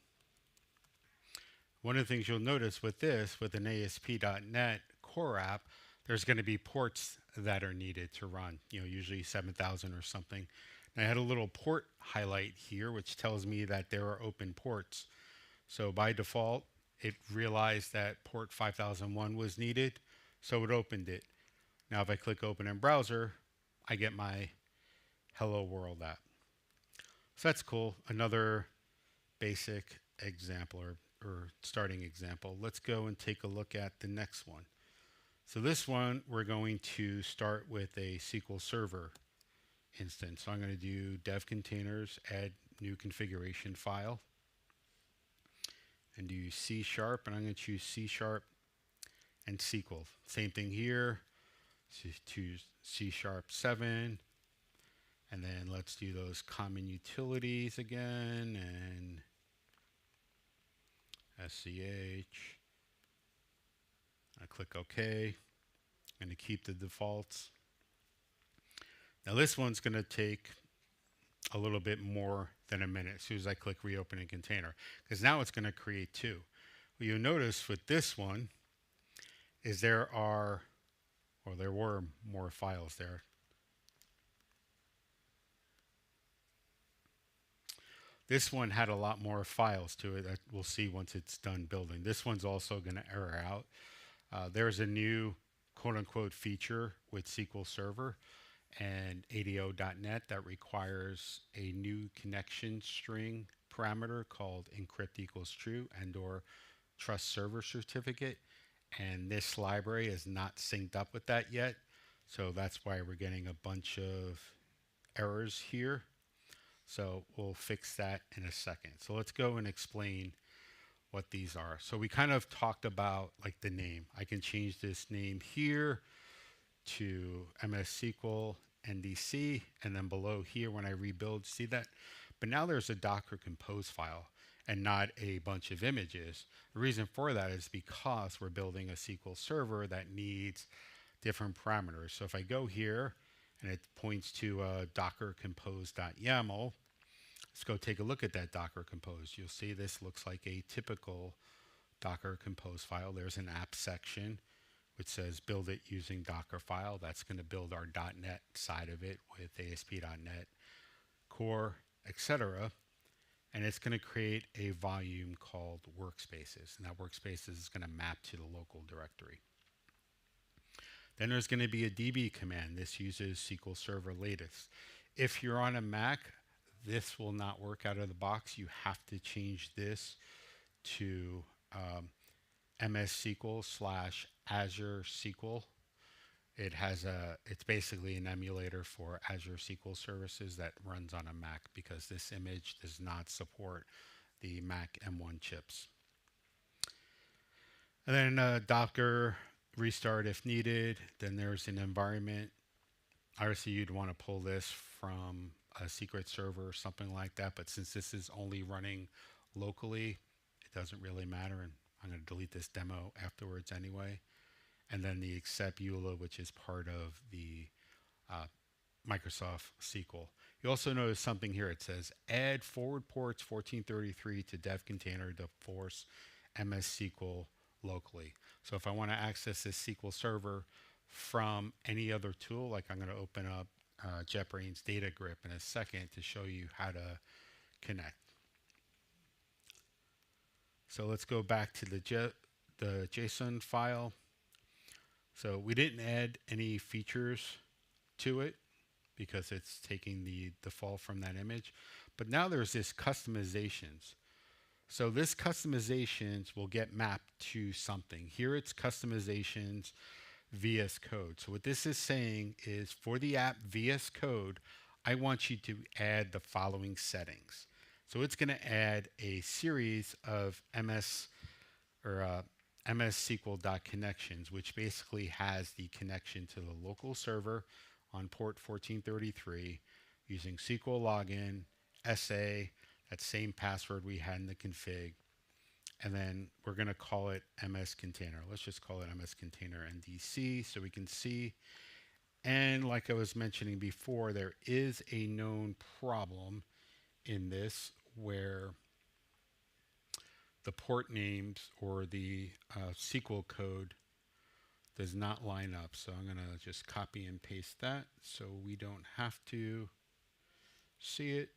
One of the things you'll notice with this, with an ASP.NET Core app, there's going to be ports that are needed to run, usually 7,000 or something. And I had a little port highlight here, which tells me that there are open ports. So by default, it realized that port 5001 was needed, so it opened it. Now if I click open in browser, I get my Hello World app. So that's cool. Another basic example or or starting example. Let's go and take a look at the next one. So this one, we're going to start with a SQL Server instance. So I'm going to do dev containers, add new configuration file, and do C#, and I'm going to choose C# and SQL. Same thing here, choose C#7, and then let's do those common utilities again, and SCH. I click OK. I'm going to keep the defaults. Now this one's going to take a little bit more than a minute as soon as I click reopen a container, because now it's going to create two. What you'll notice with this one is there were more files there. This one had a lot more files to it that we'll see once it's done building. This one's also going to error out. There's a new quote-unquote feature with SQL Server and ADO.NET that requires a new connection string parameter called encrypt equals true and or trust server certificate. And this library is not synced up with that yet. So that's why we're getting a bunch of errors here. So we'll fix that in a second. So let's go and explain what these are. So we kind of talked about like the name. I can change this name here to MS SQL NDC, and then below here when I rebuild, see that? But now there's a Docker Compose file and not a bunch of images. The reason for that is because we're building a SQL server that needs different parameters. So if I go here and it points to Docker Compose.yaml, let's go take a look at that Docker Compose. You'll see this looks like a typical Docker Compose file. There's an app section which says build it using Docker file. That's going to build our .NET side of it with ASP.NET Core, etc. And it's going to create a volume called workspaces. And that workspaces is going to map to the local directory. Then there's going to be a DB command. This uses SQL Server latest. If you're on a Mac, this will not work out of the box. You have to change this to MS SQL / Azure SQL. It's basically an emulator for Azure SQL services that runs on a Mac, because this image does not support the Mac M1 chips. And then Docker restart if needed. Then there's an environment. Obviously you'd want to pull this from a secret server or something like that, but since this is only running locally, it doesn't really matter, and I'm going to delete this demo afterwards anyway. And then the accept EULA, which is part of the Microsoft SQL. You also notice something here. It says add forward ports 1433 to dev container to force MS SQL locally. So if I want to access this SQL server from any other tool, like I'm going to open up JetBrains Data Grip in a second to show you how to connect. So let's go back to the JSON file. So we didn't add any features to it because it's taking the default from that image. But now there's this customizations. So this customizations will get mapped to something. Here it's customizations VS Code. So what this is saying is for the app VS Code, I want you to add the following settings. So it's going to add a series of MS SQL.connections, which basically has the connection to the local server on port 1433 using SQL login, SA, that same password we had in the config, and then we're going to call it MS Container. Let's just call it MS Container NDC so we can see. And like I was mentioning before, there is a known problem in this where the port names or the SQL code does not line up. So I'm going to just copy and paste that so we don't have to see it.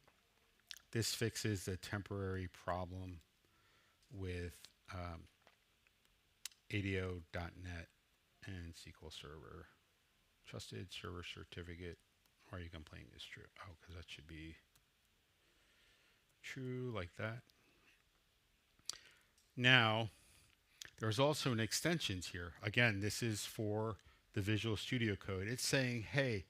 This fixes the temporary problem with ADO.NET and SQL Server. Trusted server certificate. Why are you complaining is true? Oh, because that should be true like that. Now, there's also an extensions here. Again, this is for the Visual Studio Code. It's saying, hey,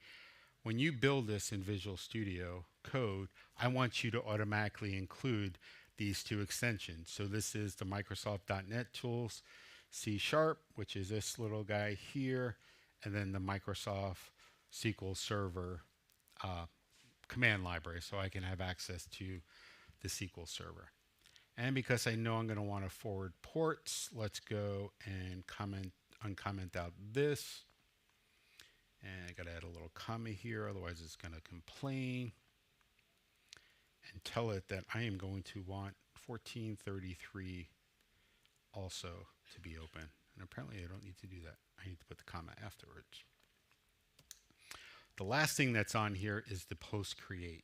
when you build this in Visual Studio Code, I want you to automatically include these two extensions. So this is the Microsoft.NET tools, C#, which is this little guy here, and then the Microsoft SQL Server command library, so I can have access to the SQL Server. And because I know I'm going to want to forward ports, let's go and uncomment out this. And I got to add a little comma here, otherwise it's going to complain. And tell it that I am going to want 1433 also to be open. And apparently I don't need to do that. I need to put the comma afterwards. The last thing that's on here is the post create.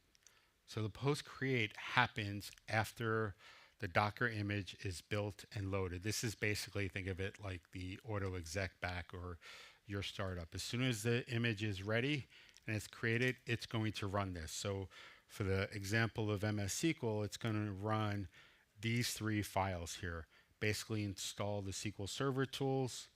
So the post create happens after the Docker image is built and loaded. This is basically, think of it like the auto exec back or your startup. As soon as the image is ready and it's created, it's going to run this. So for the example of MS SQL, it's going to run these three files here. Basically install the SQL Server tools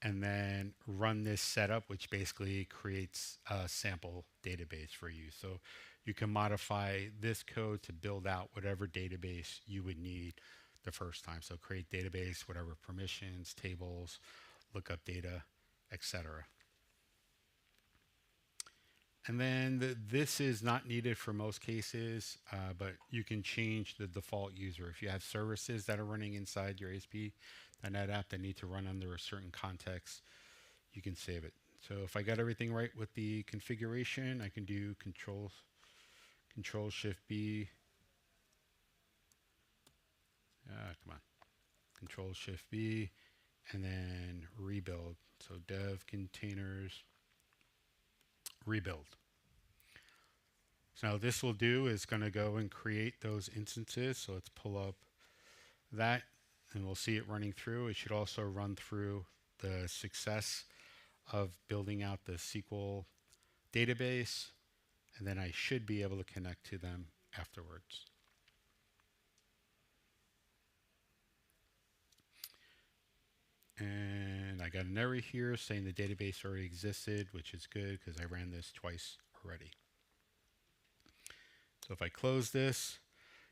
and then run this setup, which basically creates a sample database for you. So you can modify this code to build out whatever database you would need the first time. So create database, whatever permissions, tables, lookup data, etc. And then this is not needed for most cases, but you can change the default user. If you have services that are running inside your ASP.NET app that need to run under a certain context, you can save it. So if I got everything right with the configuration, I can do Control Shift B. Come on. Control Shift B, and then rebuild. So dev containers rebuild. So now what this will do is going to go and create those instances. So let's pull up that and we'll see it running through. It should also run through the success of building out the SQL database, and then I should be able to connect to them afterwards. And I got an error here saying the database already existed, which is good because I ran this twice already. So if I close this,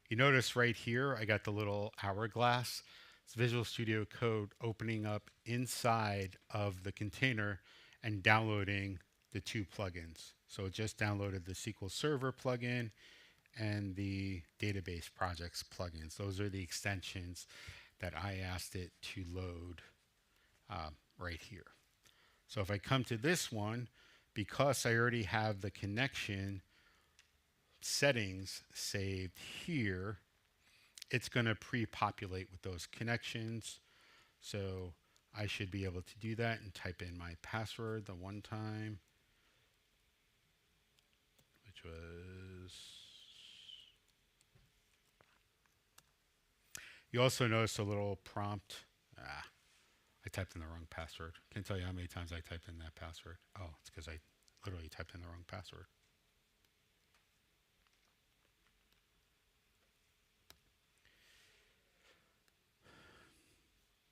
you notice right here, I got the little hourglass. It's Visual Studio Code opening up inside of the container and downloading the two plugins. So it just downloaded the SQL Server plugin and the database projects plugins. Those are the extensions that I asked it to load right here. So if I come to this one, because I already have the connection settings saved here, it's going to pre-populate with those connections. So I should be able to do that and type in my password the one time, which was... You also notice a little prompt. I typed in the wrong password. Can't tell you how many times I typed in that password. Oh, it's because I literally typed in the wrong password.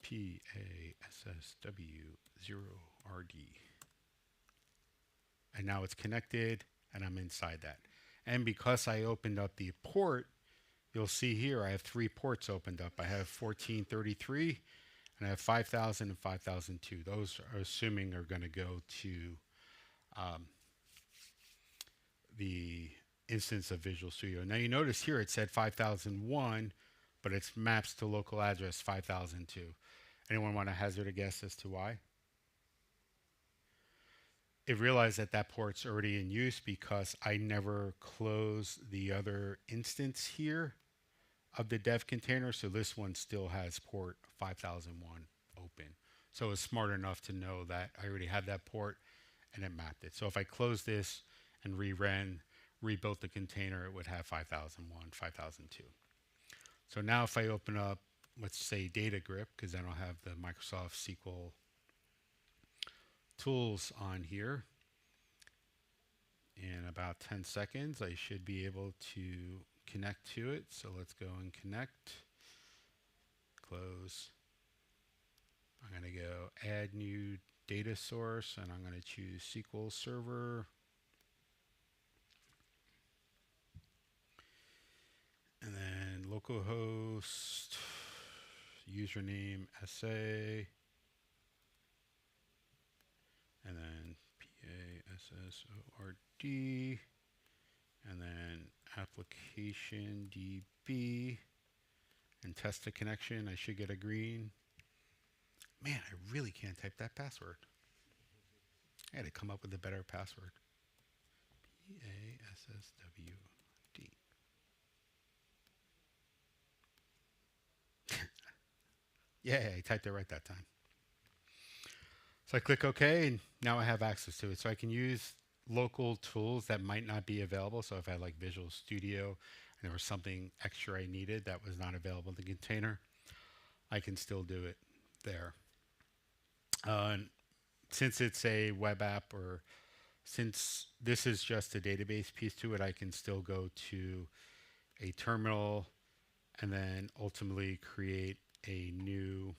PASSW0RD. And now it's connected and I'm inside that. And because I opened up the port, you'll see here I have 3 ports opened up. I have 1433 and I have 5000 and 5002. Those are assuming are going to go to the instance of Visual Studio. Now you notice here it said 5001, but it's maps to local address 5002. Anyone want to hazard a guess as to why? It realized that that port's already in use because I never closed the other instance here of the dev container, so this one still has port 5001 open. So it's smart enough to know that I already had that port and it mapped it. So if I close this and rebuilt the container, it would have 5001, 5002. So now if I open up, let's say DataGrip, because I don't have the Microsoft SQL tools on here, in about 10 seconds I should be able to connect to it. So let's go and connect. close. I'm going to go add new data source, and I'm going to choose SQL Server. And then localhost, username SA, and then PASSORD, and then application DB, and test the connection. I should get a green. Man, I really can't type that password. I had to come up with a better password. PASSWD. Yeah, I typed it right that time. So I click OK, and now I have access to it. So I can use local tools that might not be available. So if I had like Visual Studio and there was something extra I needed that was not available in the container, I can still do it there. And since it's a web app, or since this is just a database piece to it, I can still go to a terminal and then ultimately create a new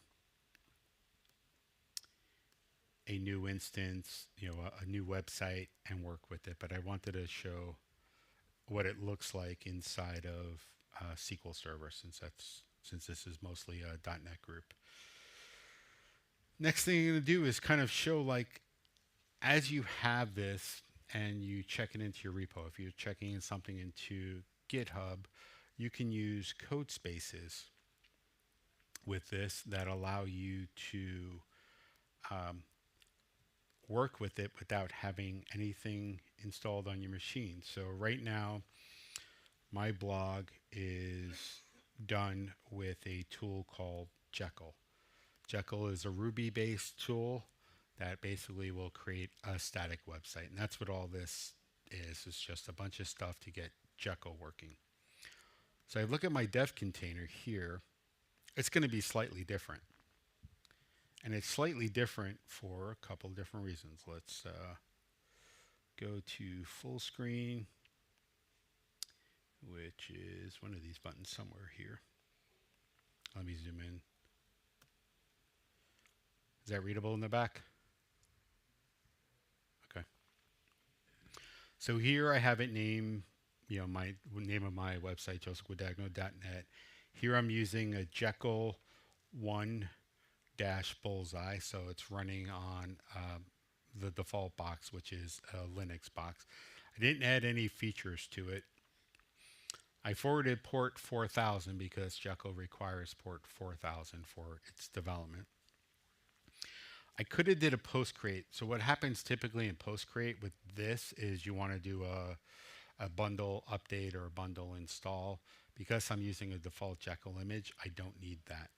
instance, a new website, and work with it. But I wanted to show what it looks like inside of SQL Server, since this is mostly a .NET group. Next thing I'm going to do is kind of show, like, as you have this and you check it into your repo, if you're checking in something into GitHub, you can use code spaces with this that allow you to work with it without having anything installed on your machine. So right now, my blog is done with a tool called Jekyll. Jekyll is a Ruby-based tool that basically will create a static website. And that's what all this is. It's just a bunch of stuff to get Jekyll working. So I look at my dev container here. It's going to be slightly different. And it's slightly different for a couple different reasons. Let's go to full screen, which is one of these buttons somewhere here. Let me zoom in. Is that readable in the back? Okay. So here I have it named, my name of my website, josephguadagno.net. Here I'm using a Jekyll 1 Bullseye, so it's running on the default box, which is a Linux box. I didn't add any features to it. I forwarded port 4000 because Jekyll requires port 4000 for its development. I could have did a post create. So what happens typically in post create with this is you want to do a bundle update or a bundle install. Because I'm using a default Jekyll image, I don't need that.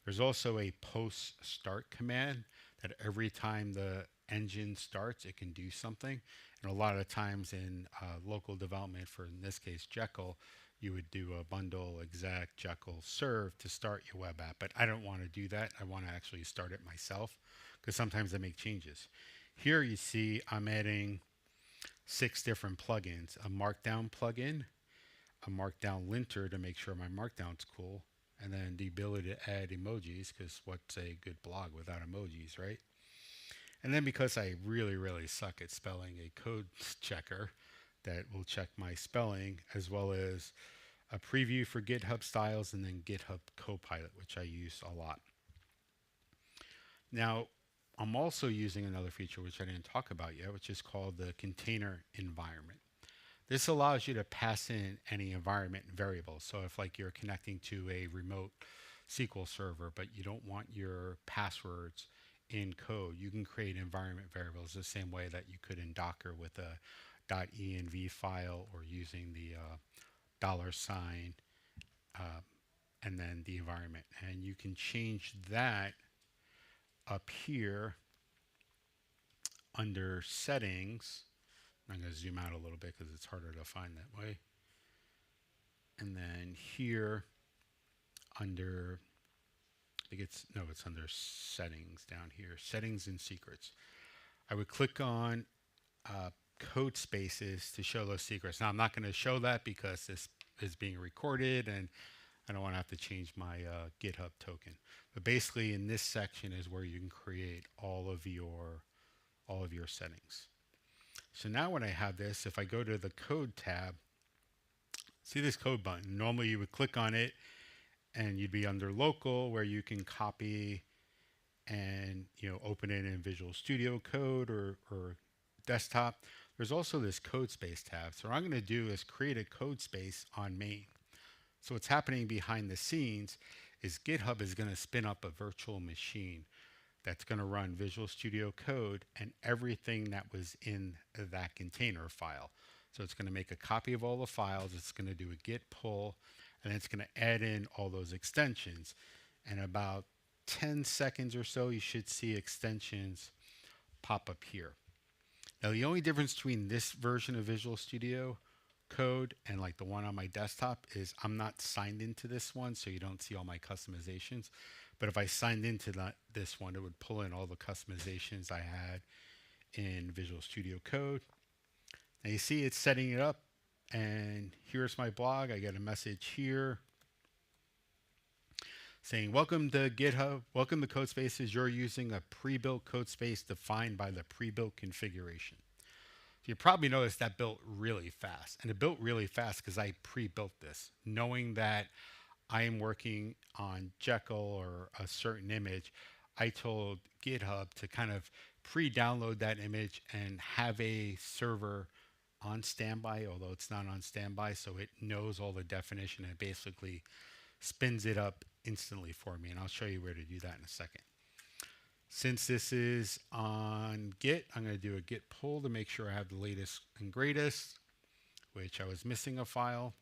There's also a post start command that every time the engine starts, it can do something. And a lot of times in local development, for in this case Jekyll, you would do a bundle exec Jekyll serve to start your web app. But I don't want to do that. I want to actually start it myself because sometimes I make changes. Here you see I'm adding 6 different plugins: a markdown plugin, a markdown linter to make sure my markdown's cool, and then the ability to add emojis, because what's a good blog without emojis, right? And then because I really, really suck at spelling, a code checker that will check my spelling, as well as a preview for GitHub styles, and then GitHub Copilot, which I use a lot. Now, I'm also using another feature which I didn't talk about yet, which is called the container environment. This allows you to pass in any environment variables. So if like you're connecting to a remote SQL server, but you don't want your passwords in code, you can create environment variables the same way that you could in Docker with a .env file, or using the $, and then the environment. And you can change that up here under settings. I'm going to zoom out a little bit because it's harder to find that way. And then here under, it's under settings down here, settings and secrets. I would click on code spaces to show those secrets. Now I'm not going to show that because this is being recorded and I don't want to have to change my GitHub token. But basically, in this section is where you can create all of your settings. So now when I have this, if I go to the code tab, see this code button. Normally you would click on it and you'd be under local where you can copy and open it in Visual Studio Code or desktop. There's also this code space tab. So what I'm going to do is create a code space on main. So what's happening behind the scenes is GitHub is going to spin up a virtual machine that's going to run Visual Studio Code and everything that was in that container file. So it's going to make a copy of all the files. It's going to do a git pull, and it's going to add in all those extensions. And about 10 seconds or so, you should see extensions pop up here. Now, the only difference between this version of Visual Studio Code and like the one on my desktop is I'm not signed into this one, so you don't see all my customizations. But if I signed into this one, it would pull in all the customizations I had in Visual Studio Code. Now you see it's setting it up, and here's my blog. I get a message here saying, welcome to GitHub, welcome to Codespaces. You're using a pre-built code space defined by the pre-built configuration. So you probably noticed that built really fast. And it built really fast because I pre-built this, knowing that I am working on Jekyll or a certain image. I told GitHub to kind of pre-download that image and have a server on standby, although it's not on standby, so it knows all the definition and basically spins it up instantly for me. And I'll show you where to do that in a second. Since this is on Git, I'm going to do a git pull to make sure I have the latest and greatest, which I was missing a file.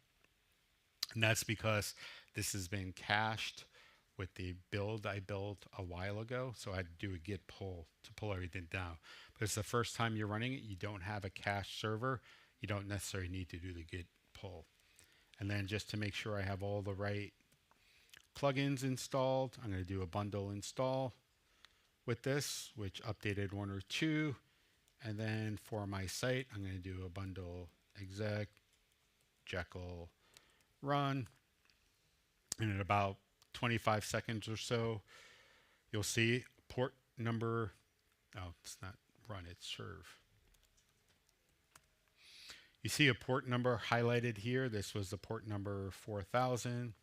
And that's because this has been cached with the build I built a while ago. So I had to do a git pull to pull everything down. But it's the first time you're running it, you don't have a cached server, you don't necessarily need to do the git pull. And then just to make sure I have all the right plugins installed, I'm going to do a bundle install with this, which updated 1 or 2. And then for my site, I'm going to do a bundle exec Jekyll run. And in about 25 seconds or so, you'll see port number, oh, it's not run, it's serve. You see a port number highlighted here. This was the port number 4000.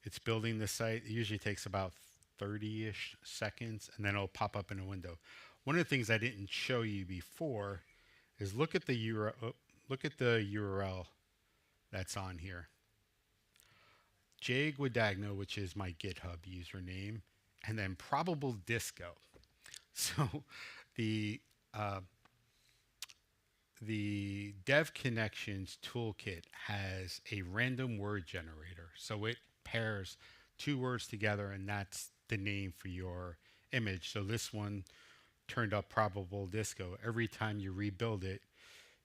It's building the site. It usually takes about 30-ish seconds, and then it'll pop up in a window. One of the things I didn't show you before is look at the URL that's on here. Jay Guadagno, which is my GitHub username, and then probable disco. So the Dev Connections toolkit has a random word generator. So it pairs 2 words together, and that's the name for your image. So this one turned up probable disco. Every time you rebuild it,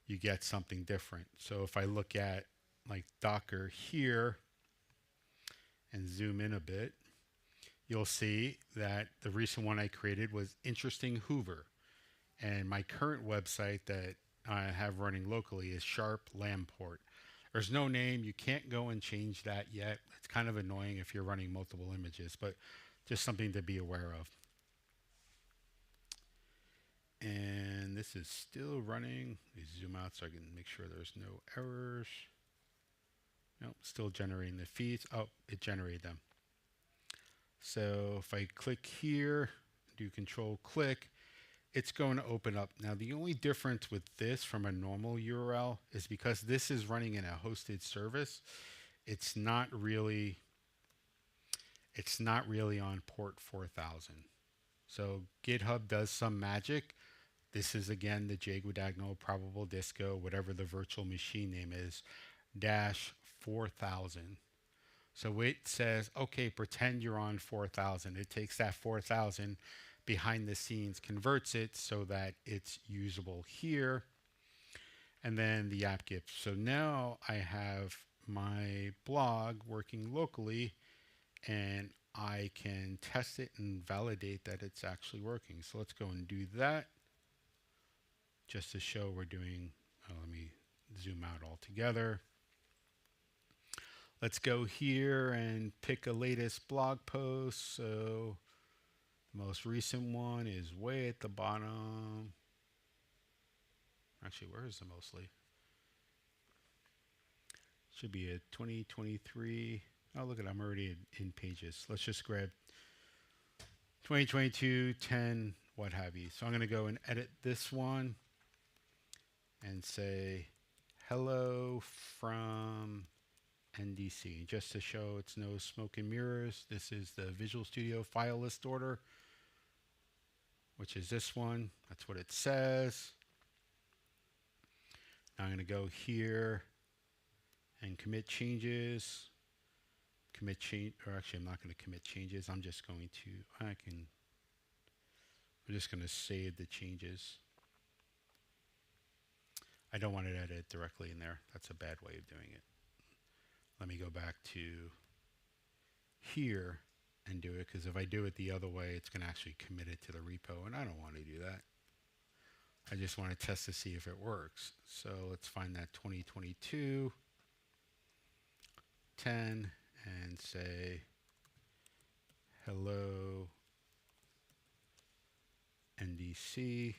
you get something different. So if I look at like Docker here and zoom in a bit, you'll see that the recent one I created was Interesting Hoover. And my current website that I have running locally is Sharp Lamport. There's no name. You can't go and change that yet. It's kind of annoying if you're running multiple images, but just something to be aware of. And this is still running. Let me zoom out so I can make sure there's no errors. Nope, still generating the feeds. Oh, it generated them. So if I click here, do control click, it's going to open up. Now the only difference with this from a normal URL is because this is running in a hosted service, it's not really on port 4000. So GitHub does some magic. This is again the Jay Guadagno probable disco, whatever the virtual machine name is, -4000. So it says, okay, pretend you're on 4000. It takes that 4000 behind the scenes, converts it so that it's usable here, and then the app gives. So now I have my blog working locally, and I can test it and validate that it's actually working. So let's go and do that just to show we're doing, let me zoom out altogether. Let's go here and pick a latest blog post. So the most recent one is way at the bottom. Actually, where is the mostly? Should be a 2023. Oh, look at it. I'm already in pages. Let's just grab 2022, 10, what have you. So I'm going to go and edit this one and say hello from NDC. Just to show it's no smoke and mirrors, this is the Visual Studio file list order, which is this one. That's what it says. Now I'm going to go here and commit changes. Commit change, or actually I'm not going to commit changes. I'm just going to, I'm just going to save the changes. I don't want it edited directly in there. That's a bad way of doing it. Let me go back to here and do it, because if I do it the other way, it's going to actually commit it to the repo, and I don't want to do that. I just want to test to see if it works. So let's find that 2022, 10, and say hello NDC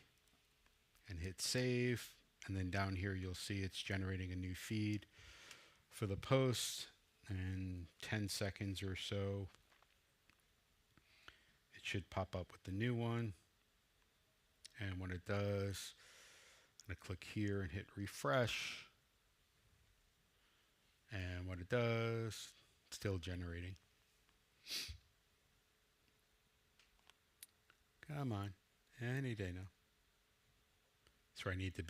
and hit save. And then down here you'll see it's generating a new feed for the post, and 10 seconds or so it should pop up with the new one. And when it does, I'm going to click here and hit refresh. And what it does, it's still generating. Come on, any day now. That's where I need to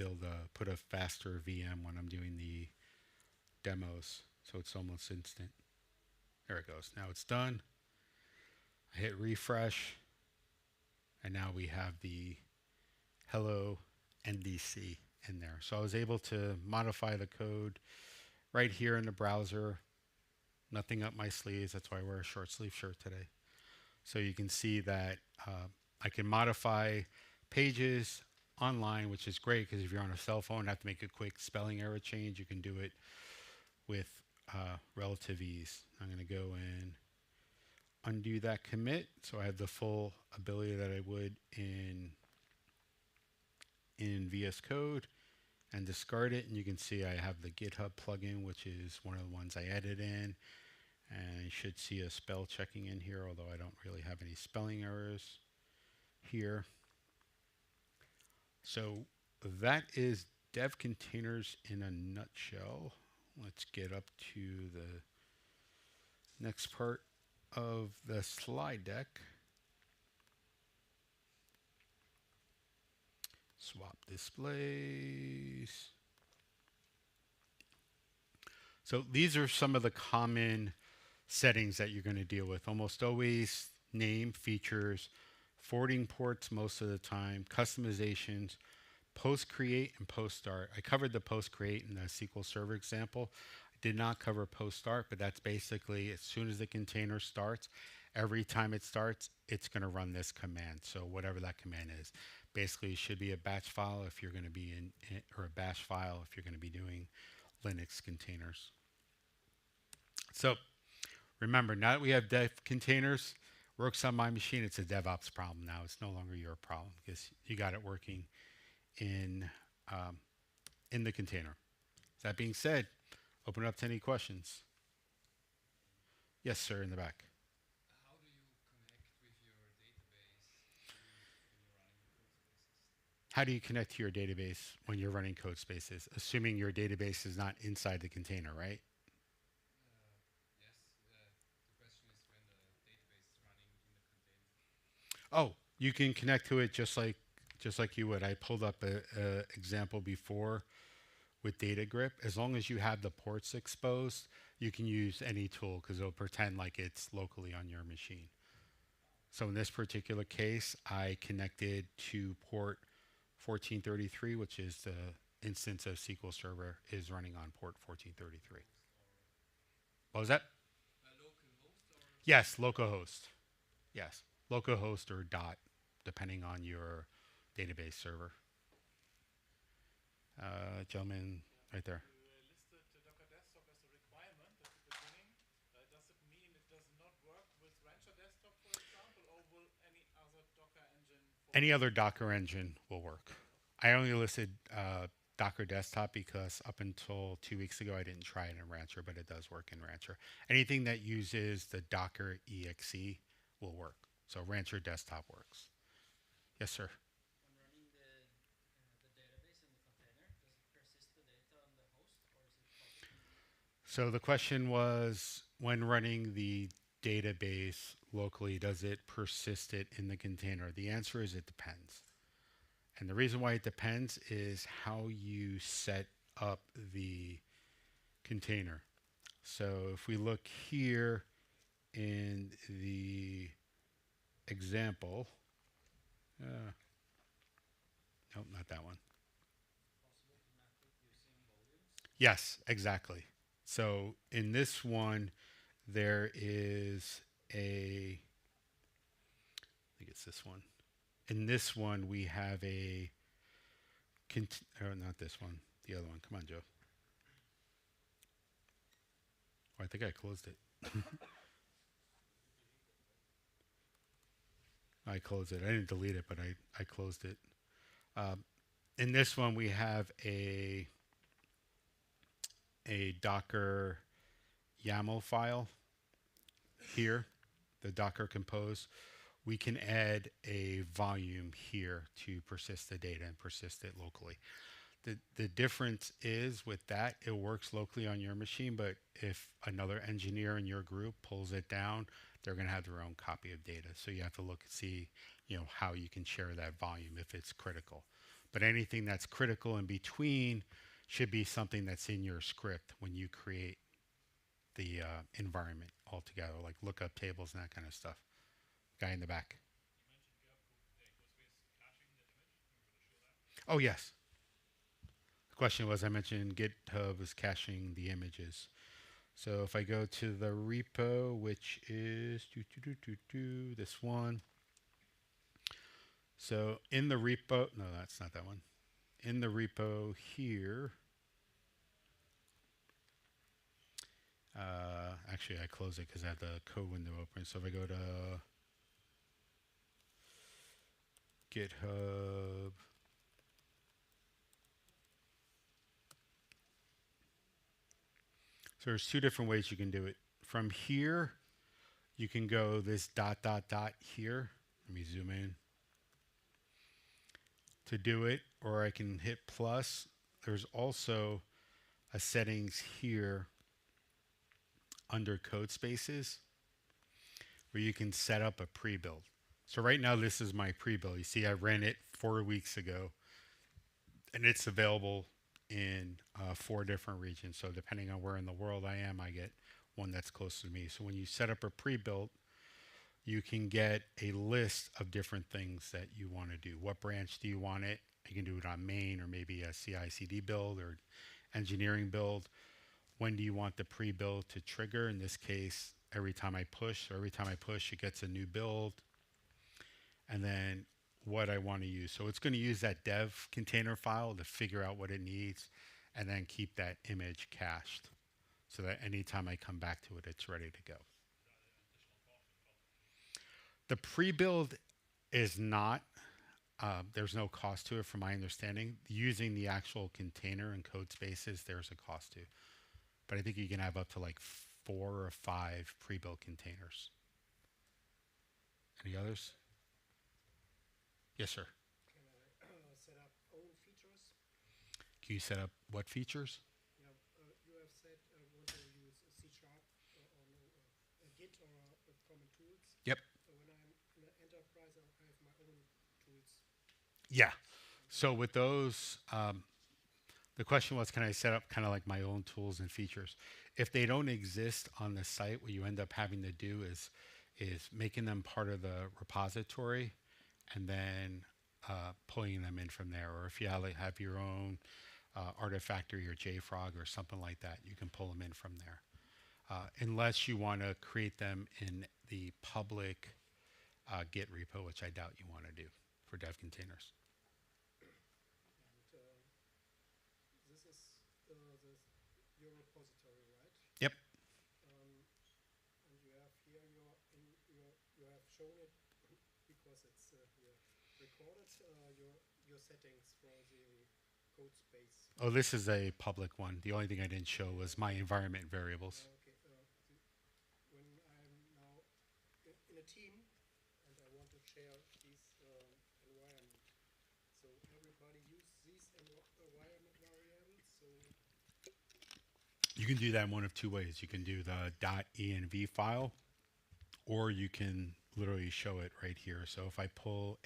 put a faster VM when I'm doing the demos, so it's almost instant. There it goes. Now it's done. I hit refresh, and now we have the hello NDC in there. So I was able to modify the code right here in the browser. Nothing up my sleeves. That's why I wear a short sleeve shirt today. So you can see that I can modify pages online, which is great, because if you're on a cell phone and have to make a quick spelling error change, you can do it with relative ease. I'm going to go and undo that commit, so I have the full ability that I would in VS Code, and discard it. And you can see I have the GitHub plugin, which is one of the ones I added in, and you should see a spell checking in here, although I don't really have any spelling errors here. So that is dev containers in a nutshell. Let's get up to the next part of the slide deck. Swap displays. So these are some of the common settings that you're going to deal with. Almost always name, features, forwarding ports most of the time, customizations, post create and post start. I covered the post create in the SQL Server example. I did not cover post start, but that's basically as soon as the container starts, every time it starts, it's going to run this command. So whatever that command is, basically it should be a batch file if you're going to be or a bash file if you're going to be doing Linux containers. So remember, now that we have dev containers, works on my machine, it's a DevOps problem now. It's no longer your problem because you got it working in the container. That being said, open it up to any questions. Yes, sir, in the back. How do you connect with your database when you're running code spaces? How do you connect to your database when you're running code spaces? Assuming your database is not inside the container, right? Yes. The question is when the database is running in the container. Oh, you can connect to it just like you would. I pulled up a example before with data grip. As long as you have the ports exposed, you can use any tool because it'll pretend like it's locally on your machine. So in this particular case, I connected to port 1433, which is the instance of SQL Server is running on port 1433. What was that? Yes, localhost. Yes, localhost or dot, depending on your database server. Gentleman right there. You listed Docker Desktop as a requirement at the beginning. Any other Docker engine will work. I only listed Docker Desktop because up until 2 weeks ago I didn't try it in Rancher, but it does work in Rancher. Anything that uses the Docker exe will work. So Rancher Desktop works. Yes, sir. When running the database in the container, does it persist the data on the host, or is it public? So the question was, when running the database locally, does it persist it in the container? The answer is it depends. And the reason why it depends is how you set up the container. So if we look here in the example, nope, not that one. Yes, exactly. So in this one, there is I think it's this one. In this one, we have not this one, the other one. Come on, Joe. Oh, I think I closed it. I closed it. I didn't delete it, but I closed it. In this one, we have a Docker YAML file here, the Docker Compose. We can add a volume here to persist the data and persist it locally. The difference is with that, it works locally on your machine, but if another engineer in your group pulls it down, they're going to have their own copy of data. So you have to look and see, how you can share that volume if it's critical. But anything that's critical in between should be something that's in your script when you create the environment altogether, like lookup tables and that kind of stuff. Guy in the back. Oh, yes. The question was, I mentioned GitHub is caching the images. So if I go to the repo, which is this one. So in the repo, no, that's not that one. In the repo here, actually I close it because I have the code window open. So if I go to GitHub, so there's two different ways you can do it. From here, you can go this ... here. Let me zoom in to do it, or I can hit plus. There's also a settings here under code spaces where you can set up a pre-build. So right now this is my pre-build. You see I ran it 4 weeks ago and it's available in 4 different regions. So depending on where in the world I am, I get one that's close to me. So when you set up a pre-build, you can get a list of different things that you want to do. What branch do you want it? You can do it on main or maybe a CI/CD build or engineering build. When do you want the pre-build to trigger? In this case, every time I push, it gets a new build. And then what I want to use. So it's going to use that dev container file to figure out what it needs and then keep that image cached so that anytime I come back to it, it's ready to go. The pre-build is not, there's no cost to it from my understanding. Using the actual container and code spaces, there's a cost to. But I think you can have up to like 4 or 5 pre-built containers. Any others? Yes, sir. Can I set up own features? Can you set up what features? Yeah, you have said want to use a C# or a Git or a common tools. Yep. So when I'm in an enterprise, I have my own tools. Yeah. So with those, the question was, can I set up kind of like my own tools and features? If they don't exist on the site, what you end up having to do is making them part of the repository and then pulling them in from there. Or if you have your own Artifactory or JFrog or something like that, you can pull them in from there. Unless you want to create them in the public Git repo, which I doubt you want to do for dev containers. And this is your repository, right? Yep. And you have here you have shown it because it's here. recorded your settings for the code space? Oh, this is a public one. The only thing I didn't show was my environment variables. Okay. When I'm now in a team and I want to share this environment, so everybody use these environment variables. So You can do that in one of two ways. You can do the .env file, or you can literally show it right here. So if I pull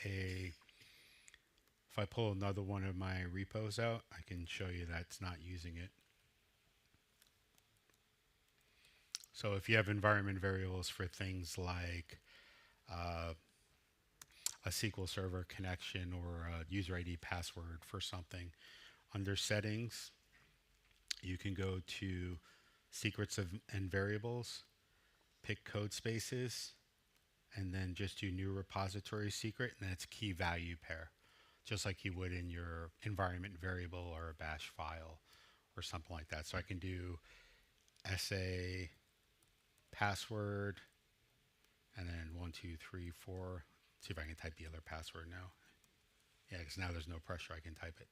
another one of my repos out, I can show you that's not using it. So if you have environment variables for things like a SQL Server connection or a user ID password for something, under settings, you can go to secrets and variables, pick code spaces, and then just do new repository secret, and that's key value pair, just like you would in your environment variable or a bash file or something like that. So I can do SA password, and then 1, 2, 3, 4. See if I can type the other password now. Yeah, because now there's no pressure, I can type it.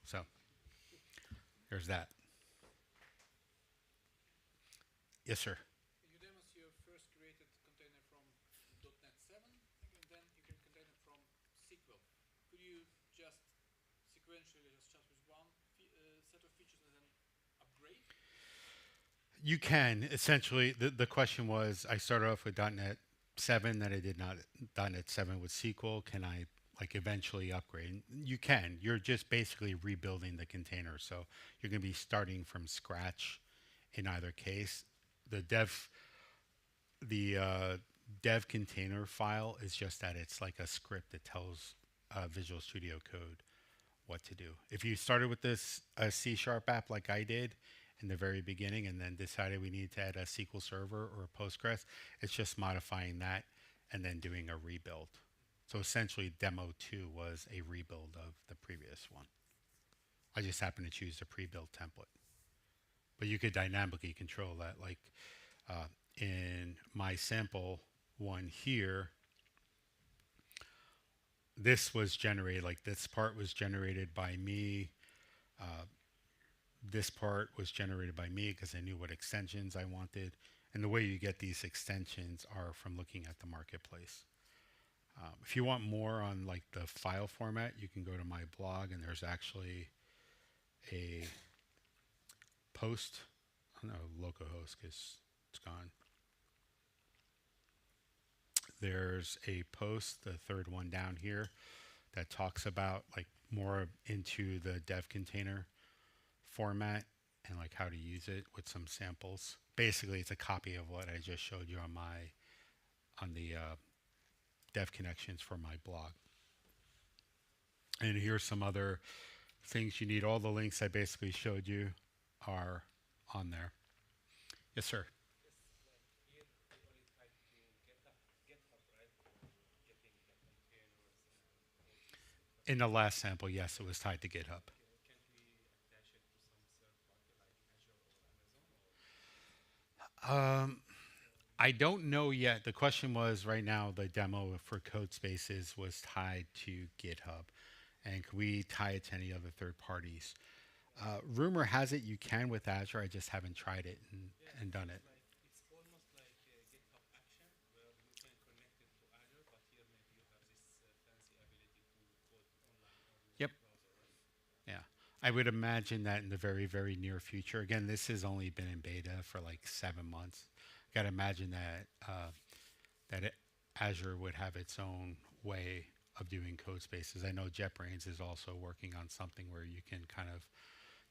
So there's that. Yes, sir. You demonstrate your first created container from .NET 7, and then you can container from SQL. Could you just sequentially just start with one set of features and then upgrade? You can. Essentially, the question was, I started off with .NET 7, then I did not .NET 7 with SQL. Can I eventually upgrade? You can. You're just basically rebuilding the container. So you're going to be starting from scratch in either case. The dev container file is just that it's like a script that tells Visual Studio Code what to do. If you started with this C# app like I did in the very beginning and then decided we need to add a SQL Server or a Postgres, it's just modifying that and then doing a rebuild. So essentially demo 2 was a rebuild of the previous one. I just happened to choose the pre-built template. But you could dynamically control that. Like in my sample one here, this was generated, like this part was generated by me. This part was generated by me because I knew what extensions I wanted. And the way you get these extensions are from looking at the marketplace. If you want more on like the file format, you can go to my blog and there's actually a post. Oh no, localhost because it's gone. There's a post, the third one down here, that talks about like more into the dev container format and like how to use it with some samples. Basically, it's a copy of what I just showed you on the dev connections for my blog. And here's some other things you need. All the links I basically showed you are on there. Yes, sir. In the last sample, yes, it was tied to GitHub. I don't know yet. The question was right now the demo for Codespaces was tied to GitHub. And can we tie it to any other third parties? Rumor has it you can with Azure. I just haven't tried it and done it. It's almost like GitHub Action, where you can connect it to Azure, but here maybe you have this fancy ability to code online or with Yep. the browser, right? Yeah. I would imagine that in the very, very near future. Again, this has only been in beta for like 7 months. Got to imagine that Azure would have its own way of doing code spaces. I know JetBrains is also working on something where you can kind of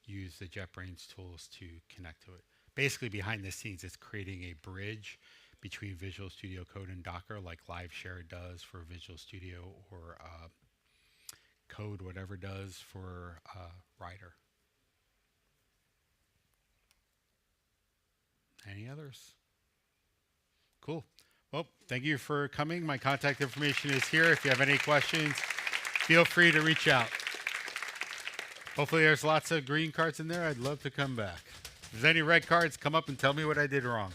use the JetBrains tools to connect to it. Basically, behind the scenes, it's creating a bridge between Visual Studio Code and Docker, like LiveShare does for Visual Studio, or Code, whatever does for Rider. Any others? Cool. Well, thank you for coming. My contact information is here. If you have any questions, feel free to reach out. Hopefully there's lots of green cards in there. I'd love to come back. If there's any red cards, come up and tell me what I did wrong.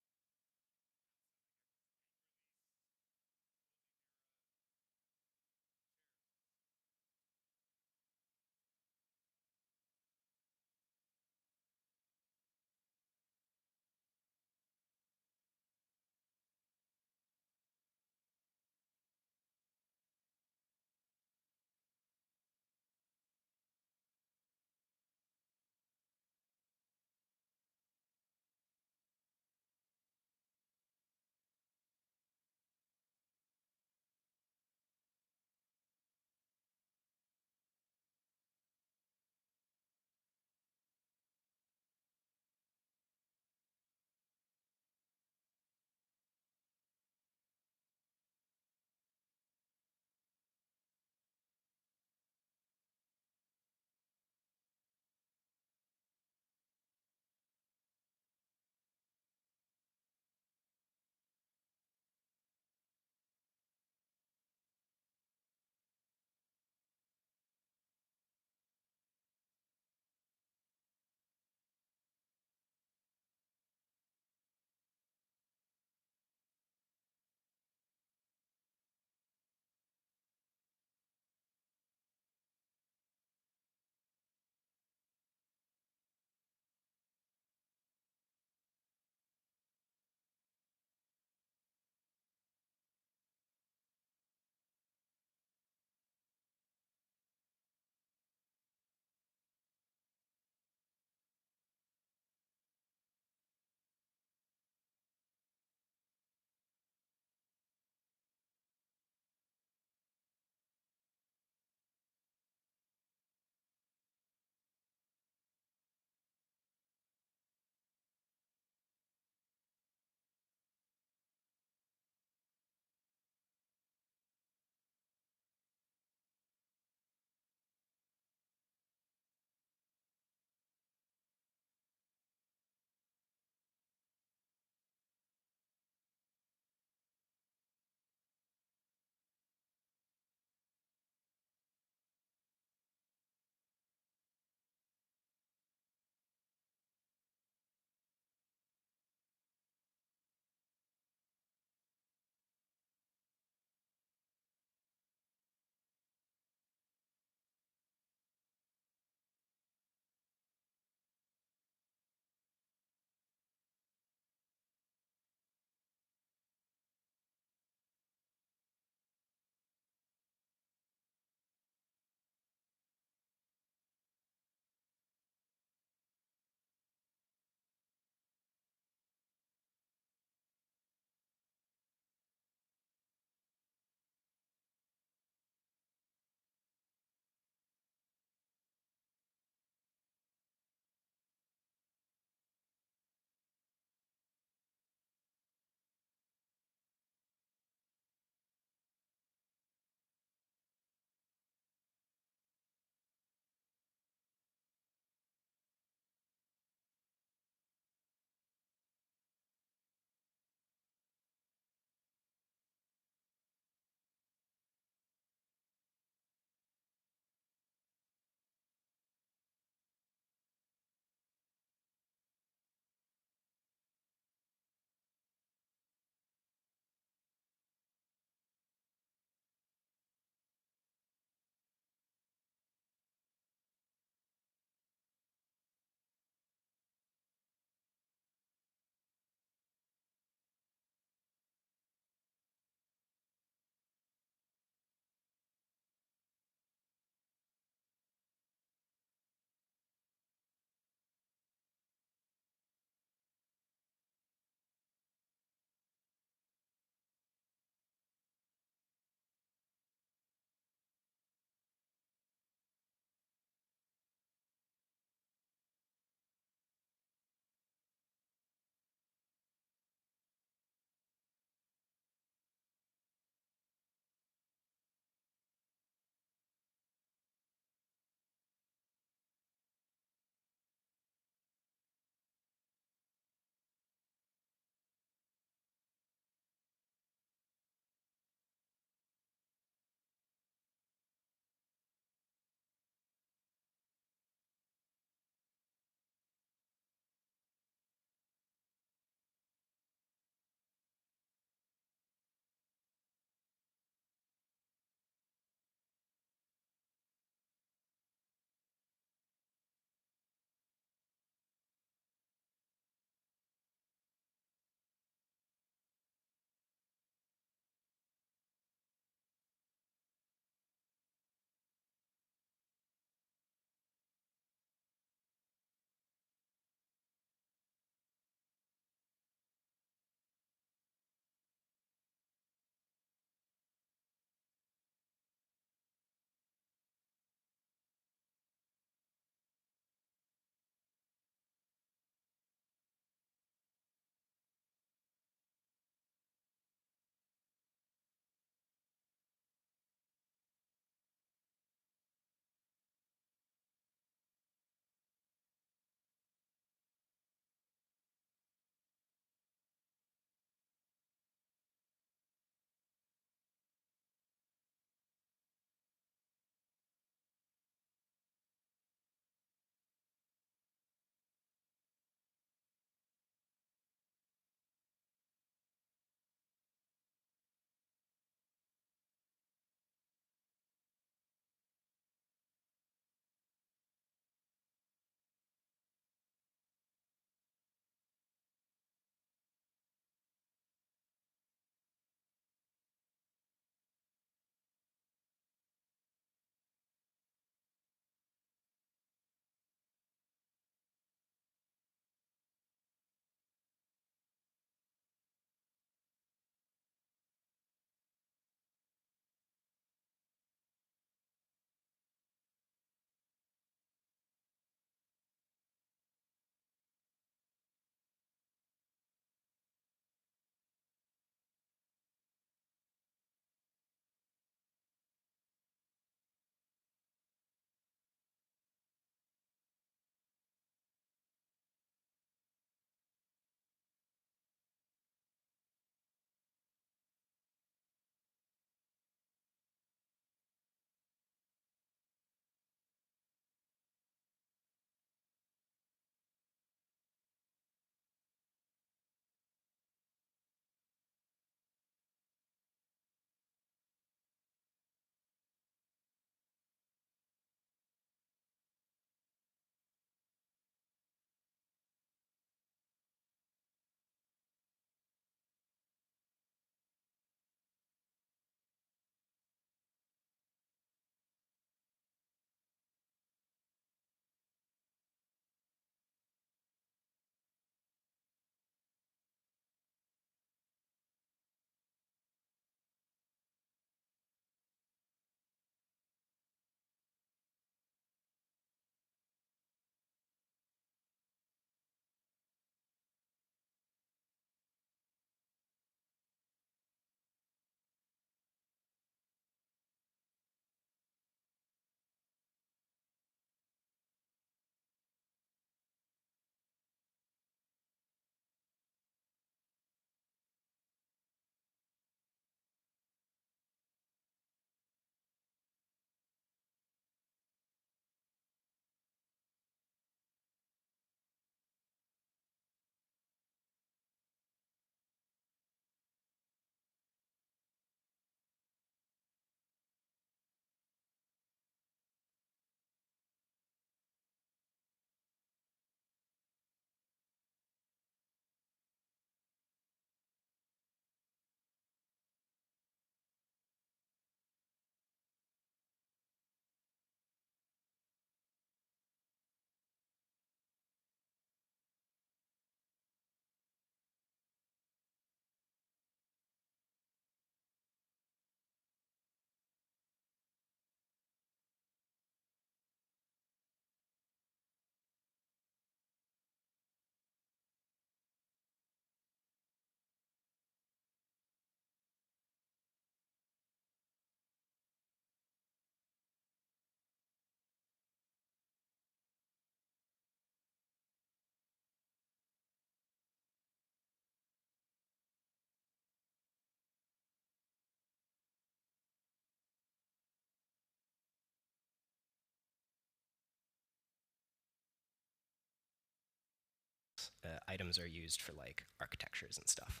items are used for like architectures and stuff.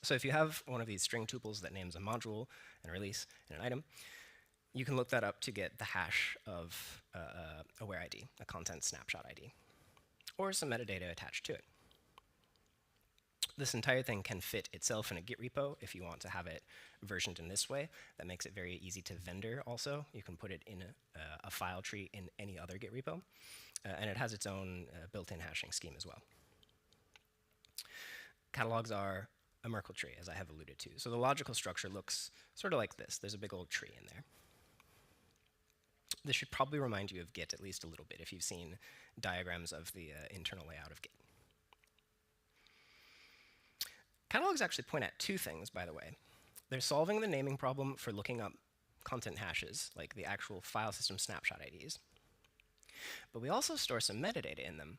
So if you have one of these string tuples that names a module and a release and an item, you can look that up to get the hash of a where ID, a content snapshot ID, or some metadata attached to it. This entire thing can fit itself in a Git repo if you want to have it versioned in this way. That makes it very easy to vendor also. You can put it in a file tree in any other Git repo. And it has its own built-in hashing scheme as well. Catalogs are a Merkle tree, as I have alluded to. So the logical structure looks sort of like this. There's a big old tree in there. This should probably remind you of Git at least a little bit if you've seen diagrams of the internal layout of Git. Catalogs actually point at two things, by the way. They're solving the naming problem for looking up content hashes, like the actual file system snapshot IDs. But we also store some metadata in them,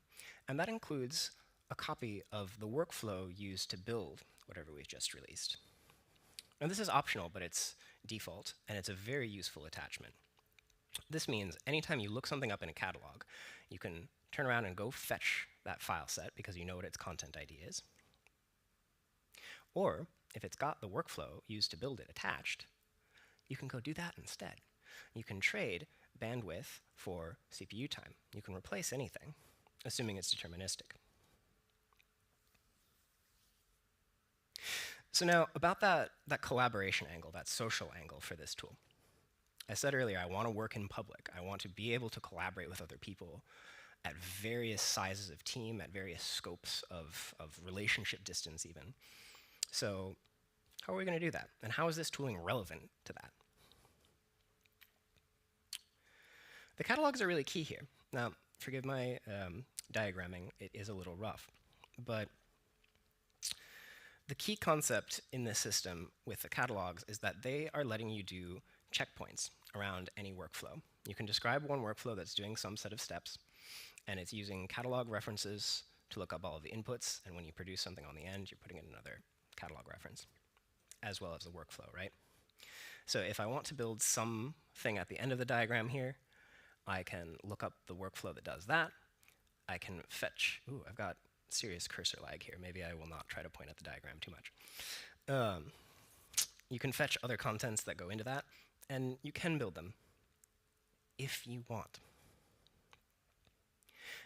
and that includes a copy of the workflow used to build whatever we've just released. And this is optional, but it's default, and it's a very useful attachment. This means anytime you look something up in a catalog, you can turn around and go fetch that file set because you know what its content ID is. Or if it's got the workflow used to build it attached, you can go do that instead. You can trade bandwidth for CPU time. You can replace anything, assuming it's deterministic. So now about that collaboration angle, that social angle for this tool. I said earlier, I want to work in public. I want to be able to collaborate with other people at various sizes of team, at various scopes of relationship distance even. So how are we going to do that? And how is this tooling relevant to that? The catalogs are really key here. Now, forgive my diagramming, it is a little rough. But the key concept in this system with the catalogs is that they are letting you do checkpoints around any workflow. You can describe one workflow that's doing some set of steps, and it's using catalog references to look up all of the inputs, and when you produce something on the end, you're putting in another catalog reference, as well as the workflow, right? So if I want to build something at the end of the diagram here, I can look up the workflow that does that. I can fetch, ooh, I've got serious cursor lag here. Maybe I will not try to point at the diagram too much. You can fetch other contents that go into that, and you can build them if you want.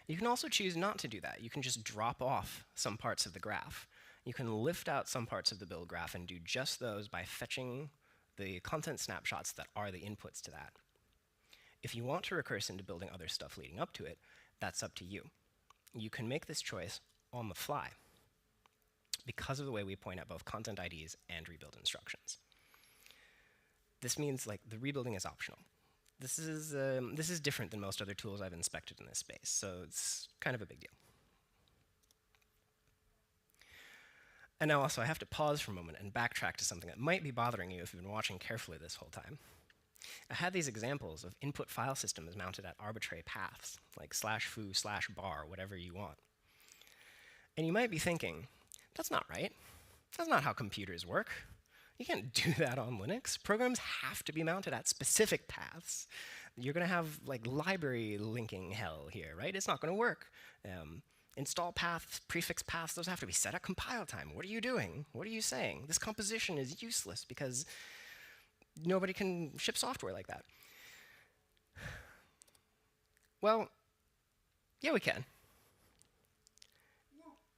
You can also choose not to do that. You can just drop off some parts of the graph. You can lift out some parts of the build graph and do just those by fetching the content snapshots that are the inputs to that. If you want to recurse into building other stuff leading up to it, that's up to you. You can make this choice on the fly because of the way we point out both content IDs and rebuild instructions. This means like the rebuilding is optional. This is different than most other tools I've inspected in this space, so it's kind of a big deal. And now also I have to pause for a moment and backtrack to something that might be bothering you if you've been watching carefully this whole time. I had these examples of input file systems mounted at arbitrary paths, like /foo/bar, whatever you want. And you might be thinking, that's not right. That's not how computers work. You can't do that on Linux. Programs have to be mounted at specific paths. You're going to have like library linking hell here, right? It's not going to work. Install paths, prefix paths, those have to be set at compile time. What are you doing? What are you saying? This composition is useless because nobody can ship software like that. Well, yeah, we can.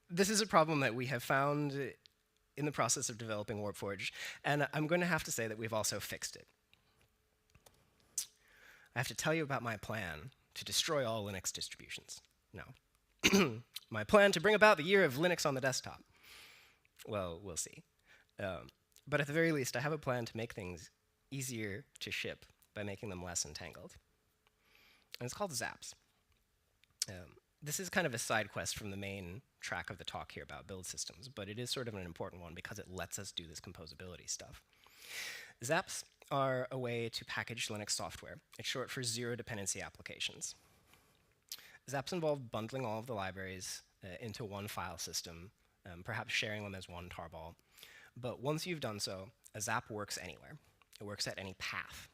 This is a problem that we have found in the process of developing WarpForge, and I'm going to have to say that we've also fixed it. I have to tell you about my plan to destroy all Linux distributions. No. My plan to bring about the year of Linux on the desktop. Well, we'll see. But at the very least, I have a plan to make things easier to ship by making them less entangled. And it's called Zaps. This is kind of a side quest from the main track of the talk here about build systems, but it is sort of an important one because it lets us do this composability stuff. Zaps are a way to package Linux software. It's short for zero dependency applications. Zaps involve bundling all of the libraries into one file system, perhaps sharing them as one tarball. But once you've done so, a Zap works anywhere. It works at any path.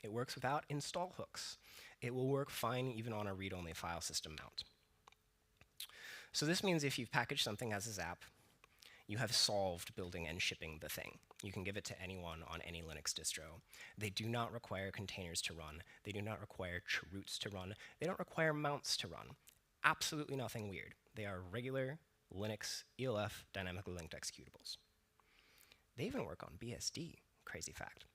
It works without install hooks. It will work fine even on a read-only file system mount. So this means if you've packaged something as a Zap, you have solved building and shipping the thing. You can give it to anyone on any Linux distro. They do not require containers to run. They do not require chroots to run. They don't require mounts to run. Absolutely nothing weird. They are regular Linux ELF dynamically linked executables. They even work on BSD, crazy fact.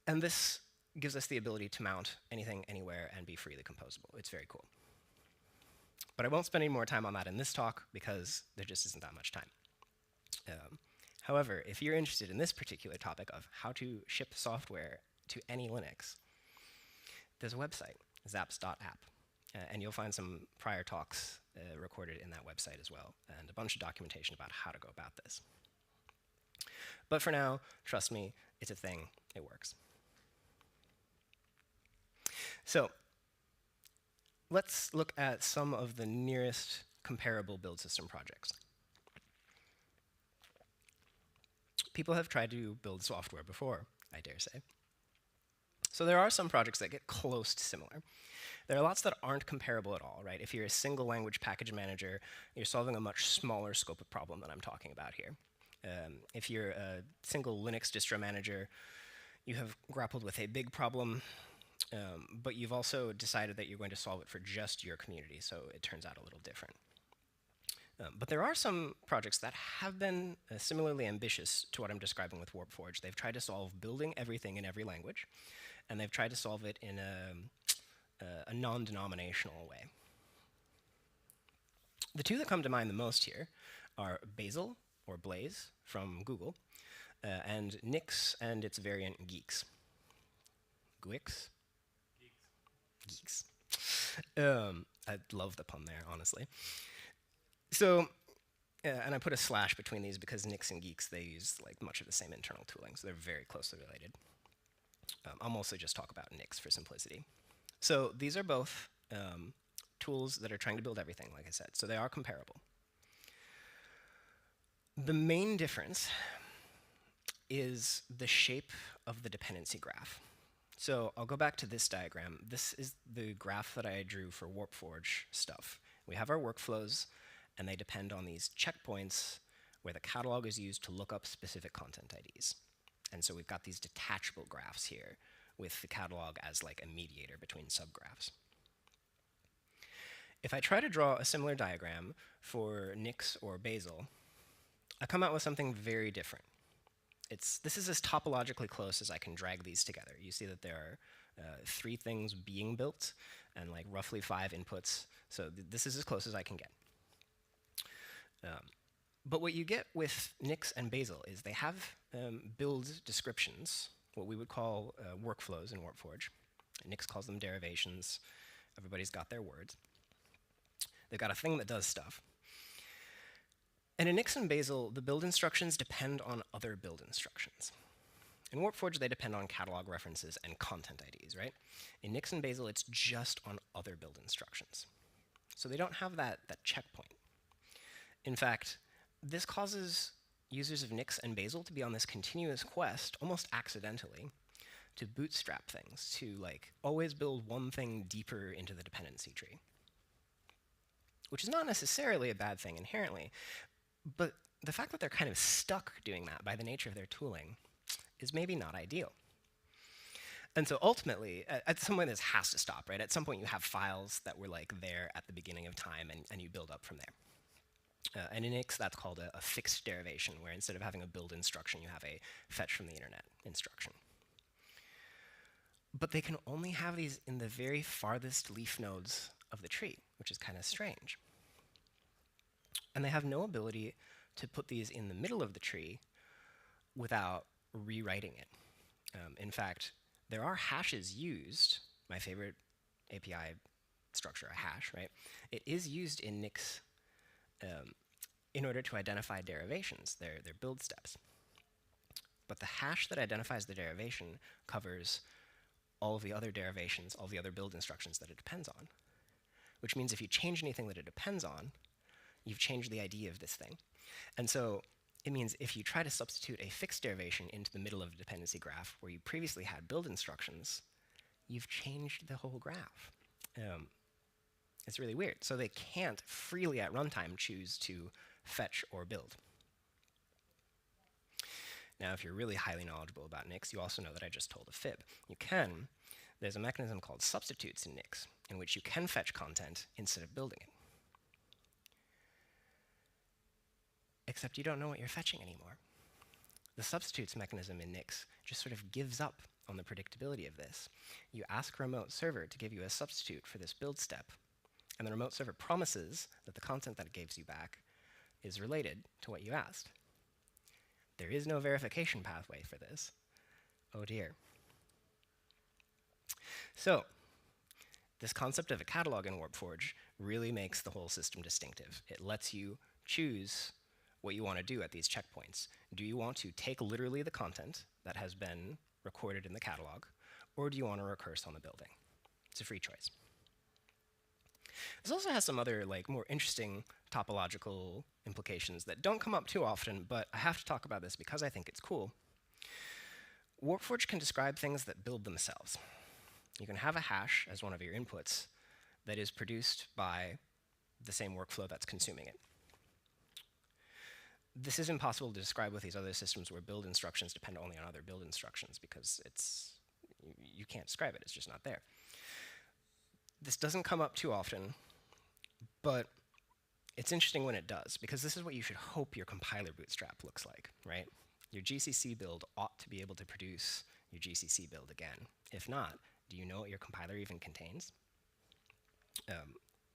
And this gives us the ability to mount anything, anywhere, and be freely composable. It's very cool. But I won't spend any more time on that in this talk because there just isn't that much time. However, if you're interested in this particular topic of how to ship software to any Linux, there's a website, zaps.app. And you'll find some prior talks recorded in that website as well, and a bunch of documentation about how to go about this. But for now, trust me, it's a thing, it works. So let's look at some of the nearest comparable build system projects. People have tried to build software before, I dare say. So there are some projects that get close to similar. There are lots that aren't comparable at all, right? If you're a single language package manager, you're solving a much smaller scope of problem than I'm talking about here. If you're a single Linux distro manager, you have grappled with a big problem, but you've also decided that you're going to solve it for just your community, so it turns out a little different. But there are some projects that have been similarly ambitious to what I'm describing with WarpForge. They've tried to solve building everything in every language, and they've tried to solve it in a non-denominational way. The two that come to mind the most here are Bazel, or Blaze, from Google, and Nix and its variant Geeks. Gwix? Geeks. I love the pun there, honestly. So, and I put a slash between these because Nix and Geeks, they use like much of the same internal tooling, so they're very closely related. I'll mostly just talk about Nix for simplicity. So these are both tools that are trying to build everything, like I said, so they are comparable. The main difference is the shape of the dependency graph. So I'll go back to this diagram. This is the graph that I drew for WarpForge stuff. We have our workflows, and they depend on these checkpoints where the catalog is used to look up specific content IDs. And so we've got these detachable graphs here with the catalog as like a mediator between subgraphs. If I try to draw a similar diagram for Nix or Bazel, I come out with something very different. This is as topologically close as I can drag these together. You see that there are 3 things being built and like roughly 5 inputs. So this is as close as I can get. But what you get with Nix and Bazel is they have build descriptions, what we would call workflows in WarpForge. Nix calls them derivations. Everybody's got their words. They've got a thing that does stuff. And in Nix and Bazel, the build instructions depend on other build instructions. In WarpForge, they depend on catalog references and content IDs, right? In Nix and Bazel, it's just on other build instructions. So they don't have that checkpoint. In fact, this causes users of Nix and Bazel to be on this continuous quest, almost accidentally, to bootstrap things, to like always build one thing deeper into the dependency tree. Which is not necessarily a bad thing inherently, but the fact that they're kind of stuck doing that by the nature of their tooling is maybe not ideal. And so ultimately, at some point this has to stop, right? At some point you have files that were like there at the beginning of time and you build up from there. And in Nix, that's called a fixed derivation, where instead of having a build instruction, you have a fetch from the internet instruction. But they can only have these in the very farthest leaf nodes of the tree, which is kind of strange. And they have no ability to put these in the middle of the tree without rewriting it. In fact, there are hashes used, my favorite API structure, a hash, right? It is used in Nix in order to identify derivations, their build steps. But the hash that identifies the derivation covers all of the other derivations, all the other build instructions that it depends on. Which means if you change anything that it depends on, you've changed the ID of this thing. And so it means if you try to substitute a fixed derivation into the middle of a dependency graph where you previously had build instructions, you've changed the whole graph. It's really weird. So they can't freely at runtime choose to fetch or build. Now, if you're really highly knowledgeable about Nix, you also know that I just told a fib. There's a mechanism called substitutes in Nix, in which you can fetch content instead of building it. Except you don't know what you're fetching anymore. The substitutes mechanism in Nix just sort of gives up on the predictability of this. You ask a remote server to give you a substitute for this build step, and the remote server promises that the content that it gives you back is related to what you asked. There is no verification pathway for this. Oh dear. So, this concept of a catalog in WarpForge really makes the whole system distinctive. It lets you choose what you want to do at these checkpoints. Do you want to take literally the content that has been recorded in the catalog, or do you want to recurse on the building? It's a free choice. This also has some other more interesting topological implications that don't come up too often, but I have to talk about this because I think it's cool. WarpForge can describe things that build themselves. You can have a hash as one of your inputs that is produced by the same workflow that's consuming it. This is impossible to describe with these other systems where build instructions depend only on other build instructions because you can't describe it, it's just not there. This doesn't come up too often, but it's interesting when it does, because this is what you should hope your compiler bootstrap looks like, right? Your GCC build ought to be able to produce your GCC build again. If not, do you know what your compiler even contains?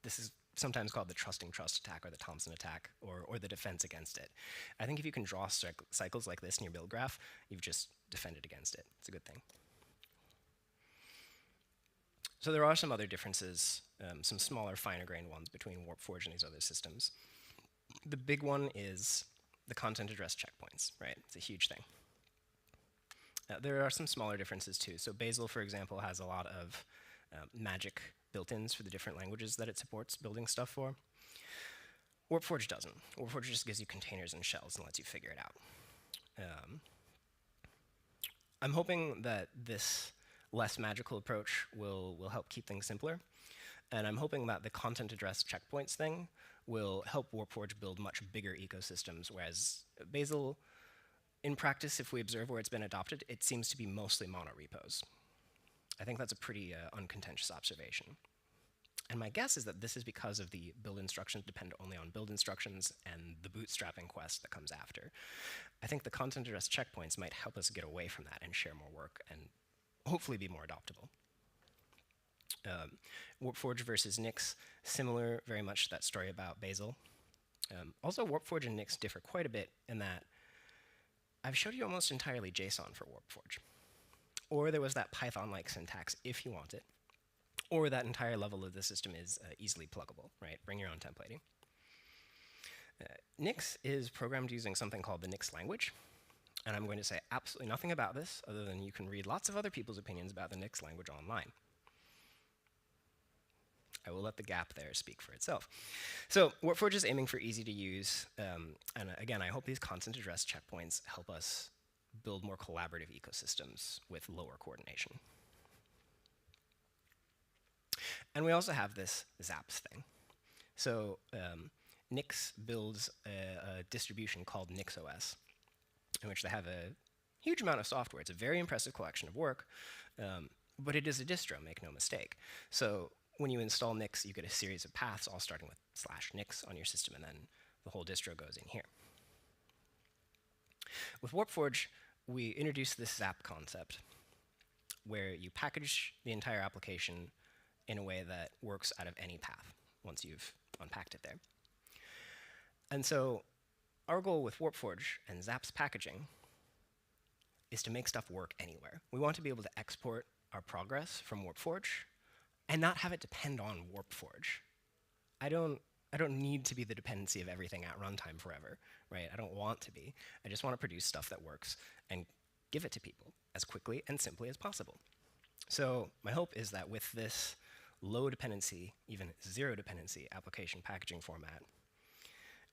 This is sometimes called the trusting trust attack or the Thompson attack or the defense against it. I think if you can draw cycles like this in your build graph, you've just defended against it. It's a good thing. So there are some other differences, some smaller, finer-grained ones between WarpForge and these other systems. The big one is the content address checkpoints, right? It's a huge thing. There are some smaller differences too. So Bazel, for example, has a lot of magic built-ins for the different languages that it supports building stuff for. WarpForge doesn't. WarpForge just gives you containers and shells and lets you figure it out. I'm hoping that this less magical approach will help keep things simpler. And I'm hoping that the content address checkpoints thing will help WarpForge build much bigger ecosystems, whereas Bazel, in practice, if we observe where it's been adopted, it seems to be mostly monorepos. I think that's a pretty uncontentious observation. And my guess is that this is because of the build instructions depend only on build instructions and the bootstrapping quest that comes after. I think the content address checkpoints might help us get away from that and share more work and hopefully be more adoptable. WarpForge versus Nix, similar very much to that story about Bazel. Also, WarpForge and Nix differ quite a bit in that I've showed you almost entirely JSON for WarpForge. Or there was that Python-like syntax if you want it. Or that entire level of the system is easily pluggable, right? Bring your own templating. Nix is programmed using something called the Nix language. And I'm going to say absolutely nothing about this other than you can read lots of other people's opinions about the Nix language online. I will let the gap there speak for itself. So WarpForge is aiming for easy to use. And again, I hope these content address checkpoints help us build more collaborative ecosystems with lower coordination. And we also have this Zaps thing. So Nix builds a distribution called NixOS, in which they have a huge amount of software. It's a very impressive collection of work, but it is a distro, make no mistake. So when you install Nix, you get a series of paths, all starting with /Nix on your system, and then the whole distro goes in here. With WarpForge, we introduced this Zap concept, where you package the entire application in a way that works out of any path, once you've unpacked it there. And so our goal with WarpForge and Zap's packaging is to make stuff work anywhere. We want to be able to export our progress from WarpForge and not have it depend on WarpForge. I don't need to be the dependency of everything at runtime forever, right? I don't want to be. I just want to produce stuff that works and give it to people as quickly and simply as possible. So my hope is that with this low dependency, even zero dependency application packaging format,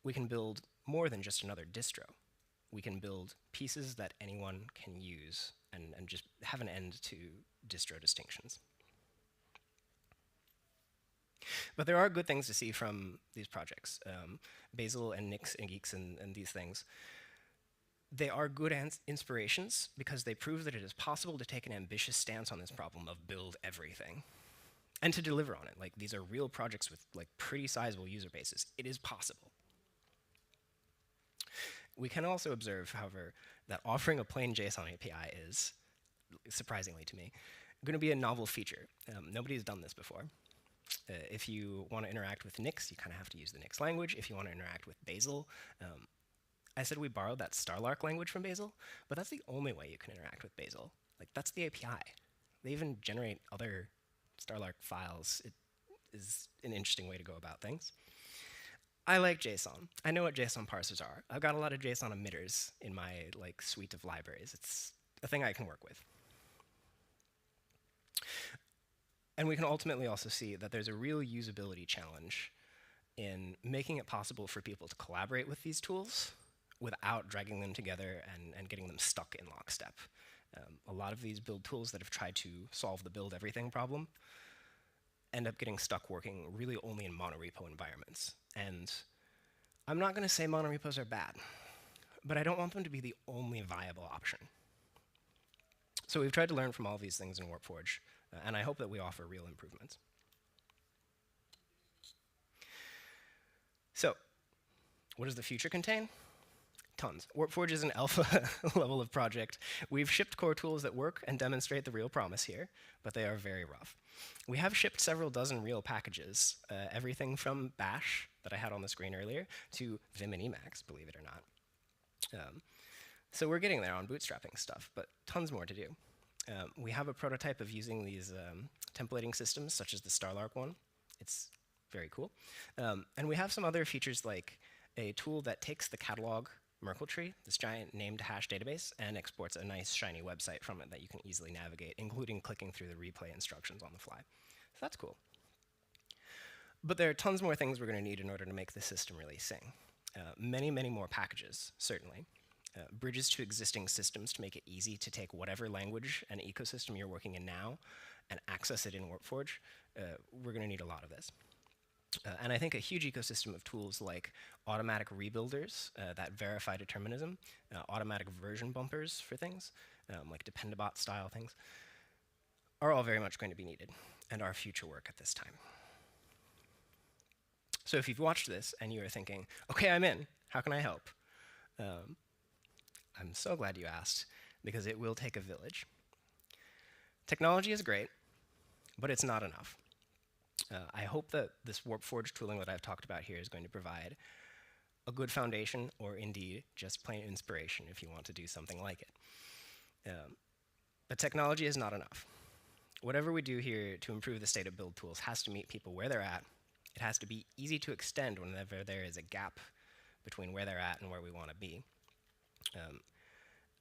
we can build more than just another distro. We can build pieces that anyone can use and just have an end to distro distinctions. But there are good things to see from these projects. Basil and Nix and Geeks and these things. They are good inspirations because they prove that it is possible to take an ambitious stance on this problem of build everything and to deliver on it. Like, these are real projects with like pretty sizable user bases. It is possible. We can also observe, however, that offering a plain JSON API is, surprisingly to me, going to be a novel feature. Nobody's done this before. If you want to interact with Nix, you kind of have to use the Nix language. If you want to interact with Bazel, I said we borrowed that Starlark language from Bazel, but that's the only way you can interact with Bazel. Like, that's the API. They even generate other Starlark files. It is an interesting way to go about things. I like JSON. I know what JSON parsers are. I've got a lot of JSON emitters in my like suite of libraries. It's a thing I can work with. And we can ultimately also see that there's a real usability challenge in making it possible for people to collaborate with these tools without dragging them together and getting them stuck in lockstep. A lot of these build tools that have tried to solve the build everything problem end up getting stuck working really only in monorepo environments. And I'm not going to say monorepos are bad, but I don't want them to be the only viable option. So we've tried to learn from all these things in WarpForge, and I hope that we offer real improvements. So, what does the future contain? Tons. WarpForge is an alpha level of project. We've shipped core tools that work and demonstrate the real promise here, but they are very rough. We have shipped several dozen real packages, everything from Bash, that I had on the screen earlier, to Vim and Emacs, believe it or not. So we're getting there on bootstrapping stuff, but tons more to do. We have a prototype of using these templating systems, such as the Starlark one. It's very cool. And we have some other features like a tool that takes the catalog Merkle tree, this giant named hash database, and exports a nice shiny website from it that you can easily navigate, including clicking through the replay instructions on the fly. So that's cool. But there are tons more things we're going to need in order to make the system really sing. Many, many more packages, certainly. Bridges to existing systems to make it easy to take whatever language and ecosystem you're working in now and access it in WarpForge. We're going to need a lot of this. And I think a huge ecosystem of tools like automatic rebuilders that verify determinism, automatic version bumpers for things, like Dependabot style things, are all very much going to be needed and are future work at this time. So if you've watched this and you are thinking, okay, I'm in, how can I help? I'm so glad you asked, because it will take a village. Technology is great, but it's not enough. I hope that this WarpForge tooling that I've talked about here is going to provide a good foundation, or indeed just plain inspiration if you want to do something like it. But technology is not enough. Whatever we do here to improve the state of build tools has to meet people where they're at. It has to be easy to extend whenever there is a gap between where they're at and where we want to be.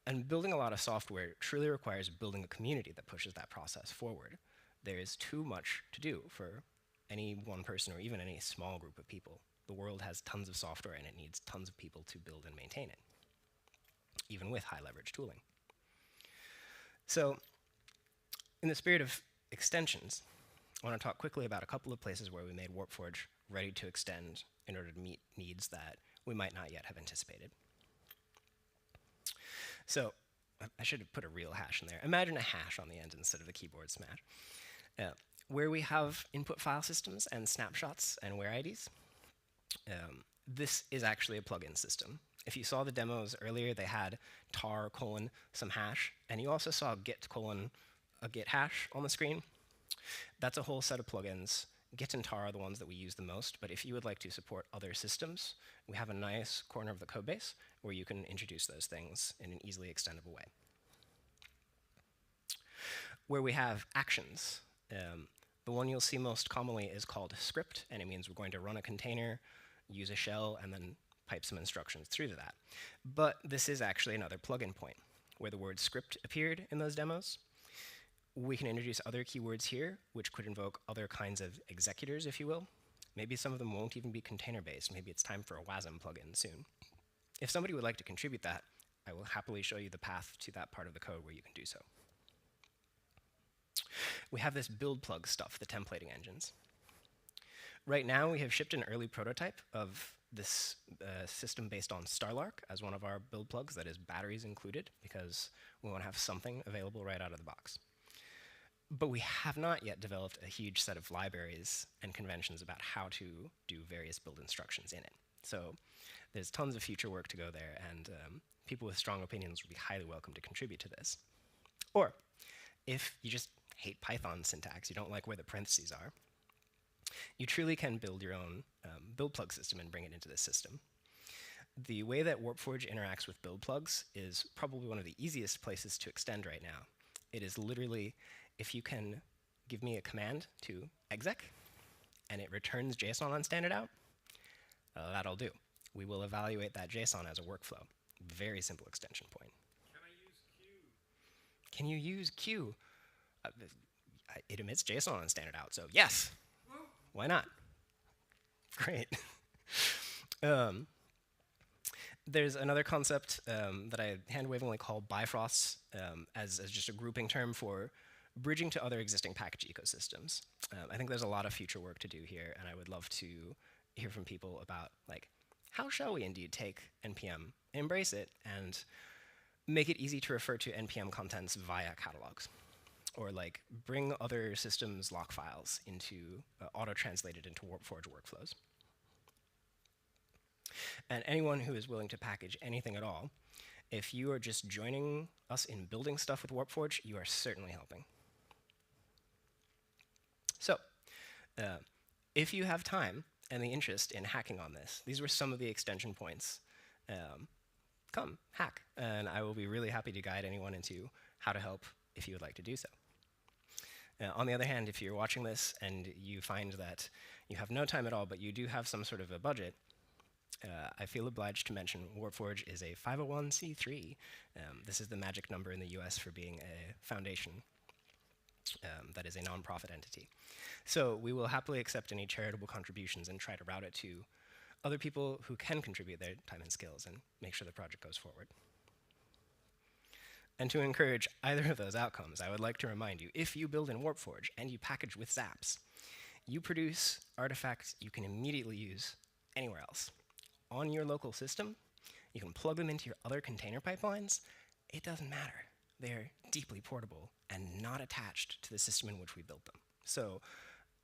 And building a lot of software truly requires building a community that pushes that process forward. There is too much to do for any one person or even any small group of people. The world has tons of software and it needs tons of people to build and maintain it, even with high leverage tooling. So, in the spirit of extensions, I want to talk quickly about a couple of places where we made WarpForge ready to extend in order to meet needs that we might not yet have anticipated. So, I should have put a real hash in there. Imagine a hash on the end instead of a keyboard smash. Where we have input file systems and snapshots and where IDs, this is actually a plugin system. If you saw the demos earlier, they had tar : some hash, and you also saw git : a git hash on the screen. That's a whole set of plugins. Git and tar are the ones that we use the most, but if you would like to support other systems, we have a nice corner of the codebase where you can introduce those things in an easily extendable way. Where we have actions, the one you'll see most commonly is called script, and it means we're going to run a container, use a shell, and then pipe some instructions through to that. But this is actually another plugin point, where the word script appeared in those demos. We can introduce other keywords here, which could invoke other kinds of executors, if you will. Maybe some of them won't even be container-based. Maybe it's time for a WASM plugin soon. If somebody would like to contribute that, I will happily show you the path to that part of the code where you can do so. We have this build plug stuff, the templating engines. Right now, we have shipped an early prototype of this system based on Starlark as one of our build plugs that is batteries included, because we want to have something available right out of the box. But we have not yet developed a huge set of libraries and conventions about how to do various build instructions in it. So there's tons of future work to go there, and people with strong opinions would be highly welcome to contribute to this. Or if you just hate Python syntax, you don't like where the parentheses are, you truly can build your own build plug system and bring it into this system. The way that WarpForge interacts with build plugs is probably one of the easiest places to extend right now. It is literally, if you can give me a command to exec, and it returns JSON on standard out, that'll do. We will evaluate that JSON as a workflow. Very simple extension point. Can I use Q? Can you use Q? It emits JSON on standard out, so yes. Why not? Great. There's another concept that I hand-wavingly call bifrosts as just a grouping term for bridging to other existing package ecosystems. I think there's a lot of future work to do here, and I would love to hear from people about, like, how shall we indeed take NPM, embrace it, and make it easy to refer to NPM contents via catalogs? Or like bring other systems lock files into auto-translated into WarpForge workflows. And anyone who is willing to package anything at all, if you are just joining us in building stuff with WarpForge, you are certainly helping. So, if you have time and the interest in hacking on this, these were some of the extension points. Come, hack, and I will be really happy to guide anyone into how to help if you would like to do so. On the other hand, if you're watching this and you find that you have no time at all, but you do have some sort of a budget, I feel obliged to mention WarpForge is a 501c3. This is the magic number in the US for being a foundation that is a nonprofit entity. So we will happily accept any charitable contributions and try to route it to other people who can contribute their time and skills and make sure the project goes forward. And to encourage either of those outcomes, I would like to remind you, if you build in WarpForge and you package with Zaps, you produce artifacts you can immediately use anywhere else. On your local system, you can plug them into your other container pipelines. It doesn't matter. They're deeply portable and not attached to the system in which we built them. So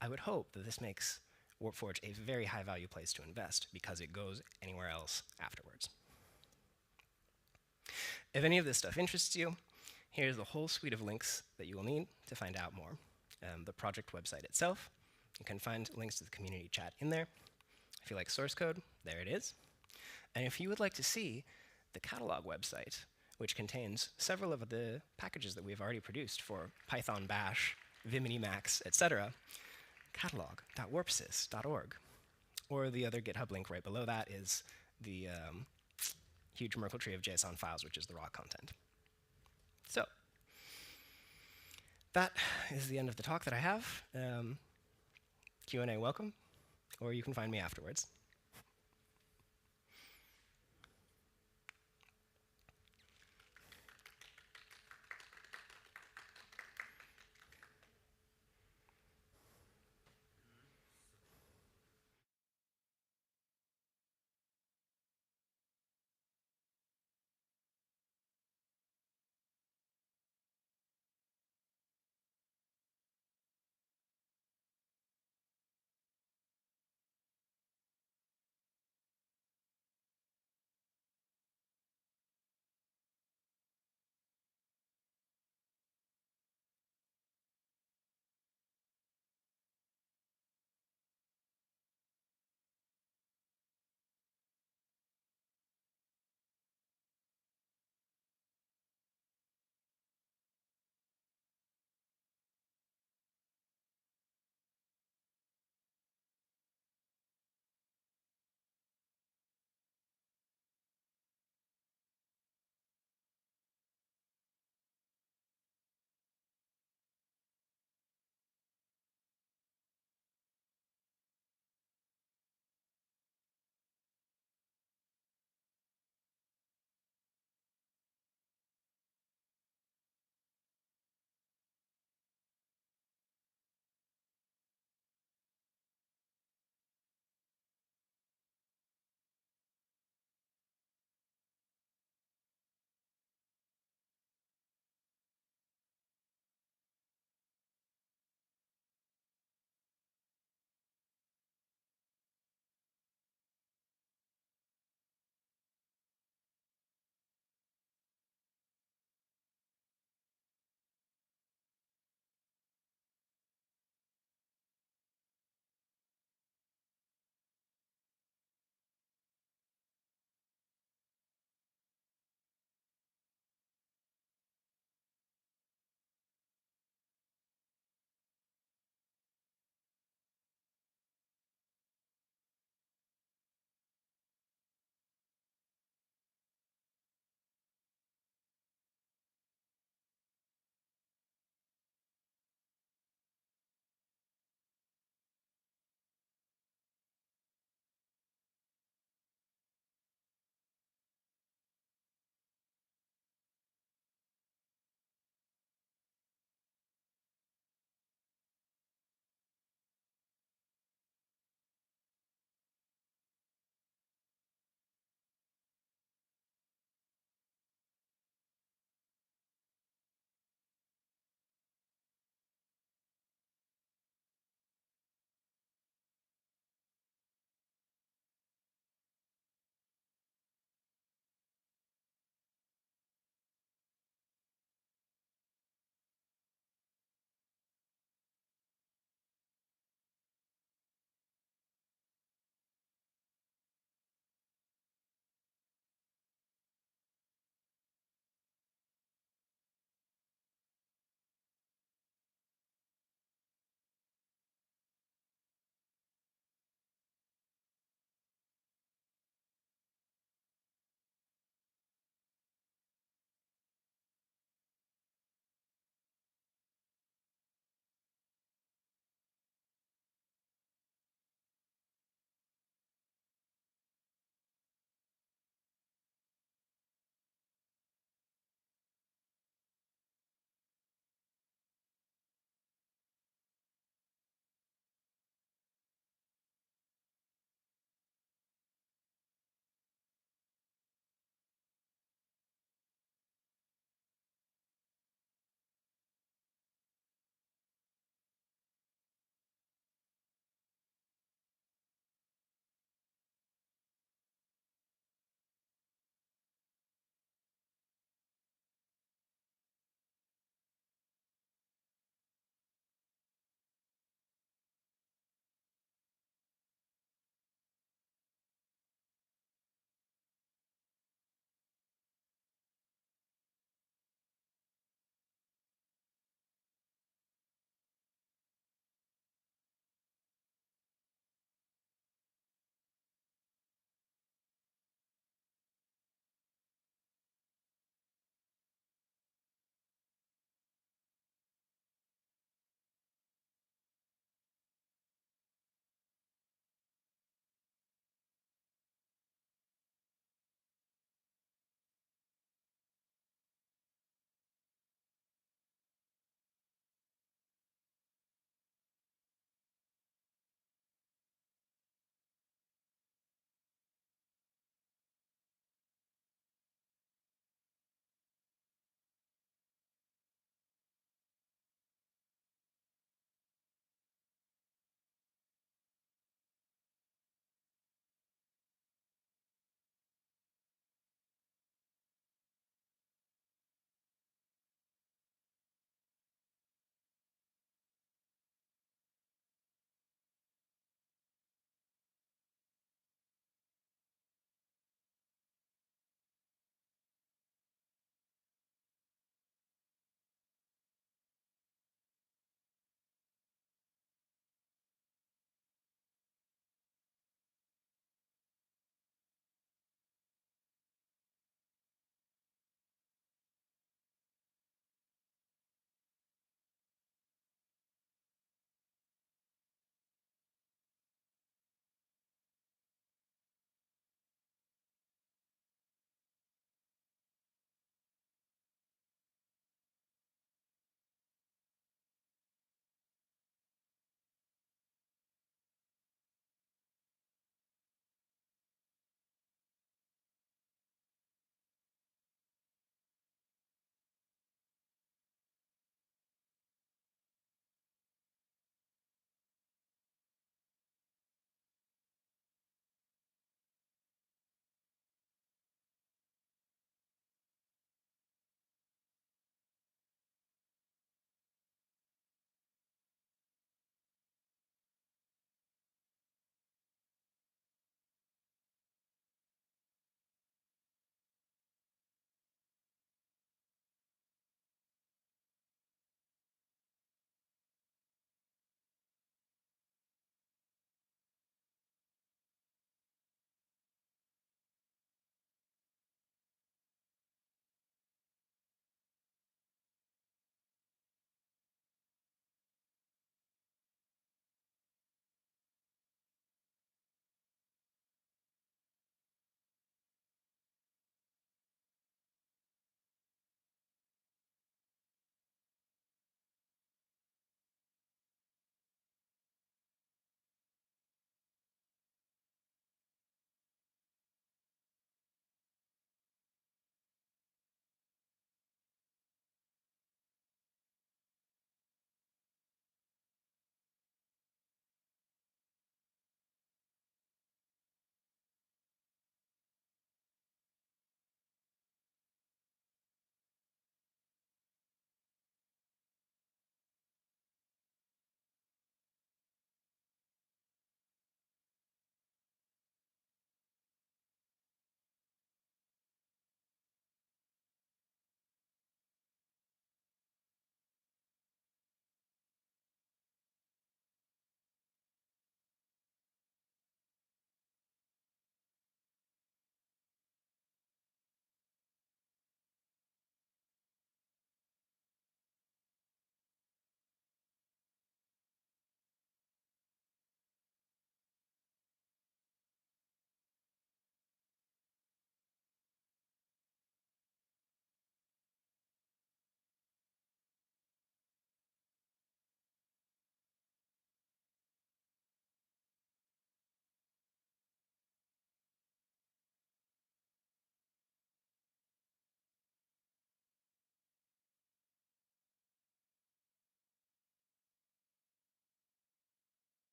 I would hope that this makes WarpForge a very high-value place to invest because it goes anywhere else afterwards. If any of this stuff interests you, here's the whole suite of links that you will need to find out more. The project website itself, you can find links to the community chat in there. If you like source code, there it is. And if you would like to see the catalog website, which contains several of the packages that we've already produced for Python, Bash, Vim and Emacs, etc., catalog.warpsys.org. Or the other GitHub link right below that is the huge Merkle tree of JSON files, which is the raw content. So that is the end of the talk that I have. Q&A welcome, or you can find me afterwards.